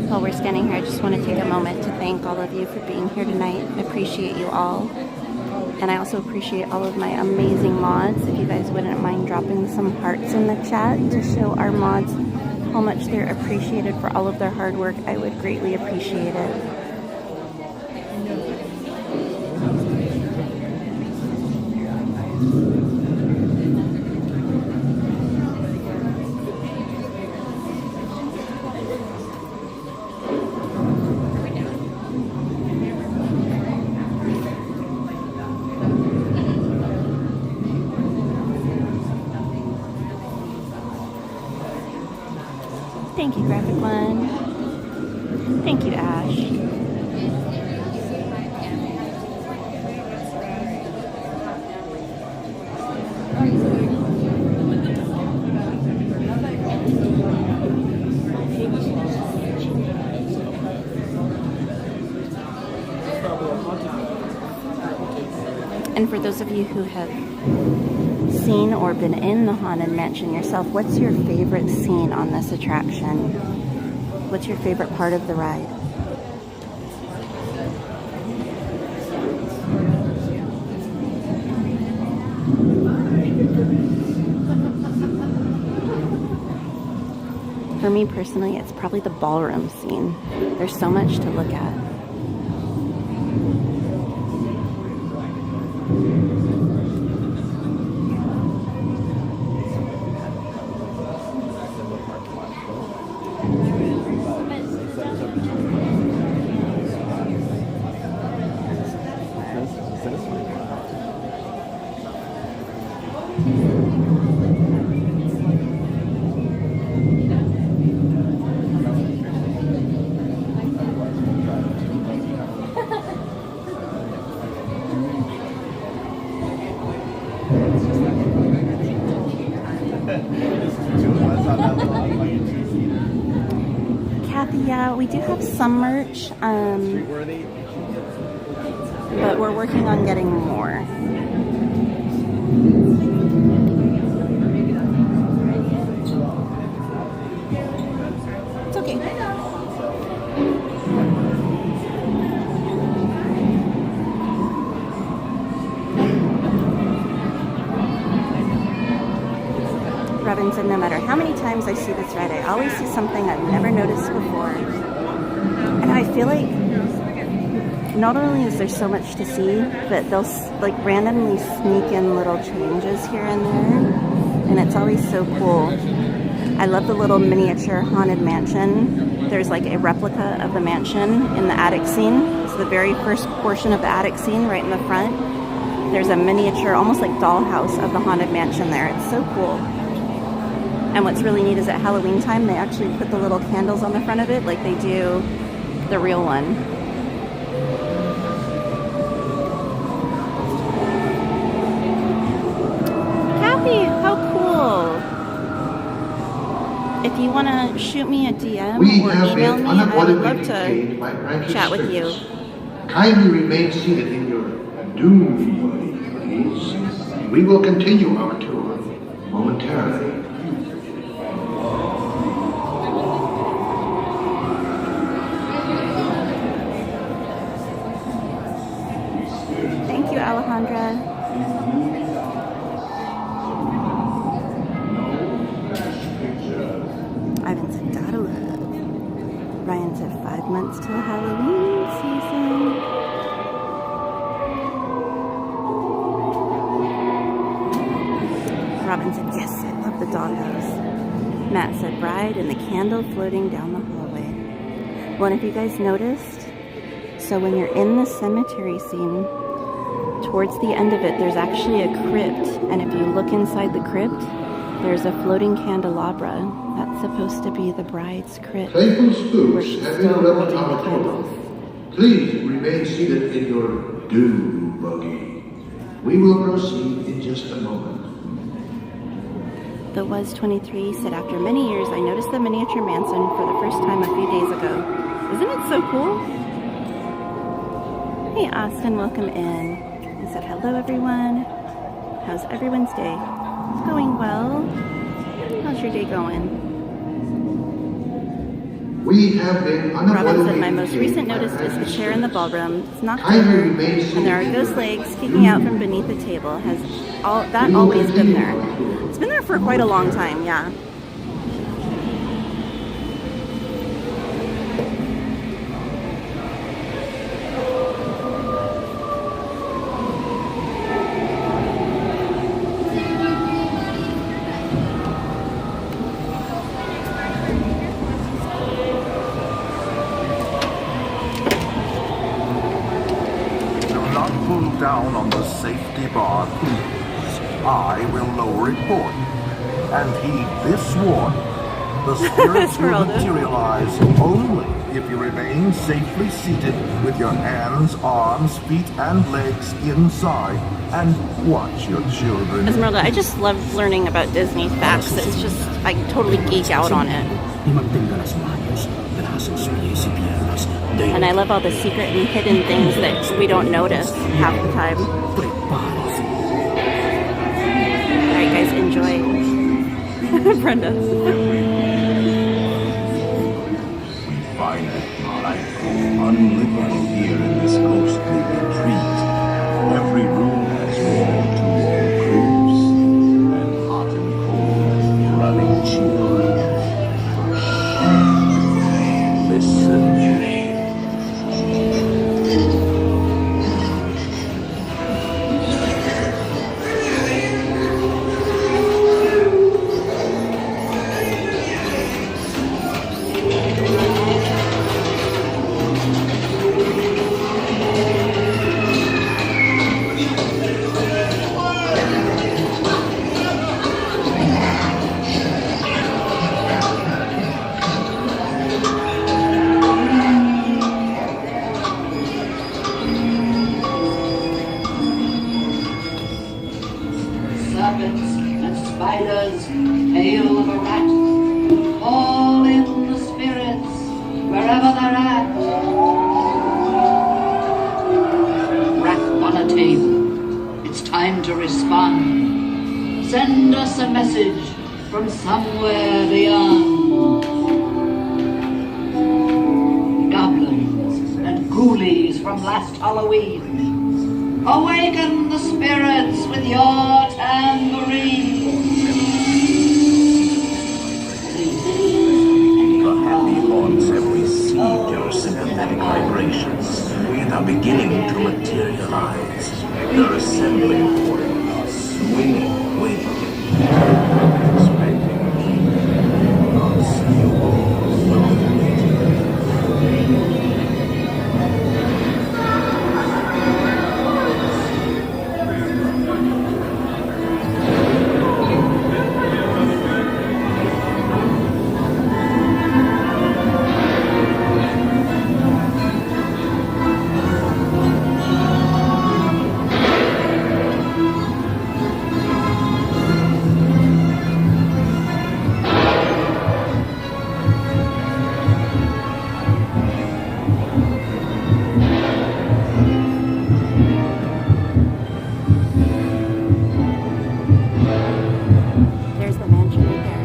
While we're standing here, I just want to take a moment to thank all of you for being here tonight. I appreciate you all. And I also appreciate all of my amazing mods. If you guys wouldn't mind dropping some hearts in the chat to show our mods how much they're appreciated for all of their hard work, I would greatly appreciate it. Thank you, Graphic One. Thank you, Ash. And for those of you who have seen or been in the Haunted Mansion yourself, what's your favorite scene on this attraction? What's your favorite part of the ride? For me personally, it's probably the ballroom scene. There's so much to look at. Kathy, yeah, we do have some merch, but we're working on getting more. It's okay. Robin said, no matter how many times I see this ride, I always see something I've never noticed before. And I feel like not only is there so much to see, but they'll like randomly sneak in little changes here and there. And it's always so cool. I love the little miniature haunted mansion. There's like a replica of the mansion in the attic scene. It's the very first portion of the attic scene right in the front. There's a miniature, almost like dollhouse of the haunted mansion there. It's so cool. And what's really neat is at Halloween time, they actually put the little candles on the front of it like they do the real one. Kathy, how cool. If you want to shoot me a DM or email me, I would love to chat with you. Kindly remain seated in your doom, please. We will continue our tour momentarily. Thank you, Alejandra. Ivan said, gotta love. Ryan said 5 months till Halloween season. Robin said, yes, I love the doghouse. Matt said, bride and the candle floating down the hallway. Well, and if you guys noticed, so when you're in the cemetery scene, towards the end of it, there's actually a crypt. And if you look inside the crypt, there's a floating candelabra. That's supposed to be the bride's crypt. Playful where spooks she's have still interrupted holding our the candles. tour. Please remain seated in your doom buggy. We will proceed in just a moment. The Was 23 said, after many years, I noticed the miniature mansion for the first time a few days ago. Isn't it so cool? Hey, Austin, welcome in. He said, hello, everyone. How's everyone's day? It's going well. How's your day going? We have been Robin said, my most recent notice is the chair in the ballroom. It's knocked over, and there are ghost legs kicking out from beneath the table. Has that always been there? It's been there for quite a long time, yeah. Down on the safety bar, please. I will lower it for you. And heed this warning. The spirits will materialize only if you remain safely seated with your hands, arms, feet, and legs inside and watch your children. Esmeralda, I just love learning about Disney facts. It's just, I totally geek out on it. And I love all the secret and hidden things that we don't notice half the time. Alright guys, enjoy. Brenda. We find it delightful, unlivable here in this ghostly retreat. Every room has wall to wall cribs and hot and cold running children. they're at. Rap on a table. It's time to respond. Send us a message from somewhere beyond. Goblins and ghoulies from last Halloween, awaken the spirits with your tambourine. The happy haunts have received your sympathetic vibrations and are beginning to materialize. They're assembling for you, swinging, waiting, expecting unseeable, There's the mansion right there.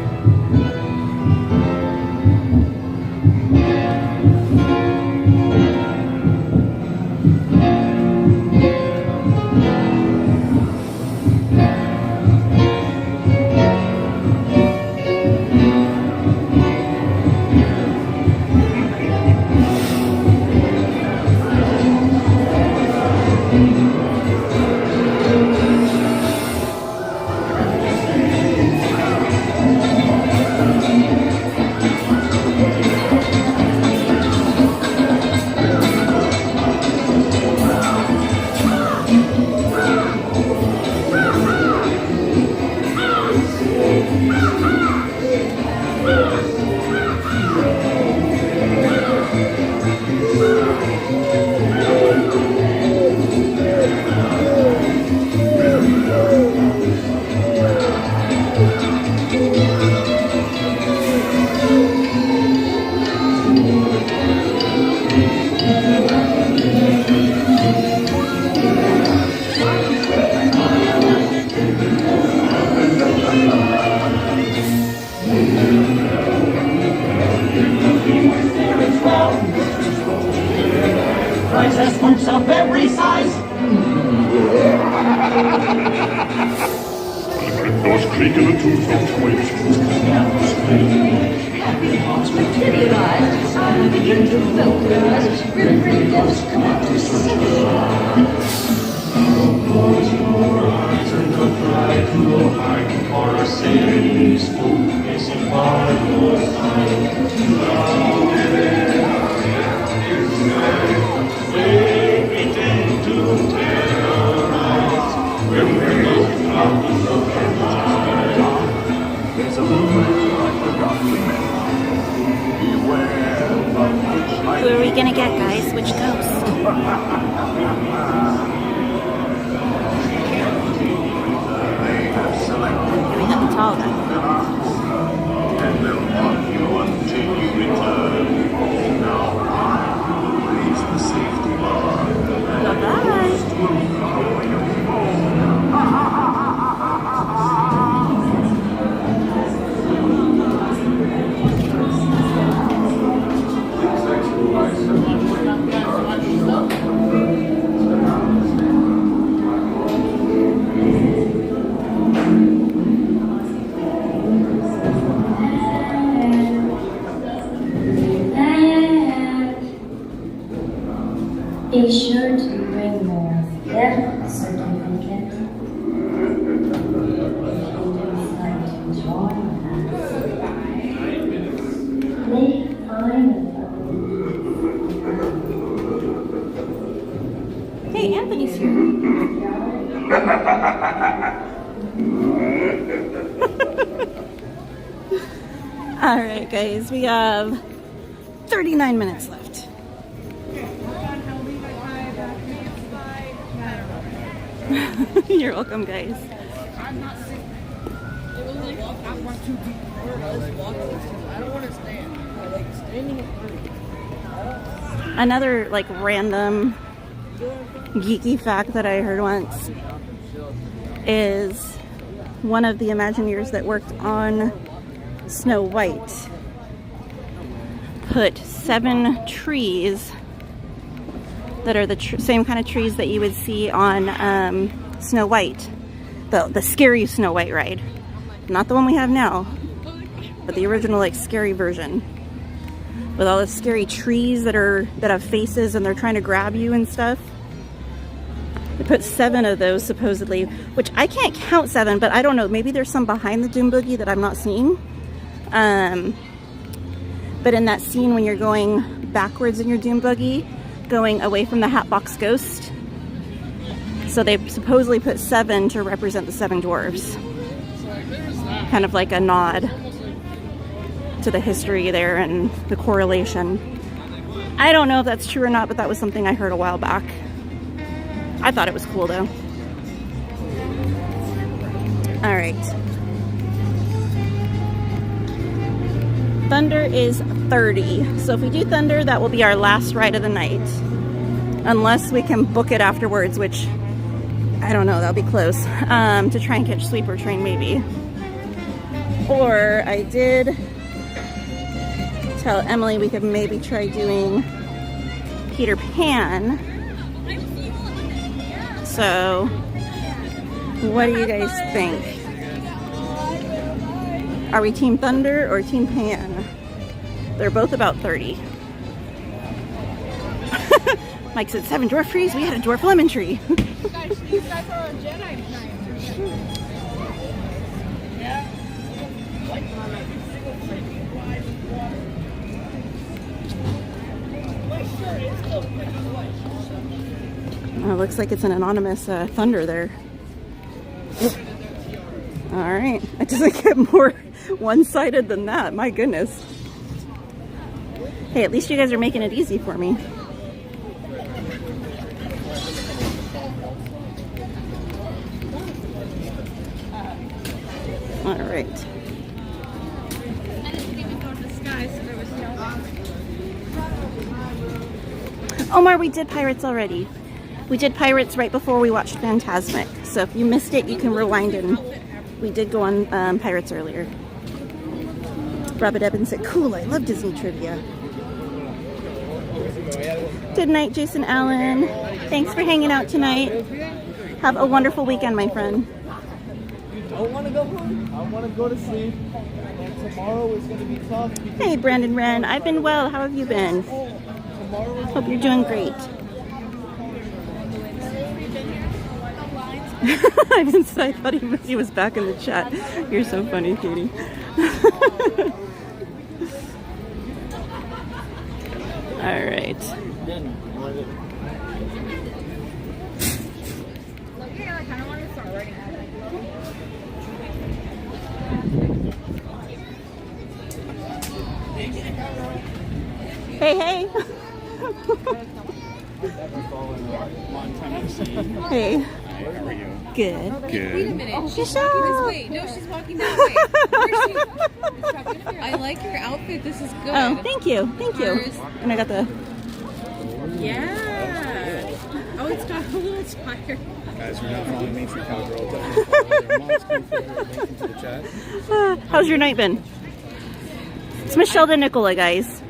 Princess boots of every size. Those creak in the tooth of twins. Happy hearts materialize. I begin to melt as spirit ghosts come out to see. Close your eyes and look right to hide for a series focus upon your sight. We pretend to terrorize when we're not out of the There's a movement I forgot to mention. Beware of which Who are we gonna get, guys? Which ghost? We got the tall guy. and they'll want you until you return. Now I will raise the safety bar. Bye-bye. Be sure to bring your death certificate. Decide to join us. They find Hey, Anthony's here. All right, guys, we have 39 minutes left. You're welcome, guys. I'm not sick. It was like not 1, 2, 3, 4 of us walking. I don't want to stand. I like standing in front of you. Another like random geeky fact that I heard once is one of the Imagineers that worked on Snow White put 7 trees that are the same kind of trees that you would see on Snow White, the scary Snow White ride. Not the one we have now, but the original like scary version. With all the scary trees that have faces and they're trying to grab you and stuff. They put 7 of those supposedly, which I can't count 7, but I don't know. Maybe there's some behind the Doom Buggy that I'm not seeing. But in that scene when you're going backwards in your Doom Buggy, going away from the Hatbox Ghost, so they supposedly put 7 to represent the 7 dwarves. Kind of like a nod to the history there and the correlation. I don't know if that's true or not, but that was something I heard a while back. I thought it was cool though. All right. Thunder is 30. So if we do Thunder, that will be our last ride of the night. Unless we can book it afterwards, which I don't know, that'll be close. To try and catch Sleeper Train maybe. Or I did tell Emily we could maybe try doing Peter Pan. So, what do you guys think? Are we Team Thunder or Team Pan? They're both about 30. Mike said 7 dwarf trees. We had a dwarf lemon tree. Guys, these guys are on Jedi tonight. Yeah. Oh, looks like it's an anonymous Thunder there. All right, it doesn't get more one-sided than that. My goodness. Hey, at least you guys are making it easy for me. All right. I didn't even go to the sky, so there was no. Omar, we did Pirates already. We did Pirates right before we watched Fantasmic. So if you missed it, you can rewind and we did go on Pirates earlier. Robert Evans said, cool, I love Disney trivia. Good night, Jason Allen. Thanks for hanging out tonight. Have a wonderful weekend, my friend. You don't want to go home? I want to go to sleep. And tomorrow is going to be tough. Hey, Brandon Wren. I've been well. How have you been? Hope you're doing great. I thought he was back in the chat. You're so funny, Katie. All right. Hey, hey. Hey. How are you? Good. Good. Wait a minute. Oh, She's Michelle. walking this way. No, she's walking that way. I like your outfit. This is good. Oh, thank you. Thank you. And I got the... Yeah. Oh, it's got a little tire. Guys, you're not following MainStCowgirl. Definitely follow their mom's link into the chat. How's your night been? It's Michelle DeNicola, guys.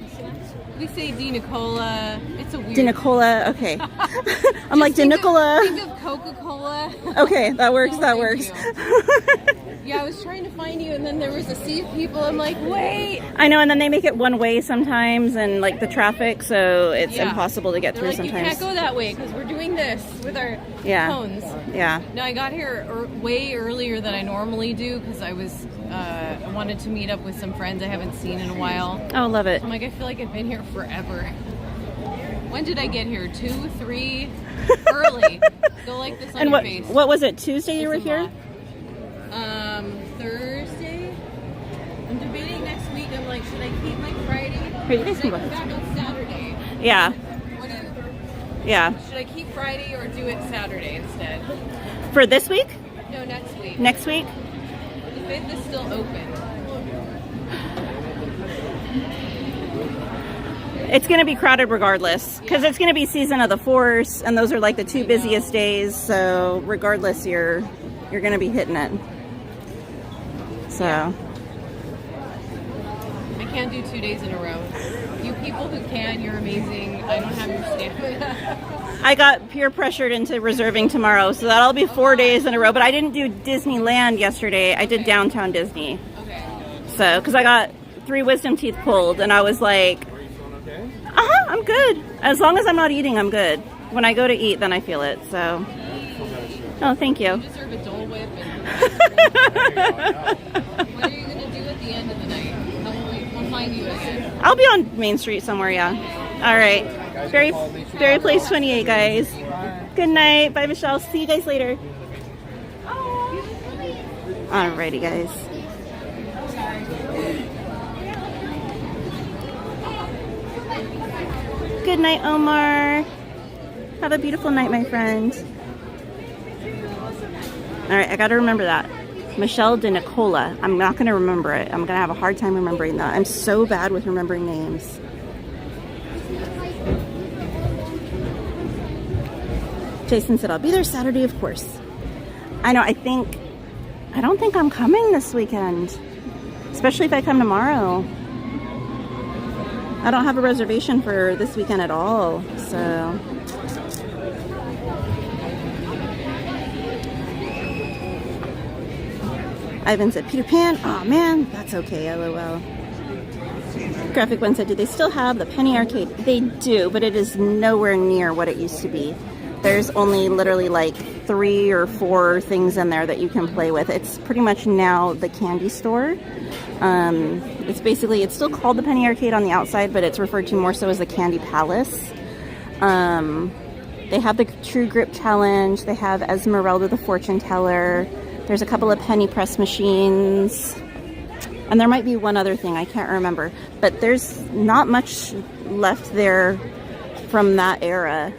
We say DeNicola. It's a weird... DeNicola, okay. I'm like, DeNicola. Think of Coca-Cola. Okay, that works, that works. Yeah, I was trying to find you, and then there was a sea of people. I'm like, wait. I know, and then they make it one way sometimes, and like the traffic, so it's impossible to get They're through like, sometimes. You can't go that way because we're doing this with our phones. Yeah. No, I got here way earlier than I normally do because I was I wanted to meet up with some friends I haven't seen in a while. Oh, love it. I'm like, I feel like I've been here forever. When did I get here? 2, 3? Early. Go like this on And your face. what was it, Tuesday you were here? Thursday. I'm debating next week. I'm like, should I keep my Friday? Hey, you guys Should can I go come back on Saturday? Yeah. What do you... Yeah. Should I keep Friday or do it Saturday instead? For this week? No, next week. Next week? The 5th is still open. It's going to be crowded regardless, because it's going to be Season of the Force, and those are like the 2 busiest days. So regardless, you're going to be hitting it. So I can't do 2 days in a row. You people who can, you're amazing. I don't have your stamina. I got peer pressured into reserving tomorrow, so that'll be 4 days in a row. But I didn't do Disneyland yesterday. I did Downtown Disney. Okay. So, because I got 3 wisdom teeth pulled, and I was like, I'm good. As long as I'm not eating, I'm good. When I go to eat, then I feel it. So, oh, thank you. You deserve a Dole Whip. And what are you going to do at the end of the night? We'll find you again. I'll be on Main Street somewhere, yeah. All right. Very Place 28, guys. Good night. Bye, Michelle. See you guys later. Alrighty, guys. Good night, Omar. Have a beautiful night, my friend. All right, I got to remember that. Michelle de Nicola. I'm not going to remember it. I'm going to have a hard time remembering that. I'm so bad with remembering names. Jason said, I'll be there Saturday, of course. I know, I don't think I'm coming this weekend. Especially if I come tomorrow. I don't have a reservation for this weekend at all, so. Ivan said, Peter Pan? Oh man, that's okay, LOL. Graphic One said, do they still have the Penny Arcade? They do, but it is nowhere near what it used to be. There's only literally like 3 or 4 things in there that you can play with. It's pretty much now the candy store. It's still called the Penny Arcade on the outside, but it's referred to more so as the Candy Palace. They have the True Grip Challenge. They have Esmeralda the Fortune Teller. There's a couple of penny press machines. And there might be one other thing, I can't remember. But there's not much left there from that era,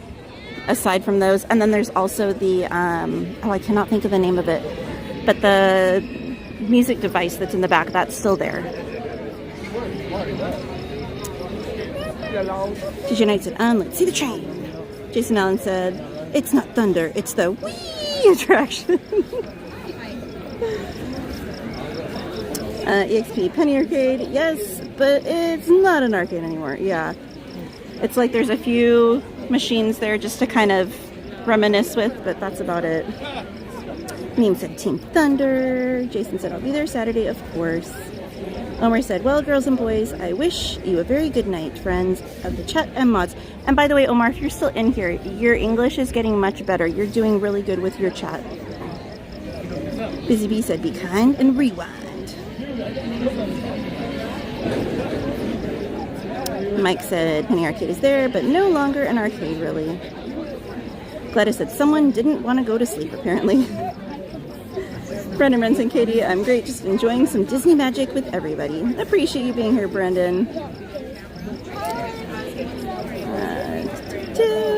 aside from those. And then there's also the, I cannot think of the name of it, but the music device that's in the back, that's still there. TJ Knight said, let's see the train. Jason Allen said, it's not thunder, it's the wee attraction. EXP Penny Arcade, yes, but it's not an arcade anymore. Yeah, it's like there's a few machines there just to kind of reminisce with, but that's about it. Meme said Team Thunder. Jason said I'll be there Saturday, of course. Omar said, well, girls and boys, I wish you a very good night, friends of the chat and mods. And by the way, Omar, if you're still in here, your English is getting much better. You're doing really good with your chat. Busy Bee said, be kind and rewind. Mike said, Penny Arcade is there, but no longer an arcade, really. Gladys said, someone didn't want to go to sleep, apparently. Brendan Renson, Katie, I'm great, just enjoying some Disney magic with everybody. Appreciate you being here, Brendan.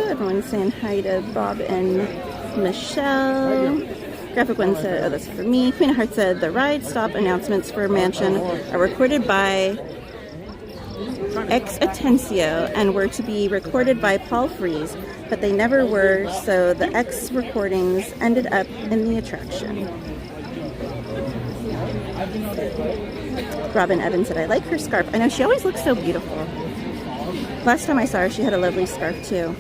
Everyone's saying hi to Bob and Michelle. Graphic One said, oh, that's for me. Queen of Hearts said, the ride stop announcements for Mansion are recorded by ex Atencio and were to be recorded by Paul Frees, but they never were, so the ex recordings ended up in the attraction. Robin Evans said, I like her scarf. I know, she always looks so beautiful. Last time I saw her, she had a lovely scarf too.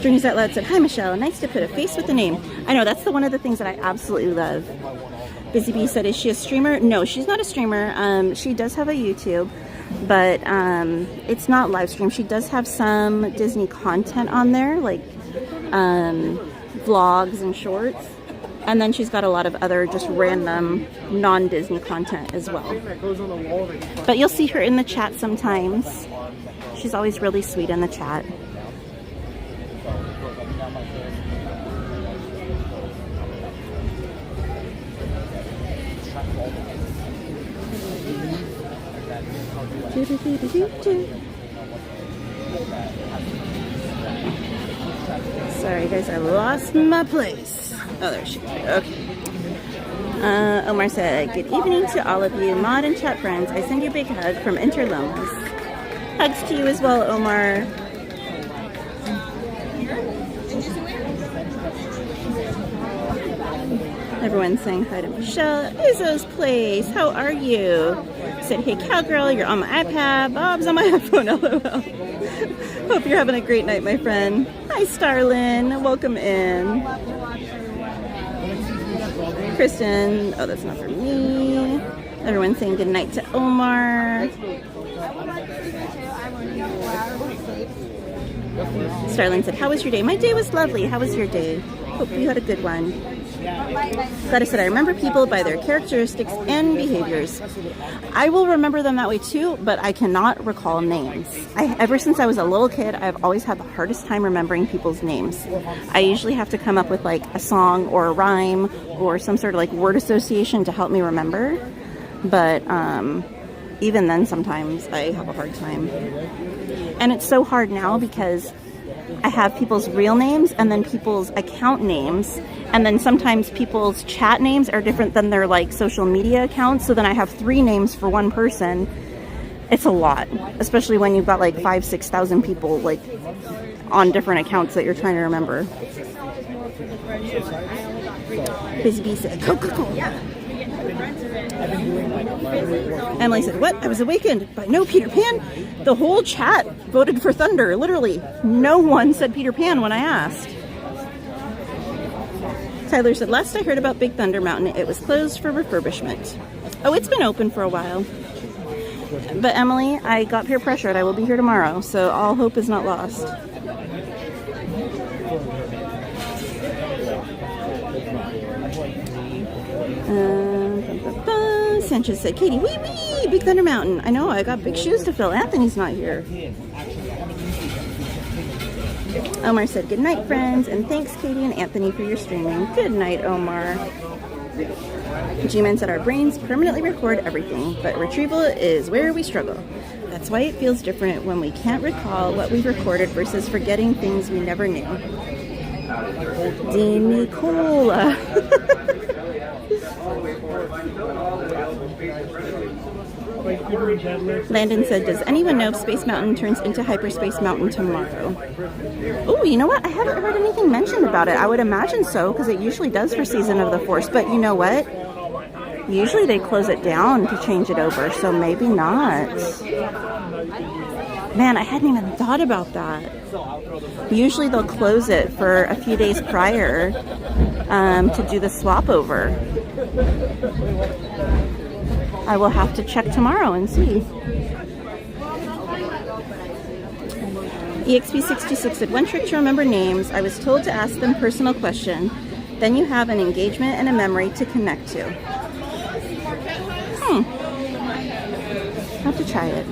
Journeys Out Loud said, hi Michelle, nice to put a face with a name. I know, that's one of the things that I absolutely love. Busy Bee said, is she a streamer? No, she's not a streamer. She does have a YouTube, but it's not live stream. She does have some Disney content on there, like vlogs and shorts. And then she's got a lot of other just random non-Disney content as well. But you'll see her in the chat sometimes. She's always really sweet in the chat. Sorry guys, I lost my place. Oh, there she is. Okay. Omar said, good evening to all of you, mod and chat friends. I send you a big hug from Interlomas. Hugs to you as well, Omar. Everyone's saying hi to Michelle. Izzo's Place, how are you? Said, hey cowgirl, you're on my iPad. Bob's on my iPhone, LOL. Hope you're having a great night, my friend. Hi, Starlin. Welcome in. Kristen, oh, that's not for me. Everyone's saying good night to Omar. Starlin said, how was your day? My day was lovely. How was your day? Hope you had a good one. Gladys said, I remember people by their characteristics and behaviors. I will remember them that way too, but I cannot recall names. Ever since I was a little kid, I've always had the hardest time remembering people's names. I usually have to come up with like a song or a rhyme or some sort of like word association to help me remember. But even then sometimes I have a hard time. And it's so hard now because I have people's real names and then people's account names, and then sometimes people's chat names are different than their like social media accounts, so then I have 3 names for one person. It's a lot, especially when you've got like 5,000-6,000 people like on different accounts that you're trying to remember. Busy Bee said, go, go, go. Emily said, what? I was awakened by no Peter Pan? The whole chat voted for Thunder, literally. No one said Peter Pan when I asked. Tyler said, last I heard about Big Thunder Mountain, it was closed for refurbishment. Oh, it's been open for a while. But Emily, I got peer pressured. I will be here tomorrow, so all hope is not lost. Sanchez said, Katie, wee wee, Big Thunder Mountain. I know, I got big shoes to fill. Anthony's not here. Omar said, good night, friends, and thanks, Katie and Anthony, for your streaming. Good night, Omar. G-Man said, our brains permanently record everything, but retrieval is where we struggle. That's why it feels different when we can't recall what we've recorded versus forgetting things we never knew. Nicola. Landon said, does anyone know if Space Mountain turns into Hyperspace Mountain tomorrow? Oh, you know what? I haven't heard anything mentioned about it. I would imagine so, because it usually does for Season of the Force. But you know what? Usually they close it down to change it over, so maybe not. Man, I hadn't even thought about that. Usually they'll close it for a few days prior to do the swap over. I will have to check tomorrow and see. EXP66 said, one trick to remember names, I was told to ask them personal question. Then you have an engagement and a memory to connect to. I'll have to try it.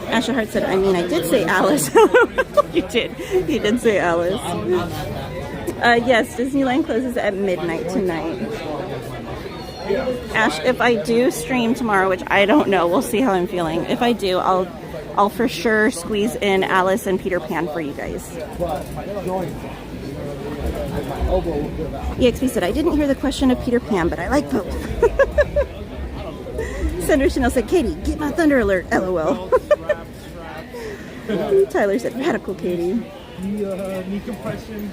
Asher Hart said, I mean, I did say Alice. You did. You did say Alice. Yes, Disneyland closes at midnight tonight. Ash, if I do stream tomorrow, which I don't know, we'll see how I'm feeling. If I do, I'll for sure squeeze in Alice and Peter Pan for you guys. EXP said, I didn't hear the question of Peter Pan, but I like both. Senator Chanel said, Katie, get my Thunder Alert, LOL. Tyler said, radical Katie. Knee compression.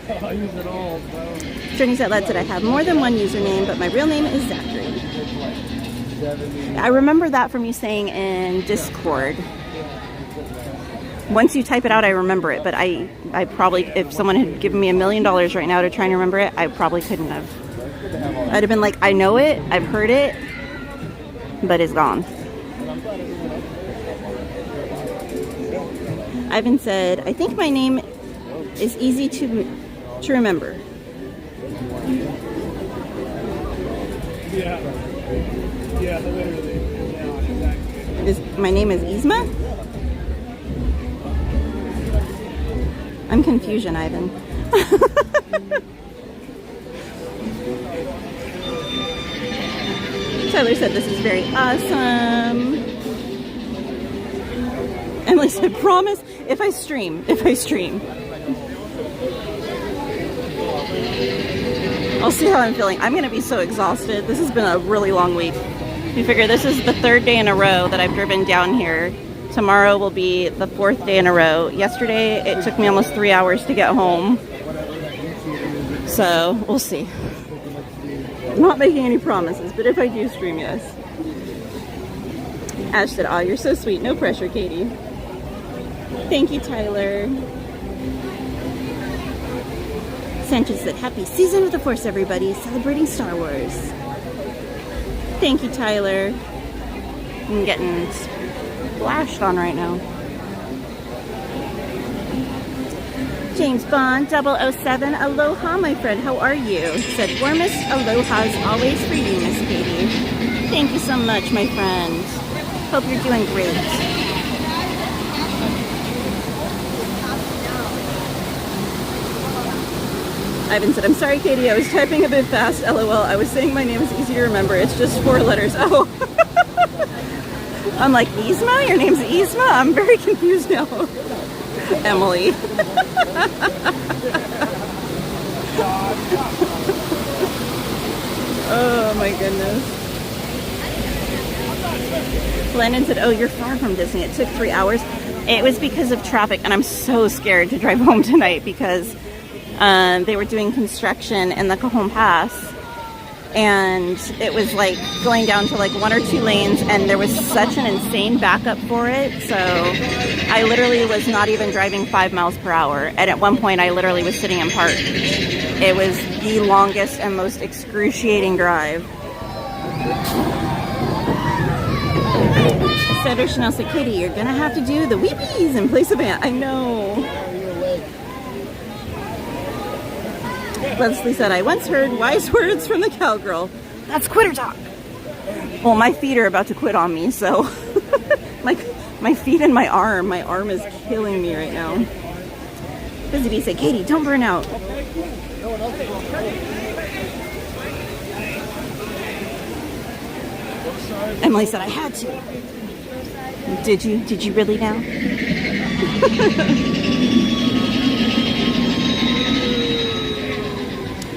I use it all, bro. Journey said, Lad said, I have more than one username, but my real name is Zachary. I remember that from you saying in Discord. Once you type it out, I remember it, but I probably, if someone had given me $1 million right now to try and remember it, I probably couldn't have. I'd have been like, I know it, I've heard it, but it's gone. Ivan said, I think my name is easy to remember. Yeah, literally. Yeah, exactly. My name is Yzma? I'm confusion, Ivan. Tyler said, this is very awesome. Emily said, promise, if I stream. I'll see how I'm feeling. I'm going to be so exhausted. This has been a really long week. You figure this is the 3rd day in a row that I've driven down here. Tomorrow will be the 4th day in a row. Yesterday, it took me almost 3 hours to get home. So, we'll see. I'm not making any promises, but if I do stream, yes. Ash said, "Aw, you're so sweet. No pressure, Katie." Thank you, Tyler. Sanchez said, "Happy Season of the Force, everybody. Celebrating Star Wars." Thank you, Tyler. I'm getting splashed on right now. James Bond 007, aloha, my friend. How are you? He said, "Warmest alohas always for you, Miss Katie." Thank you so much, my friend. Hope you're doing great. Ivan said, "I'm sorry, Katie. I was typing a bit fast. LOL. I was saying my name is easy to remember. It's just 4 letters." Oh. I'm like, Yzma? Your name's Yzma? I'm very confused now. Emily. Oh my goodness. Landon said, "Oh, you're far from Disney. It took 3 hours." It was because of traffic, and I'm so scared to drive home tonight because they were doing construction in the Cajon Pass, and it was like going down to like 1 or 2 lanes, and there was such an insane backup for it. So I literally was not even driving 5 miles per hour, and at one point I literally was sitting in park. It was the longest and most excruciating drive. Sandra Chanel said, "Katie, you're gonna have to do the weepies in place of Aunt." I know. Leslie said, "I once heard wise words from the cowgirl. That's quitter talk." Well, my feet are about to quit on me, so my feet and my arm is killing me right now. Busy Bee said, "Katie, don't burn out." Emily said, "I had to." Did you? Did you really now?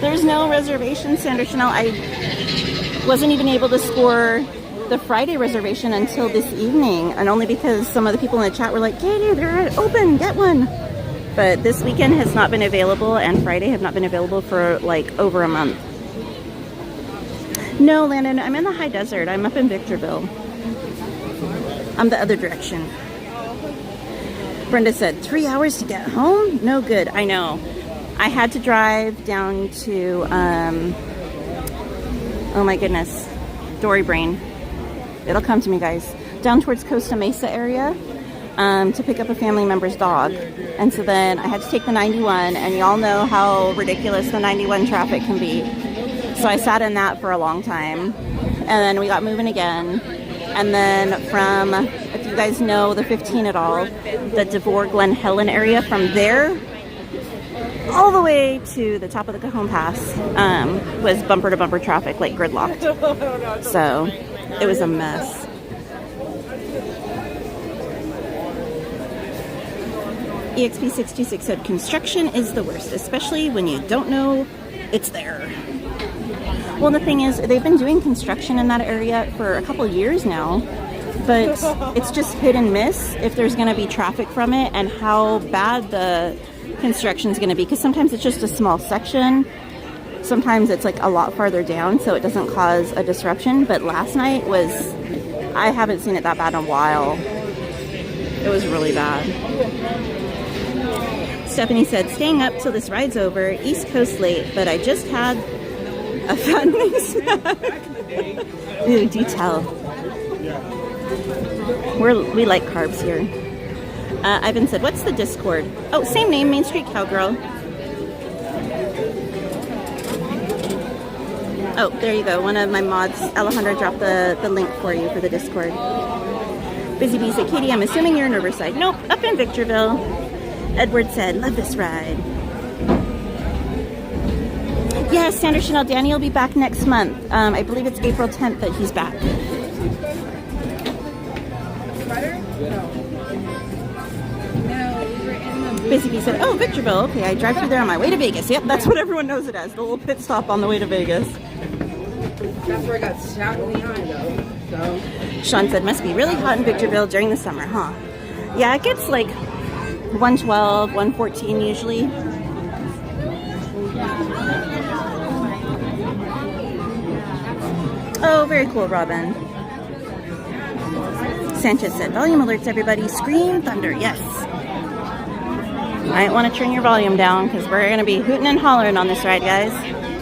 There's no reservation, Sandra Chanel. I wasn't even able to score the Friday reservation until this evening, and only because some of the people in the chat were like, "Katie, they're open, get one." But this weekend has not been available, and Friday have not been available for like over a month. No, Landon, I'm in the high desert. I'm up in Victorville. I'm the other direction. Brenda said, 3 hours to get home? No good. I know. I had to drive down to, oh my goodness, Dory Brain. It'll come to me, guys. Down towards Costa Mesa area to pick up a family member's dog. And so then I had to take the 91, and y'all know how ridiculous the 91 traffic can be. So I sat in that for a long time. And then we got moving again. And then from, if you guys know the 15 at all, the DeVore Glen Helen area, from there all the way to the top of the Cajon Pass was bumper to bumper traffic, like gridlocked. So it was a mess. EXP626 said, "Construction is the worst, especially when you don't know it's there." Well, the thing is, they've been doing construction in that area for a couple of years now, but it's just hit and miss if there's going to be traffic from it and how bad the construction is going to be, because sometimes it's just a small section, sometimes it's like a lot farther down, so it doesn't cause a disruption. But last night was, I haven't seen it that bad in a while. It was really bad. Stephanie said, "Staying up till this ride's over, East Coast late, but I just had a fattening snack." Ooh, detail. We like carbs here. Ivan said, "What's the Discord?" Oh, same name, Main Street Cowgirl. Oh, there you go. One of my mods, Alejandra, dropped the link for you for the Discord. Busy Bee said, "Katie, I'm assuming you're in Riverside." Nope, up in Victorville. Edward said, "Love this ride." Yes, Sandra Chanel, Danny will be back next month. I believe it's April 10th that he's back. Busy Bee said, "Oh, Victorville. Okay, I drive through there on my way to Vegas." Yep, that's what everyone knows it as. The little pit stop on the way to Vegas. That's where I got shot in the eye, though. Sean said, must be really hot in Victorville during the summer, huh? Yeah, it gets like 112, 114 usually. Oh, very cool, Robin. Sanchez said, volume alerts, everybody. Scream thunder, yes. Might want to turn your volume down because we're going to be hooting and hollering on this ride, guys.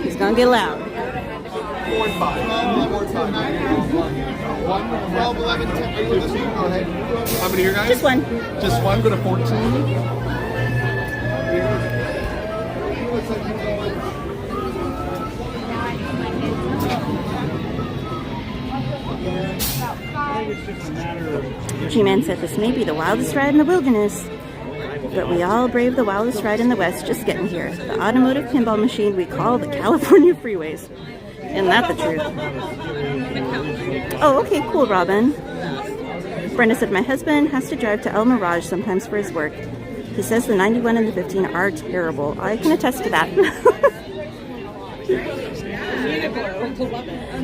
It's going to be loud. 4 and 5. 4 and 5. 1, 12, 11, 10. Are you with this one? Go ahead. How many here, guys? Just one. Just one. Go to 14. G-Man said this may be the wildest ride in the wilderness, but we all brave the wildest ride in the West just getting here. The automotive pinball machine we call the California freeways. Isn't that the truth? Oh, okay, cool, Robin. Brenda said, my husband has to drive to El Mirage sometimes for his work. He says the 91 and the 15 are terrible. I can attest to that.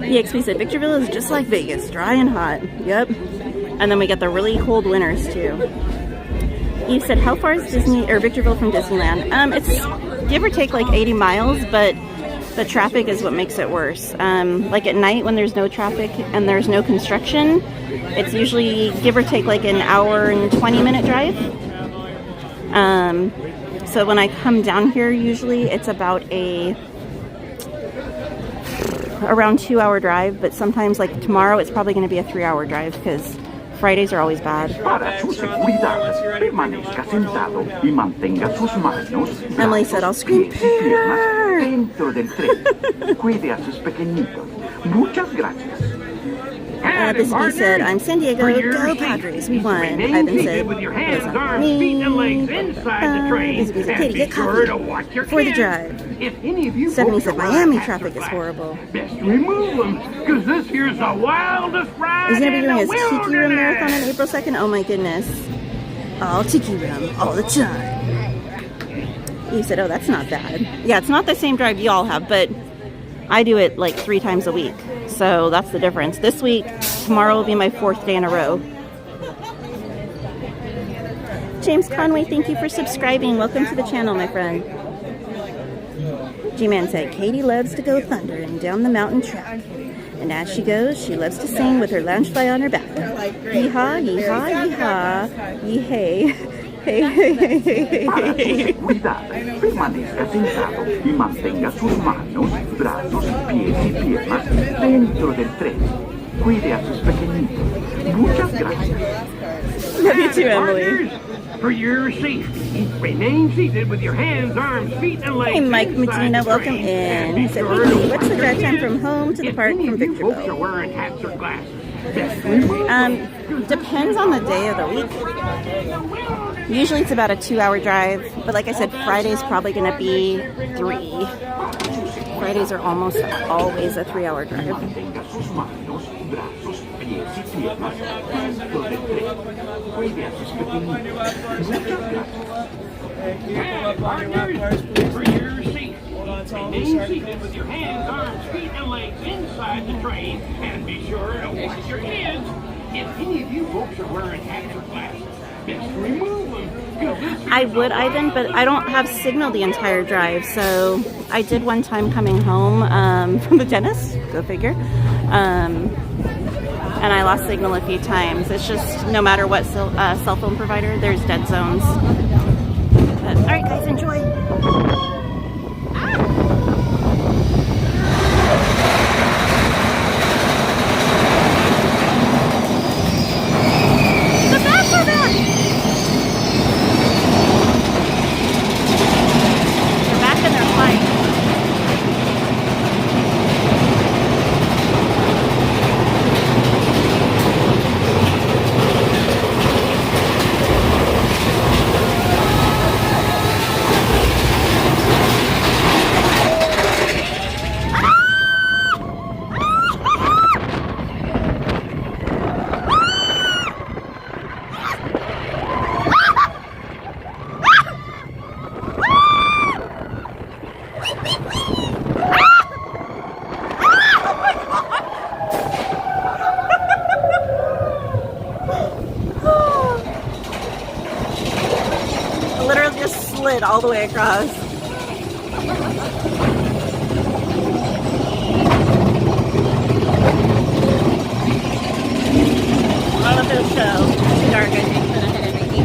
EXP said, Victorville is just like Vegas, dry and hot. Yep. And then we get the really cold winters, too. Eve said, how far is Victorville from Disneyland? It's give or take like 80 miles, but the traffic is what makes it worse. Like at night when there's no traffic and there's no construction, it's usually give or take like an hour and 20-minute drive. So when I come down here, usually it's about around 2-hour drive, but sometimes like tomorrow it's probably going to be a 3-hour drive because Fridays are always bad. Emily said, I'll scream Bisbee said, I'm San Diego, go Padres, we won. Ivan said, Bisbee said, Katie, get coffee for the drive. Stephanie said, Miami traffic is horrible. Remove them, because this here's the wildest ride. He's going to be doing his Tiki Room marathon on April 2nd. Oh my goodness. All Tiki Room, all the time. He said, oh, that's not bad. Yeah, it's not the same drive y'all have, but I do it like 3 times a week. So that's the difference. This week, tomorrow will be my 4th day in a row. James Conway, thank you for subscribing. Welcome to the channel, my friend. G-Man said, Katie loves to go thundering down the mountain track. And as she goes, she loves to sing with her loungefly on her back. Yee-haw, yee-haw, yee-haw, yee-hey. Hey, hey, hey, hey, hey, hey. Permanezca sentado y mantenga sus manos, brazos, pies y piernas dentro del tren. Cuide a sus pequeñitos. Muchas gracias. Love you too, Emily. For your safety, remain seated with your hands, arms, feet, and legs. Hey, Mike Medina, welcome in. He said, hey, what's the drive time from home to the park from Victorville? Wearing hats or glasses. Depends on the day of the week. Usually it's about a 2-hour drive, but like I said, Friday's probably going to be 3. Fridays are almost always a 3-hour drive. Partners, for your safety, remain seated with your hands, arms, feet, and legs inside the train, and be sure to watch your kids. If any of you folks are wearing hats or glasses, best remove them. I would, Ivan, but I don't have signal the entire drive, so I did one time coming home from the dentist, go figure, and I lost signal a few times. It's just no matter what cell phone provider, there's dead zones. But, all right, guys, enjoy. just slid all the way across. All of this show. It's too dark, I think, for the head of Mickey.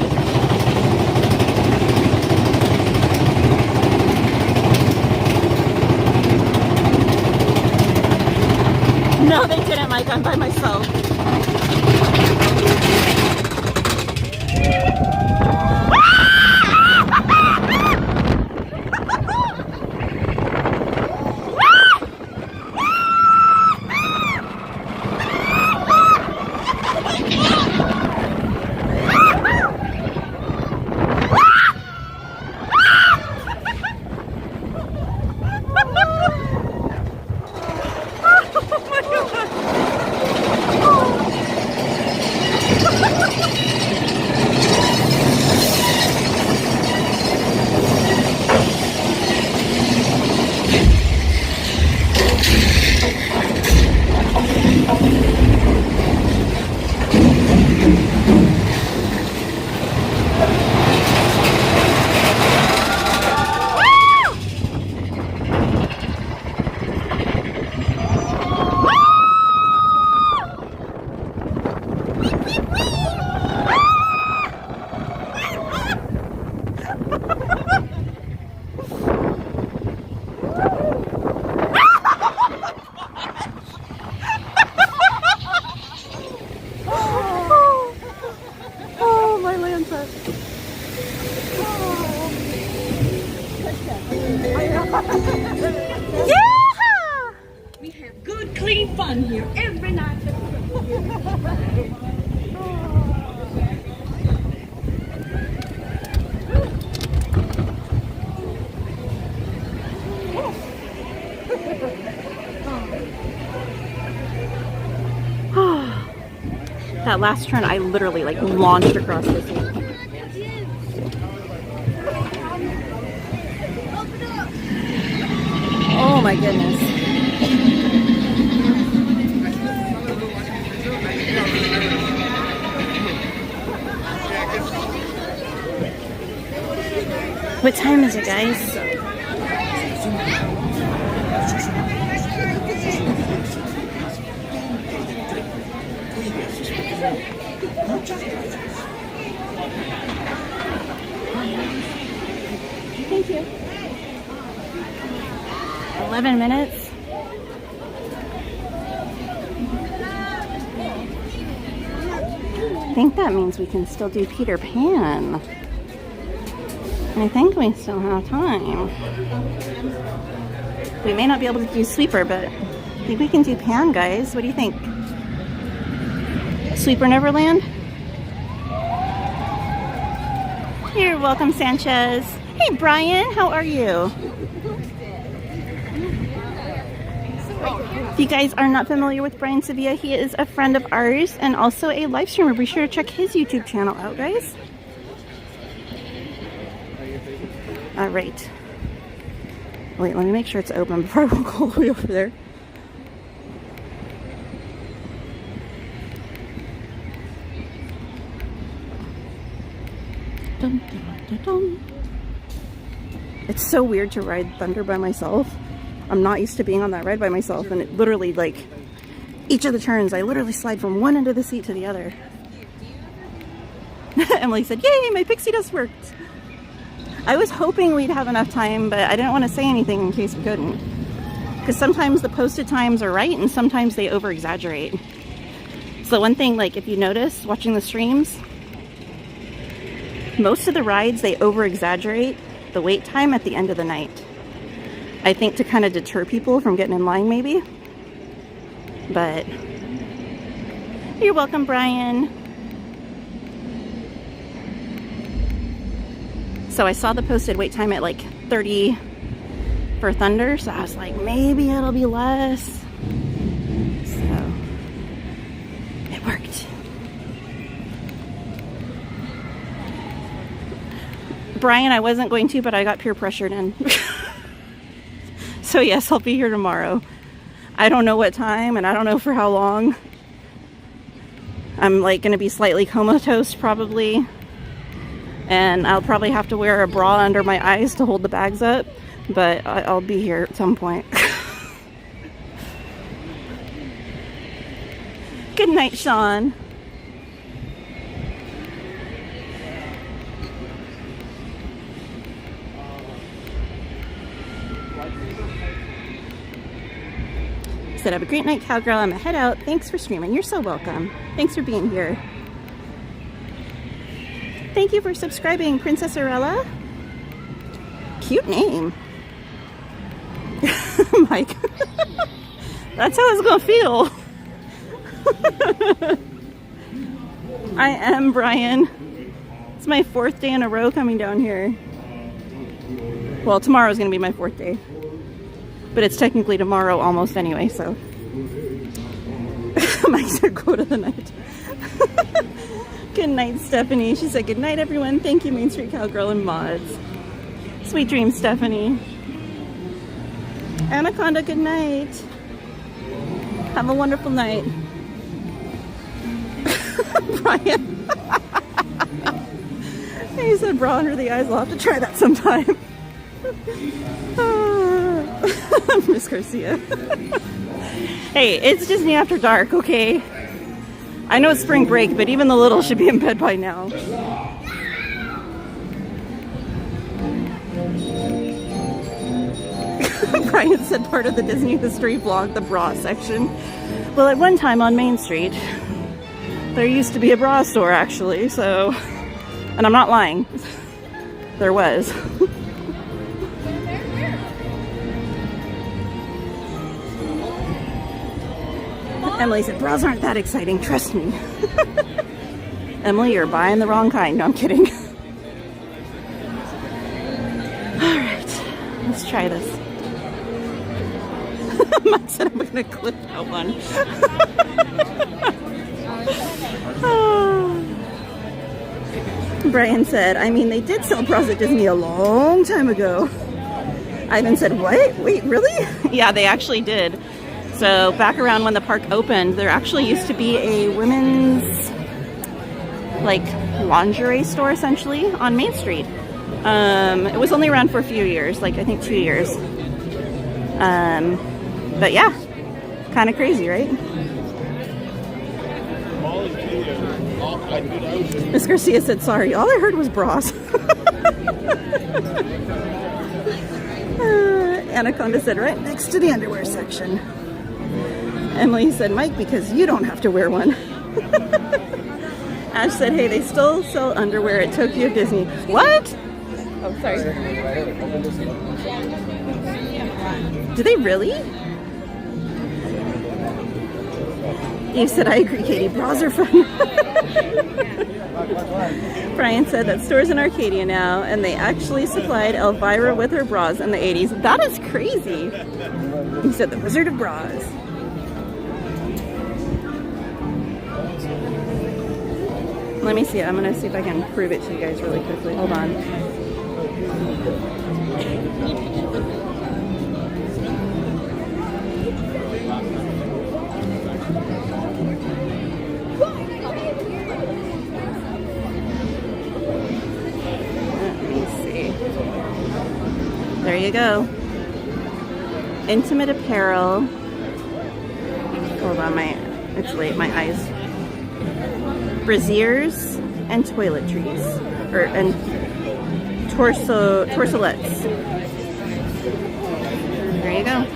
No, they didn't, Mike. I'm by myself. We have good, clean fun here every night. That last turn, I literally like launched across the sea. Oh my goodness. What time is it, guys? Thank you. 11 minutes. I think that means we can still do Peter Pan. I think we still have time. We may not be able to do Sweeper, but I think we can do Pan, guys. What do you think? Sweeper Neverland? You're welcome, Sanchez. Hey, Brian, how are you? If you guys are not familiar with Brian Sevilla, he is a friend of ours and also a live streamer. Be sure to check his YouTube channel out, guys. All right. Wait, let me make sure it's open before I walk all the way over there. Dun, dun, dun, dun. It's so weird to ride Thunder by myself. I'm not used to being on that ride by myself, and it literally, like, each of the turns, I literally slide from one end of the seat to the other. Emily said, yay, my pixie dust worked. I was hoping we'd have enough time, but I didn't want to say anything in case we couldn't. Because sometimes the posted times are right, and sometimes they over-exaggerate. So one thing, like, if you notice, watching the streams, most of the rides, they over-exaggerate the wait time at the end of the night. I think to kind of deter people from getting in line, maybe. But you're welcome, Brian. So I saw the posted wait time at like 30 for Thunder, so I was like, maybe it'll be less. So it worked. Brian, I wasn't going to, but I got peer pressured in. So yes, I'll be here tomorrow. I don't know what time and I don't know for how long. I'm like going to be slightly comatose probably. And I'll probably have to wear a bra under my eyes to hold the bags up, but I'll be here at some point. Good night, Sean. Said, have a great night, Cowgirl. I'm gonna head out. Thanks for streaming. You're so welcome. Thanks for being here. Thank you for subscribing, Princess Arella. Cute name. Mike. That's how it's gonna feel. I am Brian. It's my 4th day in a row coming down here. Well, tomorrow's gonna be my 4th day. But it's technically tomorrow almost anyway, so. Mike said go to the night. Good night, Stephanie. She said, good night, everyone. Thank you, Main Street Cowgirl and mods. Sweet dreams, Stephanie. Anaconda, good night. Have a wonderful night. Brian. He said bra under the eyes. I'll have to try that sometime. Miss Garcia. Hey, it's Disney After Dark, okay? I know it's spring break, but even the little should be in bed by now. Brian said part of the Disney history vlog, the bra section. Well, at one time on Main Street, there used to be a bra store, actually, so... And I'm not lying. There was. Emily said, bras aren't that exciting, trust me. Emily, you're buying the wrong kind. No, I'm kidding. Alright, let's try this. Mike said I'm gonna clip that one. Brian said, I mean, they did sell bras at Disney a long time ago. Ivan said, what? Wait, really? Yeah, they actually did. So back around when the park opened, there actually used to be a women's like lingerie store essentially on Main Street. It was only around for a few years, like I think 2 years. But yeah, kind of crazy, right? Miss Garcia said, sorry, all I heard was bras. Anaconda said, right next to the underwear section. Emily said, Mike, because you don't have to wear one. Ash said, hey, they still sell underwear at Tokyo Disney. What? Oh, sorry. Do they really? Eve said, I agree, Katie. Bras are fun. Brian said that store's in Arcadia now, and they actually supplied Elvira with her bras in the 80s. That is crazy. He said, the Wizard of Bras. Let me see. I'm going to see if I can prove it to you guys really quickly. Hold on. Let me see. There you go. Intimate apparel. Hold on, it's late. My eyes. Brassieres and toiletries, and torselettes. There you go.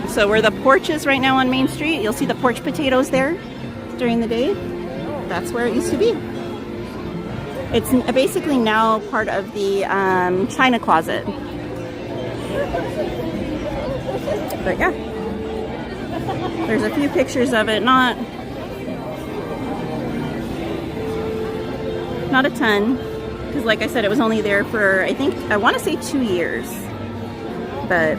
So where the porch is right now on Main Street, you'll see the porch potatoes there during the day. That's where it used to be. It's basically now part of the china closet. But yeah, there's a few pictures of it, not a ton, because like I said, it was only there for, I want to say 2 years, but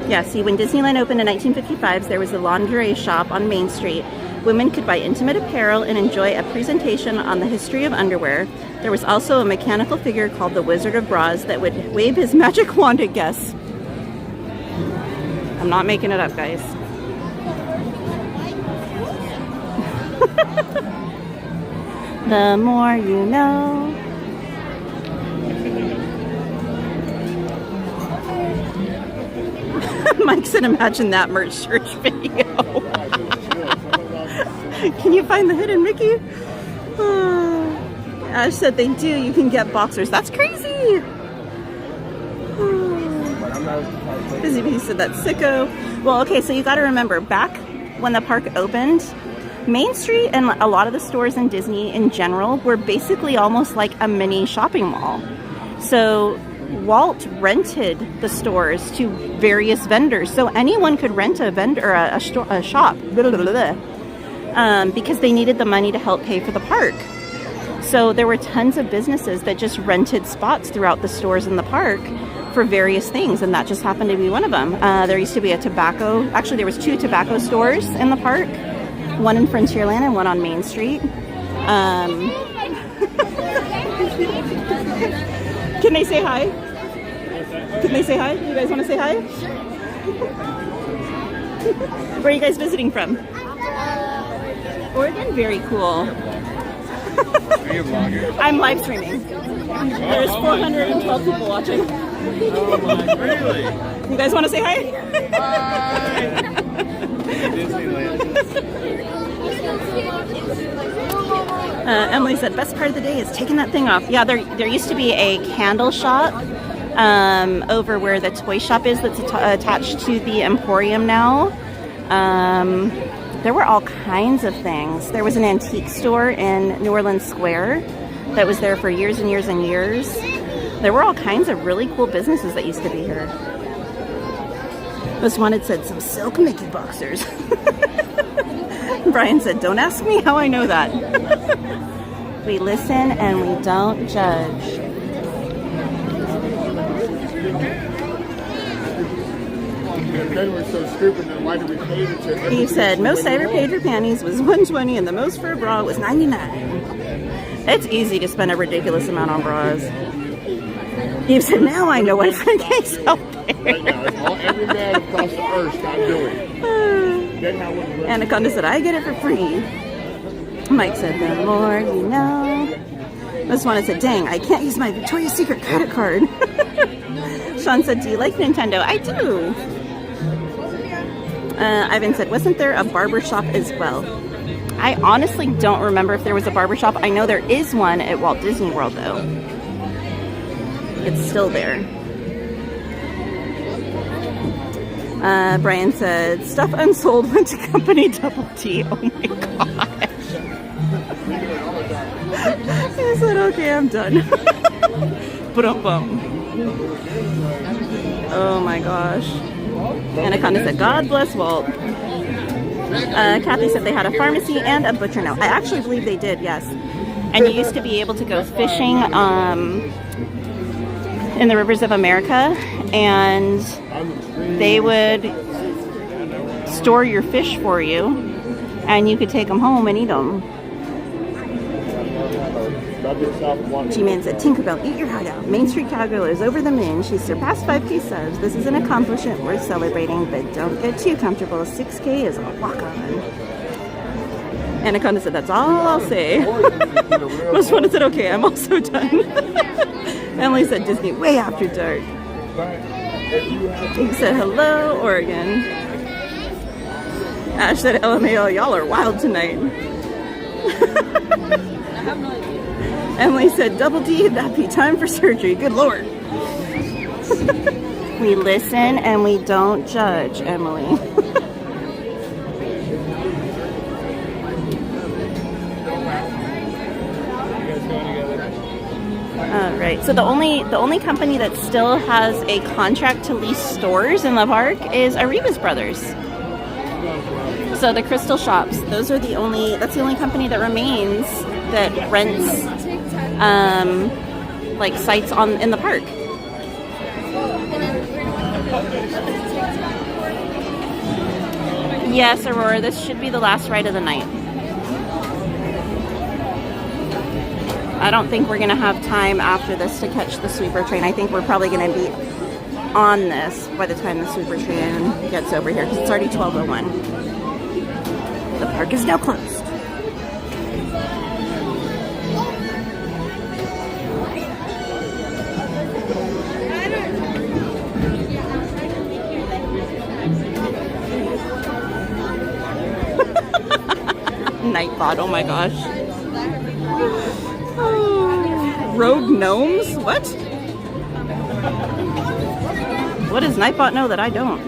yeah, see, when Disneyland opened in 1955, there was a lingerie shop on Main Street. Women could buy intimate apparel and enjoy a presentation on the history of underwear. There was also a mechanical figure called the Wizard of Bras that would wave his magic wand at guests. I'm not making it up, guys. The more you know. Mike said, imagine that merch church video. Can you find the hidden Mickey? Ash said they do. You can get boxers. That's crazy. Busy Bee said that's sicko. Well, okay, so you got to remember, back when the park opened, Main Street and a lot of the stores in Disney in general were basically almost like a mini shopping mall. So Walt rented the stores to various vendors, so anyone could rent a vendor, a shop, because they needed the money to help pay for the park. So there were tons of businesses that just rented spots throughout the stores in the park for various things, and that just happened to be one of them. There used to be a tobacco, actually there was 2 tobacco stores in the park, one in Frontierland and one on Main Street. Can they say hi? Can they say hi? You guys want to say hi? Where are you guys visiting from? Oregon? Very cool. Are you a vlogger? I'm live streaming. There's 412 people watching. Oh my, really? You guys want to say hi? Hi! Disneyland. Emily said, best part of the day is taking that thing off. Yeah, there used to be a candle shop over where the toy shop is that's attached to the Emporium now. There were all kinds of things. There was an antique store in New Orleans Square that was there for years and years and years. There were all kinds of really cool businesses that used to be here. Most Wanted said some silk Mickey boxers. Brian said, don't ask me how I know that. We listen and we don't judge. So stupid, then why do we pay to He said, most I ever paid for panties was $120 and the most for a bra was $99. It's easy to spend a ridiculous amount on bras. He said, now I know why Frankie's out there. Right now, it's all, every man across the earth stop doing it. Anaconda said, I get it for free. Mike said, the more you know. Most Wanted said, dang, I can't use my Victoria's Secret credit card. Sean said, do you like Nintendo? I do. Ivan said, wasn't there a barber shop as well? I honestly don't remember if there was a barber shop. I know there is one at Walt Disney World, though. It's still there. Brian said, stuff unsold went to Company Double T. Oh my gosh. He said, okay, I'm done. Ba-dum-bum. Oh my gosh. Anaconda said, God bless Walt. Kathy said they had a pharmacy and a butcher now. I actually believe they did, yes. And you used to be able to go fishing in the rivers of America, and they would store your fish for you, and you could take them home and eat them. G-Man said, Tinkerbell, eat your heart out. Main Street Cowgirl is over the moon. She's surpassed 5K subs. This is an accomplishment worth celebrating, but don't get too comfortable. 6K is a walk-on. Anaconda said, that's all I'll say. Most Wanted said, okay, I'm also done. Emily said, Disney way after dark. He said, hello, Oregon. Ash said, LMAO, y'all are wild tonight. Emily said, Double D, that'd be time for surgery. Good Lord. We listen and we don't judge, Emily. All right. So the only company that still has a contract to lease stores in the park is Arribas Brothers. So the Crystal Shops, that's the only company that remains that rents like sites in the park. Yes, Aurora, this should be the last ride of the night. I don't think we're gonna have time after this to catch the sweeper train. I think we're probably gonna be on this by the time the sweeper train gets over here, because it's already 12:01. The park is now closed. Nightbot, oh my gosh. Rogue gnomes? What? What does Nightbot know that I don't?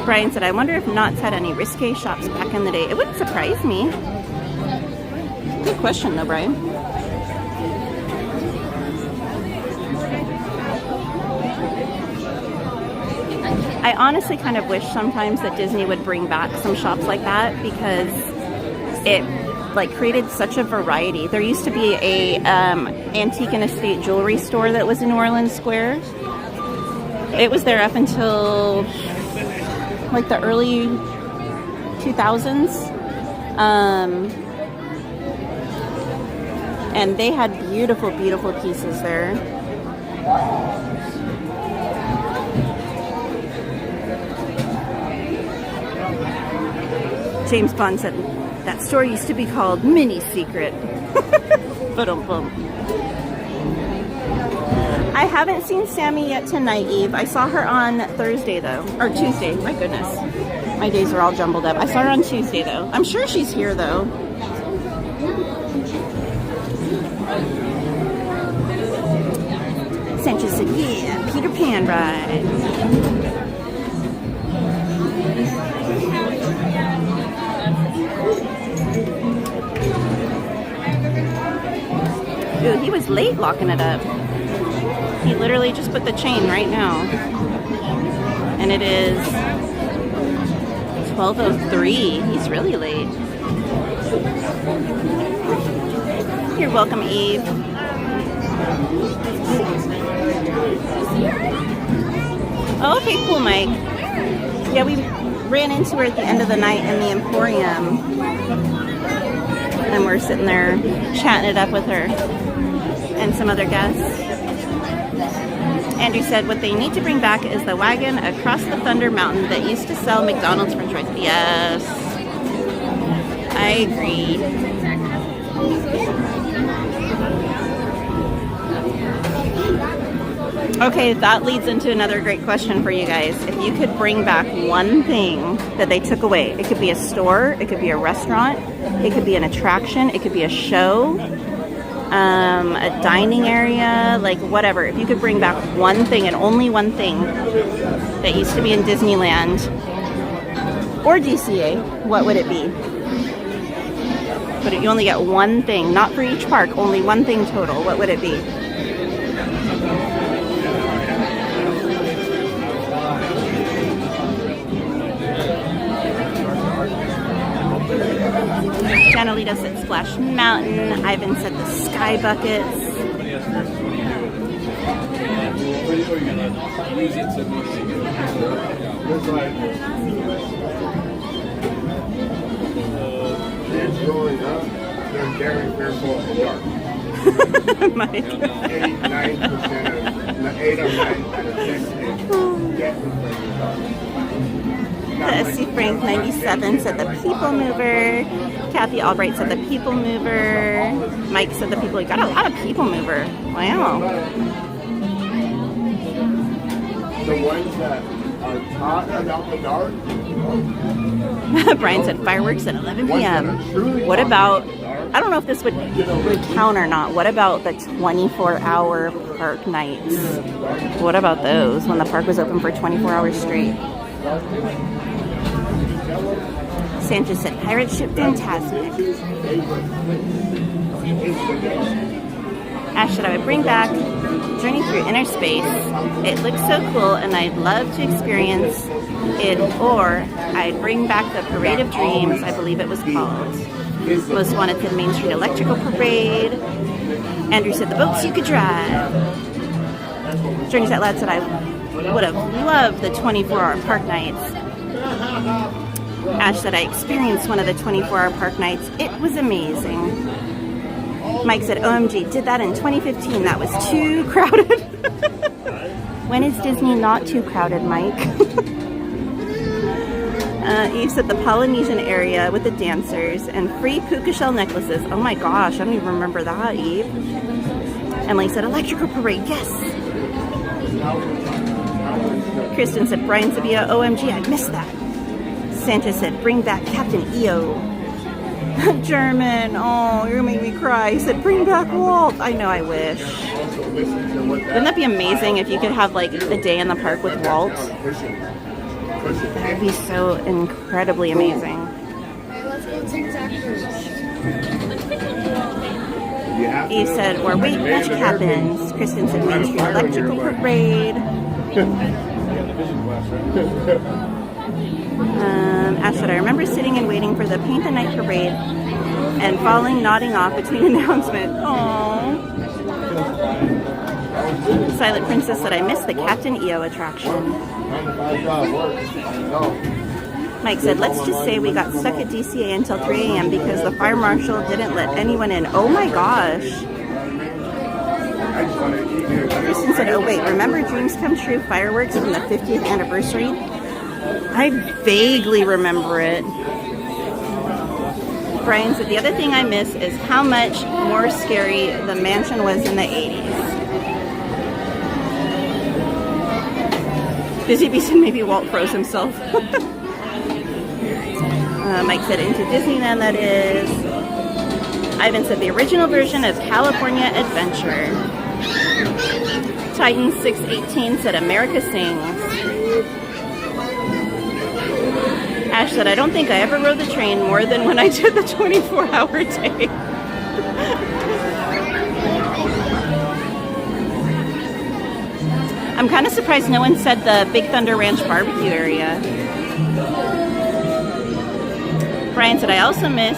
Brian said, I wonder if Knott's had any risque shops back in the day. It wouldn't surprise me. Good question though, Brian. I honestly kind of wish sometimes that Disney would bring back some shops like that because it like created such a variety. There used to be a antique and estate jewelry store that was in New Orleans Square. It was there up until like the early 2000s. And they had beautiful, beautiful pieces there. James Bond said, that store used to be called Mini Secret. I haven't seen Sammy yet tonight, Eve. I saw her on Thursday, though. Or Tuesday. My goodness. My days are all jumbled up. I saw her on Tuesday, though. I'm sure she's here, though. Sanchez said, yeah, Peter Pan ride. Dude, he was late locking it up. He literally just put the chain right now. And it is 12:03. He's really late. You're welcome, Eve. Oh, okay, cool, Mike. Yeah, we ran into her at the end of the night in the Emporium. And we're sitting there chatting it up with her and some other guests. Andrew said what they need to bring back is the wagon across the Thunder Mountain that used to sell McDonald's french fries. Yes, I agree. Okay, that leads into another great question for you guys. If you could bring back one thing that they took away, it could be a store, it could be a restaurant, it could be an attraction, it could be a show, a dining area, like whatever. If you could bring back one thing and only one thing that used to be in Disneyland or DCA, what would it be? But you only get one thing, not for each park, only one thing total. What would it be? Janalita said Splash Mountain. Ivan said the Sky Buckets. Growing up, they're very fearful of the dark. 8 or 9 out of 10 get the dark. The SC Frank 97 said the People Mover. Kathy Albright said the People Mover. Mike said the People. You got a lot of People Mover. Wow. The ones that are taught about the dark. Brian said fireworks at 11 p.m. What about, I don't know if this would count or not, what about the 24-hour park nights? What about those when the park was open for 24 hours straight? Sanchez said Pirate Ship Fantasmic. Ash said I would bring back Journey Through Inner Space. It looks so cool and I'd love to experience it, or I'd bring back the Parade of Dreams, I believe it was called. Most wanted to the Main Street Electrical Parade. Andrew said the boats you could drive. Journeys Out Loud said I would have loved the 24-hour park nights. Ash said I experienced one of the 24-hour park nights. It was amazing. Mike said, OMG, did that in 2015. That was too crowded. When is Disney not too crowded, Mike? Eve said the Polynesian area with the dancers and free puka shell necklaces. Oh my gosh, I don't even remember that, Eve. Emily said electrical parade, yes. Kristen said Brian Sabia, OMG, I missed that. Sanchez said, bring back Captain EO. German, oh, you're gonna make me cry. He said, bring back Walt. I know, I wish. Wouldn't that be amazing if you could have like a day in the park with Walt? That would be so incredibly amazing. He said, where Weight Watch happens. Kristen said, Main Street Electrical Parade. Ash said, I remember sitting and waiting for the Paint the Night Parade and falling, nodding off between announcements. Aww. Silent Princess said, I missed the Captain EO attraction. Mike said, let's just say we got stuck at DCA until 3 a.m. because the fire marshal didn't let anyone in. Oh my gosh. Kristen said, oh wait, remember Dreams Come True fireworks from the 50th anniversary? I vaguely remember it. Brian said, the other thing I miss is how much more scary the mansion was in the 80s. Busy Bee said maybe Walt froze himself. Mike said, into Disneyland, that is. Ivan said, the original version of California Adventure. Titan 618 said, America Sings. Ash said, I don't think I ever rode the train more than when I did the 24-hour day. I'm kind of surprised no one said the Big Thunder Ranch barbecue area. Brian said, I also miss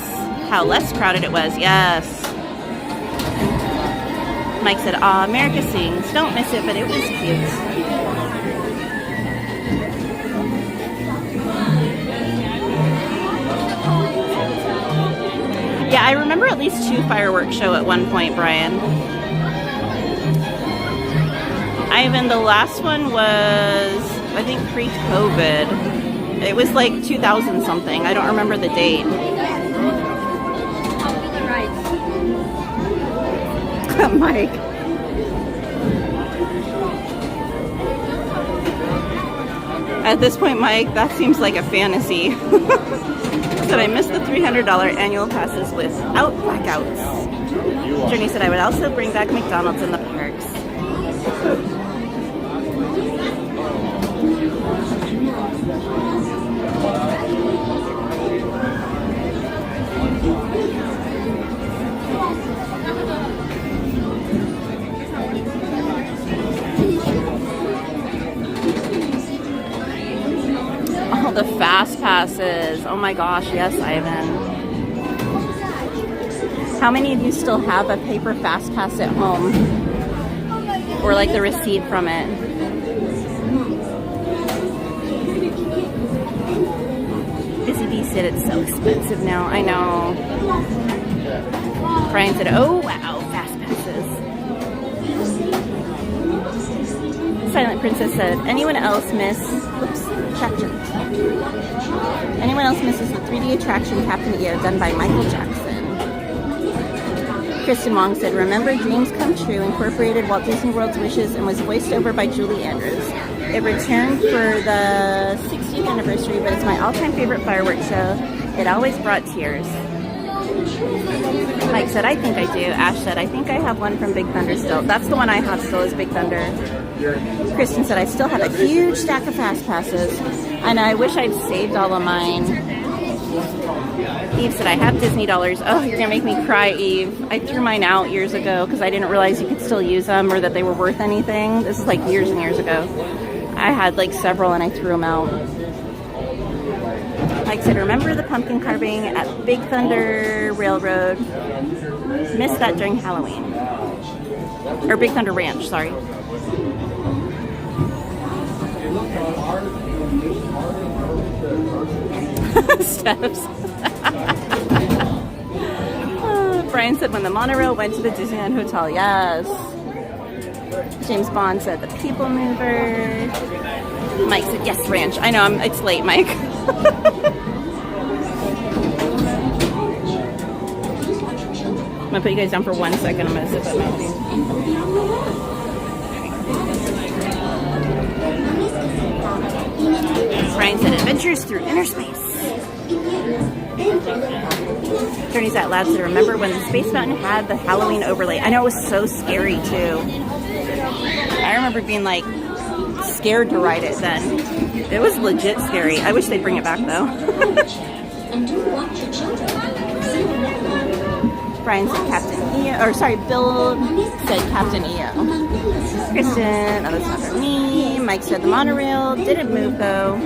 how less crowded it was. Yes. Mike said, aw, America Sings. Don't miss it, but it was cute. Yeah, I remember at least 2 fireworks show at one point, Brian. Ivan, the last one was, I think, pre-COVID. It was like 2000 something. I don't remember the date. Mike. At this point, Mike, that seems like a fantasy. Said I missed the $300 annual passes without blackouts. Journey said I would also bring back McDonald's in the parks. Oh, the fast passes. Oh my gosh, yes, Ivan. How many of you still have a paper fast pass at home? Or like the receipt from it? Busy Bee said it's so expensive now. I know. Brian said, oh wow, fast passes. Silent Princess said, anyone else miss, oops, attraction. Anyone else misses the 3D attraction Captain EO done by Michael Jackson? Kristen Wong said, remember Dreams Come True incorporated Walt Disney World's wishes and was voiced over by Julie Andrews. It returned for the 60th anniversary, but it's my all-time favorite fireworks show. It always brought tears. Mike said, I think I do. Ash said, I think I have one from Big Thunder still. That's the one I have still is Big Thunder. Kristen said, I still have a huge stack of fast passes, and I wish I'd saved all of mine. Eve said, I have Disney dollars. Oh, you're going to make me cry, Eve. I threw mine out years ago because I didn't realize you could still use them or that they were worth anything. This is like years and years ago. I had like several and I threw them out. Mike said, remember the pumpkin carving at Big Thunder Railroad? Missed that during Halloween. Or Big Thunder Ranch, sorry. Steps. Brian said, when the monorail went to the Disneyland Hotel, yes. James Bond said, the People Mover. Mike said, yes, Ranch. I know, it's late, Mike. I'm gonna put you guys down for 1 second. I'm gonna zip up my thing. Brian said, adventures through inner space. Journey's at Labs to remember when the Space Mountain had the Halloween overlay. I know it was so scary too. I remember being like scared to ride it then. It was legit scary. I wish they'd bring it back though. Brian said Captain EO, or sorry, Bill said Captain EO. Kristen, oh, that's not for me. Mike said the monorail didn't move though.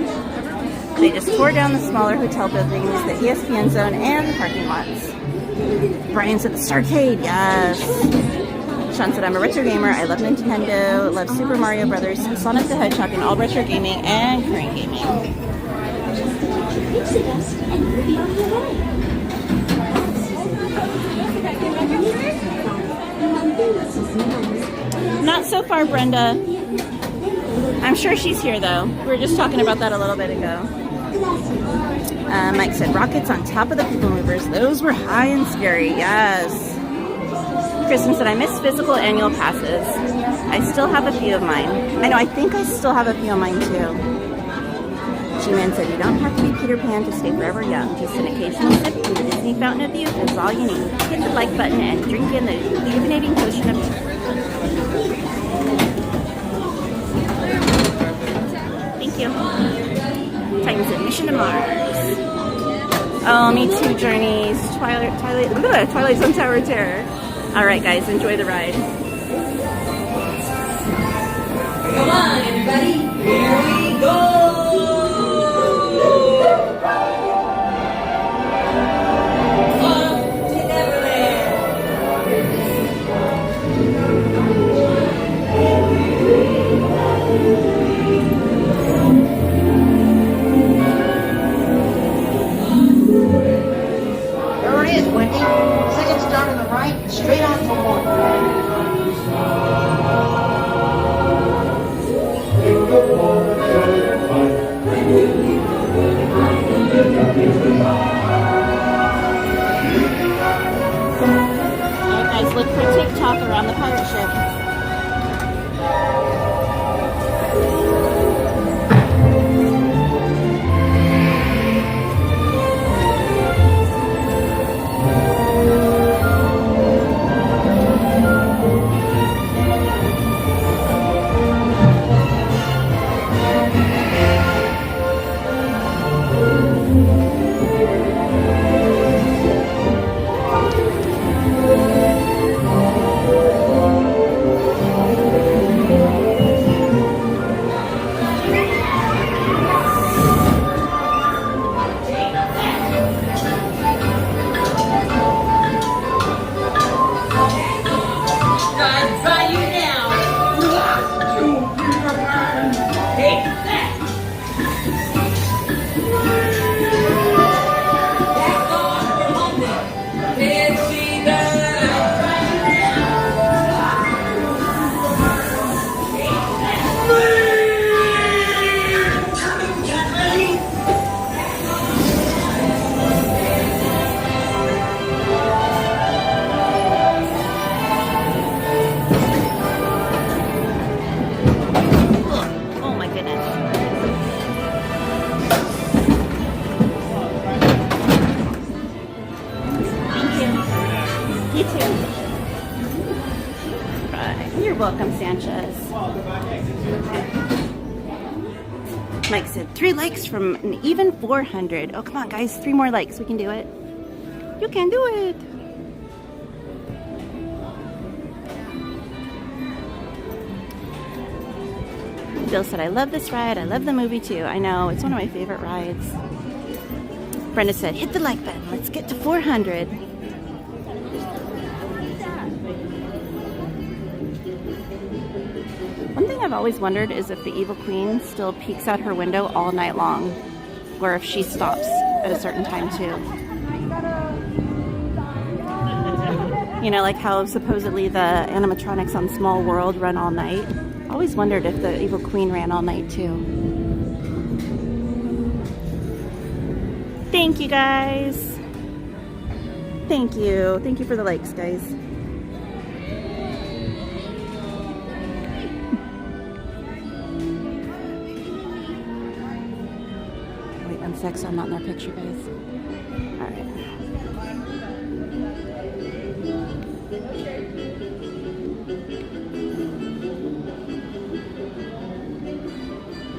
They just tore down the smaller hotel buildings, the ESPN zone, and the parking lots. Brian said the Starcade, yes. Sean said, I'm a retro gamer. I love Nintendo, love Super Mario Brothers, Sonic the Hedgehog, and all retro gaming and current gaming. Not so far, Brenda. I'm sure she's here, though. We were just talking about that a little bit ago. Mike said, rockets on top of the people movers. Those were high and scary, yes. Kristen said, I miss physical annual passes. I still have a few of mine. I know, I think I still have a few of mine, too. G-Man said, you don't have to be Peter Pan to stay forever young. Just an occasional sip from the Disney Fountain of Youth is all you need. Hit the like button and drink in the rejuvenating potion of youth. Thank you. Titan said, mission to Mars. Oh, me too, Journeys. Twilight Zone Tower of Terror. All right, guys, enjoy the ride. Come on, everybody. Here we go. There it is, Wendy. Second down on the right, straight on for one. Alright guys, look for TikTok around the pirate ship. Welcome, Sanchez. Mike said 3 likes from an even 400. Oh, come on, guys. 3 more likes. We can do it. You can do it. Bill said, I love this ride. I love the movie, too. I know. It's one of my favorite rides. Brenda said, hit the like button. Let's get to 400. One thing I've always wondered is if the Evil Queen still peeks out her window all night long, or if she stops at a certain time too. You know, like how supposedly the animatronics on Small World run all night. I always wondered if the Evil Queen ran all night too. Thank you, guys. Thank you. Thank you for the likes, guys. So I'm not in their picture, guys. Alright.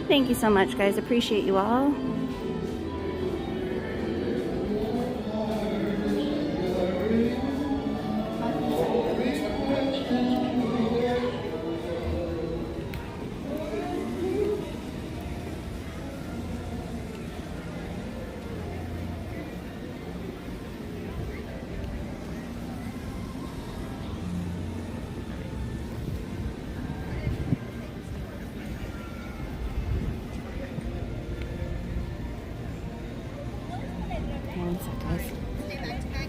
Thank you so much, guys. Appreciate you all.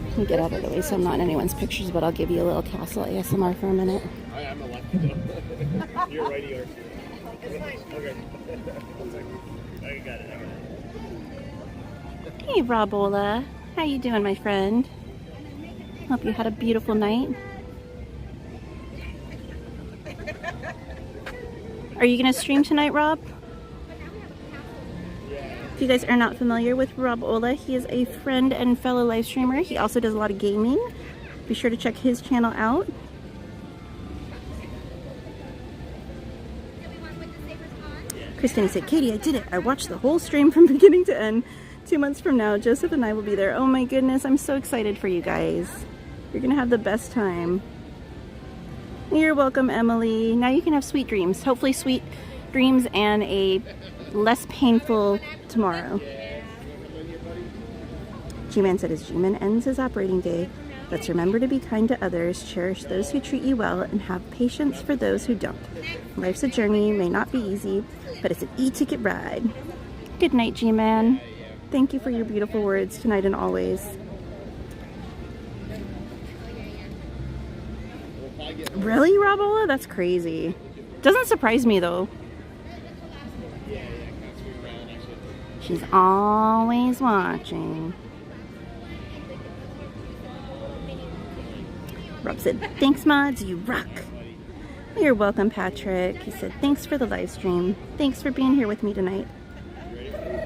Let me get out of the way so I'm not in anyone's pictures, but I'll give you a little castle ASMR for a minute. I'm a lucky though. You're right here. Okay. I got it. Hey, Robola. How you doing, my friend? Hope you had a beautiful night. Are you going to stream tonight, Rob? If you guys are not familiar with Robola, he is a friend and fellow live streamer. He also does a lot of gaming. Be sure to check his channel out. Christine said, Katie, I did it. I watched the whole stream from beginning to end. 2 months from now, Joseph and I will be there. Oh my goodness, I'm so excited for you guys. You're gonna have the best time. You're welcome, Emily. Now you can have sweet dreams. Hopefully sweet dreams and a less painful tomorrow. G-Man said, as G-Man ends his operating day, let's remember to be kind to others, cherish those who treat you well, and have patience for those who don't. Life's a journey, may not be easy, but it's an e-ticket ride. Good night, G-Man. Thank you for your beautiful words tonight and always. Really, Robola? That's crazy. Doesn't surprise me, though. She's always watching. Rob said, thanks, mods, you rock. You're welcome, Patrick. He said, thanks for the live stream. Thanks for being here with me tonight.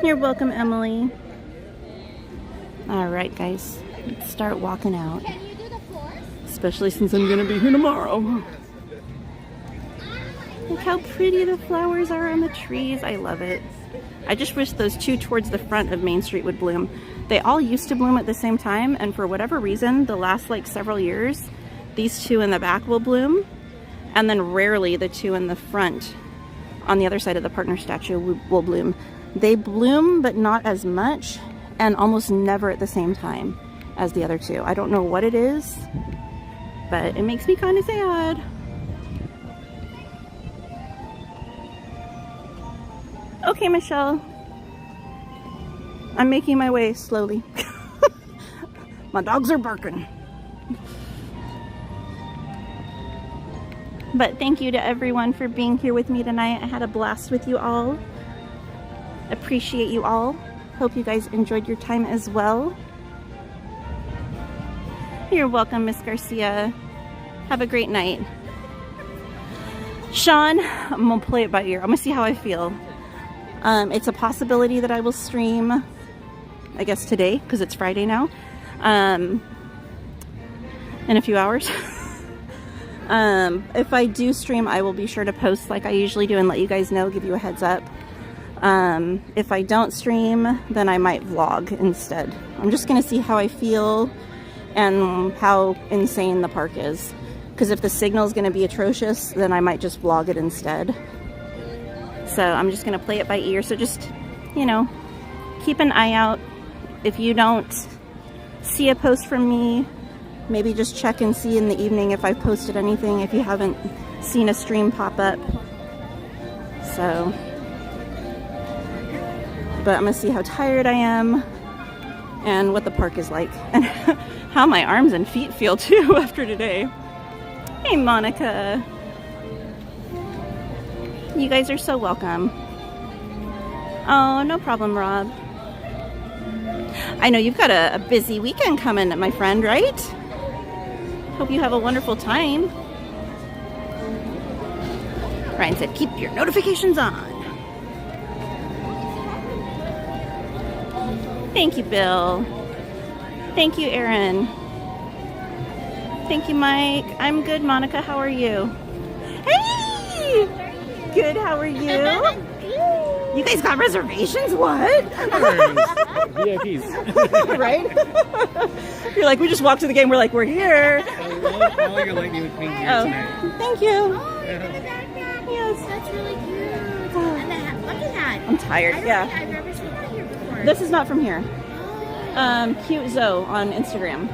You're welcome, Emily. Alright, guys. Let's start walking out. Especially since I'm going to be here tomorrow. Look how pretty the flowers are on the trees. I love it. I just wish those two towards the front of Main Street would bloom. They all used to bloom at the same time, and for whatever reason, the last like several years, these two in the back will bloom, and then rarely the two in the front on the other side of the partner statue will bloom. They bloom, but not as much, and almost never at the same time as the other two. I don't know what it is, but it makes me kind of sad. Okay, Michelle. I'm making my way slowly. My dogs are barking. But thank you to everyone for being here with me tonight. I had a blast with you all. Appreciate you all. Hope you guys enjoyed your time as well. You're welcome, Miss Garcia. Have a great night. Sean, I'm gonna play it by ear. I'm gonna see how I feel. It's a possibility that I will stream, I guess today, because it's Friday now, in a few hours. If I do stream, I will be sure to post like I usually do and let you guys know, give you a heads up. If I don't stream, then I might vlog instead. I'm just going to see how I feel and how insane the park is. Because if the signal is going to be atrocious, then I might just vlog it instead. So I'm just going to play it by ear. So just, you know, keep an eye out. If you don't see a post from me, maybe just check and see in the evening if I posted anything, if you haven't seen a stream pop up. So, but I'm going to see how tired I am and what the park is like and how my arms and feet feel too after today. Hey, Monica. You guys are so welcome. Oh, no problem, Rob. I know you've got a busy weekend coming, my friend, right? Hope you have a wonderful time. Ryan said, keep your notifications on. Thank you, Bill. Thank you, Aaron. Thank you, Mike. I'm good, Monica. How are you? Hey! Good, how are you? You guys got reservations? What? VIPs. Right? You're like, we just walked to the game. We're like, we're here. All your lightning McQueen here tonight. Thank you. Oh, look at that hat. Yes. That's really cute. And the hat. Look at that. I'm tired. I don't Yeah. think I've ever seen that here before. This is not from here. Cute Zoe on Instagram.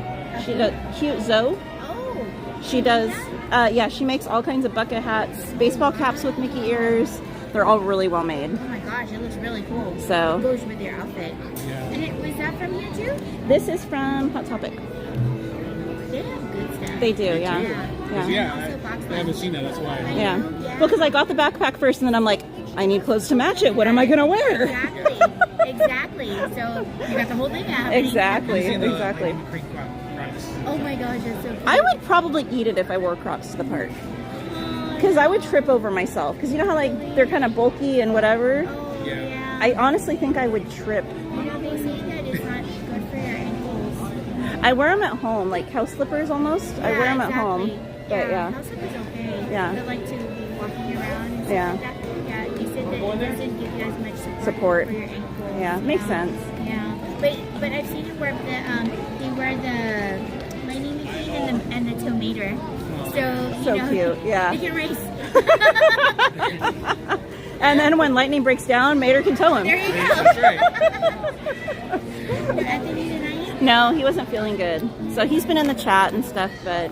She does Cute Zoe. Oh. She does. Yeah, she makes all kinds of bucket hats, baseball caps with Mickey ears. They're all really well made. Oh my gosh, it looks really cool. So- It goes with your outfit. Yeah. And was that from here too? This is from Hot Topic. They have good stuff. They do, yeah. Yeah, I haven't seen that, that's why. Yeah. Well, because I got the backpack first, and then I'm like, I need clothes to match it. What am I gonna wear? Exactly. Exactly. So you got the whole thing out. Exactly. Exactly. Oh my gosh, that's so cool. I would probably eat it if I wore Crocs to the park. Because I would trip over myself. Because you know how like they're kind of bulky and whatever? Yeah. I honestly think I would trip. You know, they say that it's not good for your ankles. I wear them at home, like house slippers almost. I wear them at home. But yeah. House slippers okay. Yeah. But like to be walking around and stuff Yeah. like that. Yeah, they said that it doesn't give you as much Support. for your ankles. Yeah, makes sense. Yeah. But I've seen it where they wear the lightning McQueen and the tomater. So you know, cute, yeah. They can race. And then when lightning breaks down, Mater can tow him. There you go. That's right. Anthony tonight? No, he wasn't feeling good. So he's been in the chat and stuff, but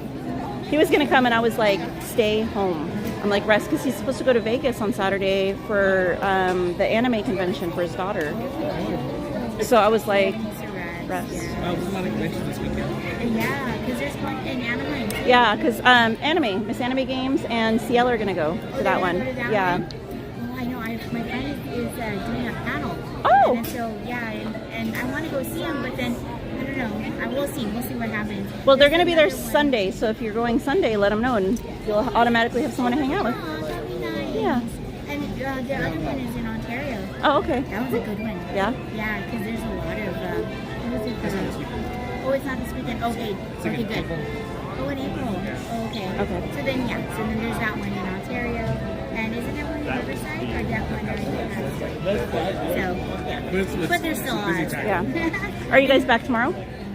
he was going to come and I was like, stay home. I'm like, rest, because he's supposed to go to Vegas on Saturday for the anime convention for his daughter. So I was like, rest. Oh, there's not a convention this weekend. Yeah, because there's one in Anaheim. Yeah, because Miss Anime Games and Cielo are going to go to that one. Yeah. Oh, I know. My friend is doing a panel. Oh! And so, yeah, and I want to go see him, but then, I don't know. We'll see. We'll see what happens. Well, they're going to be there Sunday, so if you're going Sunday, let them know, and you'll automatically have someone to hang out with. Oh, that'd be nice. Yeah. And the other one is in Ontario. Oh, okay. That was a good one. Yeah? Yeah, because there's a lot of, oh, it's not this weekend. Okay, okay, good. Oh, in April. Oh, okay. Okay. So then, yeah, so then there's that one in Ontario. And isn't there one in Riverside? Or that one in So, yeah. But there's still a lot. Yeah. Are you guys back tomorrow?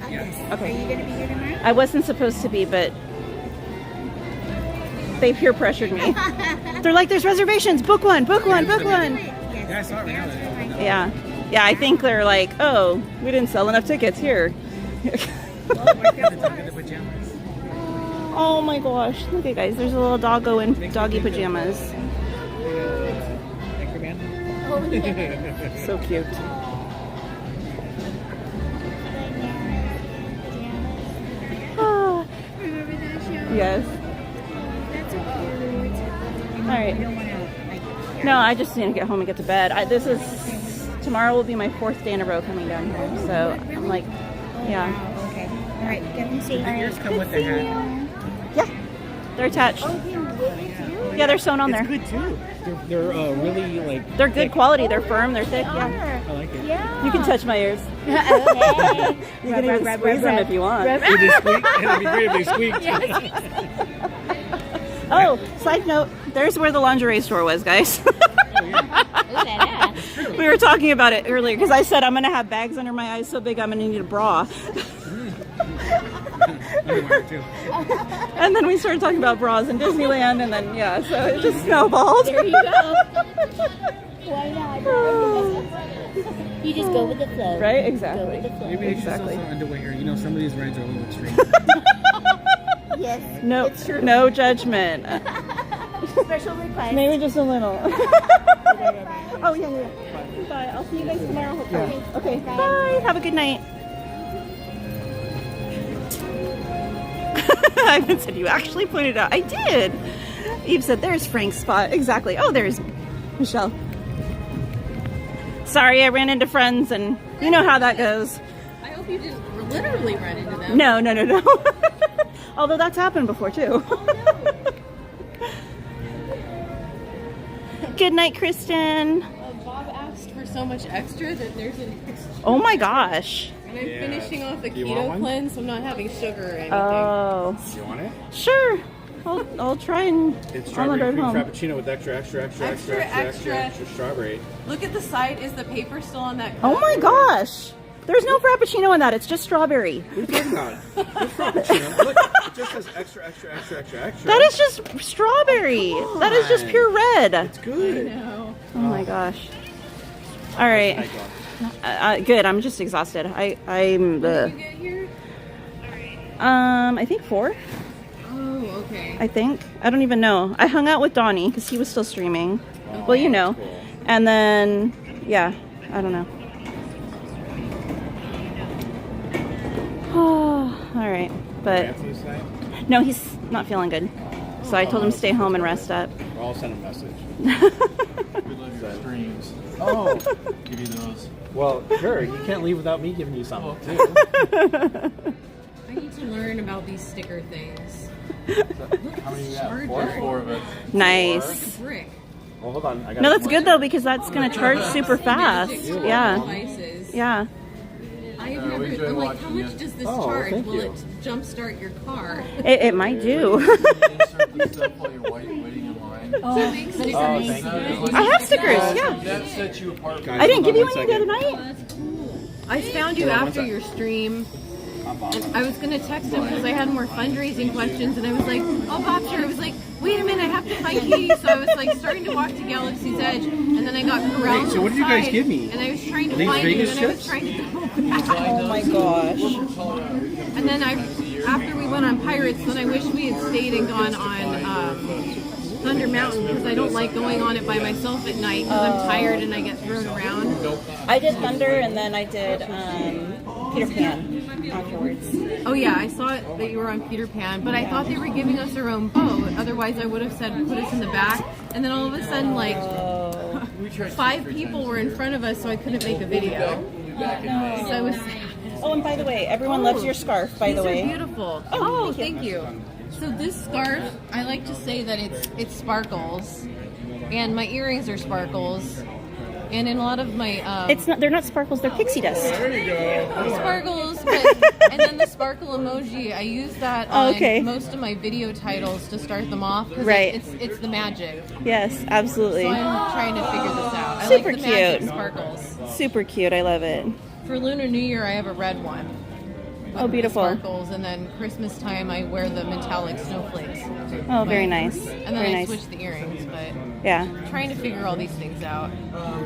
Yes. Okay. Are you going to be here tomorrow? I wasn't supposed to be, but they peer pressured me. They're like, there's reservations. Book one, book one, book one. Yeah, I saw it right now. Yeah. Yeah, I think they're like, oh, we didn't sell enough tickets here. Oh my gosh. Look at guys, there's a little doggo in doggy pajamas. So cute. Ah. Remember that show? Yes. That's so cute. All right. You don't want to, like, No, I just need to get home and get to bed. Tomorrow will be my 4th day in a row coming down here. So I'm like, yeah. wow, okay. All right, get them safe. Yours come with the hat. Yeah. They're attached. Yeah, they're sewn on there. Good too. They're really like. They're good quality. They're firm. They're thick. Yeah. I like it. Yeah. You can touch my ears. Okay. You can even squeeze them if you want. It'd be squeak. It'd be great if they squeaked. Oh, side note, there's where the lingerie store was, guys. We were talking about it earlier because I said I'm going to have bags under my eyes so big I'm going to need a bra. And then we started talking about bras in Disneyland, and then, yeah, so it just snowballed. There you go. Why not? You just go with the flow. Right? Exactly. Go with the flow. Maybe they should sell some underwear here. You know, some of these rides are a little extreme. Yes. No, it's true. no judgment. Special request. Maybe just a little. Oh, yeah. Bye. I'll see you guys tomorrow, hopefully. Yeah. Okay. Bye. Have a good night. Ivan said, you actually pointed out. I did. Eve said, there's Frank's spot. Exactly. Oh, there's Michelle. Sorry, I ran into friends, and you know how that goes. I hope you didn't literally run into them. No. Although that's happened before, too. Oh, no. Good night, Kristen. Bob asked for some so much extra that there's an extra. Oh my gosh. And I'm finishing off a Do you want keto one? cleanse, so I'm not having sugar or anything. Oh. You want it? Sure. I'll try and It's on the strawberry drive cream home. frappuccino with extra strawberry. Look at the side. Is the paper still on that cup? Oh my gosh. There's no frappuccino in that. It's just strawberry. What are you talking about? There's frappuccino. Look, it just says extra. That is just strawberry. That is just pure red. It's good. I know. Oh my gosh. All right. Good. I'm just exhausted. I'm When did you get here? I think 4. Oh, okay. I think. I don't even know. I hung out with Donnie because he was still streaming. Well, you know. Cool. And then, yeah, I don't know. Oh, all right. But Anthony's side? no, he's not feeling good. So I told him to stay home and rest up. I'll send a message. We love your streams. Oh, give you those. Well, sure. You can't leave without me giving you something too. I need to learn about these sticker things. How many you got? Charger. 4 of it. Nice. Like a brick. Well, hold on. I got No, that's good though because that's gonna charge super fast. Yeah. Devices. Yeah. I have we never. enjoy I'm like, watching how much you. does this Oh, charge? thank Will you. it jumpstart your car? It might do. Insert the stuff while you're waiting in line. Oh, thank you. thank you. I have stickers. Yeah. That sets you apart. Guys, I didn't hold give you on any one the other second. night. I found you Hold on one after sec. your stream. And I was gonna text him because I had more fundraising questions, and I was like, "Oh, Bobster!" I was like, "Wait a minute, I have to find Katie." So I was like starting to walk to Galaxy's Edge, and then I got corralled. Wait, so what did you guys inside, give me? And I was trying to These find you, Vegas and I was chips? trying to go back. Oh my gosh. And then after we went on Pirates, then I wish we had stayed and gone on Thunder Mountain because I don't like going on it by myself at night because I'm tired and I get thrown around. I did Thunder and then I did Peter Pan afterwards. Oh yeah, I saw it that you were on Peter Pan, but I thought they were giving us our own boat. Otherwise, I would have said put us in the back. And then all of a sudden, like 5 people were in front of us, so I couldn't make a video. So I was. Oh, and by the way, everyone loves your scarf. By the way, These are beautiful. Oh, thank you. So this scarf, I like to say that it's sparkles, and my earrings are sparkles, and in a lot of my It's not. They're not sparkles. They're pixie dust. There you go. sparkles, but, and then the sparkle emoji. I use that on most of my video titles to start them off. 'Cause Right. It's the magic. Yes, absolutely. So I'm trying to figure this out. I Super like the magic cute. sparkles. Super cute. I love it. For Lunar New Year, I have a red one. Oh, with beautiful. Sparkles, and then Christmas time, I wear the metallic snowflakes. Oh, very nice. And then Very I nice. switch the earrings, but Yeah. trying to figure all these things out.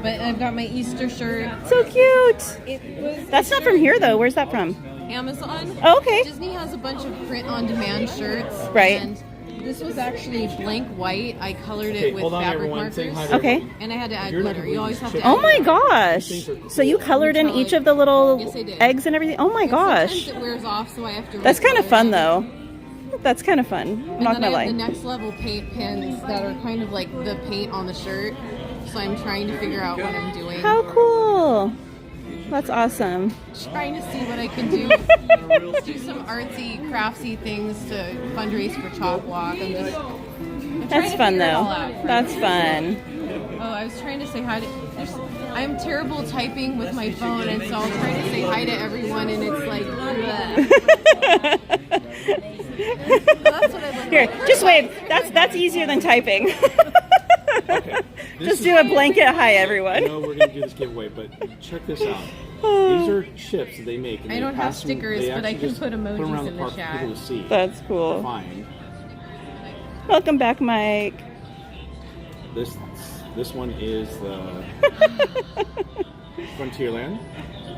But I've got my Easter shirt. So cute. It was That's not from here though. Where's that from? Amazon. Oh, okay. Disney has a bunch of print-on-demand shirts. Right. And this was actually blank white. I colored Okay, it with hold on, fabric everyone. Say markers. hi to Okay. everyone. And I had to add You're not glitter. gonna You always have to add Oh my glitter. gosh. So you colored in each of the little Yes, I did. eggs and everything? Oh my gosh. Sometimes it wears off, so I have to. That's kind of recolor fun them. though. That's kind of fun. I'm And not then gonna I have the lie. next level paint pens that are kind of like the paint on the shirt. So I'm trying to figure out what I'm doing. How cool. That's awesome. Trying to see what I can do. Do some artsy, craftsy things to fundraise for Chalk Walk. I'm trying That's to fun figure it all though. out. That's fun. Oh, I was trying to say hi to. I'm terrible typing with my phone, and so I'll try to say hi to everyone, and it's like. bleh. That's what I look Here, like. just wave. That's easier than typing. Just do a blanket hi, everyone. I know we're going to do this giveaway, but check this out. These are chips that they make. And I they don't have pass them- stickers, they but I actually can just put them emojis around in the park for chat. people to see. That's cool. Fine. Welcome back, Mike. This one is the Frontierland.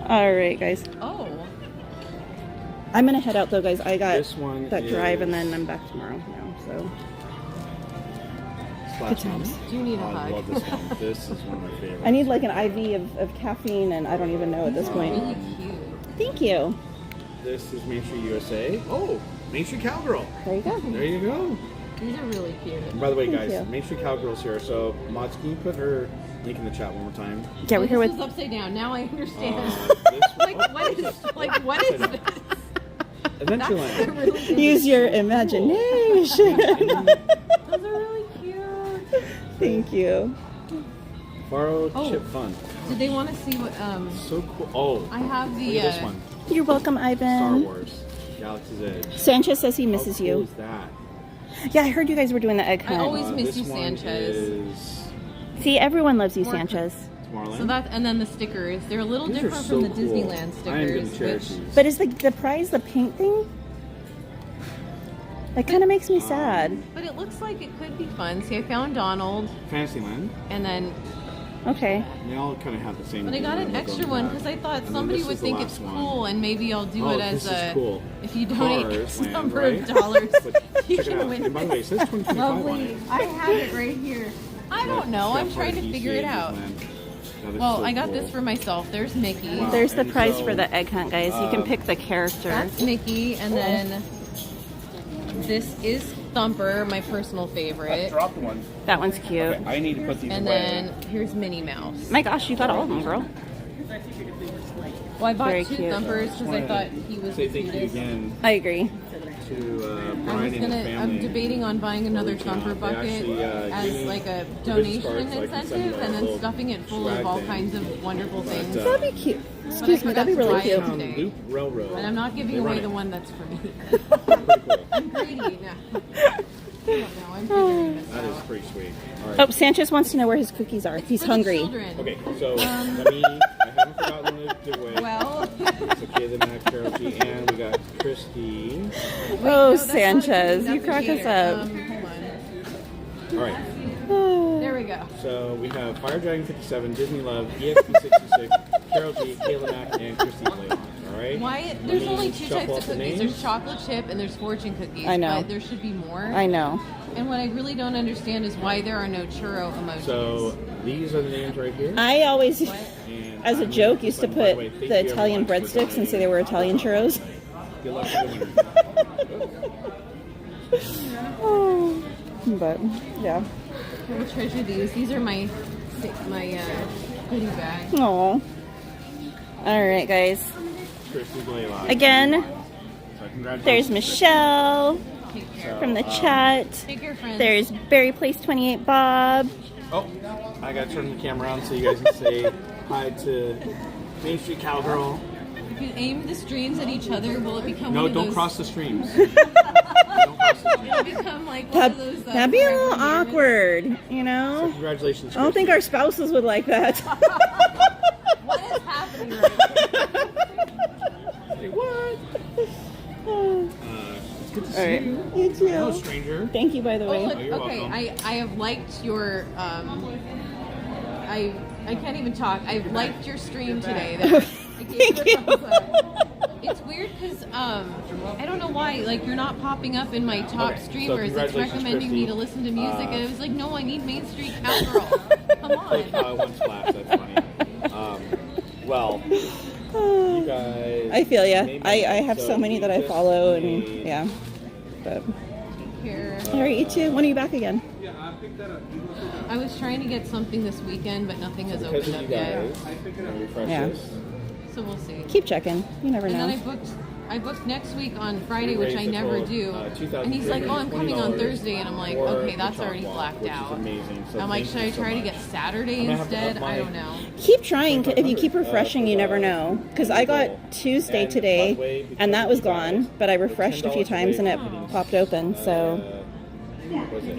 All right, guys. Oh. I'm gonna head out though, guys. I got This one that drive, and is- then I'm back tomorrow. So Splash times. Mountain. Do you need a I hug? love this one. This is one of my favorites. I need like an IV of caffeine, and I don't even know at this point. Really cute. Thank you. This is Main Street USA. Oh, Main Street Cowgirl. There you go. There you go. These are really cute. And by the way, Thank guys, you. Main Street Cowgirl's here. So, Mods, can you put her link in the chat one more time? Yeah, we're here This with. is upside down. Now I understand. This like what is this? Adventureland. Really Use your imagination. Those are really cute. Thank you. Faro Oh. Chip Fun. Did they want to see what? So cool. Oh, I have the. look at this one. You're welcome, Star Ivan. Wars, Galaxy's Edge. Sanchez says he misses How cool you. is that? Yeah, I heard you guys were doing the egg hunt. I always miss this you, one Sanchez. is See, everyone loves you, More- Sanchez. Tomorrowland. So that, and then the stickers. They're a little These are different so from the cool. Disneyland I am getting stickers. Cherokees. Which, But is the prize the paint thing? That kind of makes me sad. but it looks like it could be fun. See, I found Donald, Fantasyland. and then, Okay. They all kind of have the same. but I got an logo extra on one that. because I thought And then somebody this would is the think it's last one. cool, and maybe I'll do it as this is cool. if you donate Cars a Land, number right? of dollars, But you check it can out. win. And by the way, it says 2025 on Lovely. it. I have it right here. I don't know. I'm trying to figure it out. Well, I got this for myself. There's Mickey. Wow. There's the And prize so, for the egg hunt, guys. You can pick the character. That's Mickey, and then this is Thumper, my personal favorite. Dropped one. That one's cute. Okay, I need to put these And away. then here's Minnie Mouse. My gosh, you got all of them, girl. Well, I bought Very two cute. Thumpers because I thought he was Say the thank you cutest. again I agree. to I Brian was and gonna. his family. I'm debating on buying another reaching out. Thumper They bucket actually, gave as me like a the business donation cards so I can send incentive, you a and then little stuffing it full swag of all thing. kinds of wonderful things. That'd be cute. Excuse me, that'd be really cute. Loop Railroad. And I'm not giving They run away it. the one that's for me. Pretty cool. I'm greedy now. I don't know. I'm figuring this That is out. pretty sweet. All right. Oh, Sanchez wants to know where his cookies are. He's For the hungry. children. Okay, so let me. I haven't forgotten to give away. Well. It's okay, the Mac Carol G, and we got Christy. Oh, Sanchez, you crack us up. Hold All right. on. There we go. So we have Fire Dragon 57, Disney Love, EXP 66, Carol G, Kayla Mac, and Christy Blake. All right. Why? Let There's me only two shuffle types up of the cookies. names. There's chocolate chip and there's fortune cookies. I know. But there should be more. I know. And what I really don't understand is why there are no churro emojis. So these are the names right here. I always, And as a I'm joke, gonna used to by put way, thank the you Italian everyone for breadsticks and say they were Italian churros. Good luck with the winner. Oh, but yeah. I will treasure these. These are my goodie bag. Aw. All right, guys. Christy Blaylock. Again, So congratulations. there's Michelle So, from the chat. Take care, friends. There's Barry Place 28 Bob. Oh, I gotta turn the camera on so you guys can say hi to MainStCowgirl. If you aim the streams at each other, will it become No, one of don't those? cross the streams. Don't cross the streams. It'll become like one of those. That'd be a little awkward, you know? Congratulations, I don't think our spouses would like that. What is happening right Hey, what? It's good to see All right. you. You too. Hello, stranger. Thank you, by the way. Oh, look, you're okay, welcome. I have liked your I can't even talk. I've liked your stream today. Thank you. It's weird because I don't know why. Like you're not popping up in my top Okay, so streamers. It's congratulations, recommending me Christy. to listen to music, and it was like, no, I need MainStCowgirl. Come on. One splash, that's funny. Well, you guys. I feel ya. maybe- I have so many we that I just follow, and made, yeah. But Here. all right, you too. When are you back again? I was trying to get something this weekend, but nothing has Because opened of up you yet. guys, I'm gonna refresh Yeah. this. So we'll see. Keep checking. You never And know. then I booked next week on Friday, We which I raised the never total, do. And he's like, "Oh, I'm coming on $2,320 Thursday," and I'm like, for "Okay, the that's chalk already walk, blacked which is out." amazing. So I'm like, thank "Should you I so try to much. get Saturday I'm gonna have to instead?" up I my- don't know. Keep trying. If you keep refreshing, you never know. Because I got Tuesday And by the today, way, and that was gone. guys, But I refreshed a few times, and it popped open. So, what was it?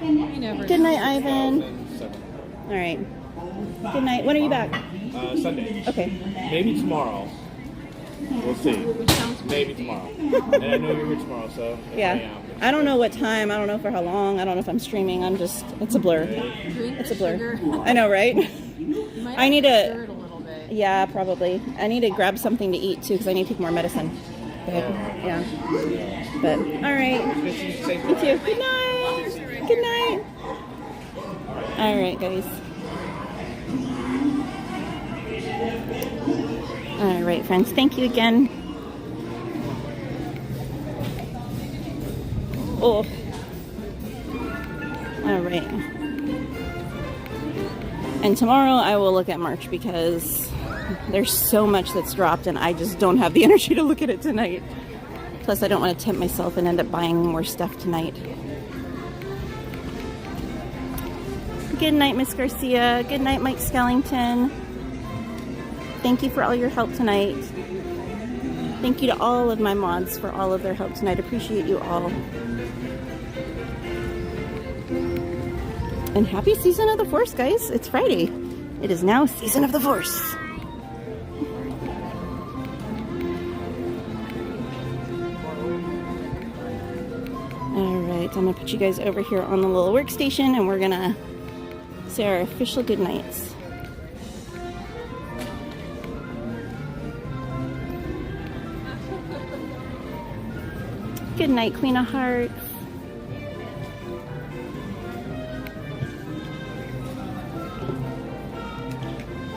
You never good know. night, Ivan. 2007. All right. Good night. When are you back? Sunday. Okay. Maybe tomorrow. We'll see. Maybe tomorrow. And I know you're here tomorrow, so here I Yeah. am. I don't know what time. I don't know for how long. I don't know if I'm streaming. I'm just. It's a blur. Drink It's the a blur. sugar. I know, right? You might I need have to. stir it a little bit. Yeah, probably. I need to grab something to eat too because I need to take more medicine. But, yeah. But all right. You too. Good night. Good night. All right, guys. All right, friends. Thank you again. Oh. All right. And tomorrow I will look at merch because there's so much that's dropped and I just don't have the energy to look at it tonight. Plus I don't want to tempt myself and end up buying more stuff tonight. Good night, Miss Garcia. Good night, Mike Skellington. thank you for all your help tonight. Thank you to all of my mods for all of their help tonight. Appreciate you all. And happy Season of the Force, guys. It's Friday. It is now Season of the Force. Alright, I'm going to put you guys over here on the little workstation and we're going to say our official goodnights. Good night, Queen of Hearts.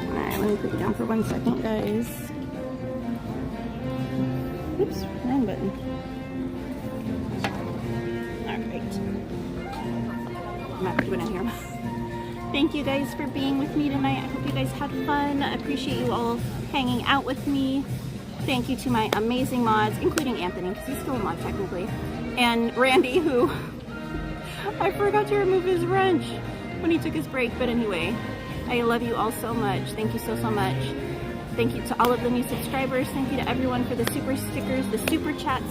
Alright, let me put you down for 1 second, guys. Oops, wrong button. Alright. I'm not doing it here. Thank you guys for being with me tonight. I hope you guys had fun. I appreciate you all hanging out with me. Thank you to my amazing mods, including Anthony, because he's still a mod technically, and Randy, who I forgot to remove his wrench when he took his break. But anyway, I love you all so much. Thank you so much. Thank you to all of the new subscribers. Thank you to everyone for the super stickers, the super chats.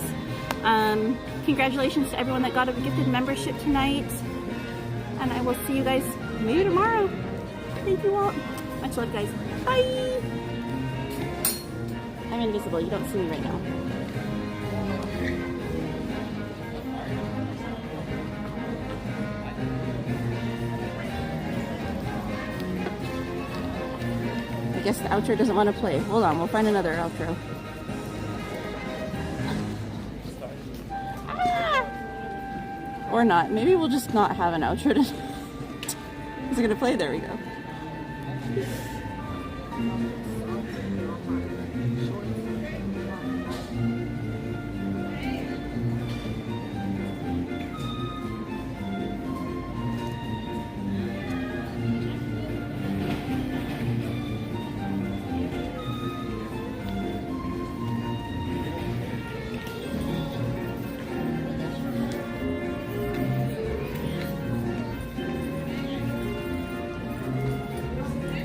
Congratulations to everyone that got a gifted membership tonight. And I will see you guys maybe tomorrow. Thank you all. Much love, guys. Bye. I'm invisible. You don't see me right now. I guess the outro doesn't want to play. Hold on. We'll find another outro. Or not. Maybe we'll just not have an outro. Is it going to play? There we go.